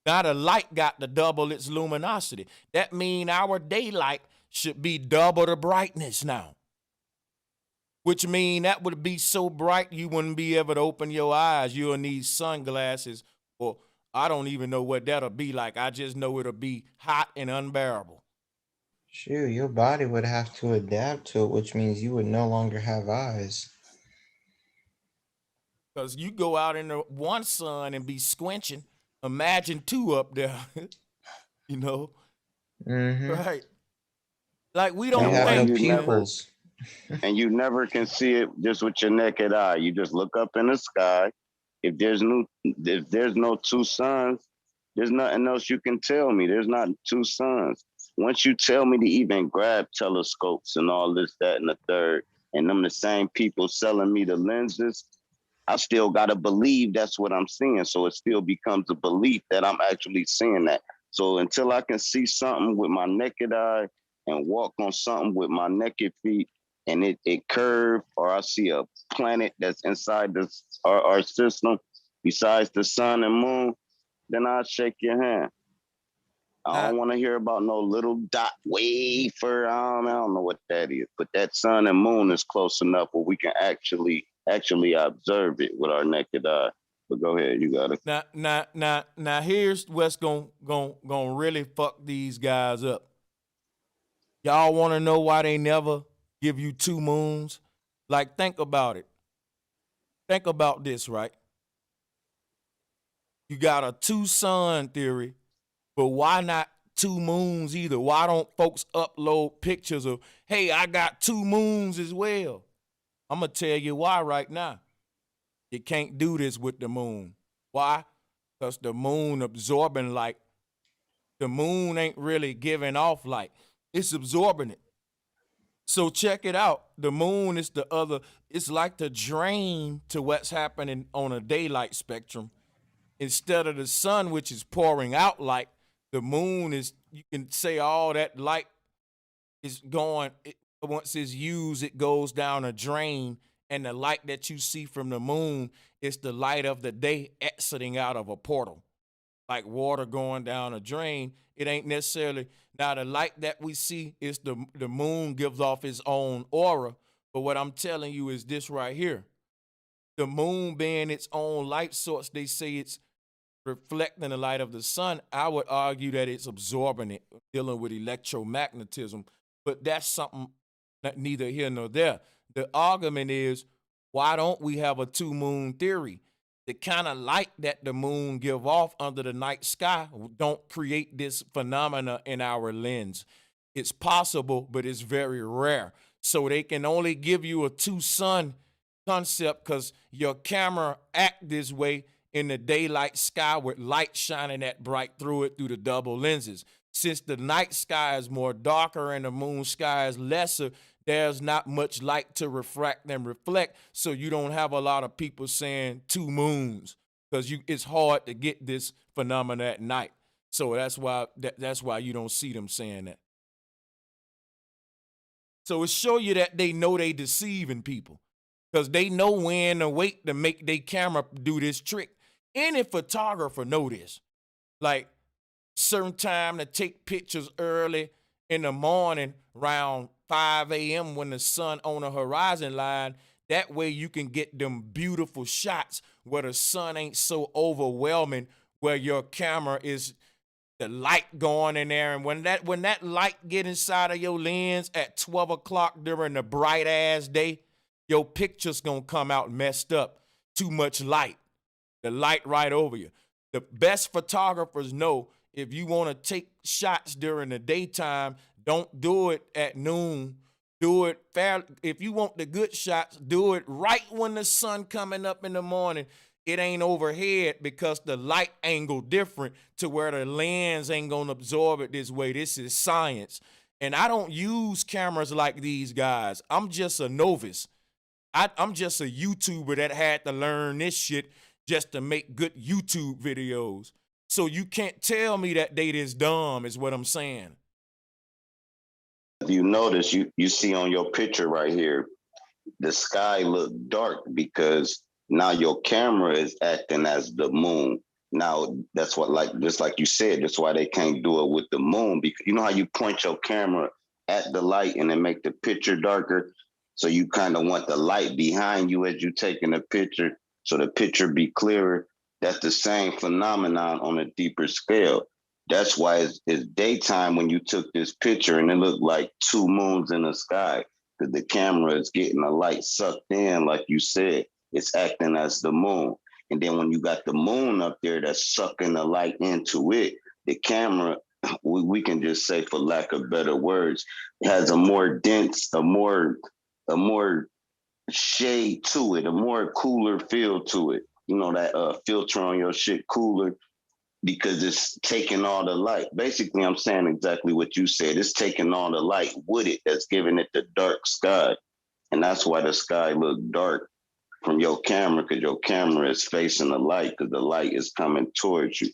Now the light got to double its luminosity. That means our daylight should be double the brightness now. Which means that would be so bright you wouldn't be able to open your eyes. You'll need sunglasses, or I don't even know what that'll be like. I just know it'll be hot and unbearable. Shoot, your body would have to adapt to it, which means you would no longer have eyes. Because you go out in the one sun and be squinching. Imagine 2 up there, you know? Mm-hmm. Right. Like, we don't have think no pupils. And you never can see it just with your naked eye. You just look up in the sky. if there's no two suns, there's nothing else you can tell me. There's not two suns. Once you tell me to even grab telescopes and all this, that, and the third, and them the same people selling me the lenses, I still got to believe that's what I'm seeing. So it still becomes a belief that I'm actually seeing that. So until I can see something with my naked eye and walk on something with my naked feet and it curve, or I see a planet that's inside our system besides the sun and moon, then I'll shake your hand. I don't want to hear about no little dot way further. I don't know what that is, but that sun and moon is close enough where we can actually observe it with our naked eye. But go ahead, you got it. Now, here's what's gonna really fuck these guys up. Y'all want to know why they never give you two moons? Like, think about it. Think about this, right? You got a two sun theory, but why not two moons either? Why don't folks upload pictures of, hey, I got two moons as well? I'm going to tell you why right now. You can't do this with the moon. Why? Because the moon absorbing light. The moon ain't really giving off light. It's absorbing it. So check it out. The moon is it's like the drain to what's happening on a daylight spectrum. Instead of the sun, which is pouring out light, the moon is, you can say all that light is going, once it's used, it goes down a drain, and the light that you see from the moon is the light of the day exiting out of a portal. Like water going down a drain, it ain't necessarily, now the light that we see is the moon gives off its own aura, but what I'm telling you is this right here. The moon being its own light source, they say it's reflecting the light of the sun. I would argue that it's absorbing it, dealing with electromagnetism, but that's something that neither here nor there. The argument is, why don't we have a two moon theory? The kind of light that the moon give off under the night sky don't create this phenomena in our lens. It's possible, but it's very rare. So they can only give you a two sun concept because your camera act this way in the daylight sky with light shining that bright through it through the double lenses. Since the night sky is more darker and the moon sky is lesser, there's not much light to refract and reflect, so you don't have a lot of people saying two moons because it's hard to get this phenomena at night. So that's why you don't see them saying that. So it show you that they know they deceiving people because they know when to wait to make their camera do this trick. Any photographer know this. Like, certain time to take pictures early in the morning around 5 a.m. when the sun on the horizon line. That way you can get them beautiful shots where the sun ain't so overwhelming, where your camera is the light going in there. And when that light get inside of your lens at 12 o'clock during the bright ass day, your picture's gonna come out messed up. Too much light. The light right over you. The best photographers know if you want to take shots during the daytime, don't do it at noon. Do it fair. If you want the good shots, do it right when the sun coming up in the morning. It ain't overhead because the light angle different to where the lens ain't gonna absorb it this way. This is science. And I don't use cameras like these guys. I'm just a novice. I'm just a YouTuber that had to learn this shit just to make good YouTube videos. So you can't tell me that they this dumb is what I'm saying. If you notice, you see on your picture right here, the sky look dark because now your camera is acting as the moon. Now that's what, just like you said, that's why they can't do it with the moon, because you know how you point your camera at the light and then make the picture darker. So you kind of want the light behind you as you taking a picture, so the picture be clearer. That's the same phenomenon on a deeper scale. That's why it's daytime when you took this picture and it looked like two moons in the sky, because the camera is getting the light sucked in, like you said. It's acting as the moon. And then when you got the moon up there that's sucking the light into it, the camera, we can just say, for lack of better words, it has a more dense, a more shade to it, a more cooler feel to it. that filter on your shit cooler because it's taking all the light. Basically, I'm saying exactly what you said. It's taking all the light with it that's giving it the dark sky. And that's why the sky look dark from your camera, because your camera is facing the light because the light is coming towards you.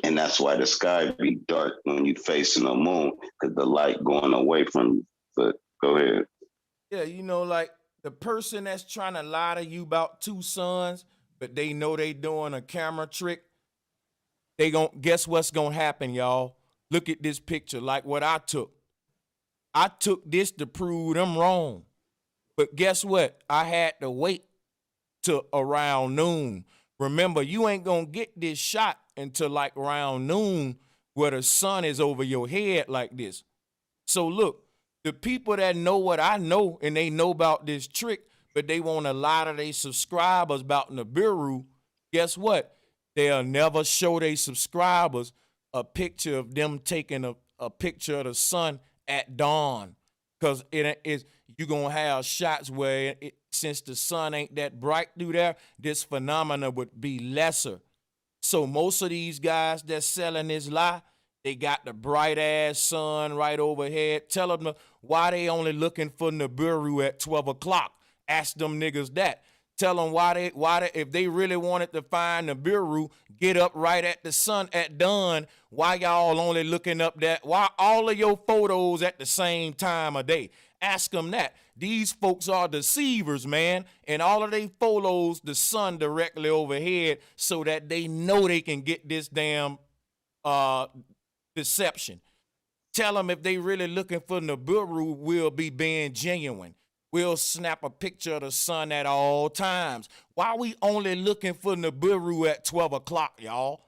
And that's why the sky be dark when you facing the moon, because the light going away from you. But go ahead. Yeah, like the person that's trying to lie to you about two sons, but they know they doing a camera trick, they gon' guess what's gonna happen, y'all. Look at this picture, like what I took. I took this to prove them wrong. But guess what? I had to wait till around noon. Remember, you ain't gonna get this shot until like around noon where the sun is over your head like this. So look, the people that know what I know and they know about this trick, but they want to lie to their subscribers about Nibiru, guess what? They'll never show their subscribers a picture of them taking a picture of the sun at dawn. Because it is you're going to have shots where since the sun ain't that bright through there, this phenomena would be lesser. So most of these guys that's selling this lie, they got the bright ass sun right overhead. Tell them why they only looking for Nibiru at 12 o'clock. Ask them niggas that. Tell them why they if they really wanted to find Nibiru, get up right at the sun at dawn. Why y'all only looking up that? Why all of your photos at the same time of day? Ask them that. These folks are deceivers, man. And all of their photos, the sun directly overhead so that they know they can get this damn deception. Tell them if they really looking for Nibiru, we'll be being genuine. We'll snap a picture of the sun at all times. Why we only looking for Nibiru at 12 o'clock, y'all?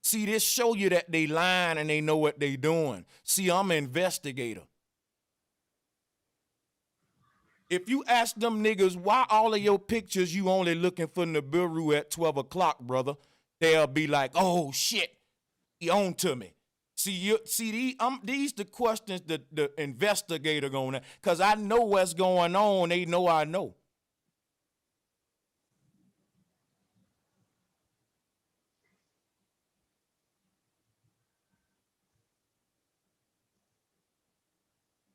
See, this show you that they lying and they know what they doing. See, I'm an investigator. If you ask them niggas why all of your pictures you only looking for Nibiru at 12 o'clock, brother, they'll be like, oh shit, he on to me. These the questions the investigator gonna, cause I know what's going on. They know I know.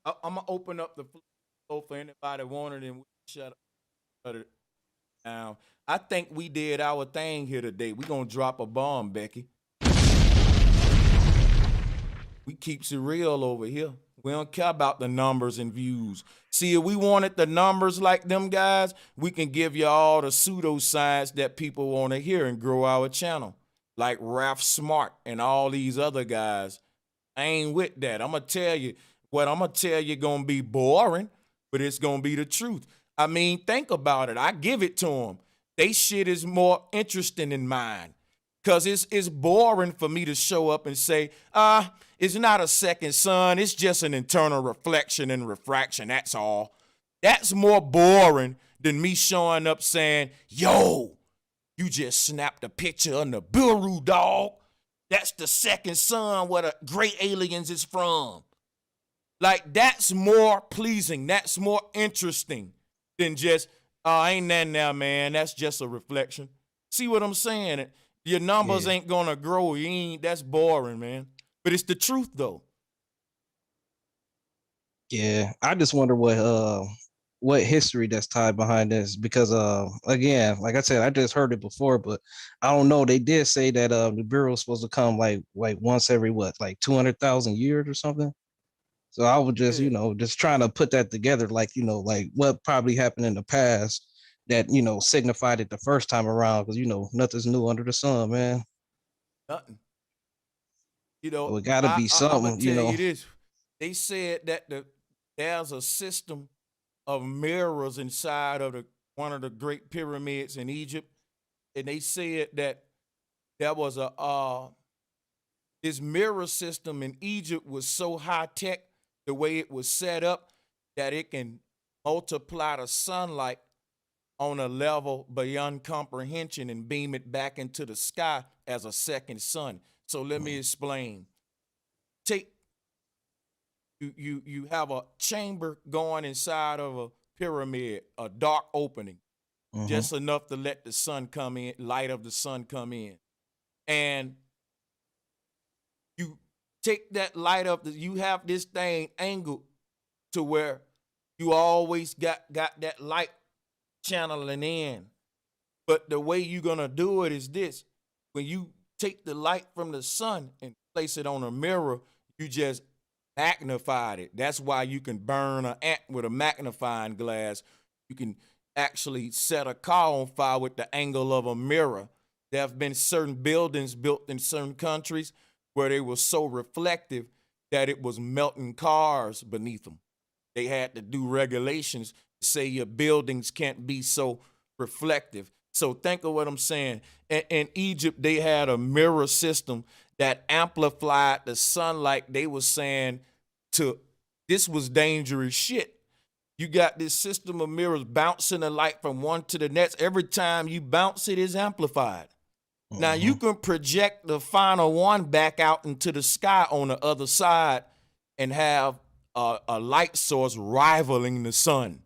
I'm gonna open up the floor for anybody wanted and shut it down. I think we did our thing here today. We gonna drop a bomb, Becky. We keeps it real over here. We don't care about the numbers and views. See, if we wanted the numbers like them guys, we can give you all the pseudoscience that people want to hear and grow our channel. Like Ralph Smart and all these other guys. I ain't with that. I'm going to tell you, what I'm going to tell you going to be boring, but it's going to be the truth. I mean, think about it. I give it to them. They shit is more interesting than mine. Because it's boring for me to show up and say, it's not a second sun. It's just an internal reflection and refraction. That's all. That's more boring than me showing up saying, yo, you just snapped a picture of Nibiru, dog. That's the second sun where the great aliens is from. Like, that's more pleasing. That's more interesting than just, ain't that now, man. That's just a reflection. See what I'm saying? Your numbers ain't gonna grow. That's boring, man. But it's the truth, though. Yeah, I just wonder what history that's tied behind this, because again, like I said, I just heard it before, but I don't know. They did say that the bureau is supposed to come like once every 200,000 years or something. So I was just just trying to put that together, like what probably happened in the past that signified it the first time around, because nothing's new under the sun, man. Nothing. So it got to be something. I'm gonna tell you this. They said that there's a system of mirrors inside of one of the great pyramids in Egypt, and they said that there was this mirror system in Egypt was so high tech, the way it was set up, that it can multiply the sunlight on a level beyond comprehension and beam it back into the sky as a second sun. So let me explain. Take you have a chamber going inside of a pyramid, a dark opening. just enough to let the sun come in, light of the sun come in. And you take that light up, you have this thing angled to where you always got that light channeling in. But the way you're gonna do it is this. When you take the light from the sun and place it on a mirror, you just magnified it. That's why you can burn an ant with a magnifying glass. You can actually set a car on fire with the angle of a mirror. There have been certain buildings built in certain countries where they were so reflective that it was melting cars beneath them. They had to do regulations to say your buildings can't be so reflective. So think of what I'm saying. In Egypt, they had a mirror system that amplified the sunlight. They were saying this was dangerous shit. You got this system of mirrors bouncing the light from one to the next. Every time you bounce it is amplified. Now you can project the final one back out into the sky on the other side and have a light source rivaling the sun.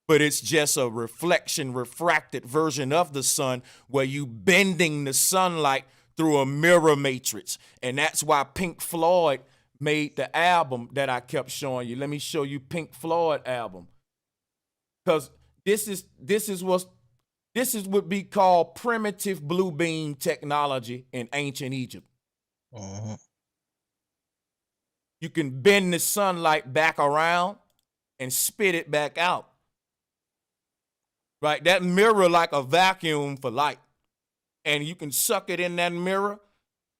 But it's just a reflection, refracted version of the sun where you bending the sunlight through a mirror matrix. And that's why Pink Floyd made the album that I kept showing you. Let me show you Pink Floyd album. Because this is what would be called primitive blue beam technology in ancient Egypt. You can bend the sunlight back around and spit it back out. Right? That mirror like a vacuum for light. And you can suck it in that mirror,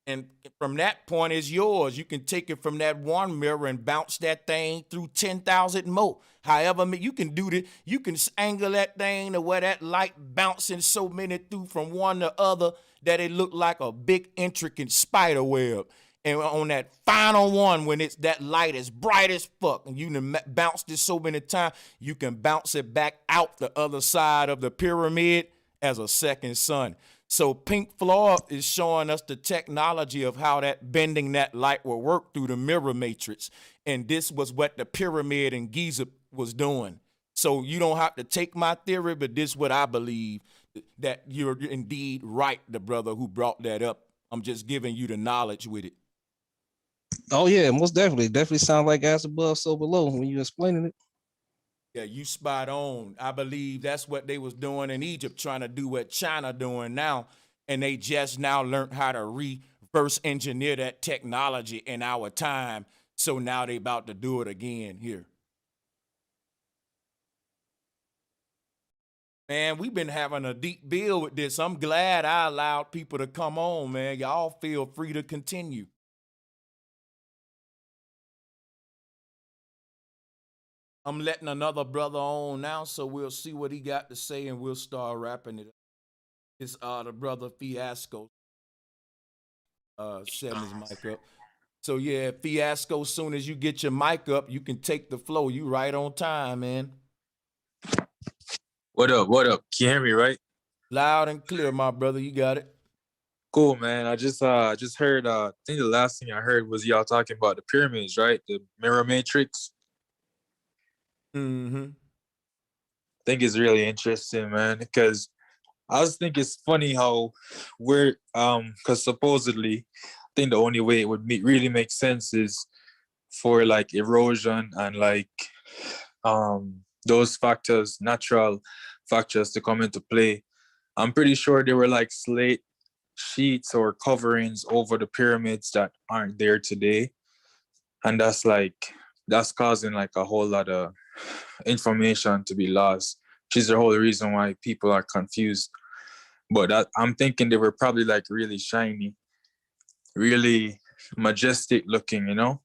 and from that point is yours. You can take it from that one mirror and bounce that thing through 10,000 more. However, you can do that. You can angle that thing to where that light bouncing so many through from one to other that it looked like a big intricate spider web. And on that final one, when that light is bright as fuck, and you can bounce this so many times, you can bounce it back out the other side of the pyramid as a second sun. So Pink Floyd is showing us the technology of how that bending that light will work through the mirror matrix. And this was what the pyramid in Giza was doing. So you don't have to take my theory, but this is what I believe, that you're indeed right, the brother who brought that up. I'm just giving you the knowledge with it. Oh yeah, most definitely. Definitely sound like as above, so below when you explaining it. Yeah, you spot on. I believe that's what they was doing in Egypt, trying to do what China doing now. And they just now learned how to reverse engineer that technology in our time. So now they about to do it again here. Man, we've been having a deep build with this. I'm glad I allowed people to come on, man. Y'all feel free to continue. I'm letting another brother on now, so we'll see what he got to say, and we'll start wrapping it up. It's the brother Fiasco setting his mic up. So yeah, Fiasco, as soon as you get your mic up, you can take the flow. You right on time, man. What up? What up? Can you hear me right? Loud and clear, my brother. You got it. Cool, man. I just heard. I think the last thing I heard was y'all talking about the pyramids, right? The mirror matrix. Mm-hmm. I think it's really interesting, man, because I just think it's funny how we're because supposedly I think the only way it would really make sense is for like erosion and like those factors, natural factors to come into play. I'm pretty sure there were like slate sheets or coverings over the pyramids that aren't there today. And that's causing like a whole lot of information to be lost, which is the whole reason why people are confused. But I'm thinking they were probably like really shiny, really majestic looking, you know?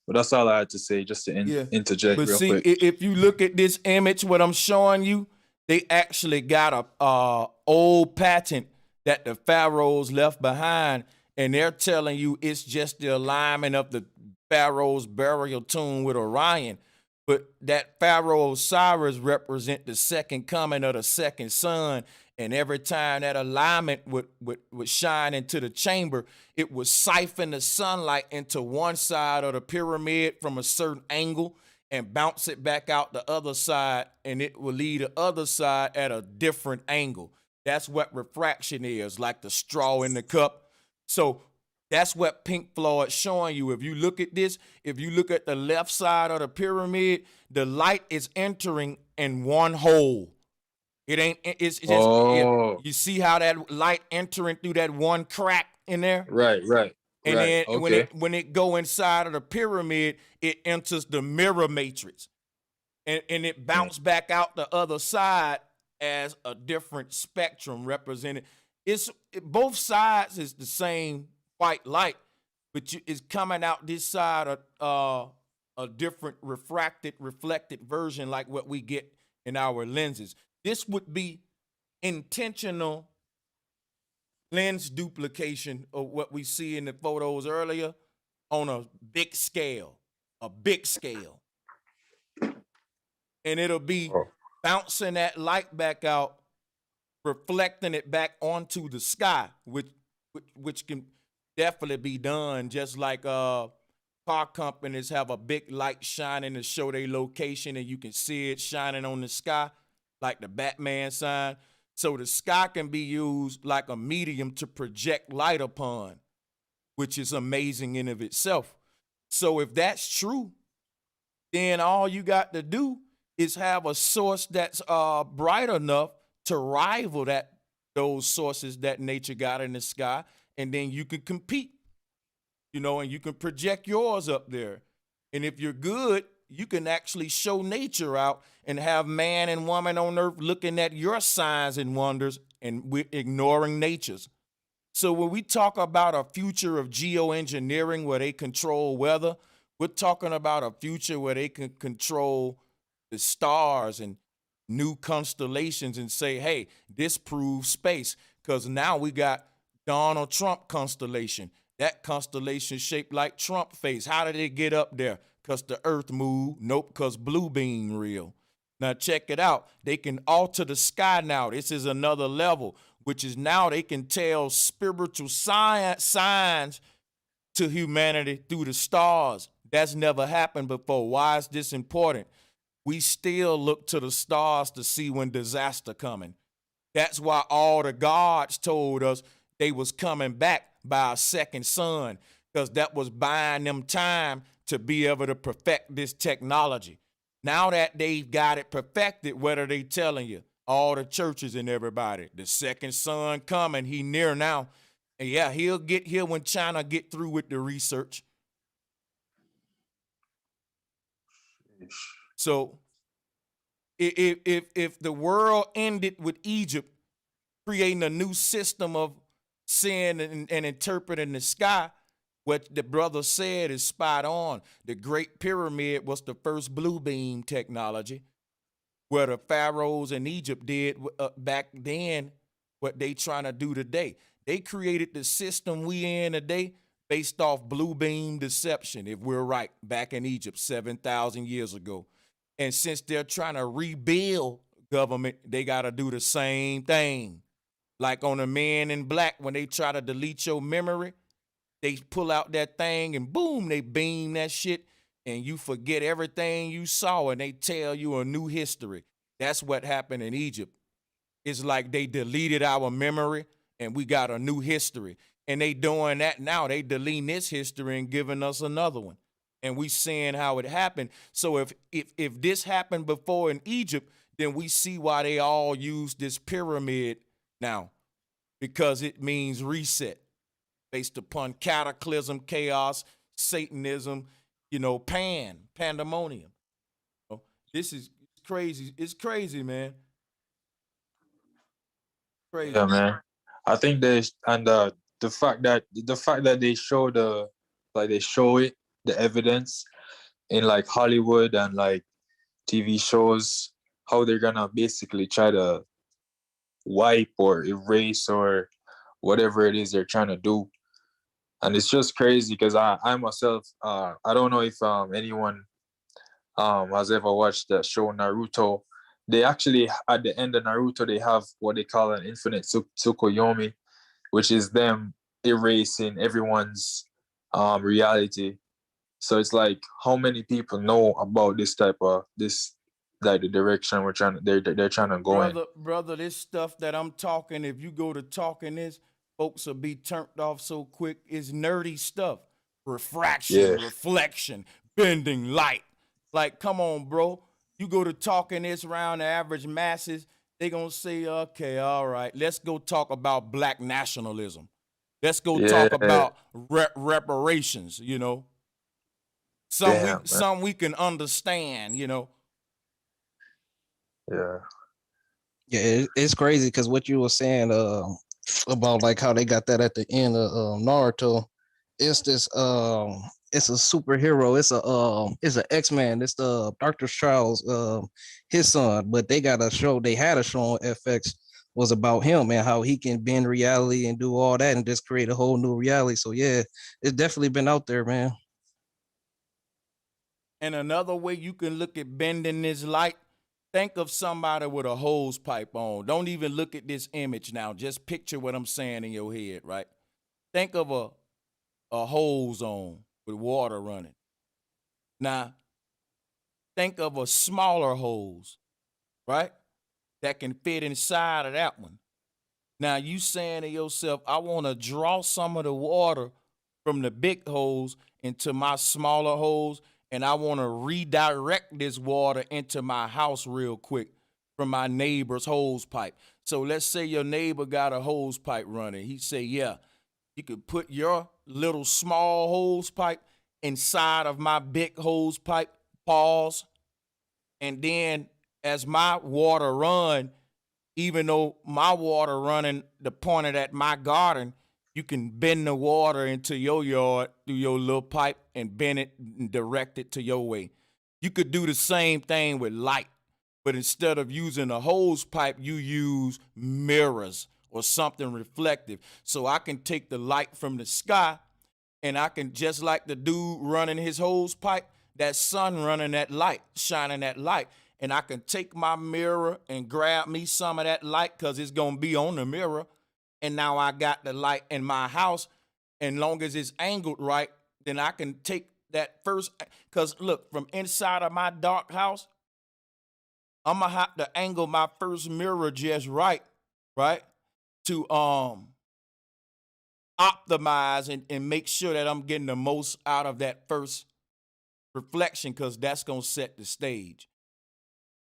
But that's all I had to say, just to interject but real see, quick. If you look at this image, what I'm showing you, they actually got a old patent that the pharaohs left behind, and they're telling you it's just the alignment of the pharaoh's burial tomb with Orion. But that Pharaoh Osiris represent the second coming of the second son. And every time that alignment would shine into the chamber, it would siphon the sunlight into one side of the pyramid from a certain angle. and bounce it back out the other side, and it will lead the other side at a different angle. That's what refraction is, like the straw in the cup. So that's what Pink Floyd's showing you. If you look at this, if you look at the left side of the pyramid, the light is entering in one hole. It ain't, it's just, Oh, you see how that light entering through that one crack in there? right, right, And right. then Okay. when it go inside of the pyramid, it enters the mirror matrix. And it bounced back out the other side as a different spectrum represented. Both sides is the same white light, but it's coming out this side of a different reflected version like what we get in our lenses. This would be intentional lens duplication of what we see in the photos earlier on a big scale. And it'll be bouncing that light back out, reflecting it back onto the sky, which can definitely be done, just like car companies have a big light shining to show their location, and you can see it shining on the sky, like the Batman sign. So the sky can be used like a medium to project light upon, which is amazing in of itself. So if that's true, then all you got to do is have a source that's bright enough to rival those sources that nature got in the sky, and then you can compete, and you can project yours up there. And if you're good, you can actually show nature out and have man and woman on earth looking at your signs and wonders, and we're ignoring nature's. So when we talk about a future of geoengineering where they control weather, we're talking about a future where they can control the stars and new constellations and say, hey, this proves space. Because now we got Donald Trump constellation. That constellation shaped like Trump face. How did it get up there? Because the earth moved. Nope, because blue beam real. Now check it out. They can alter the sky now. This is another level, which is now they can tell spiritual signs to humanity through the stars. That's never happened before. Why is this important? We still look to the stars to see when disaster coming. That's why all the gods told us they was coming back by a second sun, because that was buying them time to be able to perfect this technology. Now that they've got it perfected, what are they telling you? All the churches and everybody, the second son coming, he near now. And yeah, he'll get here when China get through with the research. So if the world ended with Egypt creating a new system of seeing and interpreting the sky, what the brother said is spot on. The Great Pyramid was the first blue beam technology, where the pharaohs in Egypt did back then what they trying to do today. They created the system we in today based off blue beam deception, if we're right, back in Egypt 7,000 years ago. And since they're trying to rebuild government, they got to do the same thing. Like on the Men in Black, when they try to delete your memory, they pull out that thing and boom, they beam that shit, and you forget everything you saw, and they tell you a new history. That's what happened in Egypt. It's like they deleted our memory and we got a new history. And they doing that now. They deleting this history and giving us another one. And we seeing how it happened. So if this happened before in Egypt, then we see why they all use this pyramid now, because it means reset based upon cataclysm, chaos, Satanism, pandemonium. This is crazy. It's crazy, man. Crazy. Yeah, man. I think the fact that they show the evidence in like Hollywood and like TV shows, how they're gonna basically try to wipe or erase or whatever it is they're trying to do. And it's just crazy because I myself, I don't know if anyone has ever watched the show Naruto. They actually, at the end of Naruto, they have what they call an infinite Tsukuyomi, which is them erasing everyone's reality. So it's like, how many people know about this type of like the direction they're trying to go in? Brother, this stuff that I'm talking, if you go to talking this, folks will be turned off so quick. It's nerdy stuff. Refraction, Yeah. reflection, bending light. Like, come on, bro. You go to talking this around the average masses, they gonna say, okay, all right, let's go talk about black nationalism. Let's go talk Yeah. about reparations, you know. Damn, man. Some we can understand, you know. Yeah. Yeah, it's crazy because what you were saying about like how they got that at the end of Naruto, it's this it's a superhero, it's a X-Man, it's the Dr. Charles his son, but they had a show on FX was about him and how he can bend reality and do all that and just create a whole new reality. So yeah, it's definitely been out there, man. And another way you can look at bending this light, think of somebody with a hose pipe on. Don't even look at this image now. Just picture what I'm saying in your head, right? Think of a hose on with water running. Now, think of a smaller hose, right? That can fit inside of that one. Now, you saying to yourself, I want to draw some of the water from the big hose into my smaller hose, and I want to redirect this water into my house real quick from my neighbor's hose pipe. So let's say your neighbor got a hose pipe running. He say, yeah, you could put your little small hose pipe inside of my big hose pipe, pause, and then as my water run, even though my water running the pointed at my garden, you can bend the water into your yard through your little pipe and bend it and direct it to your way. You could do the same thing with light, but instead of using a hose pipe, you use mirrors or something reflective. So I can take the light from the sky and I can, just like the dude running his hose pipe, that sun running that light, shining that light, and I can take my mirror and grab me some of that light because it's going to be on the mirror. And now I got the light in my house. And long as it's angled right, then I can take that first. Because look, from inside of my dark house, I'm going to have to angle my first mirror just right, to optimize and make sure that I'm getting the most out of that first reflection, because that's going to set the stage.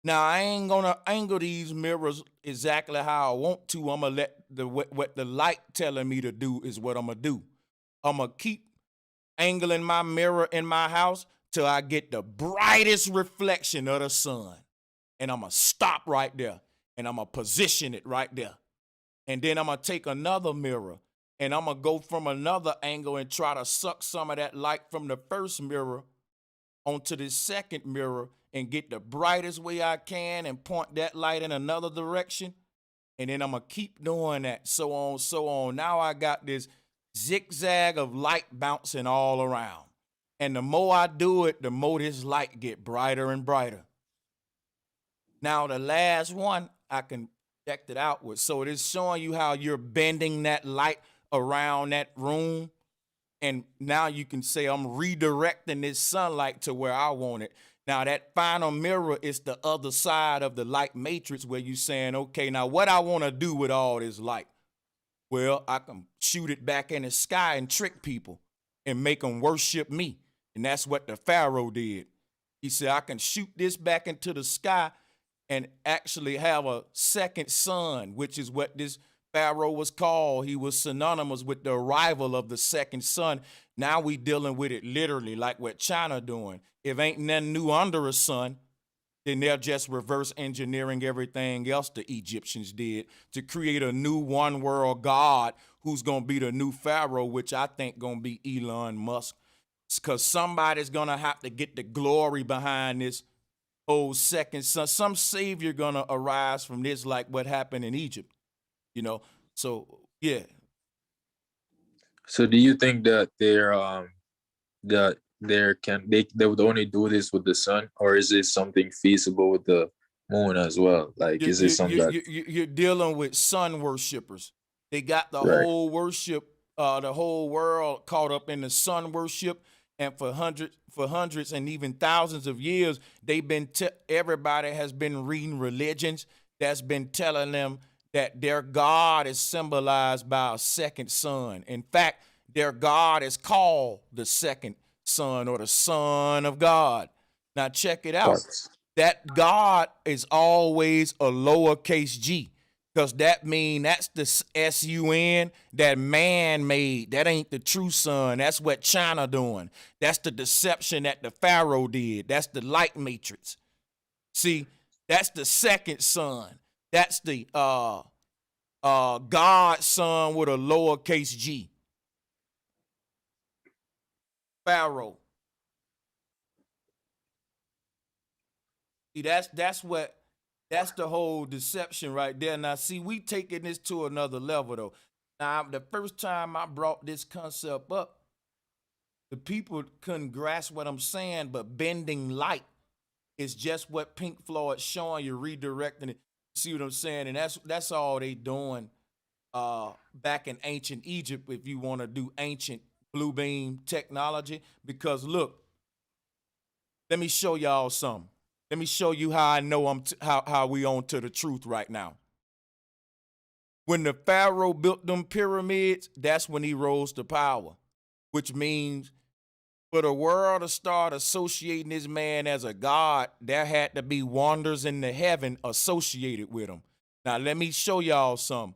Now, I ain't going to angle these mirrors exactly how I want to. I'm going to let what the light telling me to do is what I'm going to do. I'm going to keep angling my mirror in my house till I get the brightest reflection of the sun. And I'm going to stop right there, and I'm going to position it right there. And then I'm going to take another mirror, and I'm going to go from another angle and try to suck some of that light from the first mirror onto this second mirror and get the brightest way I can and point that light in another direction. And then I'm going to keep doing that, so on, so on. Now I got this zigzag of light bouncing all around. And the more I do it, the more this light get brighter and brighter. Now the last one, I can project it outward. So it is showing you how you're bending that light around that room. And now you can say, I'm redirecting this sunlight to where I want it. Now that final mirror is the other side of the light matrix where you're saying, okay, now what I want to do with all this light? Well, I can shoot it back in the sky and trick people and make them worship me. And that's what the Pharaoh did. He said, I can shoot this back into the sky and actually have a second son, which is what this Pharaoh was called. He was synonymous with the arrival of the second son. Now we dealing with it literally, like what China doing. If ain't nothing new under a sun, then they're just reverse engineering everything else the Egyptians did to create a new one world God who's going to be the new Pharaoh, which I think going to be Elon Musk. Because somebody's going to have to get the glory behind this old second son. Some savior going to arise from this, like what happened in Egypt, you know? So, yeah. So do you think that they would only do this with the sun, or is it something feasible with the moon as well? Like, is it something that you're dealing with sun worshipers? They got the Right. whole worship, the whole world caught up in the sun worship, And for hundreds and even thousands of years, everybody has been reading religions that's been telling them that their God is symbolized by a second son. In fact, their God is called the second son or the Son of God. Now check it out. That God is always a lowercase g, because that mean that's the S-U-N that man made. That ain't the true son. That's what China doing. That's the deception that the Pharaoh did. That's the light matrix. See, that's the second son. That's the God son with a lowercase g. Pharaoh. See, that's the whole deception right there. Now, see, we taking this to another level though. Now, the first time I brought this concept up, the people couldn't grasp what I'm saying, but bending light is just what Pink Floyd's showing you, redirecting it. See what I'm saying? And that's all they doing back in ancient Egypt, if you want to do ancient blue beam technology. Because look, let me show y'all something. Let me show you how I know how we on to the truth right now. When the Pharaoh built them pyramids, that's when he rose to power, which means for the world to start associating this man as a god, there had to be wonders in the heaven associated with him. Now, let me show y'all something.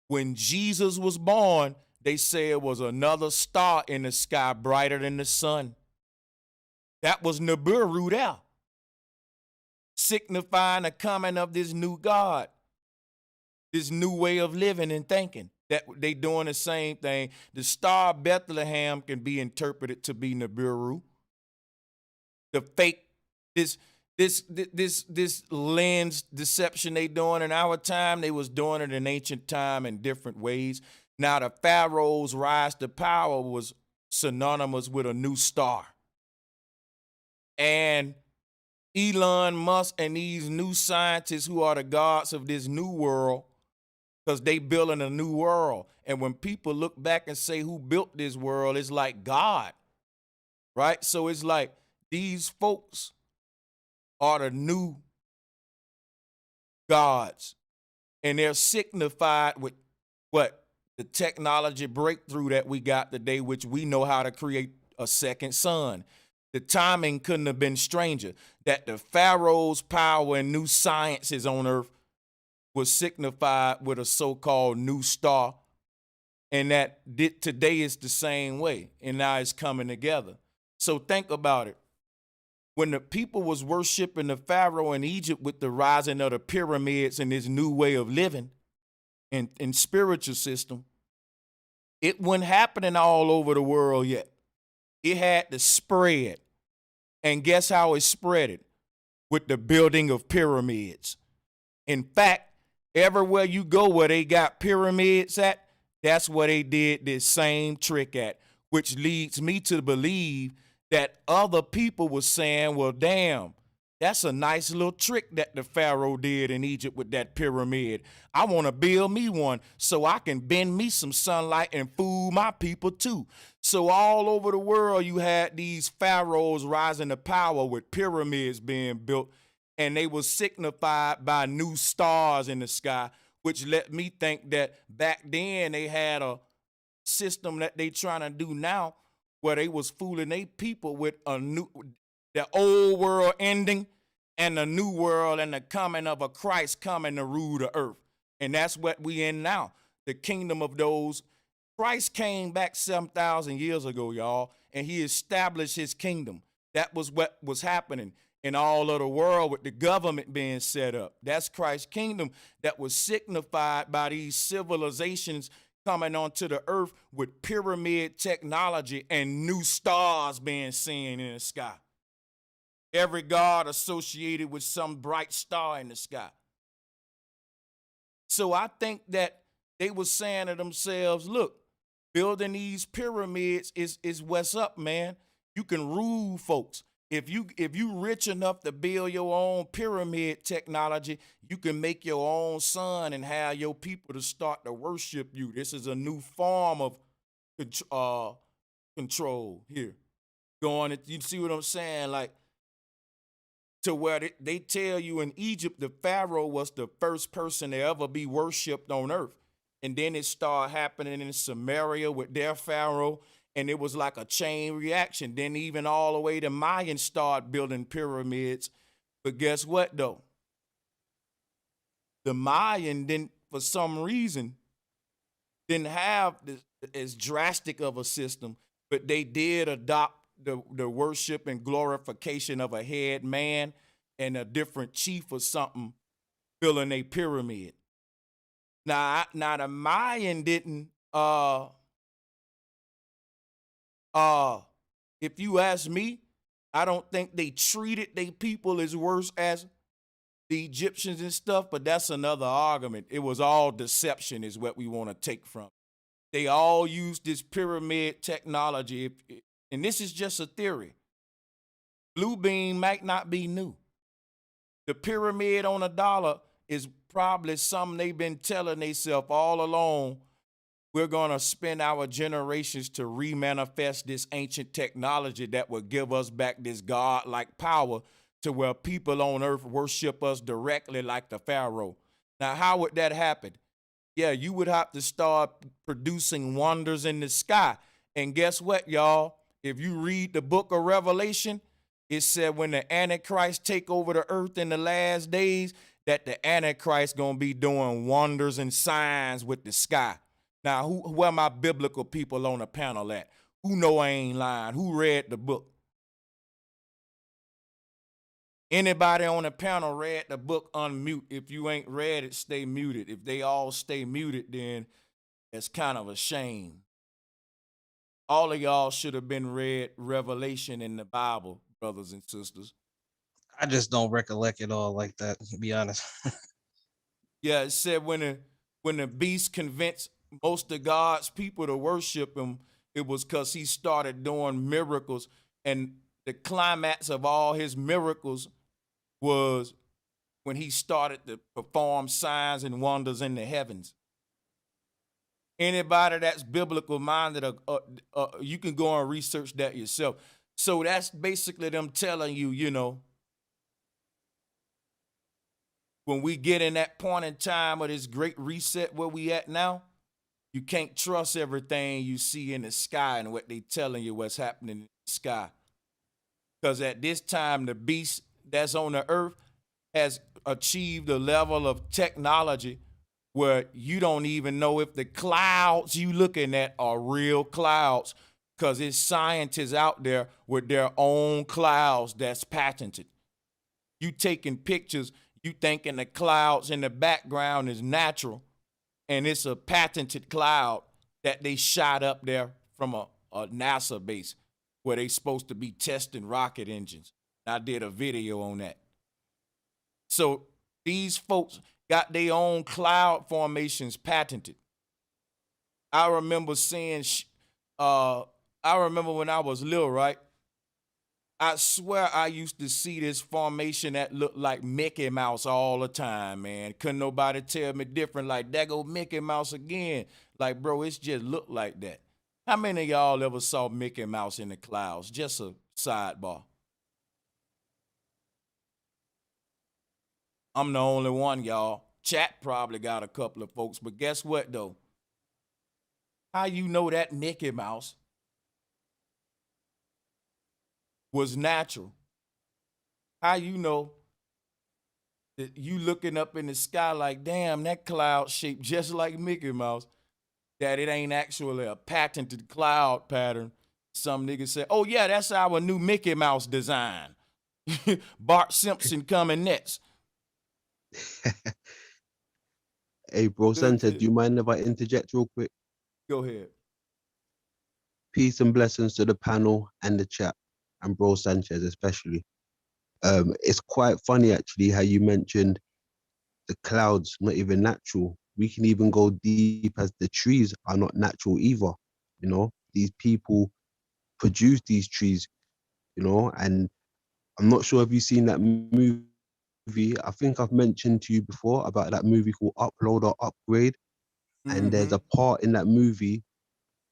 When Jesus was born, they say it was another star in the sky brighter than the sun. That was Nibiru there, signifying the coming of this new God, this new way of living and thinking. That they doing the same thing. The star Bethlehem can be interpreted to be Nibiru. The fake, this lens deception they doing in our time, they was doing it in ancient time in different ways. Now the Pharaoh's rise to power was synonymous with a new star. And Elon Musk and these new scientists who are the gods of this new world, because they building a new world. And when people look back and say who built this world, it's like God, right? So it's like these folks are the new gods, and they're signified with what? The technology breakthrough that we got today, which we know how to create a second son. The timing couldn't have been stranger, that the Pharaoh's power and new sciences on earth was signified with a so-called new star, and that today is the same way, and now it's coming together. So think about it. When the people was worshiping the Pharaoh in Egypt with the rising of the pyramids and this new way of living and spiritual system, it wasn't happening all over the world yet. It had to spread. And guess how it spread it? With the building of pyramids. In fact, everywhere you go where they got pyramids at, that's where they did this same trick at, which leads me to believe that other people were saying, well, damn, that's a nice little trick that the Pharaoh did in Egypt with that pyramid. I want to build me one so I can bend me some sunlight and fool my people too. So all over the world, you had these pharaohs rising to power with pyramids being built, and they were signified by new stars in the sky, which let me think that back then they had a system that they trying to do now where they was fooling their people with the old world ending and the new world and the coming of a Christ coming to rule the earth. And that's what we in now, the kingdom of those. Christ came back 7,000 years ago, y'all, and he established his kingdom. That was what was happening in all of the world with the government being set up. That's Christ's kingdom that was signified by these civilizations coming onto the earth with pyramid technology and new stars being seen in the sky. Every god associated with some bright star in the sky. So I think that they were saying to themselves, look, building these pyramids is what's up, man. You can rule folks. If you rich enough to build your own pyramid technology, you can make your own sun and have your people to start to worship you. This is a new form of control here. going, you see what I'm saying? Like, to where they tell you in Egypt, the Pharaoh was the first person to ever be worshipped on earth. And then it started happening in Samaria with their Pharaoh, and it was like a chain reaction. Then even all the way to Mayans started building pyramids. But guess what, though? The Mayan didn't, for some reason, didn't have as drastic of a system, but they did adopt the worship and glorification of a head man and a different chief or something filling a pyramid. Now the Mayan didn't if you ask me, I don't think they treated their people as worse as the Egyptians and stuff, but that's another argument. It was all deception is what we want to take from. They all used this pyramid technology, and this is just a theory. Blue beam might not be new. The pyramid on $1 is probably something they've been telling themselves all along. We're going to spend our generations to remanifest this ancient technology that will give us back this God-like power to where people on earth worship us directly like the Pharaoh. Now, how would that happen? Yeah, you would have to start producing wonders in the sky. And guess what, y'all? If you read the book of Revelation, it said when the Antichrist take over the earth in the last days, that the Antichrist going to be doing wonders and signs with the sky. Now, where my biblical people on the panel at? Who know I ain't lying? Who read the book? Anybody on the panel read the book? Unmute. If you ain't read it, stay muted. If they all stay muted, then it's kind of a shame. All of y'all should have been read Revelation in the Bible, brothers and sisters. I just don't recollect it all like that, to be honest. Yeah, it said when the beast convinced most of God's people to worship him, it was because he started doing miracles. And the climax of all his miracles was when he started to perform signs and wonders in the heavens. Anybody that's biblical minded, you can go and research that yourself. So that's basically them telling you, you know, when we get in that point in time of this great reset where we at now, you can't trust everything you see in the sky and what they telling you what's happening in the sky. Because at this time, the beast that's on the earth has achieved a level of technology where you don't even know if the clouds you looking at are real clouds, because it's scientists out there with their own clouds that's patented. You taking pictures, you thinking the clouds in the background is natural, and it's a patented cloud that they shot up there from a NASA base where they supposed to be testing rocket engines. I did a video on that. So these folks got their own cloud formations patented. I remember seeing, I remember when I was little, right? I swear I used to see this formation that looked like Mickey Mouse all the time, man. Couldn't nobody tell me different. Like, there go Mickey Mouse again. Like, bro, it's just looked like that. How many of y'all ever saw Mickey Mouse in the clouds? Just a sidebar. I'm the only one, y'all. Chat probably got a couple of folks, but guess what, though? How you know that Mickey Mouse was natural? How you know that you looking up in the sky like, damn, that cloud shaped just like Mickey Mouse, that it ain't actually a patented cloud pattern? Some niggas say, oh yeah, that's our new Mickey Mouse design. Bart Simpson coming next. Hey, bro, Sanchez, do you mind if I interject real quick? Go ahead. Peace and blessings to the panel and the chat, and bro Sanchez especially. It's quite funny actually how you mentioned the clouds not even natural. We can even go deep as the trees are not natural either. You know, these people produce these trees, you know, and I'm not sure if you've seen that movie. I think I've mentioned to you before about that movie called Upload or Upgrade. And there's a part in that movie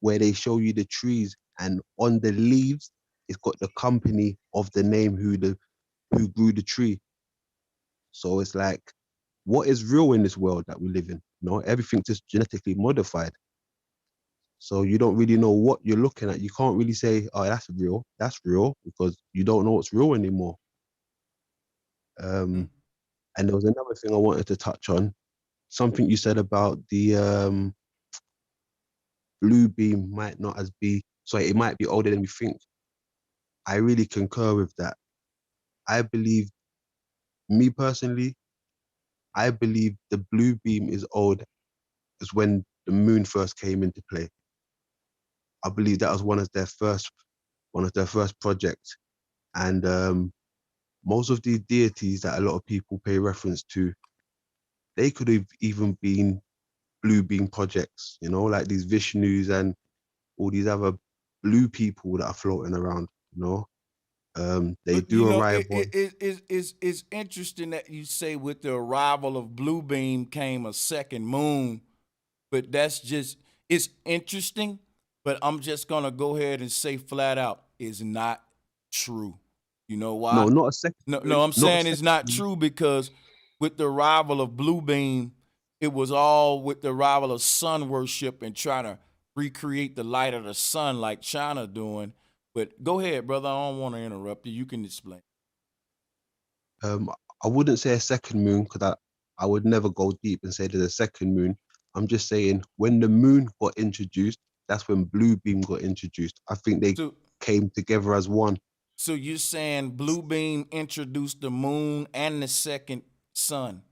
where they show you the trees, and on the leaves, it's got the company of the name who grew the tree. So it's like, what is real in this world that we live in? You know, everything's just genetically modified. So you don't really know what you're looking at. You can't really say, oh, that's real, because you don't know what's real anymore. And there was another thing I wanted to touch on, something you said about the blue beam might not as be, so it might be older than we think. I really concur with that. I believe, me personally, I believe the blue beam is old as when the moon first came into play. I believe that was one of their first projects. And most of these deities that a lot of people pay reference to, they could have even been blue beam projects, you know, like these Vishnus and all these other blue people that are floating around, you know. They But you do know, arrive on. it's interesting that you say with the arrival of blue beam came a second moon, but it's interesting, but I'm just gonna go ahead and say flat out, it's not true. You know why? No, not a second No, moon, I'm not a saying it's second not moon. true because with the arrival of blue beam, it was all with the arrival of sun worship and trying to recreate the light of the sun like China doing. But go ahead, brother. I don't want to interrupt you. You can explain. I wouldn't say a second moon because I would never go deep and say there's a second moon. I'm just saying when the moon got introduced, that's when blue beam got introduced. I think they So, came together as one. so you're saying blue beam introduced the moon and the second sun?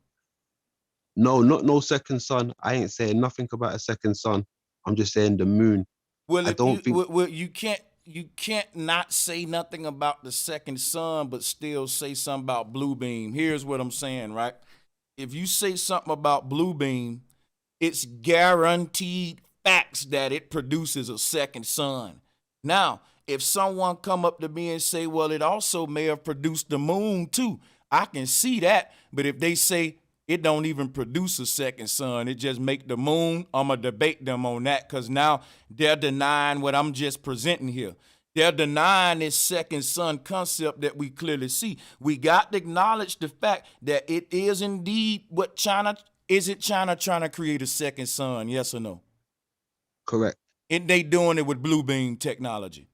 No, not no second sun. I ain't saying nothing about a second sun. I'm just saying the moon. Well, I don't think you can't not say nothing about the second sun, but still say something about blue beam. Here's what I'm saying, right? If you say something about blue beam, it's guaranteed facts that it produces a second sun. Now, if someone come up to me and say, well, it also may have produced the moon too, I can see that. But if they say it don't even produce a second sun, it just make the moon, I'm going to debate them on that because now they're denying what I'm just presenting here. They're denying this second sun concept that we clearly see. We got to acknowledge the fact that it is indeed what China, is it China trying to create a second sun? Yes or no? correct. And they doing it with blue beam technology.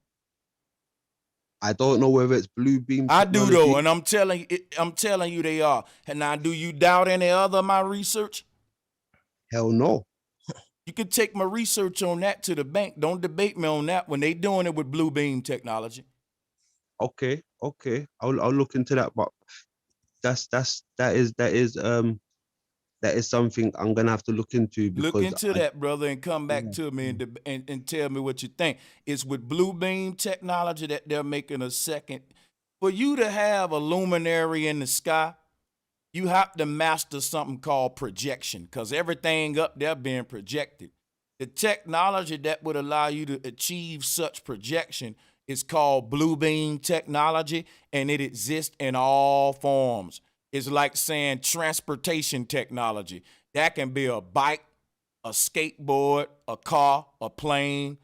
I don't know whether it's blue beam I do though, technology. and I'm telling you they are. And now, do you doubt any other of my research? Hell no. You can take my research on that to the bank. Don't debate me on that when they doing it with blue beam technology. Okay. I'll look into that, but that is something I'm gonna have to look into Look because into that, brother, and come back yeah, to me and tell me what you think. It's with blue beam technology that they're making a second. For you to have a luminary in the sky, you have to master something called projection because everything up there being projected. The technology that would allow you to achieve such projection is called blue beam technology, and it exists in all forms. It's like saying transportation technology. That can be a bike, a skateboard, a car, a plane.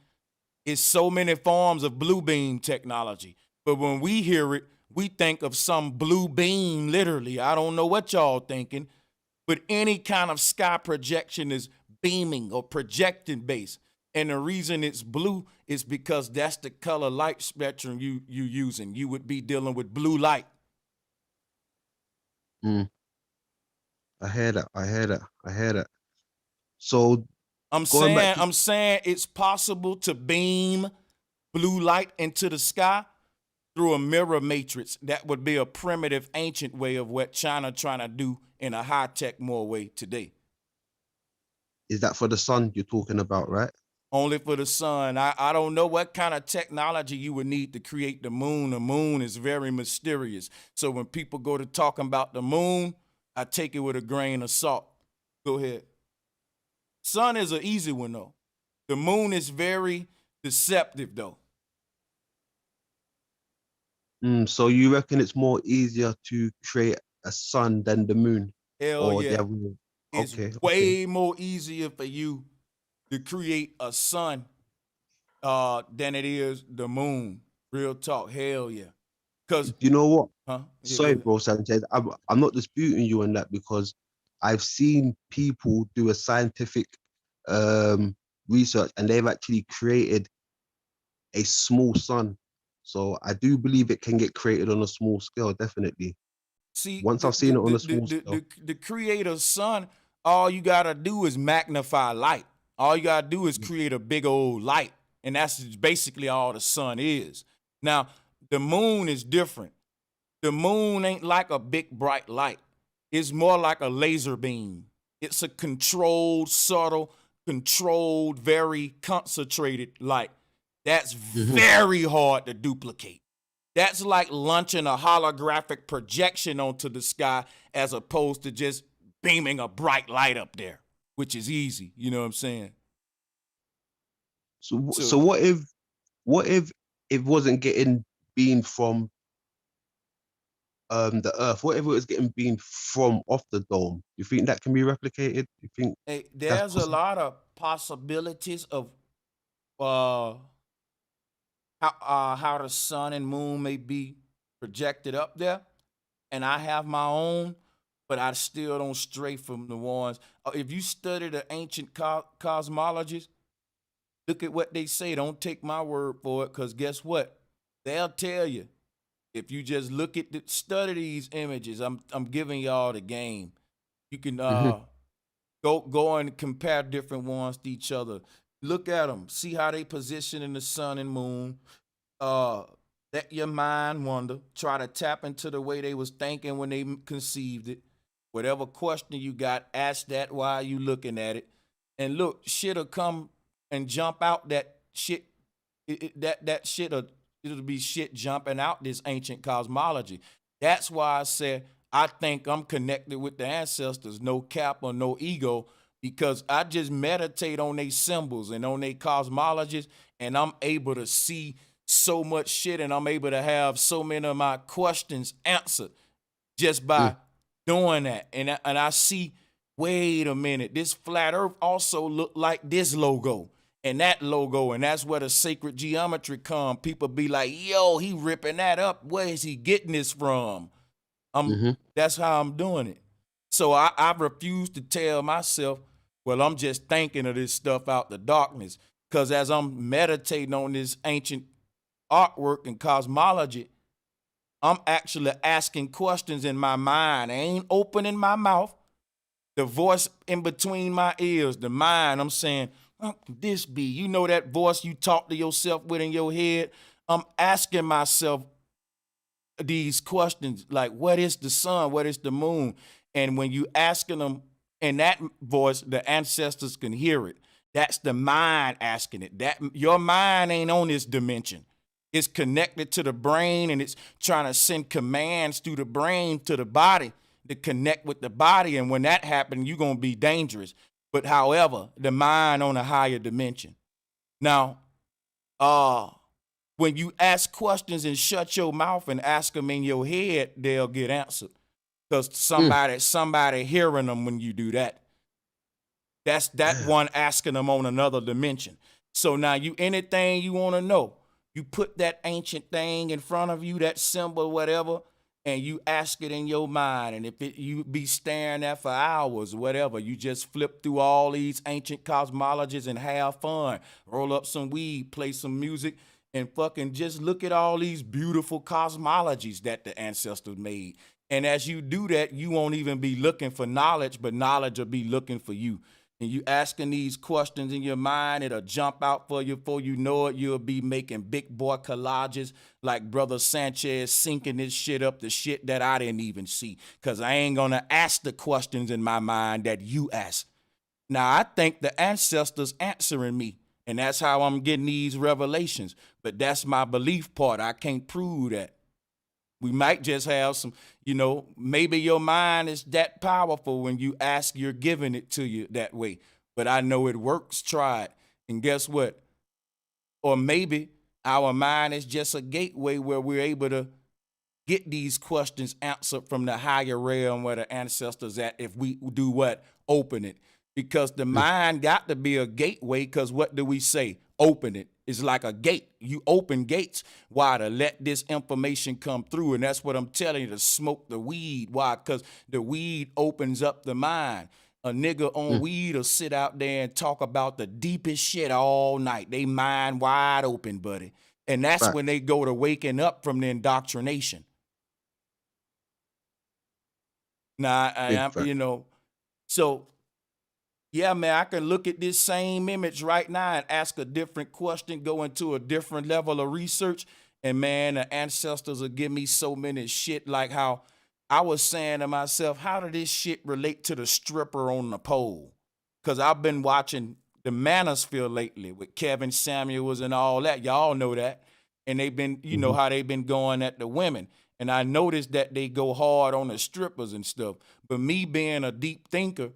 It's so many forms of blue beam technology. But when we hear it, we think of some blue beam, literally. I don't know what y'all thinking, but any kind of sky projection is beaming or projecting based. And the reason it's blue is because that's the color light spectrum you using. You would be dealing with blue light. I hear that. So I'm going back saying it's possible to beam blue light into the sky through a mirror matrix. That would be a primitive, ancient way of what China trying to do in a high-tech more way today. is that for the sun you're talking about, right? Only for the sun. I don't know what kind of technology you would need to create the moon. The moon is very mysterious. So when people go to talking about the moon, I take it with a grain of salt. Go ahead. Sun is an easy one, though. The moon is very deceptive, though. So you reckon it's more easier to create a sun than the moon? Hell Or yeah. It's okay. way more easier for you to create a sun than it is the moon. Real talk. Hell yeah. Cause You know what? huh? Yeah, go Sorry, ahead. bro, Sanchez. I'm not disputing you on that because I've seen people do a scientific um, research and they've actually created a small sun. So I do believe it can get created on a small scale, definitely. See, Once I've seen it on a small scale. the creator's son, all you gotta do is magnify light. All you gotta do is create a big old light. And that's basically all the sun is. Now, the moon is different. The moon ain't like a big bright light. It's more like a laser beam. It's a controlled, subtle, controlled, very concentrated light. That's very hard to duplicate. That's like launching a holographic projection onto the sky as opposed to just beaming a bright light up there, which is easy. You know what I'm saying? So what if it wasn't getting beamed from the Earth? What if it was getting beamed from off the dome? You think that can be replicated? You think Hey, that's there's a possible? lot of possibilities of how the sun and moon may be projected up there, and I have my own, but I still don't stray from the ones. If you study the ancient cosmologists, look at what they say. Don't take my word for it, because guess what? They'll tell you. If you just look at study these images, I'm giving y'all the game. You can go and compare different ones to each other. Look at them, see how they position in the sun and moon. Let your mind wander. Try to tap into the way they was thinking when they conceived it. Whatever question you got, ask that while you looking at it. And look, shit'll come and jump out that shit. That shit'll it'll be shit jumping out this ancient cosmology. That's why I said I think I'm connected with the ancestors, no cap or no ego, because I just meditate on their symbols and on their cosmologies, and I'm able to see so much shit, and I'm able to have so many of my questions answered just by doing that. And I see, wait a minute, this flat earth also look like this logo and that logo, and that's where the sacred geometry come. People be like, yo, he ripping that up. Where is he getting this from? That's how I'm doing it. So I refuse to tell myself, well, I'm just thinking of this stuff out the darkness. Because as I'm meditating on this ancient artwork and cosmology, I'm actually asking questions in my mind. I ain't opening my mouth. The voice in between my ears, the mind, I'm saying, what could this be? You know that voice you talk to yourself with in your head? I'm asking myself these questions like, what is the sun? What is the moon? And when you asking them in that voice, the ancestors can hear it. That's the mind asking it. That your mind ain't on this dimension. It's connected to the brain, and it's trying to send commands through the brain to the body to connect with the body. And when that happens, you're gonna be dangerous. But however, the mind on a higher dimension. Now, when you ask questions and shut your mouth and ask them in your head, they'll get answered. Because somebody hearing them when you do that. That's that one asking them on another dimension. So now anything you want to know, you put that ancient thing in front of you, that symbol, whatever, and you ask it in your mind. And if you be staring at for hours, whatever, you just flip through all these ancient cosmologies and have fun. Roll up some weed, play some music, and fucking just look at all these beautiful cosmologies that the ancestors made. And as you do that, you won't even be looking for knowledge, but knowledge will be looking for you. And you asking these questions in your mind, it'll jump out for you. Before you know it, you'll be making big boy collages like Brother Sanchez syncing this shit up, the shit that I didn't even see. Because I ain't going to ask the questions in my mind that you ask. Now, I think the ancestors answering me, and that's how I'm getting these revelations. But that's my belief part. I can't prove that. We might just have some, maybe your mind is that powerful when you ask, you're giving it to you that way. But I know it works. Try it. And guess what? Or maybe our mind is just a gateway where we're able to get these questions answered from the higher realm where the ancestors at if we do what? Open it. Because the mind got to be a gateway, because what do we say? open it. It's like a gate. You open gates. Why? To let this information come through. And that's what I'm telling you, to smoke the weed. Why? Because the weed opens up the mind. A nigga on weed will sit out there and talk about the deepest shit all night. They mind wide open, buddy. And that's when they go to waking up from the indoctrination. Now, you know, so yeah, man, I can look at this same image right now and ask a different question, go into a different level of research, and man, the ancestors will give me so many shit, like how I was saying to myself, how did this shit relate to the stripper on the pole? Because I've been watching the Manosphere lately with Kevin Samuels and all that. Y'all know that. And they've been, you know how they've been going at the women. And I noticed that they go hard on the strippers and stuff. But me being a deep thinker,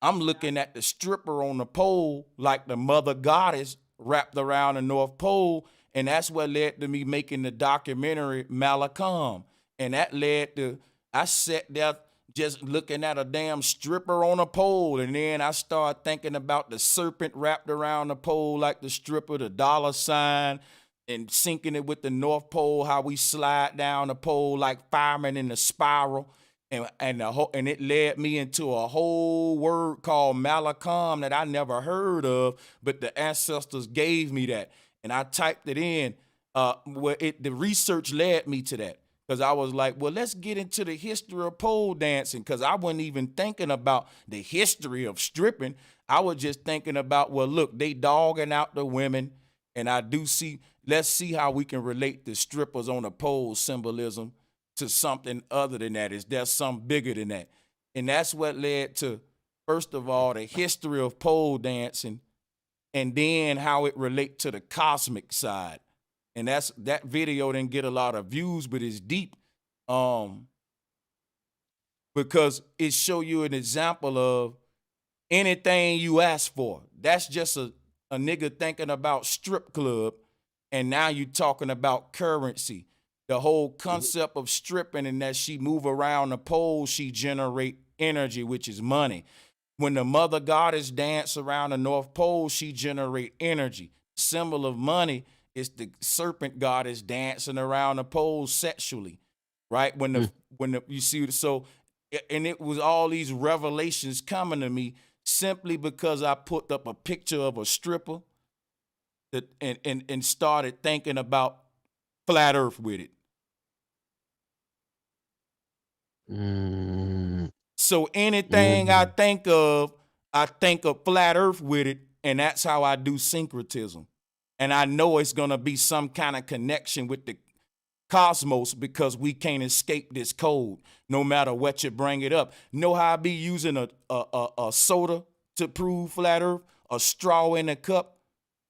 I'm looking at the stripper on the pole like the mother goddess wrapped around the North Pole. And that's what led to me making the documentary Malakam. And that led to, I sat there just looking at a damn stripper on a pole. And then I started thinking about the serpent wrapped around the pole like the stripper, the dollar sign, and syncing it with the North Pole, how we slide down the pole like firemen in the spiral. And it led me into a whole word called Malakam that I never heard of, but the ancestors gave me that. And I typed it in. The research led me to that. Because I was like, well, let's get into the history of pole dancing. Because I wasn't even thinking about the history of stripping. I was just thinking about, well, look, they dogging out the women. And I do see, let's see how we can relate the strippers on the pole symbolism to something other than that. Is there something bigger than that? And that's what led to, first of all, the history of pole dancing, and then how it relates to the cosmic side. And that video didn't get a lot of views, but it's deep. Because it show you an example of anything you ask for. That's just a nigga thinking about strip club, and now you talking about currency. The whole concept of stripping, and that she move around the pole, she generate energy, which is money. When the mother goddess dance around the North Pole, she generate energy. Symbol of money is the serpent goddess dancing around the pole sexually, right? When the you see, so, and it was all these revelations coming to me simply because I put up a picture of a stripper and started thinking about flat earth with it. So anything I think of flat earth with it, and that's how I do syncretism. And I know it's gonna be some kind of connection with the cosmos because we can't escape this code no matter what you bring it up. Know how I be using a soda to prove flat earth? A straw in a cup,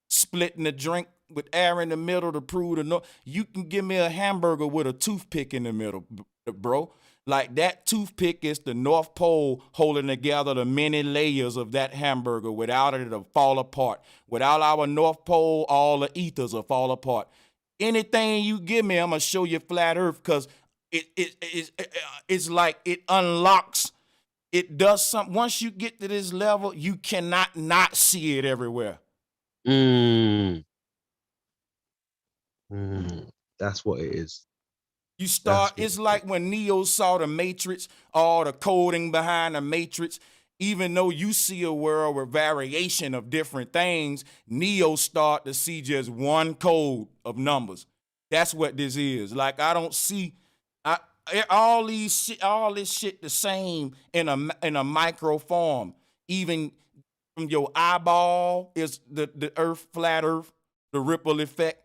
splitting the drink with air in the middle to prove the no. You can give me a hamburger with a toothpick in the middle, bro. Like that toothpick is the North Pole holding together the many layers of that hamburger. Without it, it'll fall apart. Without our North Pole, all the ethers will fall apart. Anything you give me, I'm going to show you flat earth because it's like it unlocks. It does something. Once you get to this level, you cannot not see it everywhere. That's what it is. You start, it's like when Neo saw the Matrix, all the coding behind the Matrix. Even though you see a world with variation of different things, Neo start to see just one code of numbers. That's what this is. Like I don't see all this shit the same in a micro form. Even from your eyeball is the earth, flat earth, the ripple effect.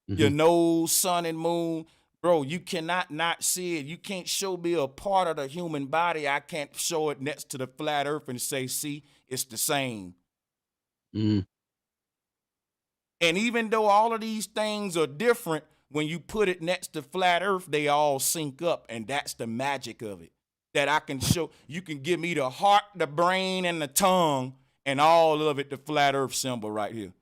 Your nose, sun and moon. Bro, you cannot not see it. You can't show me a part of the human body. I can't show it next to the flat earth and say, see, it's the same. And even though all of these things are different, when you put it next to flat earth, they all sync up. And that's the magic of it. That I can show, you can give me the heart, the brain, and the tongue, and all of it, the flat earth symbol right here.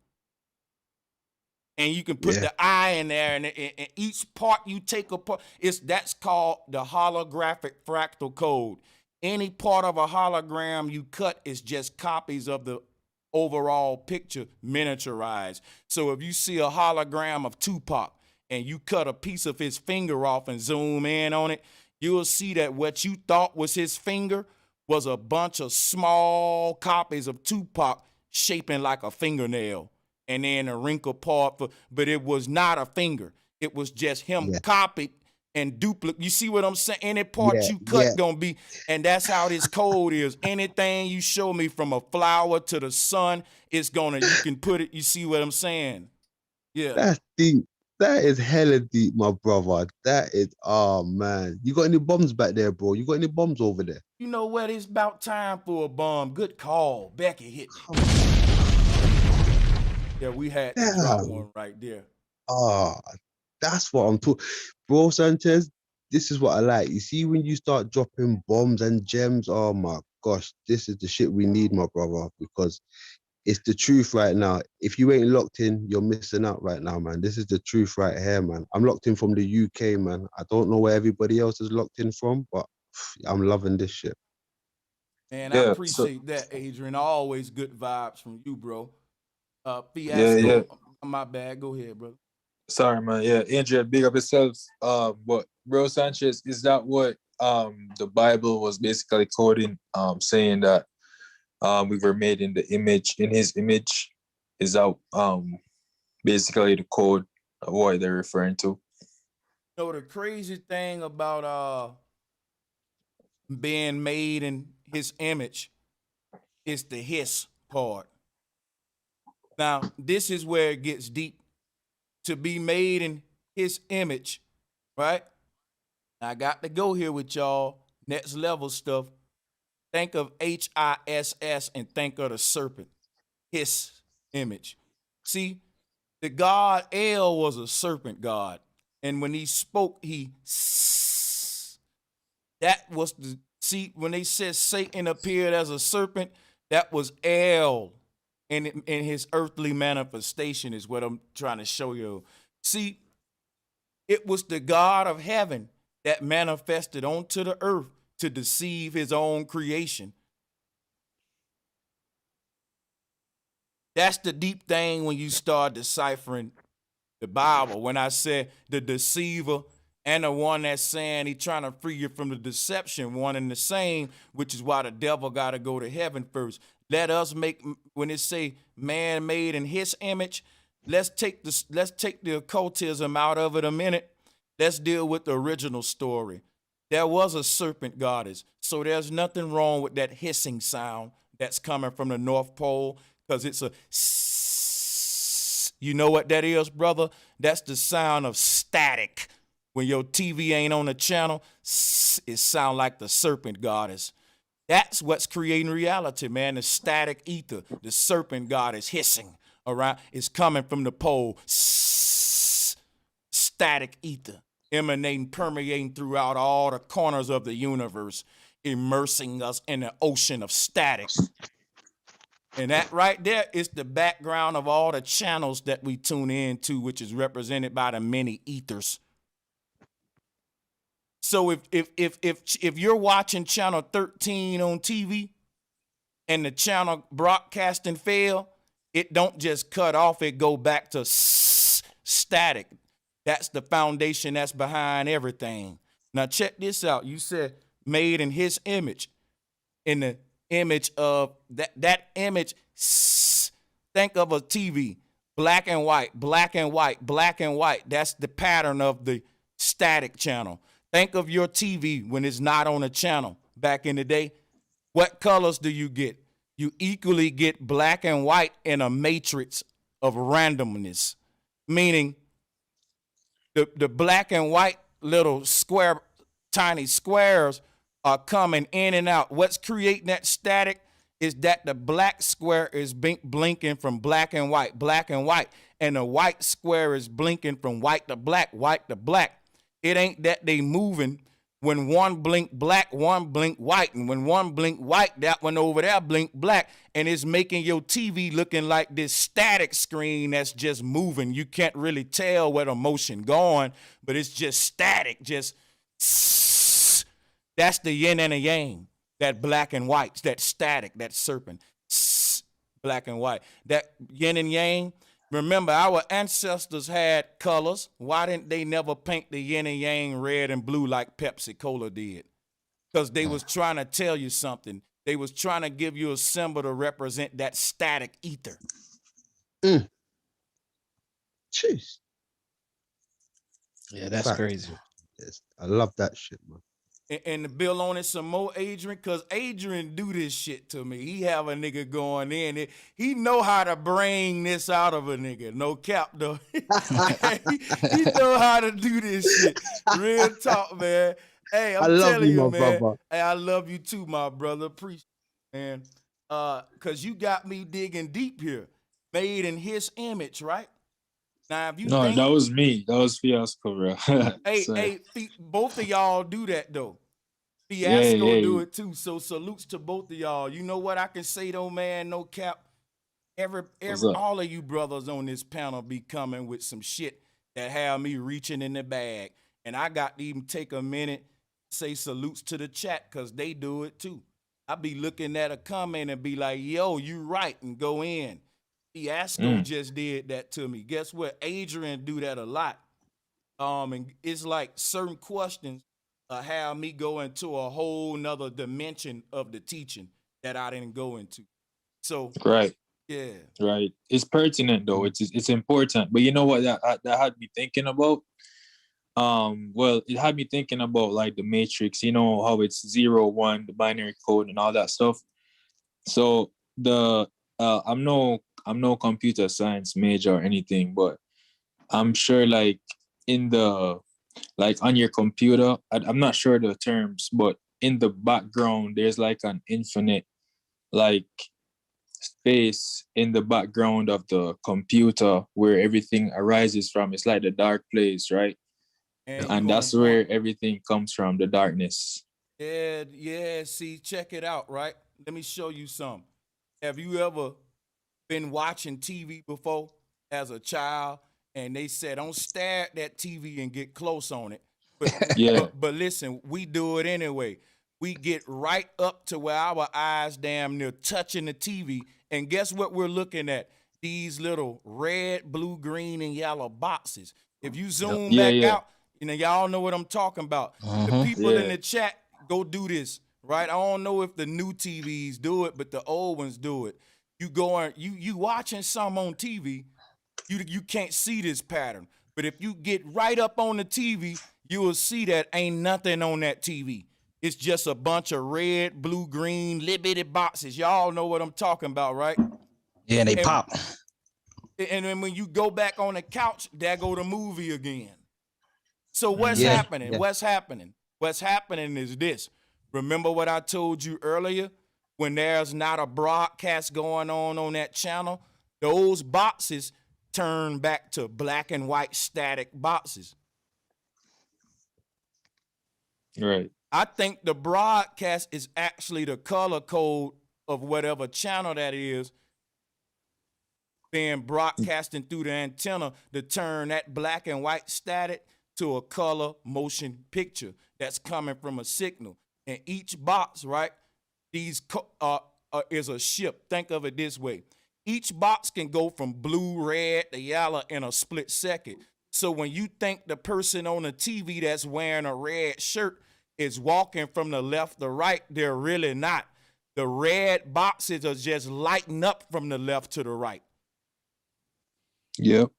And you can put the eye in there, and each part you take apart, that's called the holographic fractal code. Any part of a hologram you cut is just copies of the overall picture miniaturized. So if you see a hologram of Tupac and you cut a piece of his finger off and zoom in on it, you'll see that what you thought was his finger was a bunch of small copies of Tupac shaping like a fingernail, and then a wrinkle part, but it was not a finger. It was just him copied and duplicate. You see what I'm saying? Any part you cut gonna be, and that's how this code is. Anything you show me from a flower to the sun, it's gonna, you can put it, you see what I'm saying? Yeah. That's deep. That is hella deep, my brother. That is, oh man. You got any bombs back there, bro? You got any bombs over there? You know what? It's about time for a bomb. Good call. Becky hit me. Yeah, we had to drop one right there. Ah, that's what I'm talking. Bro, Sanchez, this is what I like. You see, when you start dropping bombs and gems, oh my gosh, this is the shit we need, my brother, because it's the truth right now. If you ain't locked in, you're missing out right now, man. This is the truth right here, man. I'm locked in from the UK, man. I don't know where everybody else is locked in from, but I'm loving this shit. Man, I appreciate that, Adrian. Always good vibes from you, bro. Yeah. My bad. Go ahead, bro. Sorry, man. Yeah, Adrian, big up yourself. But Bro Sanchez, is that what the Bible was basically quoting, saying that we were made in his image? Is that basically the code of what they're referring to? You know, the crazy thing about being made in his image is the his part. Now, this is where it gets deep. To be made in his image, right? I got to go here with y'all. Next level stuff. Think of HISS and think of the serpent. His image. See, the god El was a serpent god. And when he spoke, that was the, see, when they said Satan appeared as a serpent, that was El in his earthly manifestation is what I'm trying to show you. See, it was the God of heaven that manifested onto the earth to deceive his own creation. That's the deep thing when you start deciphering the Bible. When I said the deceiver and the one that's saying he trying to free you from the deception, one and the same, which is why the devil got to go to heaven first. Let us make, when it say man made in his image, let's take the occultism out of it a minute. Let's deal with the original story. There was a serpent goddess, so there's nothing wrong with that hissing sound that's coming from the North Pole, because it's a, you know what that is, brother? That's the sound of static. When your TV ain't on the channel, it sound like the serpent goddess. That's what's creating reality, man. The static ether, the serpent god is hissing around. It's coming from the pole. Static ether, emanating, permeating throughout all the corners of the universe, immersing us in the ocean of static. And that right there is the background of all the channels that we tune into, which is represented by the many ethers. So if you're watching channel 13 on TV and the channel broadcasting fail, it don't just cut off, it go back to static. That's the foundation that's behind everything. Now check this out. You said made in his image. In the image of that image, think of a TV, black and white, black and white, black and white. That's the pattern of the static channel. Think of your TV when it's not on a channel back in the day. What colors do you get? You equally get black and white in a matrix of randomness, meaning the black and white little square, tiny squares are coming in and out. What's creating that static is that the black square is blinking from black and white, and the white square is blinking from white to black, white to black. It ain't that they moving. When one blink black, one blink white. And when one blink white, that one over there blink black. And it's making your TV looking like this static screen that's just moving. You can't really tell where the motion going, but it's just static. Just that's the yin and the yang. That black and white, that static, that serpent. black and white. That yin and yang. Remember, our ancestors had colors. Why didn't they never paint the yin and yang red and blue like Pepsi Cola did? Because they was trying to tell you something. They was trying to give you a symbol to represent that static ether. Jeez. Yeah, that's Fact. crazy. Yes, I love that shit, man. And to build on it some more, Adrian, because Adrian do this shit to me. He have a nigga going in. He know how to bring this out of a nigga. No cap, though. he know how to do this shit. Real talk, man. Hey, I'm I love telling you, you, my man. brother. Hey, I love you too, my brother. Appreciate it, man. Because you got me digging deep here. Made in his image, right? Now, if you No, think... that was me. That was Fiasco, bro. Sorry. Both of y'all do that, though. Yeah, Fiasco yeah. do it too. So salutes to both of y'all. You know what I can say though, man? No cap. What's up? All of you brothers on this panel be coming with some shit that have me reaching in the bag. And I got to even take a minute, say salutes to the chat, because they do it too. I be looking at a comment and be like, yo, you right, and go in. Fiasco just did that to me. Guess what? Adrian do that a lot. And it's like certain questions have me go into a whole nother dimension of the teaching that I didn't go into. So Right. yeah. Right. It's pertinent though. It's important. But you know what that had me thinking about? Well, it had me thinking about like the Matrix, you know, how it's 0, 1, the binary code and all that stuff. So I'm no computer science major or anything, but I'm sure like on your computer, I'm not sure the terms, but in the background, there's like an infinite like space in the background of the computer where everything arises from. It's like the dark place, right? And that's where everything comes from, the darkness. Yeah, see, check it out, right? Let me show you something. Have you ever been watching TV before as a child and they said, don't stare at that TV and get close on it? But listen, we do it anyway. We get right up to where our eyes damn near touching the TV, and guess what we're looking at? These little red, blue, green, and yellow boxes. If you zoom back out, you know, y'all know what I'm talking about. The people in the chat, go do this, right? I don't know if the new TVs do it, but the old ones do it. You watching some on TV, you can't see this pattern. But if you get right up on the TV, you will see that ain't nothing on that TV. It's just a bunch of red, blue, green, little bitty boxes. Y'all know what I'm talking about, right? Yeah, they pop. And then when you go back on the couch, there go the movie again. So what's happening? What's happening? What's happening is this. Remember what I told you earlier? When there's not a broadcast going on that channel, those boxes turn back to black and white static boxes. Right. I think the broadcast is actually the color code of whatever channel that is being broadcasting through the antenna to turn that black and white static to a color motion picture that's coming from a signal. And each box, right, is a ship. Think of it this way. Each box can go from blue, red to yellow in a split second. So when you think the person on the TV that's wearing a red shirt is walking from the left to right, they're really not. The red boxes are just lighting up from the left to the right. Yep.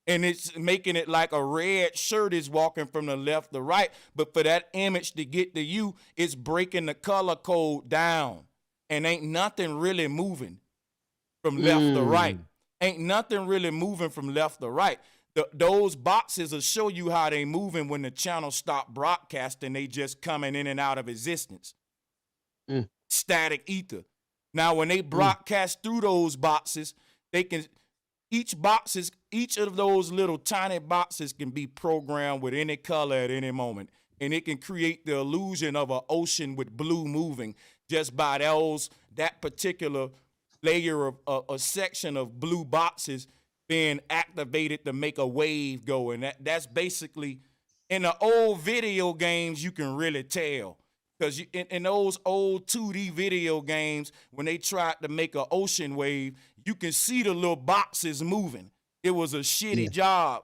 And it's making it like a red shirt is walking from the left to right. But for that image to get to you, it's breaking the color code down. And ain't nothing really moving from left to right. Ain't nothing really moving from left to right. Those boxes will show you how they moving when the channel stop broadcasting. They just coming in and out of existence. Static ether. Now, when they broadcast through those boxes, they can... Each of those little tiny boxes can be programmed with any color at any moment. And it can create the illusion of an ocean with blue moving just by that particular layer of a section of blue boxes being activated to make a wave go. And that's basically, in the old video games, you can really tell. Because in those old 2D video games, when they tried to make an ocean wave, you can see the little boxes moving. It was a shitty job.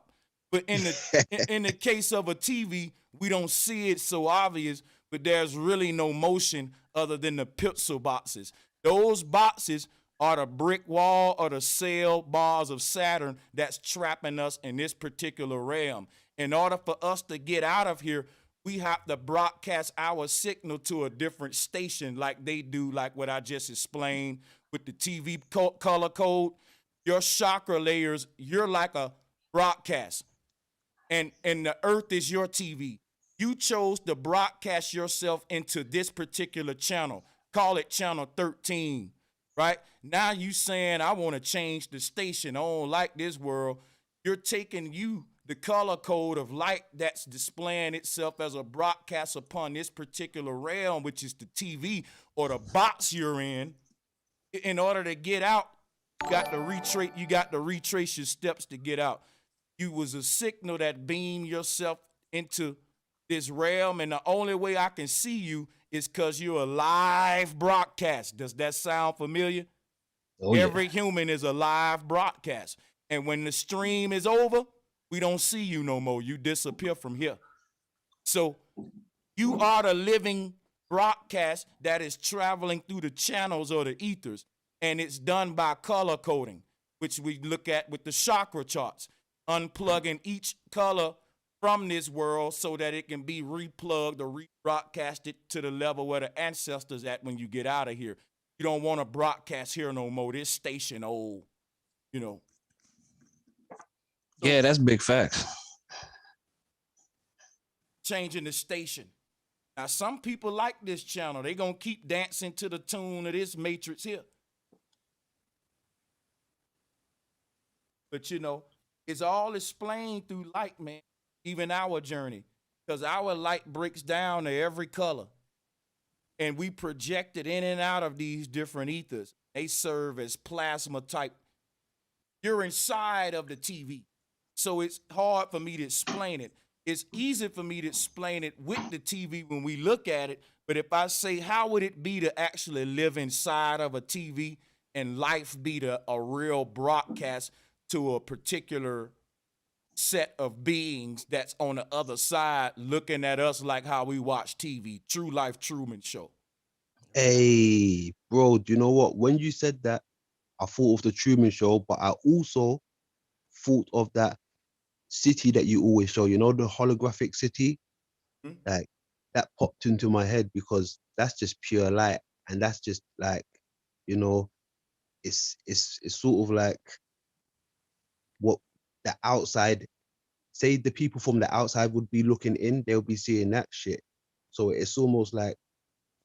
But in the case of a TV, we don't see it so obvious, but there's really no motion other than the pixel boxes. Those boxes are the brick wall or the cell bars of Saturn that's trapping us in this particular realm. In order for us to get out of here, we have to broadcast our signal to a different station like they do, like what I just explained with the TV color code. Your chakra layers, you're like a broadcast. And the earth is your TV. You chose to broadcast yourself into this particular channel. Call it channel 13, right? Now you saying, I want to change the station. I don't like this world. You're taking the color code of light that's displaying itself as a broadcast upon this particular realm, which is the TV or the box you're in. In order to get out, you got to retrace your steps to get out. You was a signal that beamed yourself into this realm, and the only way I can see you is because you're a live broadcast. Does that sound familiar? Oh, yeah. Every human is a live broadcast. And when the stream is over, we don't see you no more. You disappear from here. So you are the living broadcast that is traveling through the channels or the ethers, and it's done by color coding, which we look at with the chakra charts, unplugging each color from this world so that it can be replugged or rebroadcasted to the level where the ancestors at when you get out of here. You don't want to broadcast here no more. This station old, you know. Yeah, that's big facts. Changing the station. Now, some people like this channel. They gonna keep dancing to the tune of this matrix here. But you know, it's all explained through light, man. Even our journey, because our light breaks down to every color, and we project it in and out of these different ethers. They serve as plasma type. You're inside of the TV, so it's hard for me to explain it. It's easy for me to explain it with the TV when we look at it, but if I say, how would it be to actually live inside of a TV and life be a real broadcast to a particular set of beings that's on the other side looking at us like how we watch TV, True Life Truman Show. Hey, bro, do you know what? When you said that, I thought of the Truman Show, but I also thought of that city that you always show, you know, the holographic city. Like, that popped into my head because that's just pure light, and that's just like, you know, it's sort of like what the outside, say the people from the outside would be looking in, they'll be seeing that shit. So it's almost like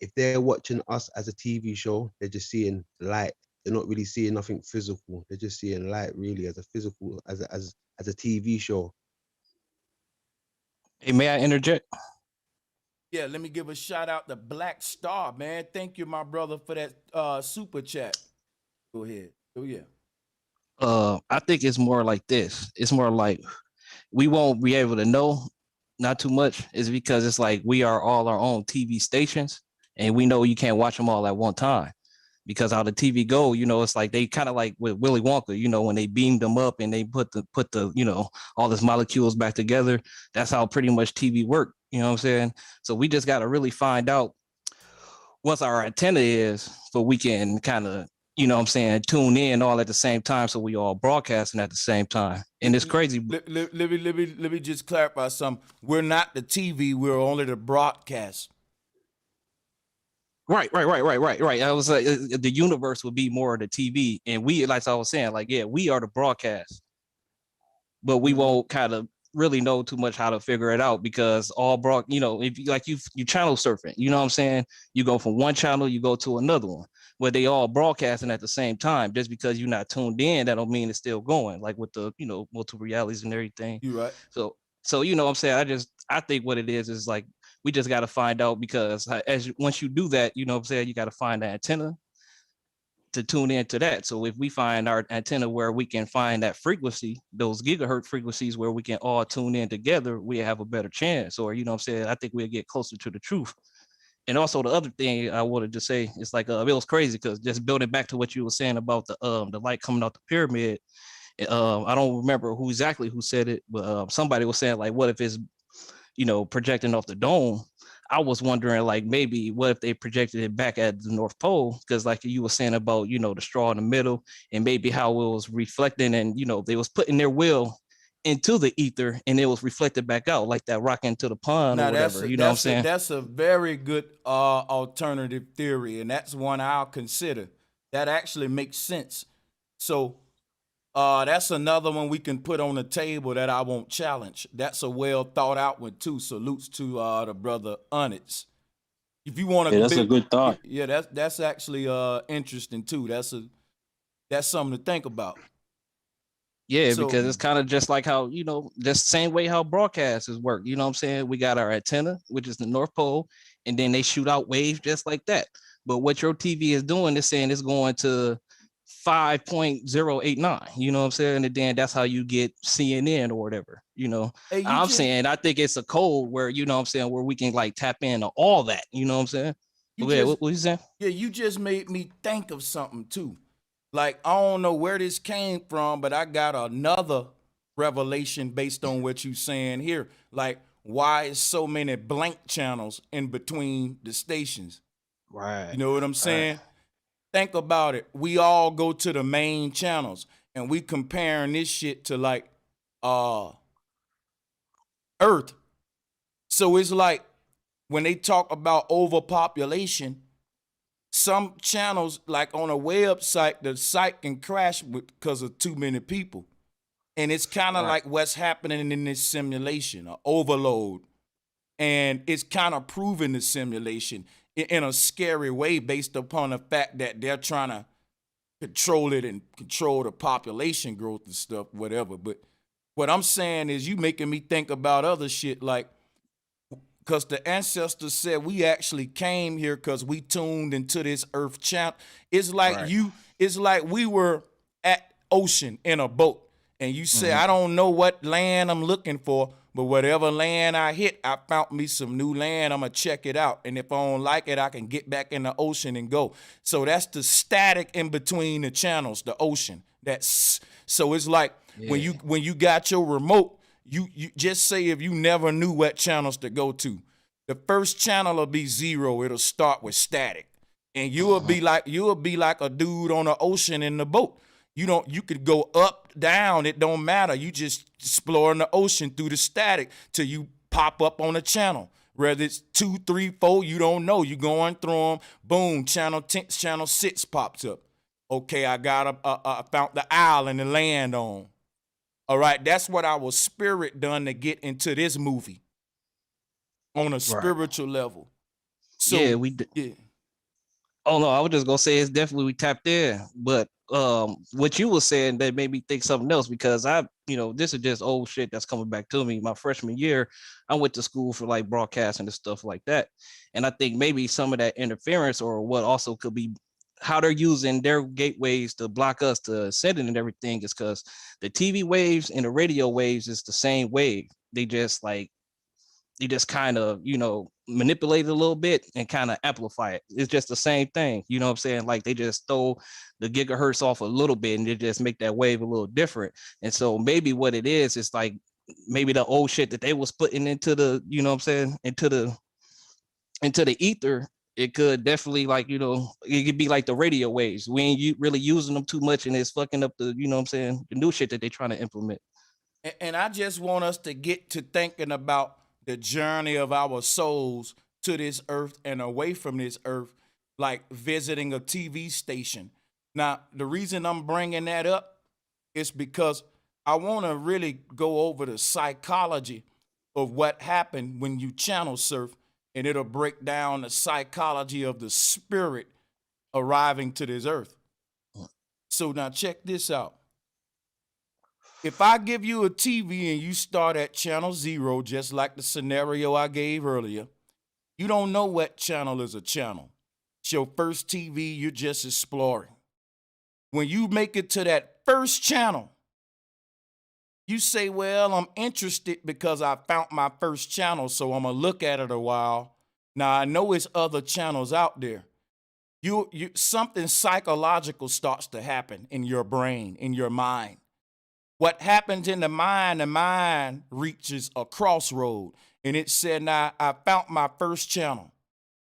if they're watching us as a TV show, they're just seeing light. They're not really seeing nothing physical. They're just seeing light really as a physical, as a TV show. Hey, may I interject? Yeah, let me give a shout out to Black Star, man. Thank you, my brother, for that super chat. Go ahead. Oh yeah. I think it's more like this. It's more like we won't be able to know not too much is because it's like we are all our own TV stations, and we know you can't watch them all at one time because how the TV go, you know, it's like they kind of like with Willy Wonka, you know, when they beamed them up and they put the you know, all these molecules back together. That's how pretty much TV work. You know what I'm saying? So we just got to really find out what our antenna is so we can kind of, you know what I'm saying, tune in all at the same time so we all broadcasting at the same time. And it's crazy. Let me just clarify something. We're not the TV, we're only the broadcast. Right. I was like, the universe would be more of the TV, and we, like I was saying, like, yeah, we are the broadcast, but we won't kind of really know too much how to figure it out because all you know, if you like you channel surfing, you know what I'm saying, you go from one channel, you go to another one, where they all broadcasting at the same time. Just because you're not tuned in, that don't mean it's still going. Like with the, you know, multiple realities and everything. You're right. So you know what I'm saying, I think what it is like we just got to find out, because once you do that, you know what I'm saying, you got to find the antenna to tune into that. So if we find our antenna where we can find that frequency, those gigahertz frequencies where we can all tune in together, we have a better chance. Or, you know what I'm saying, I think we'll get closer to the truth. And also the other thing I wanted to say is like it was crazy because just building back to what you were saying about the light coming out the pyramid. I don't remember who said it, but somebody was saying like, what if it's projecting off the dome? I was wondering like maybe what if they projected it back at the North Pole, because like you were saying about the straw in the middle and maybe how it was reflecting, and they was putting their will into the ether and it was reflected back out like that rock into the pond or Now whatever. You know what I'm saying? that's a very good alternative theory, and that's one I'll consider. That actually makes sense. So that's another one we can put on the table that I won't challenge. That's a well thought out one too. Salutes to the brother Onyx. If you want to, Yeah, that's a good thought. Yeah, that's actually interesting too. That's something to think about. Yeah, So- because it's kind of just like how, just same way how broadcasters work. You know what I'm saying? We got our antenna, which is the North Pole, and then they shoot out waves just like that. But what your TV is doing is saying it's going to 5.089. You know what I'm saying? And then that's how you get CNN or whatever. Hey, I'm saying I think it's a code where, where we can like tap into all that. You know what I'm saying? What you saying? Yeah, you just made me think of something too. Like, I don't know where this came from, but I got another revelation based on what you saying here. Like, why is so many blank channels in between the stations? Right. You know what I'm saying? Think about it. We all go to the main channels and we comparing this shit to like Earth. So it's like when they talk about overpopulation, some channels, like on a website, the site can crash because of too many people. And it's kind of like what's happening in this simulation, an overload. And it's kind of proving the simulation in a scary way based upon the fact that they're trying to control it and control the population growth and stuff, whatever. But what I'm saying is you making me think about other shit, like, because the ancestors said we actually came here because we tuned into this earth channel. It's like it's like we were at ocean in a boat. And you say, I don't know what land I'm looking for, but whatever land I hit, I found me some new land. I'm going to check it out. And if I don't like it, I can get back in the ocean and go. So that's the static in between the channels, the ocean. So it's like when you got your remote, you just say if you never knew what channels to go to, the first channel will be 0. It'll start with static. And you'll be like a dude on the ocean in the boat. You could go up, down, it don't matter. You just exploring the ocean through the static till you pop up on a channel. Whether it's 2, 3, 4, you don't know. You going through them, boom, channel 10, channel 6 pops up. Okay, I found the island to land on. All right, that's what our spirit done to get into this movie on a spiritual level. So, yeah, Oh no, I was just gonna say it's definitely we tapped in, but what you were saying that made me think something else, because this is just old shit that's coming back to me. My freshman year, I went to school for like broadcasting and stuff like that, and I think maybe some of that interference or what also could be how they're using their gateways to block us to send it and everything is because the TV waves and the radio waves is the same wave. They just kind of, manipulate it a little bit and kind of amplify it. It's just the same thing. You know what I'm saying? Like they just throw the gigahertz off a little bit and they just make that wave a little different. And so maybe what it is like maybe the old shit that they was putting into the, you know what I'm saying, into the ether. It could definitely it could be like the radio waves. We ain't really using them too much and it's fucking up the, you know what I'm saying, the new shit that they're trying to implement. And I just want us to get to thinking about the journey of our souls to this earth and away from this earth, like visiting a TV station. Now, the reason I'm bringing that up is because I want to really go over the psychology of what happened when you channel surf, and it'll break down the psychology of the spirit arriving to this earth. So now check this out. If I give you a TV and you start at channel 0, just like the scenario I gave earlier, you don't know what channel is a channel. It's your first TV, you're just exploring. When you make it to that first channel, you say, well, I'm interested because I found my first channel, so I'm going to look at it a while. Now I know it's other channels out there. You something psychological starts to happen in your brain, in your mind. What happens in the mind reaches a crossroad. And it said, now I found my first channel.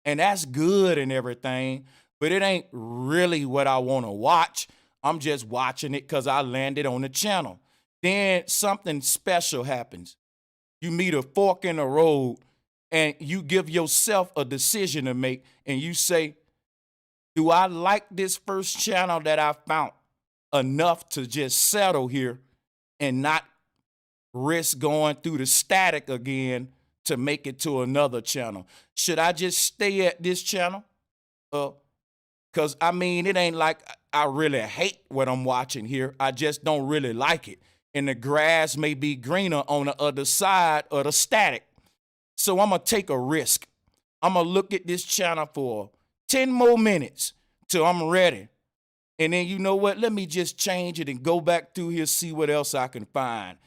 And that's good and everything, but it ain't really what I want to watch. I'm just watching it because I landed on the channel. Then something special happens. You meet a fork in the road and you give yourself a decision to make. And you say, do I like this first channel that I found enough to just settle here and not risk going through the static again to make it to another channel? Should I just stay at this channel? Because, I mean, it ain't like I really hate what I'm watching here. I just don't really like it. And the grass may be greener on the other side of the static. So I'm going to take a risk. I'm going to look at this channel for 10 more minutes till I'm ready. And then, you know what? Let me just change it and go back through here, see what else I can find.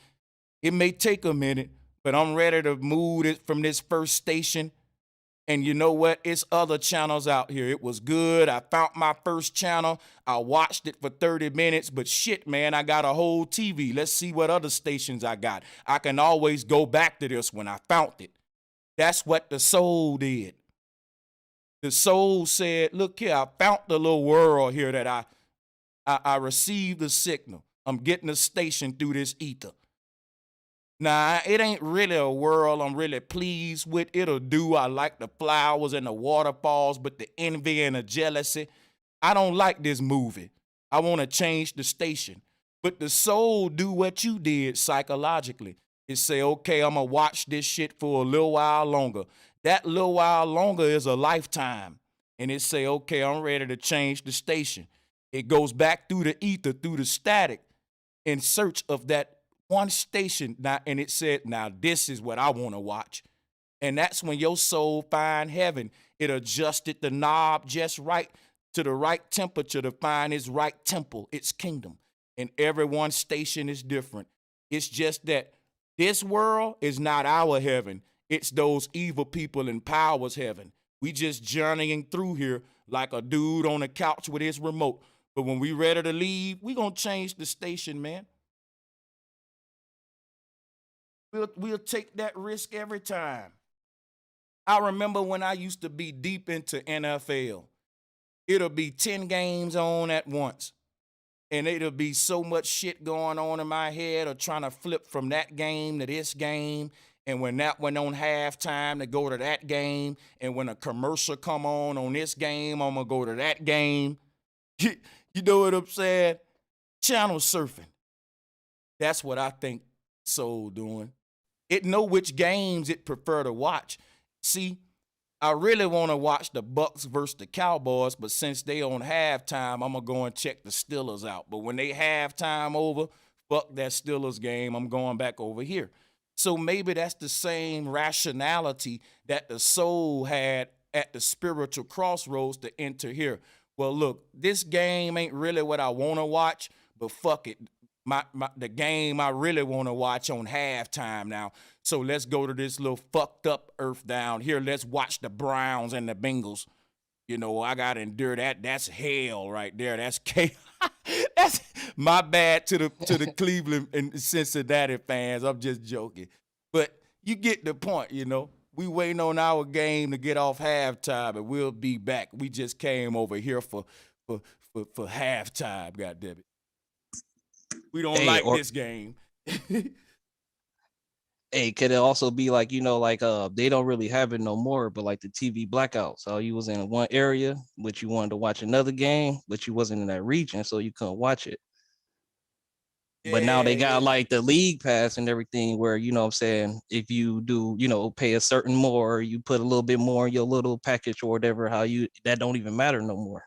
It may take a minute, but I'm ready to move it from this first station. And you know what? It's other channels out here. It was good. I found my first channel. I watched it for 30 minutes, but shit, man, I got a whole TV. Let's see what other stations I got. I can always go back to this when I found it. That's what the soul did. The soul said, look here, I found the little world here that I received the signal. I'm getting a station through this ether. Nah, it ain't really a world I'm really pleased with. It'll do. I like the flowers and the waterfalls, but the envy and the jealousy, I don't like this movie. I want to change the station. But the soul do what you did psychologically. It say, okay, I'm going to watch this shit for a little while longer. That little while longer is a lifetime. And it say, okay, I'm ready to change the station. It goes back through the ether, through the static, in search of that one station. Now, and it said, now this is what I want to watch. And that's when your soul find heaven. It adjusted the knob just right to the right temperature to find its right temple, its kingdom. And every one station is different. It's just that this world is not our heaven. It's those evil people in power's heaven. We just journeying through here like a dude on the couch with his remote. But when we ready to leave, we gonna change the station, man. We'll take that risk every time. I remember when I used to be deep into NFL. It'll be 10 games on at once. And it'll be so much shit going on in my head or trying to flip from that game to this game. And when that went on halftime, to go to that game. And when a commercial come on this game, I'm going to go to that game. You know what I'm saying? Channel surfing. That's what I think soul doing. It know which games it prefer to watch. See, I really want to watch the Bucks versus the Cowboys, but since they on halftime, I'm going to go and check the Steelers out. But when they halftime over, fuck that Steelers game, I'm going back over here. So maybe that's the same rationality that the soul had at the spiritual crossroads to enter here. Well, look, this game ain't really what I want to watch, but fuck it. The game I really want to watch on halftime now. So let's go to this little fucked up earth down here. Let's watch the Browns and the Bengals. You know, I got to endure that. That's hell right there. That's chaos. That's my bad to the Cleveland and Cincinnati fans. I'm just joking. But you get the point, you know. We waiting on our game to get off halftime, and we'll be back. We just came over here for halftime, goddammit. We don't like this game. Hey, could it also be like, you know, like they don't really have it no more, but like the TV blackouts. So you was in one area, but you wanted to watch another game, but you wasn't in that region, so you couldn't watch it. But now they got like the league pass and everything where, you know what I'm saying, if you do, you know, pay a certain more, you put a little bit more in your little package or whatever, that don't even matter no more.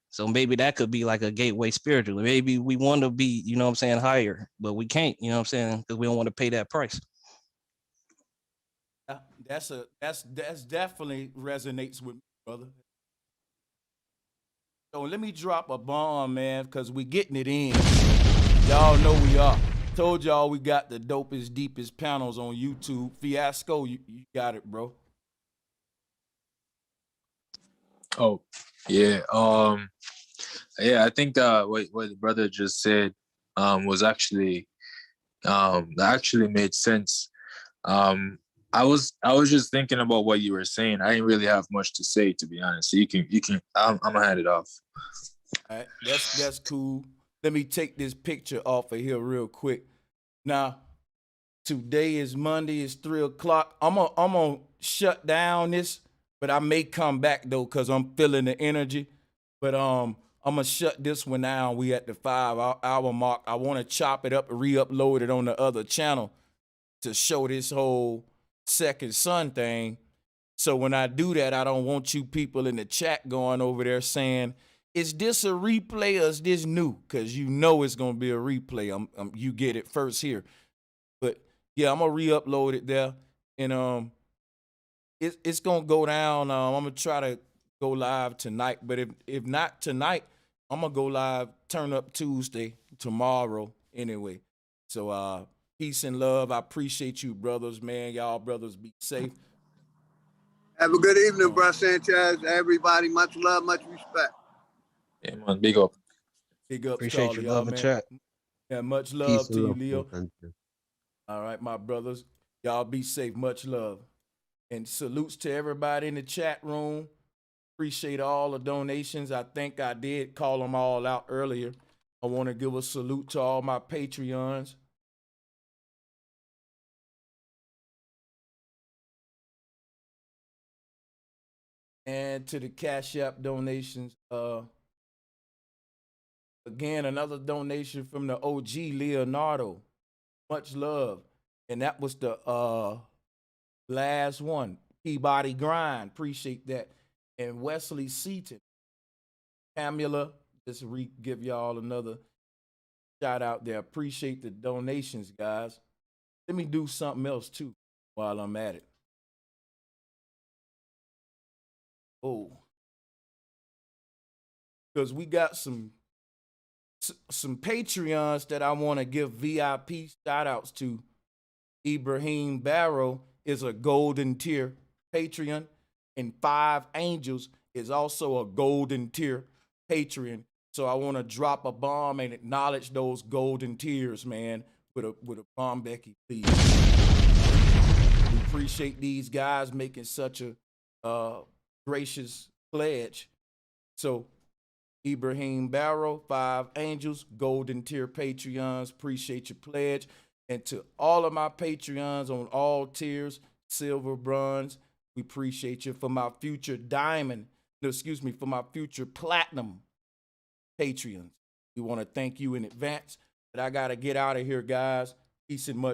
So maybe that could be like a gateway spiritually. Maybe we want to be, you know what I'm saying, higher, but we can't, you know what I'm saying, because we don't want to pay that price. That's definitely resonates with me, brother. So let me drop a bomb, man, because we getting it in. Y'all know we are. Told y'all we got the dopest, deepest panels on YouTube. Fiasco, you got it, bro. Oh, yeah. Yeah, I think what the brother just said was actually that actually made sense. I was just thinking about what you were saying. I didn't really have much to say, to be honest. So you can I'm gonna hand it off. All right, that's cool. Let me take this picture off of here real quick. Now, today is Monday. It's 3:00. I'm gonna shut down this, but I may come back though because I'm feeling the energy. But I'm gonna shut this one down. We at the 5 hour mark. I want to chop it up and re-upload it on the other channel to show this whole second son thing. So when I do that, I don't want you people in the chat going over there saying, is this a replay or is this new? Because you know it's going to be a replay. You get it first here. But yeah, I'm going to re-upload it there. And it's going to go down. I'm going to try to go live tonight. But if not tonight, I'm going to go live, turn up Tuesday, tomorrow anyway. So peace and love. I appreciate you, brothers, man. Y'all brothers be safe. Have a good evening, bro Sanchez. Everybody, much love, much respect. Yeah, man. Big up. Big ups to Appreciate all your of y'all, love and man. chat. Yeah, much love Peace to and you, love, Leo. Bro Sanchez. All right, my brothers. Y'all be safe. Much love. And salutes to everybody in the chat room. Appreciate all the donations. I think I did call them all out earlier. I want to give a salute to all my Patreons. And to the Cash App donations. Again, another donation from the OG Leonardo. Much love. And that was the last one. Peabody Grind. Appreciate that. And Wesley Seaton. Pamela, just give y'all another shout out there. Appreciate the donations, guys. Let me do something else too while I'm at it. Oh, because we got some Patreons that I want to give VIP shout outs to. Ibrahim Barrow is a golden tier Patreon, and 5 Angels is also a golden tier Patreon. So I want to drop a bomb and acknowledge those golden tiers, man, with a bomb, Becky, please. We appreciate these guys making such a gracious pledge. So Ibrahim Barrow, 5 Angels, golden tier Patreons, appreciate your pledge. And to all of my Patreons on all tiers, silver, bronze, we appreciate you. For my future diamond, for my future platinum Patreons, we want to thank you in advance. But I got to get out of here, guys. Peace and much